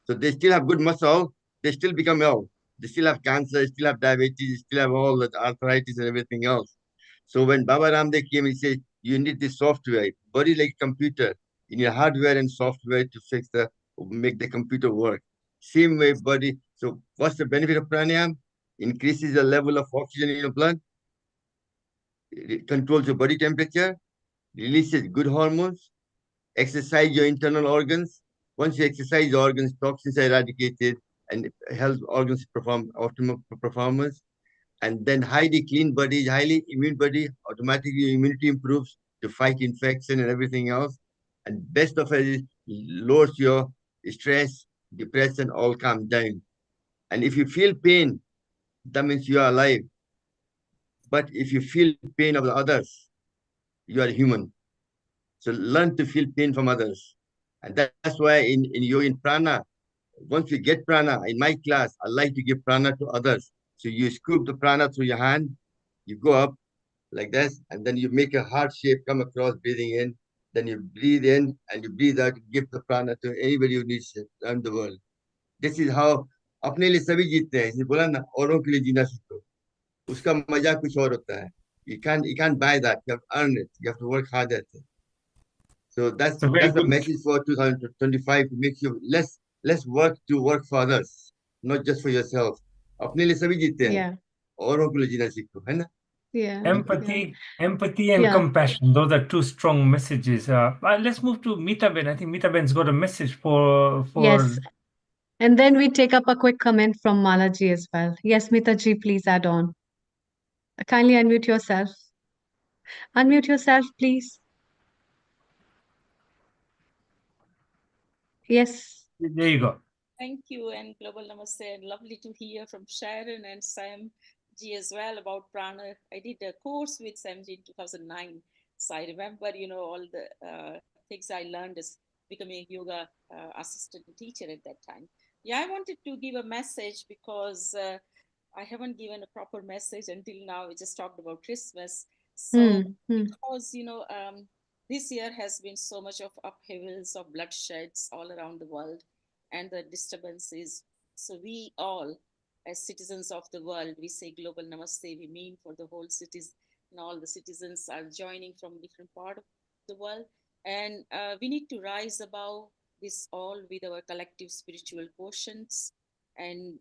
So they still have good muscle. They still become ill. They still have cancer, still have diabetes, still have all the arthritis and everything else. So when Baba Ramdev came, he said, you need this software. Body like computer. You need hardware and software to make the computer work. Same way body. So what's the benefit of pranayam? Increases the level of oxygen in your blood. It controls your body temperature. Releases good hormones. Exercise your internal organs. Once you exercise the organs, toxins are eradicated and health organs perform optimal performance. And then highly clean body, highly immune body, automatically immunity improves to fight infection and everything else. And best of it is lowers your stress, depression, all calm down. And if you feel pain, that means you are alive. But if you feel pain of the others, you are human. So learn to feel pain from others. And that's why in yoga, in prana, once you get prana, in my class, I like to give prana to others. So you scoop the prana through your hand, you go up like this, and then you make a heart shape, come across, breathing in. Then you breathe in and you breathe out, give the prana to anybody who needs it around the world. This is how अपने लिए सभी जीतते हैं. बोला ना, औरों के लिए जीना सीखो. उसका मजा कुछ और होता है. You can't buy that. You have to earn it. You have to work hard at it. So that's a message for 2025 to make you less work to work for others, not just for yourself. अपने लिए सभी जीते हैं, Yeah. औरों के लिए जीना सीखो, है ना? Yeah. Empathy and Yeah. compassion. Those are two strong messages. Let's move to Mita Ben. I think Mita Ben's got a message for Yes. And then we take up a quick comment from Malaji as well. Yes, Mita ji, please add on. Kindly unmute yourself. Unmute yourself, please. Yes. There you go. Thank you and Global Namaste, and lovely to hear from Sharon and Sam G as well about prana. I did a course with Sam G in 2009. So I remember, all the things I learned as becoming a yoga assistant teacher at that time. Yeah, I wanted to give a message because I haven't given a proper message until now. We just talked about Christmas. So because, this year has been so much of upheavals, of bloodsheds all around the world and the disturbances. So we all, as citizens of the world, we say global namaste. We mean for the whole cities, and all the citizens are joining from different part of the world. And we need to rise above this all with our collective spiritual quotients. And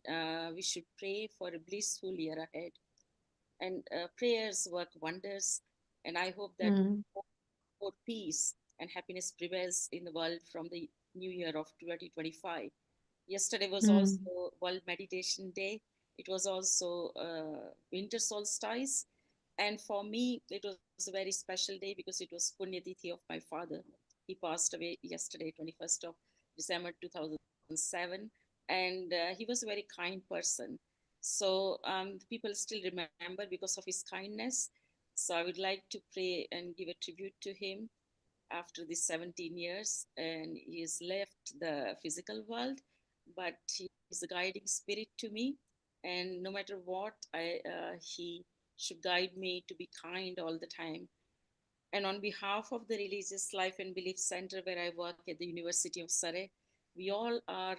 we should pray for a blissful year ahead. And prayers work wonders. And I hope that more peace and happiness prevails in the world from the new year of 2025. Yesterday was also World Meditation Day. It was also winter solstice. And for me, it was a very special day because it was Punyatithi of my father. He passed away yesterday, 21st of December 2007. And he was a very kind person. So people still remember because of his kindness. So I would like to pray and give a tribute to him after these 17 years. And he has left the physical world, but he is a guiding spirit to me. And no matter what, he should guide me to be kind all the time. And on behalf of the Religious Life and Belief Center, where I work at the University of Surrey, we all are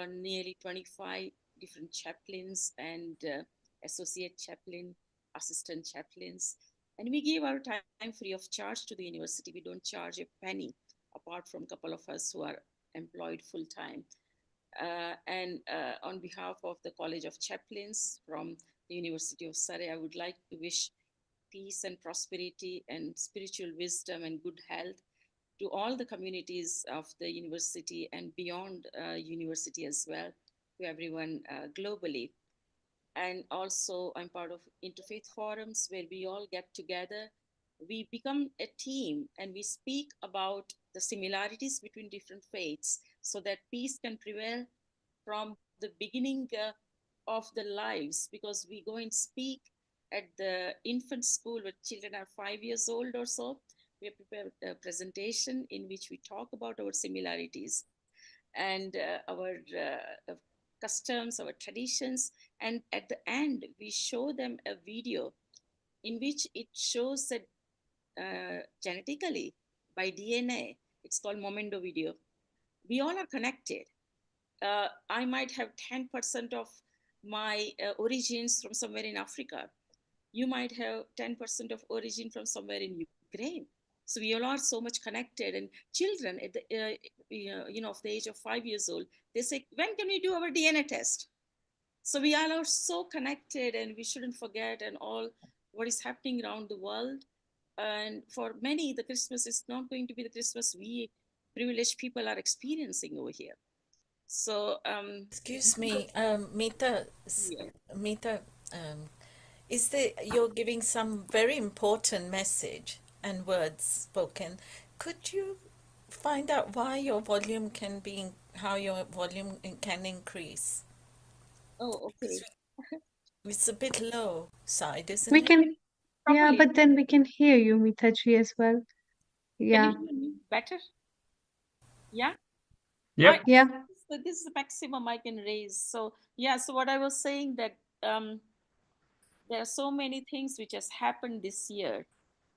nearly 25 different chaplains and associate chaplain, assistant chaplains. And we give our time free of charge to the university. We don't charge a penny, apart from a couple of us who are employed full time. And on behalf of the College of Chaplains from the University of Surrey, I would like to wish peace and prosperity and spiritual wisdom and good health to all the communities of the university and beyond university as well, to everyone globally. And also I'm part of interfaith forums where we all get together. We become a team and we speak about the similarities between different faiths so that peace can prevail from the beginning of the lives, because we go and speak at the infant school where children are 5 years old or so. We have prepared a presentation in which we talk about our similarities and our customs, our traditions. And at the end, we show them a video in which it shows that genetically by DNA, it's called Momento video. We all are connected. I might have 10% of my origins from somewhere in Africa. You might have 10% of origin from somewhere in Ukraine. So we all are so much connected. And children at the of the age of 5 years old, they say, when can we do our DNA test? So we all are so connected, and we shouldn't forget and all what is happening around the world. And for many, the Christmas is not going to be the Christmas we privileged people are experiencing over here. So excuse me, Mita, Mita, is there, you're giving some very important message and words spoken. Could you find out why your volume can be, how your volume can increase? Oh, okay. It's a bit low side, isn't We it? can, yeah, but then we can hear you, Mitaji, as well. Can Yeah. you hear me better? Yeah. Yep. Yeah. So this is the maximum I can raise. So yeah. So what I was saying that there are so many things which has happened this year,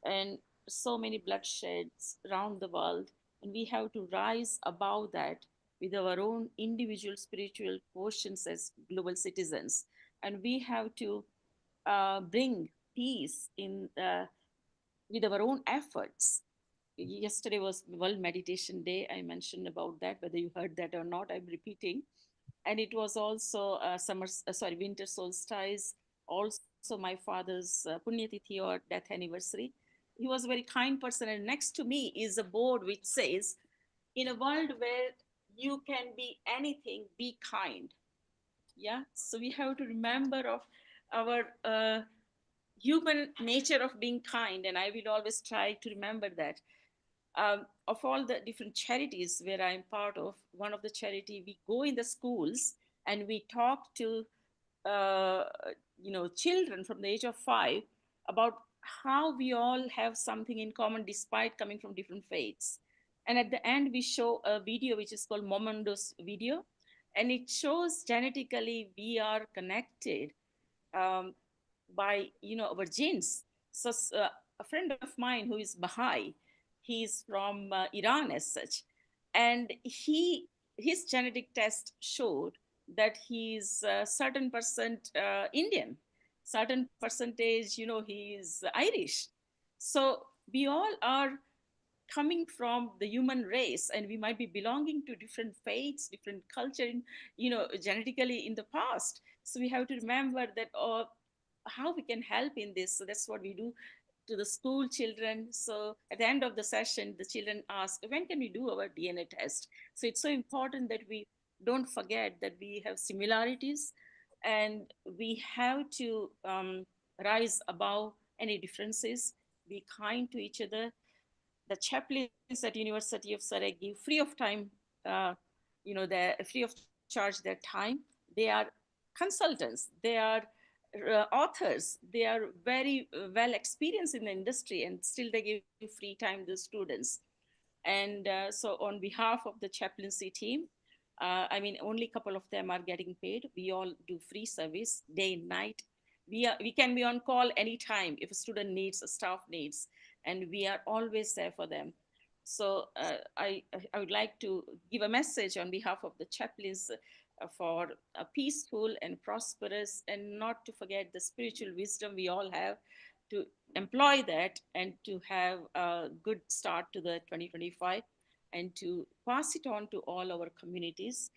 and so many bloodsheds around the world, and we have to rise above that with our own individual spiritual quotients as global citizens, and we have to bring peace in with our own efforts. Yesterday was World Meditation Day. I mentioned about that, whether you heard that or not, I'm repeating. and it was also winter solstice, also my father's Punyatithi or death anniversary. He was a very kind person, and next to me is a board which says, in a world where you can be anything, be kind. Yeah, so we have to remember of our human nature of being kind, and I will always try to remember that. Of all the different charities where I'm part of, one of the charity, we go in the schools and we talk to uh, children from the age of 5 about how we all have something in common despite coming from different faiths. And at the end, we show a video which is called Momentos video, and it shows genetically we are connected um, by our genes. So a friend of mine who is Baha'i, he's from Iran as such, and his genetic test showed that he's a certain percent Indian, certain percentage, he's Irish. So we all are coming from the human race, and we might be belonging to different faiths, different culture, genetically in the past. So we have to remember that how we can help in this. So that's what we do to the school children. So at the end of the session, the children ask, when can we do our DNA test? So it's so important that we don't forget that we have similarities, and we have to rise above any differences, be kind to each other. The chaplains at University of Surrey give free of time, they're free of charge their time. They are consultants, they are authors, they are very well experienced in the industry, and still they give free time to students. And so on behalf of the chaplaincy team, only a couple of them are getting paid. We all do free service day and night. We can be on call anytime if a student needs, a staff needs, and we are always there for them. So I would like to give a message on behalf of the chaplains for a peaceful and prosperous, and not to forget the spiritual wisdom we all have, to employ that and to have a good start to the 2025 and to pass it on to all our communities.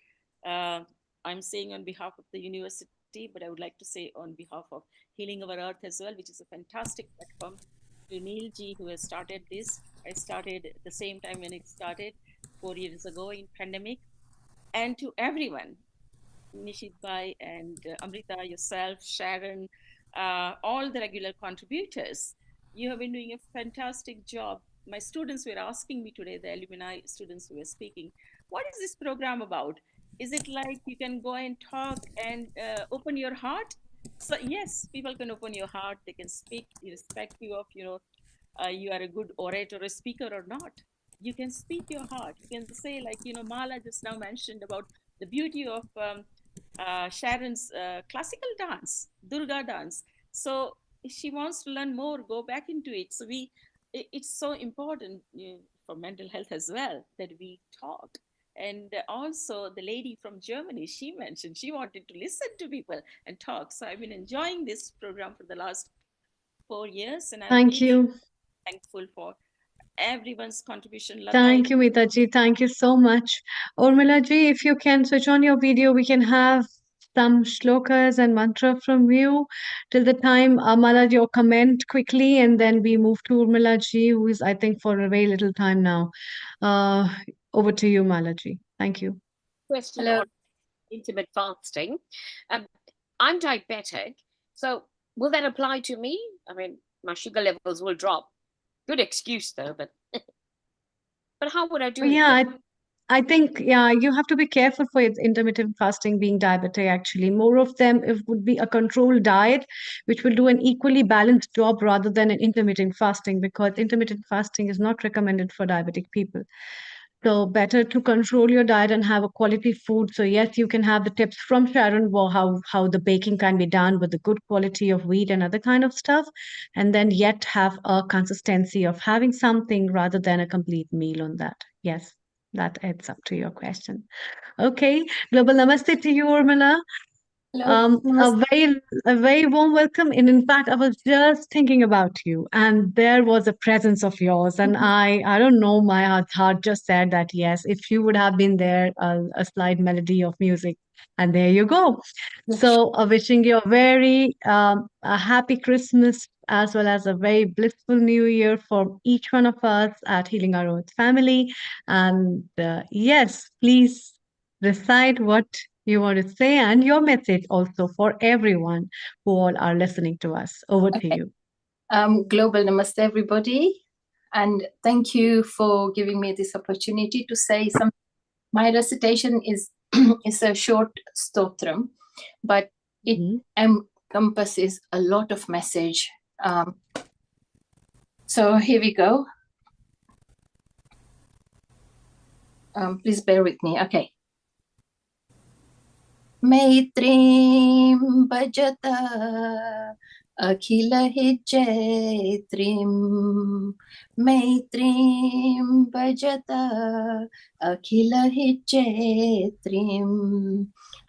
I'm saying on behalf of the university, but I would like to say on behalf of Healing Our Earth as well, which is a fantastic platform. To Neil Ji, who has started this. I started at the same time when it started 4 years ago in pandemic. And to everyone, Nishit Bhai and Amrita, yourself, Sharon, all the regular contributors. You have been doing a fantastic job. My students were asking me today, the alumni students who were speaking, what is this program about? Is it like you can go and talk and open your heart? So yes, people can open your heart. They can speak irrespective of, you are a good orator or a speaker or not. You can speak your heart. You can say, like, Mala just now mentioned about the beauty of Sharon's classical dance, Durga dance. So if she wants to learn more, go back into it. So it's so important for mental health as well that we talk. And also the lady from Germany, she mentioned she wanted to listen to people and talk. So I've been enjoying this program for the last 4 years, and I'm Thank really you. thankful for everyone's contribution. Lata, Thank you, Mita ji. Thank you so much. Urmila ji, if you can switch on your video, we can have some shlokas and mantra from you. Till the time, Amala, your comment quickly, and then we move to Urmila ji, who is, I think, for a very little time now. Over to you, Mala ji. Thank you. Question on intermittent fasting. I'm diabetic, so will that apply to me? I mean, my sugar levels will drop. Good excuse though, but but how would I do it? Yeah, I think, yeah, you have to be careful for intermittent fasting being diabetic, actually. More of them, it would be a controlled diet, which will do an equally balanced job rather than an intermittent fasting, because intermittent fasting is not recommended for diabetic people. So better to control your diet and have a quality food. So yes, you can have the tips from Sharon about how the baking can be done with the good quality of wheat and other kind of stuff, and then yet have a consistency of having something rather than a complete meal on that. Yes, that adds up to your question. Okay, global namaste to you, Urmila. A very warm welcome. And in fact, I was just thinking about you, and there was a presence of yours. And I don't know, my heart just said that yes, if you would have been there, a slight melody of music, and there you go. So, wishing you a very a happy Christmas as well as a very blissful New Year for each one of us at Healing Our Earth family. And yes, please recite what you want to say and your message also for everyone who all are listening to us. Over to you. Global Namaste, everybody. And thank you for giving me this opportunity to say something. My recitation is is a short stotram, but it encompasses a lot of message. So here we go. Please bear with me. Okay. Maitrim bhajata akhila hijjetrim. Maitrim bhajata akhila hijjetrim.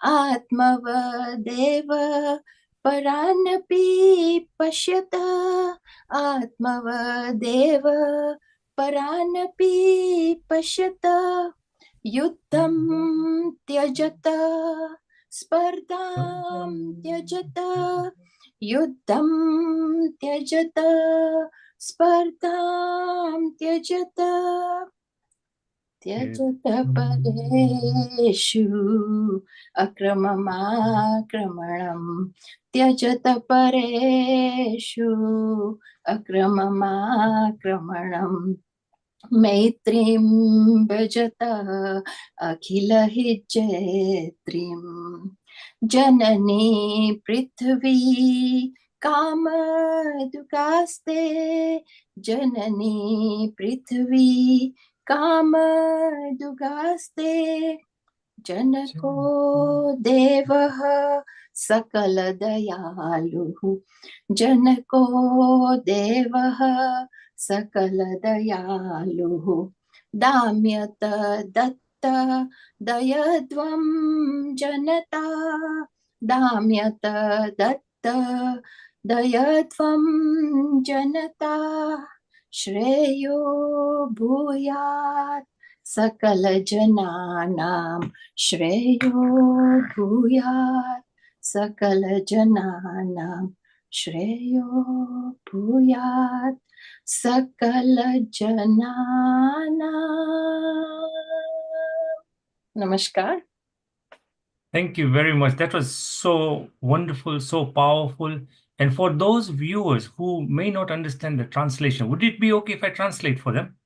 Atmavadeva paranapi pashyata. Atmavadeva paranapi pashyata. Yuddham tyajata spardham tyajata. Yuddham tyajata spardham tyajata. Tyajata pareshu akramamakramanam. Tyajata pareshu akramamakramanam. Maitrim bhajata akhila hijjetrim. Janani prithvi kamadugaste. Janani prithvi kamadugaste. Janako devaha sakala dayaluhu. Janako devaha sakala dayaluhu. Damyata datta dayadvam janata. Damyata datta dayadvam janata. Shreyo bhuyat sakala jananam. Shreyo bhuyat sakala jananam. Shreyo bhuyat sakala janana. Namaskar. Thank you very much. That was so wonderful, so powerful. And for those viewers who may not understand the translation, would it be okay if I translate for them?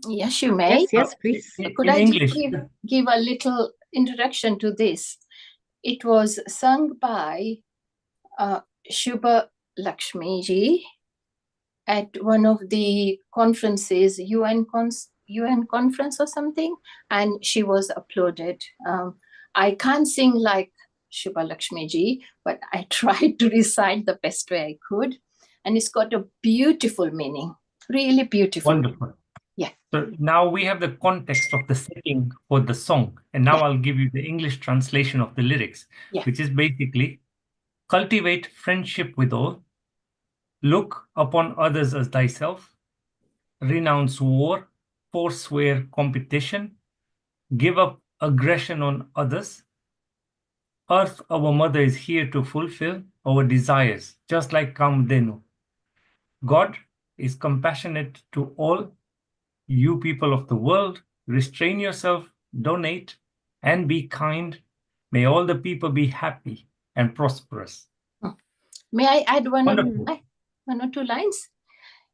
Yes, you may. Yes, please. Could In I English. just give a little introduction to this? It was sung by Shubha Lakshmi ji at one of the conferences, UN conference or something, and she was applauded. I can't sing like Shubha Lakshmi ji, but I tried to recite the best way I could, and it's got a beautiful meaning, really beautiful. Wonderful. Yeah. So now we have the context of the setting for the song, and now I'll give you the English translation of the lyrics, which is basically cultivate friendship with all, look upon others as thyself, renounce war, forswear competition, give up aggression on others. Earth, our mother, is here to fulfill our desires, just like Kamdenu. God is compassionate to all. You people of the world, restrain yourself, donate, and be kind. May all the people be happy and prosperous. May I add one or Wonderful. two lines?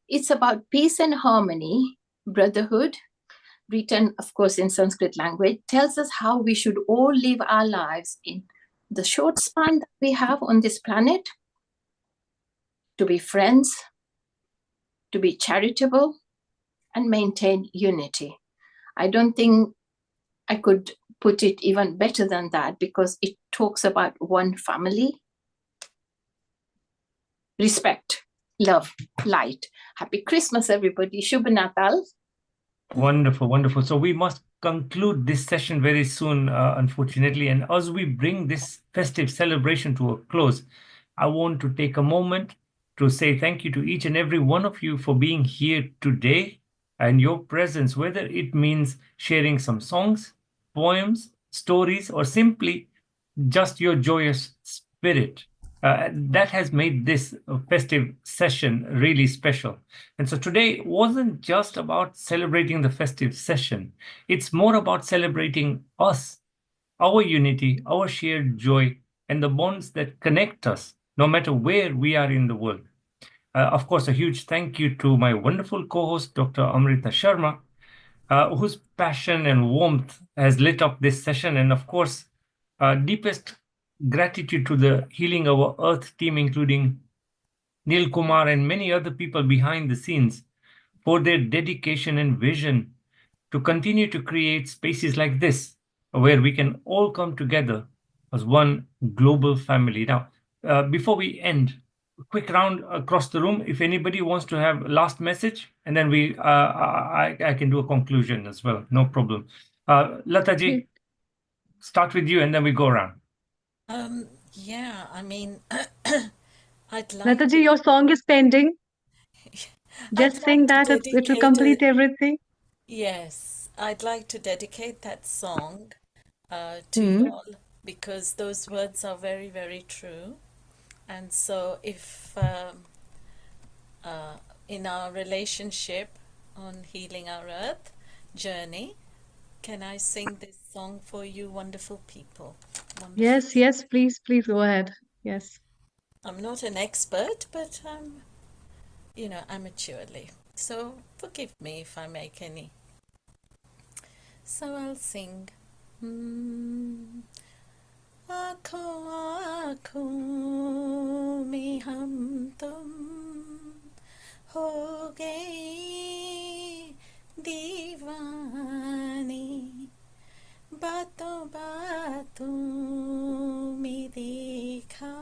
It's about peace and harmony, brotherhood, written, of course, in Sanskrit language, tells us how we should all live our lives in the short span that we have on this planet, to be friends, to be charitable, and maintain unity. I don't think I could put it even better than that, because it talks about one family, respect, love, light. Happy Christmas, everybody. Shubh Natal. Wonderful, wonderful. So we must conclude this session very soon, unfortunately. And as we bring this festive celebration to a close, I want to take a moment to say thank you to each and every one of you for being here today and your presence, whether it means sharing some songs, poems, stories, or simply just your joyous spirit. That has made this festive session really special. And so today wasn't just about celebrating the festive session, it's more about celebrating us, our unity, our shared joy, and the bonds that connect us no matter where we are in the world. Of course, a huge thank you to my wonderful co host, Dr. Amrita Sharma, whose passion and warmth has lit up this session. And of course, deepest gratitude to the Healing Our Earth team, including Neil Kumar and many other people behind the scenes, for their dedication and vision to continue to create spaces like this, where we can all come together as one global family. Now, before we end, a quick round across the room. If anybody wants to have a last message, and then I can do a conclusion as well. No problem. Lataji, start with you, and then we go around. Yeah, I mean, I'd like Lataji, your song is pending. Just sing that, it will dedicate complete everything. yes, I'd like to dedicate that song to Hmm. you all because those words are very, very true. And so, if in our relationship on Healing Our Earth journey, can I sing this song for you, wonderful people? Wonderful. Yes, yes, please go ahead. Yes. I'm not an expert, but I'm, amateurly. So forgive me if I make any. So I'll sing. आँखों आँखों में हम तुम हो गए दीवाने बातों बातों में देखा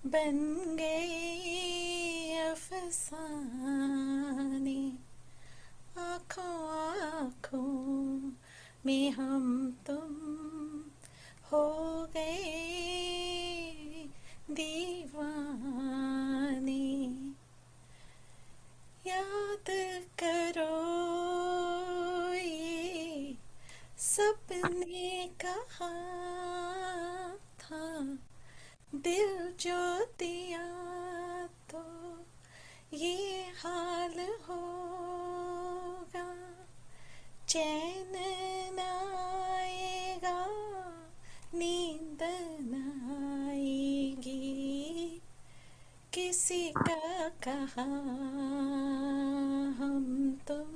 बन गए अफसाने आँखों आँखों में हम तुम हो गए दीवाने याद करो ये सपने कहा था दिल जो दिया तो ये हाल होगा चैन न आएगा नींद न आएगी किसी का कहा हम तुम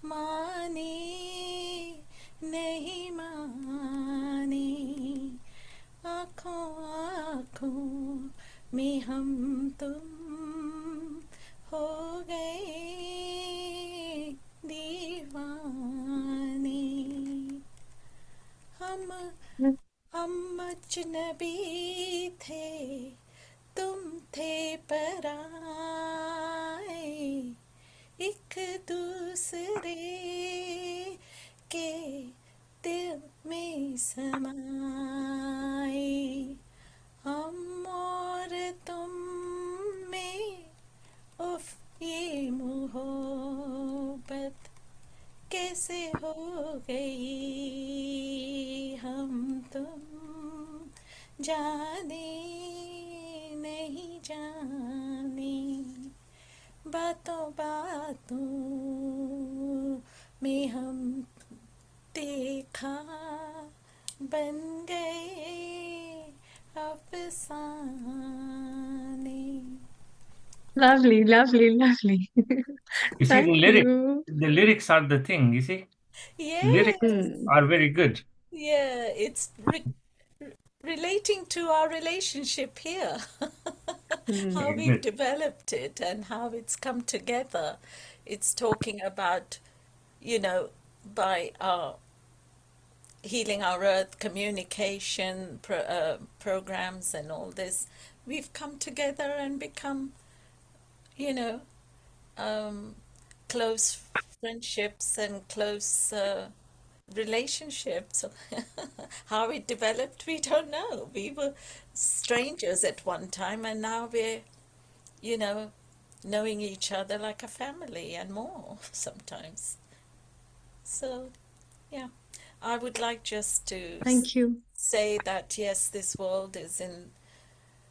माने नहीं माने आँखों आँखों में हम तुम हो गए दीवाने हम अजनबी थे तुम थे पराए एक दूसरे के दिल में समाए हम और तुम में उफ ये मोहब्बत कैसे हो गई हम तुम जाने नहीं जाने बातों बातों में हम देखा बन गए अफसाने Lovely. You see, Thank you. the lyrics are the thing, you see? Lyrics Yes. are very good. Yeah, it's relating to our relationship here, how Very we've good. developed it and how it's come together. It's talking about, by our Healing Our Earth communication programs and all this, we've come together and become, you know, close friendships and close relationships. How it developed, we don't know. We were strangers at one time, and now we're, you know, knowing each other like a family and more sometimes. So, yeah, I would like just to Thank you. say that yes, this world is in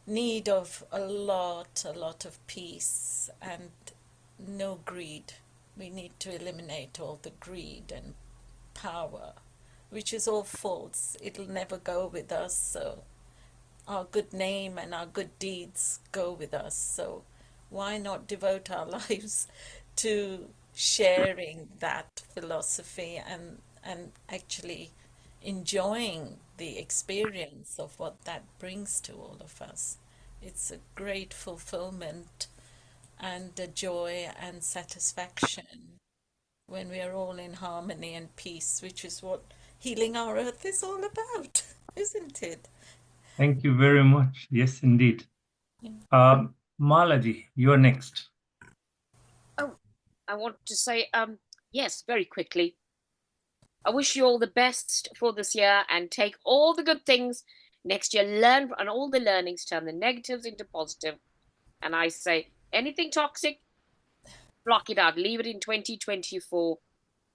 need of a lot of peace and no greed. We need to eliminate all the greed and power, which is all false. It'll never go with us. So our good name and our good deeds go with us. So why not devote our lives to sharing that philosophy and actually enjoying the experience of what that brings to all of us. It's a great fulfillment and a joy and satisfaction when we are all in harmony and peace, which is what healing our earth is all about, isn't it? Thank you very much. Yes, indeed. Malaji, you're next. Oh, I want to say, yes, very quickly. I wish you all the best for this year and take all the good things next year, learn and all the learnings, turn the negatives into positive. And I say, anything toxic, block it out, leave it in 2024.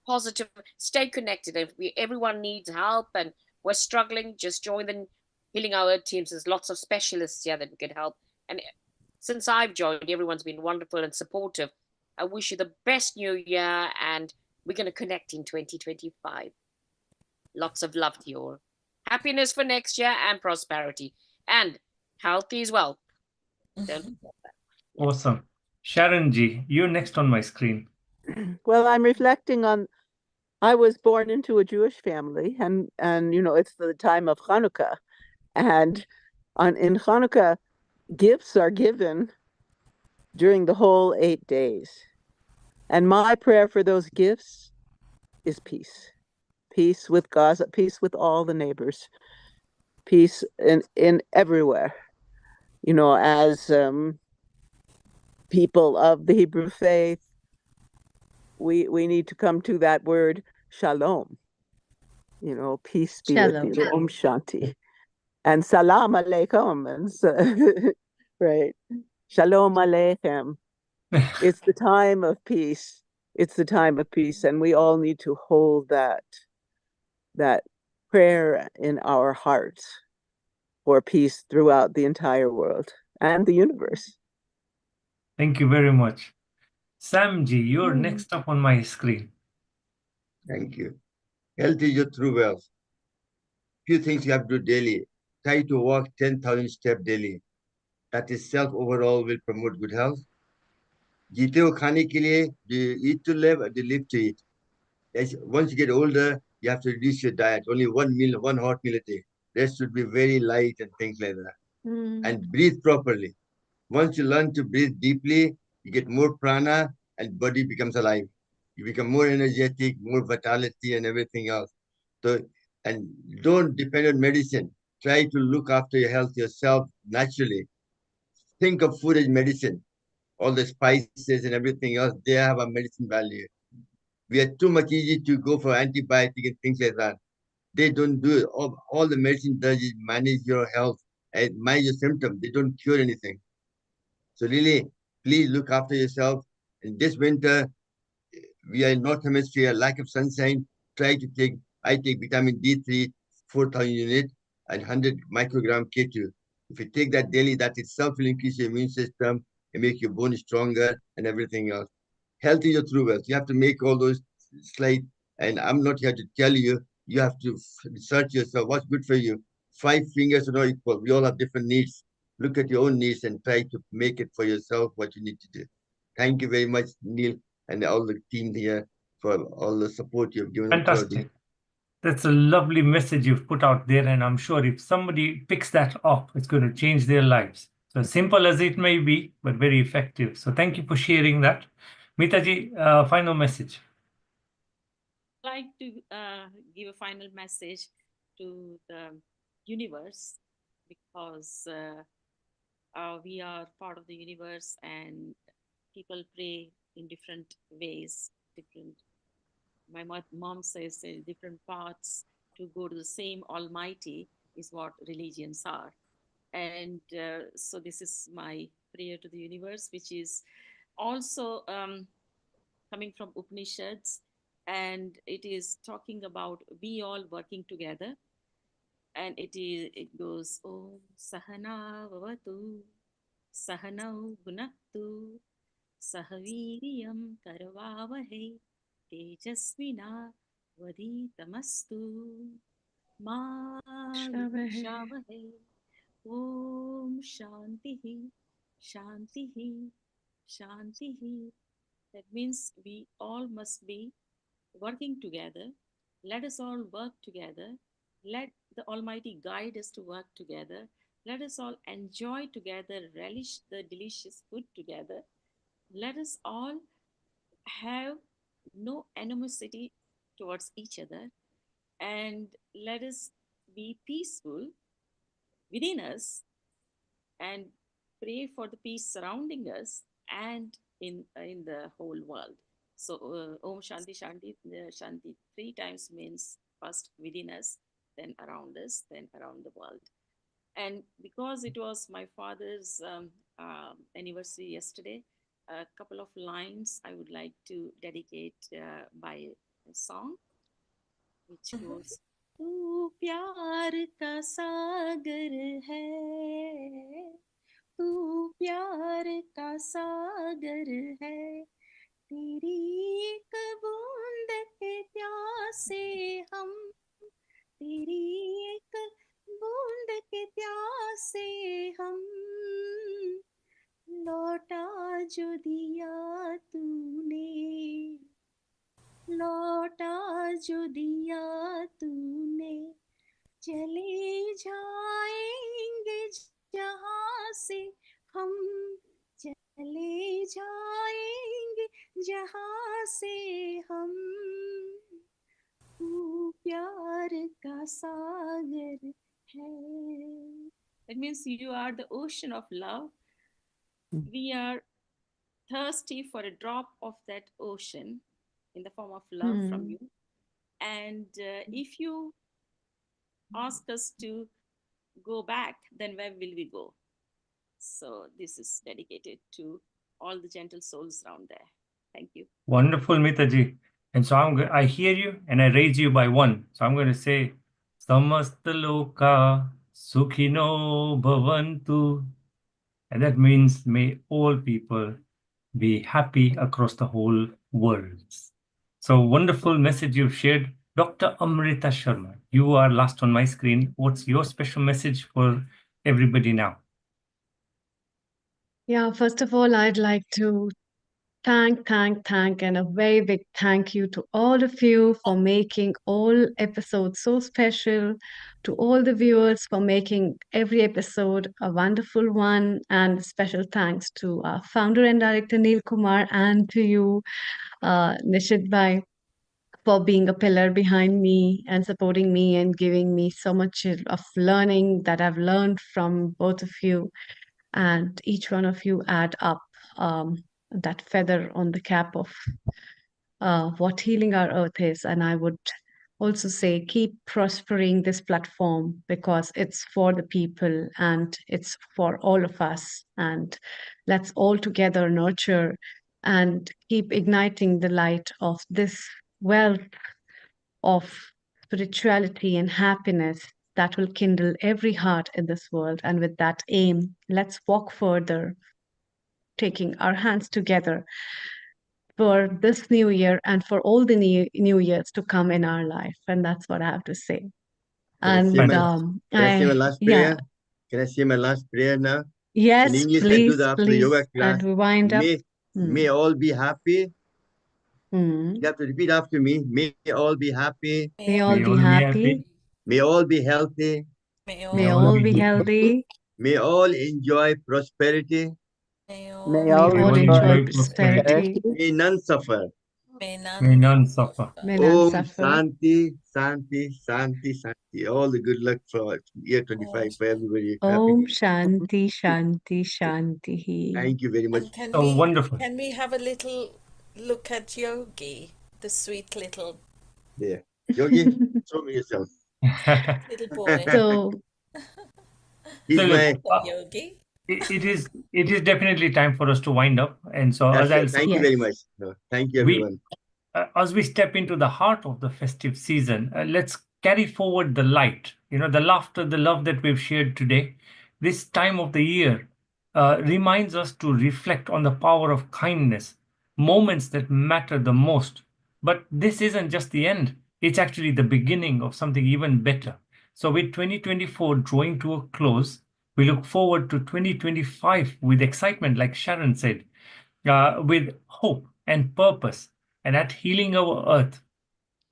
Positive, stay connected. If everyone needs help and we're struggling, just join the Healing Our Earth teams. There's lots of specialists here that we could help. And since I've joined, everyone's been wonderful and supportive. I wish you the best new year, and we're going to connect in 2025. Lots of love to you all. Happiness for next year and prosperity. And healthy as well. Don't forget that. Awesome. Sharon G, you're next on my screen. Well, I'm reflecting on, I was born into a Jewish family, and it's the time of Hanukkah, and in Hanukkah, gifts are given during the whole 8 days. And my prayer for those gifts is peace. Peace with Gaza, peace with all the neighbors, peace in everywhere. As people of the Hebrew faith, we need to come to that word shalom. Peace be with you, Om Shanti, and salam aleikum, and right, shalom aleichem. It's the time of peace. It's the time of peace, and we all need to hold that prayer in our hearts for peace throughout the entire world and the universe. Thank you very much. Sam G, you're next up on my screen. Thank you. Health is your true wealth. Few things you have to do daily. Try to walk 10,000 steps daily. That itself overall will promote good health. जीते हो खाने के लिए, do you eat to live or do you live to eat? Once you get older, you have to reduce your diet. Only one meal, one hot meal a day. Rest should be very light and things like that. And breathe properly. Once you learn to breathe deeply, you get more prana and body becomes alive. You become more energetic, more vitality and everything else. So, and don't depend on medicine. Try to look after your health yourself naturally. Think of food as medicine. All the spices and everything else, they have a medicine value. We are too much easy to go for antibiotic and things like that. They don't do it. All the medicine does is manage your health and manage your symptoms. They don't cure anything. So really, please look after yourself. In this winter, we are in North Hemisphere, lack of sunshine. I take vitamin D3, 4,000 units and 100 microgram K2. If you take that daily, that itself will increase your immune system and make your bone stronger and everything else. Health is your true wealth. You have to make all those slides, and I'm not here to tell you. You have to research yourself. What's good for you? 5 fingers are not equal. We all have different needs. Look at your own needs and try to make it for yourself what you need to do. Thank you very much, Neil, and all the team here for all the support you've given us throughout the Fantastic. That's a lovely message you've put out there, and I'm sure if somebody picks that up, it's going to change their lives. So simple as it may be, but very effective. So thank you for sharing that. Mitaji, final message. I'd like to give a final message to the universe, because we are part of the universe and people pray in different ways, different My mom says different paths to go to the same Almighty is what religions are. And so this is my prayer to the universe, which is also coming from Upanishads, and it is talking about we all working together. And it goes Om Sahana Vavatu Sahanau Gunaktu Sahaviriyam Karavavahe Tejasvina Vaditamastu Ma Vishavahe Om Shantihi Shantihi Shantihi. That means we all must be working together. Let us all work together. Let the Almighty guide us to work together. Let us all enjoy together, relish the delicious food together. Let us all have no animosity towards each other, and let us be peaceful within us and pray for the peace surrounding us and in the whole world. So Om Shanti Shanti Shanti 3 times means first within us, then around us, then around the world. And because it was my father's anniversary yesterday, a couple of lines I would like to dedicate by a song, which goes तू प्यार का सागर है, तू प्यार का सागर है, तेरी एक बूंद के प्यासे हम, तेरी एक बूंद के प्यासे हम, लौटा जो दिया तूने, लौटा जो दिया तूने, चले जाएंगे जहाँ से हम, चले जाएंगे जहाँ से हम, तू प्यार का सागर है. That means you are the ocean of love. We are thirsty for a drop of that ocean in the form of love from you. And if you ask us to go back, then where will we go? So this is dedicated to all the gentle souls around there. Thank you. Wonderful, Mitaji. And so I hear you and I raise you by one. So I'm going to say, Samastaloka Sukhino Bhavantu. And that means may all people be happy across the whole world. So wonderful message you've shared. Dr. Amrita Sharma, you are last on my screen. What's your special message for everybody now? Yeah, first of all, I'd like to thank, and a very big thank you to all of you for making all episodes so special, to all the viewers for making every episode a wonderful one, and special thanks to our founder and director Neil Kumar and to you, Nishit Bhai, for being a pillar behind me and supporting me and giving me so much of learning that I've learned from both of you. And each one of you add up that feather on the cap of what healing our earth is. And I would also say keep prospering this platform because it's for the people and it's for all of us. And let's all together nurture and keep igniting the light of this wealth of spirituality and happiness that will kindle every heart in this world. And with that aim, let's walk further, taking our hands together for this new year and for all the new years to come in our life. And that's what I have to say. Can I say my last prayer? Yeah. Can I say my last prayer now? Yes, in English, I do that after the yoga class. And we wind up. May all be happy. You have to repeat after me. May all be happy. May all be happy. May all be healthy. May all be healthy. May all enjoy prosperity. May all enjoy prosperity. May none suffer. May May none suffer. May none Om suffer. Shanti, Shanti, Shanti, Shanti. All the good luck for year 25 for everybody. Om Shanti, Shanti, Shanti. Thank you very much. And can Oh, wonderful. can we have a little look at Yogi? the sweet little Yeah. Yogi, show me yourself. little boy. So, He's So look, my. Welcome, Yogi. it is definitely time for us to wind up. And so as I'll say, Thank you very much. No, thank you, everyone. as we step into the heart of the festive season, let's carry forward the light, the laughter, the love that we've shared today. This time of the year reminds us to reflect on the power of kindness, moments that matter the most. But this isn't just the end, it's actually the beginning of something even better. So, with 2024 drawing to a close, we look forward to 2025 with excitement, like Sharon said, with hope and purpose. And at Healing Our Earth,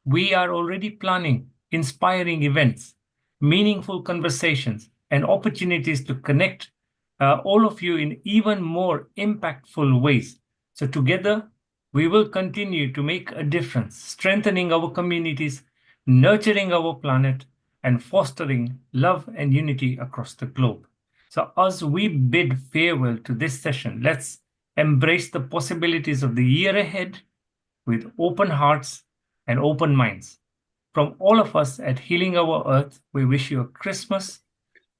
we are already planning inspiring events, meaningful conversations, and opportunities to connect all of you in even more impactful ways. So, together, we will continue to make a difference, strengthening our communities, nurturing our planet, and fostering love and unity across the globe. So, as we bid farewell to this session, let's embrace the possibilities of the year ahead with open hearts and open minds. From all of us at Healing Our Earth, we wish you a Christmas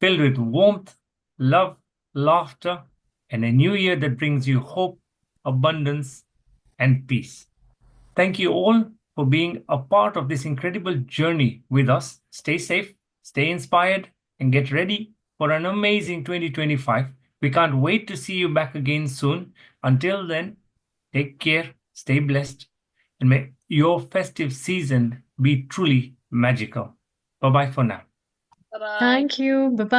filled with warmth, love, laughter, and a new year that brings you hope, abundance, and peace. Thank you all for being a part of this incredible journey with us. Stay safe, stay inspired, and get ready for an amazing 2025. We can't wait to see you back again soon. Until then, take care, stay blessed, and may your festive season be truly magical. Bye bye for now. Thank you. Bye bye.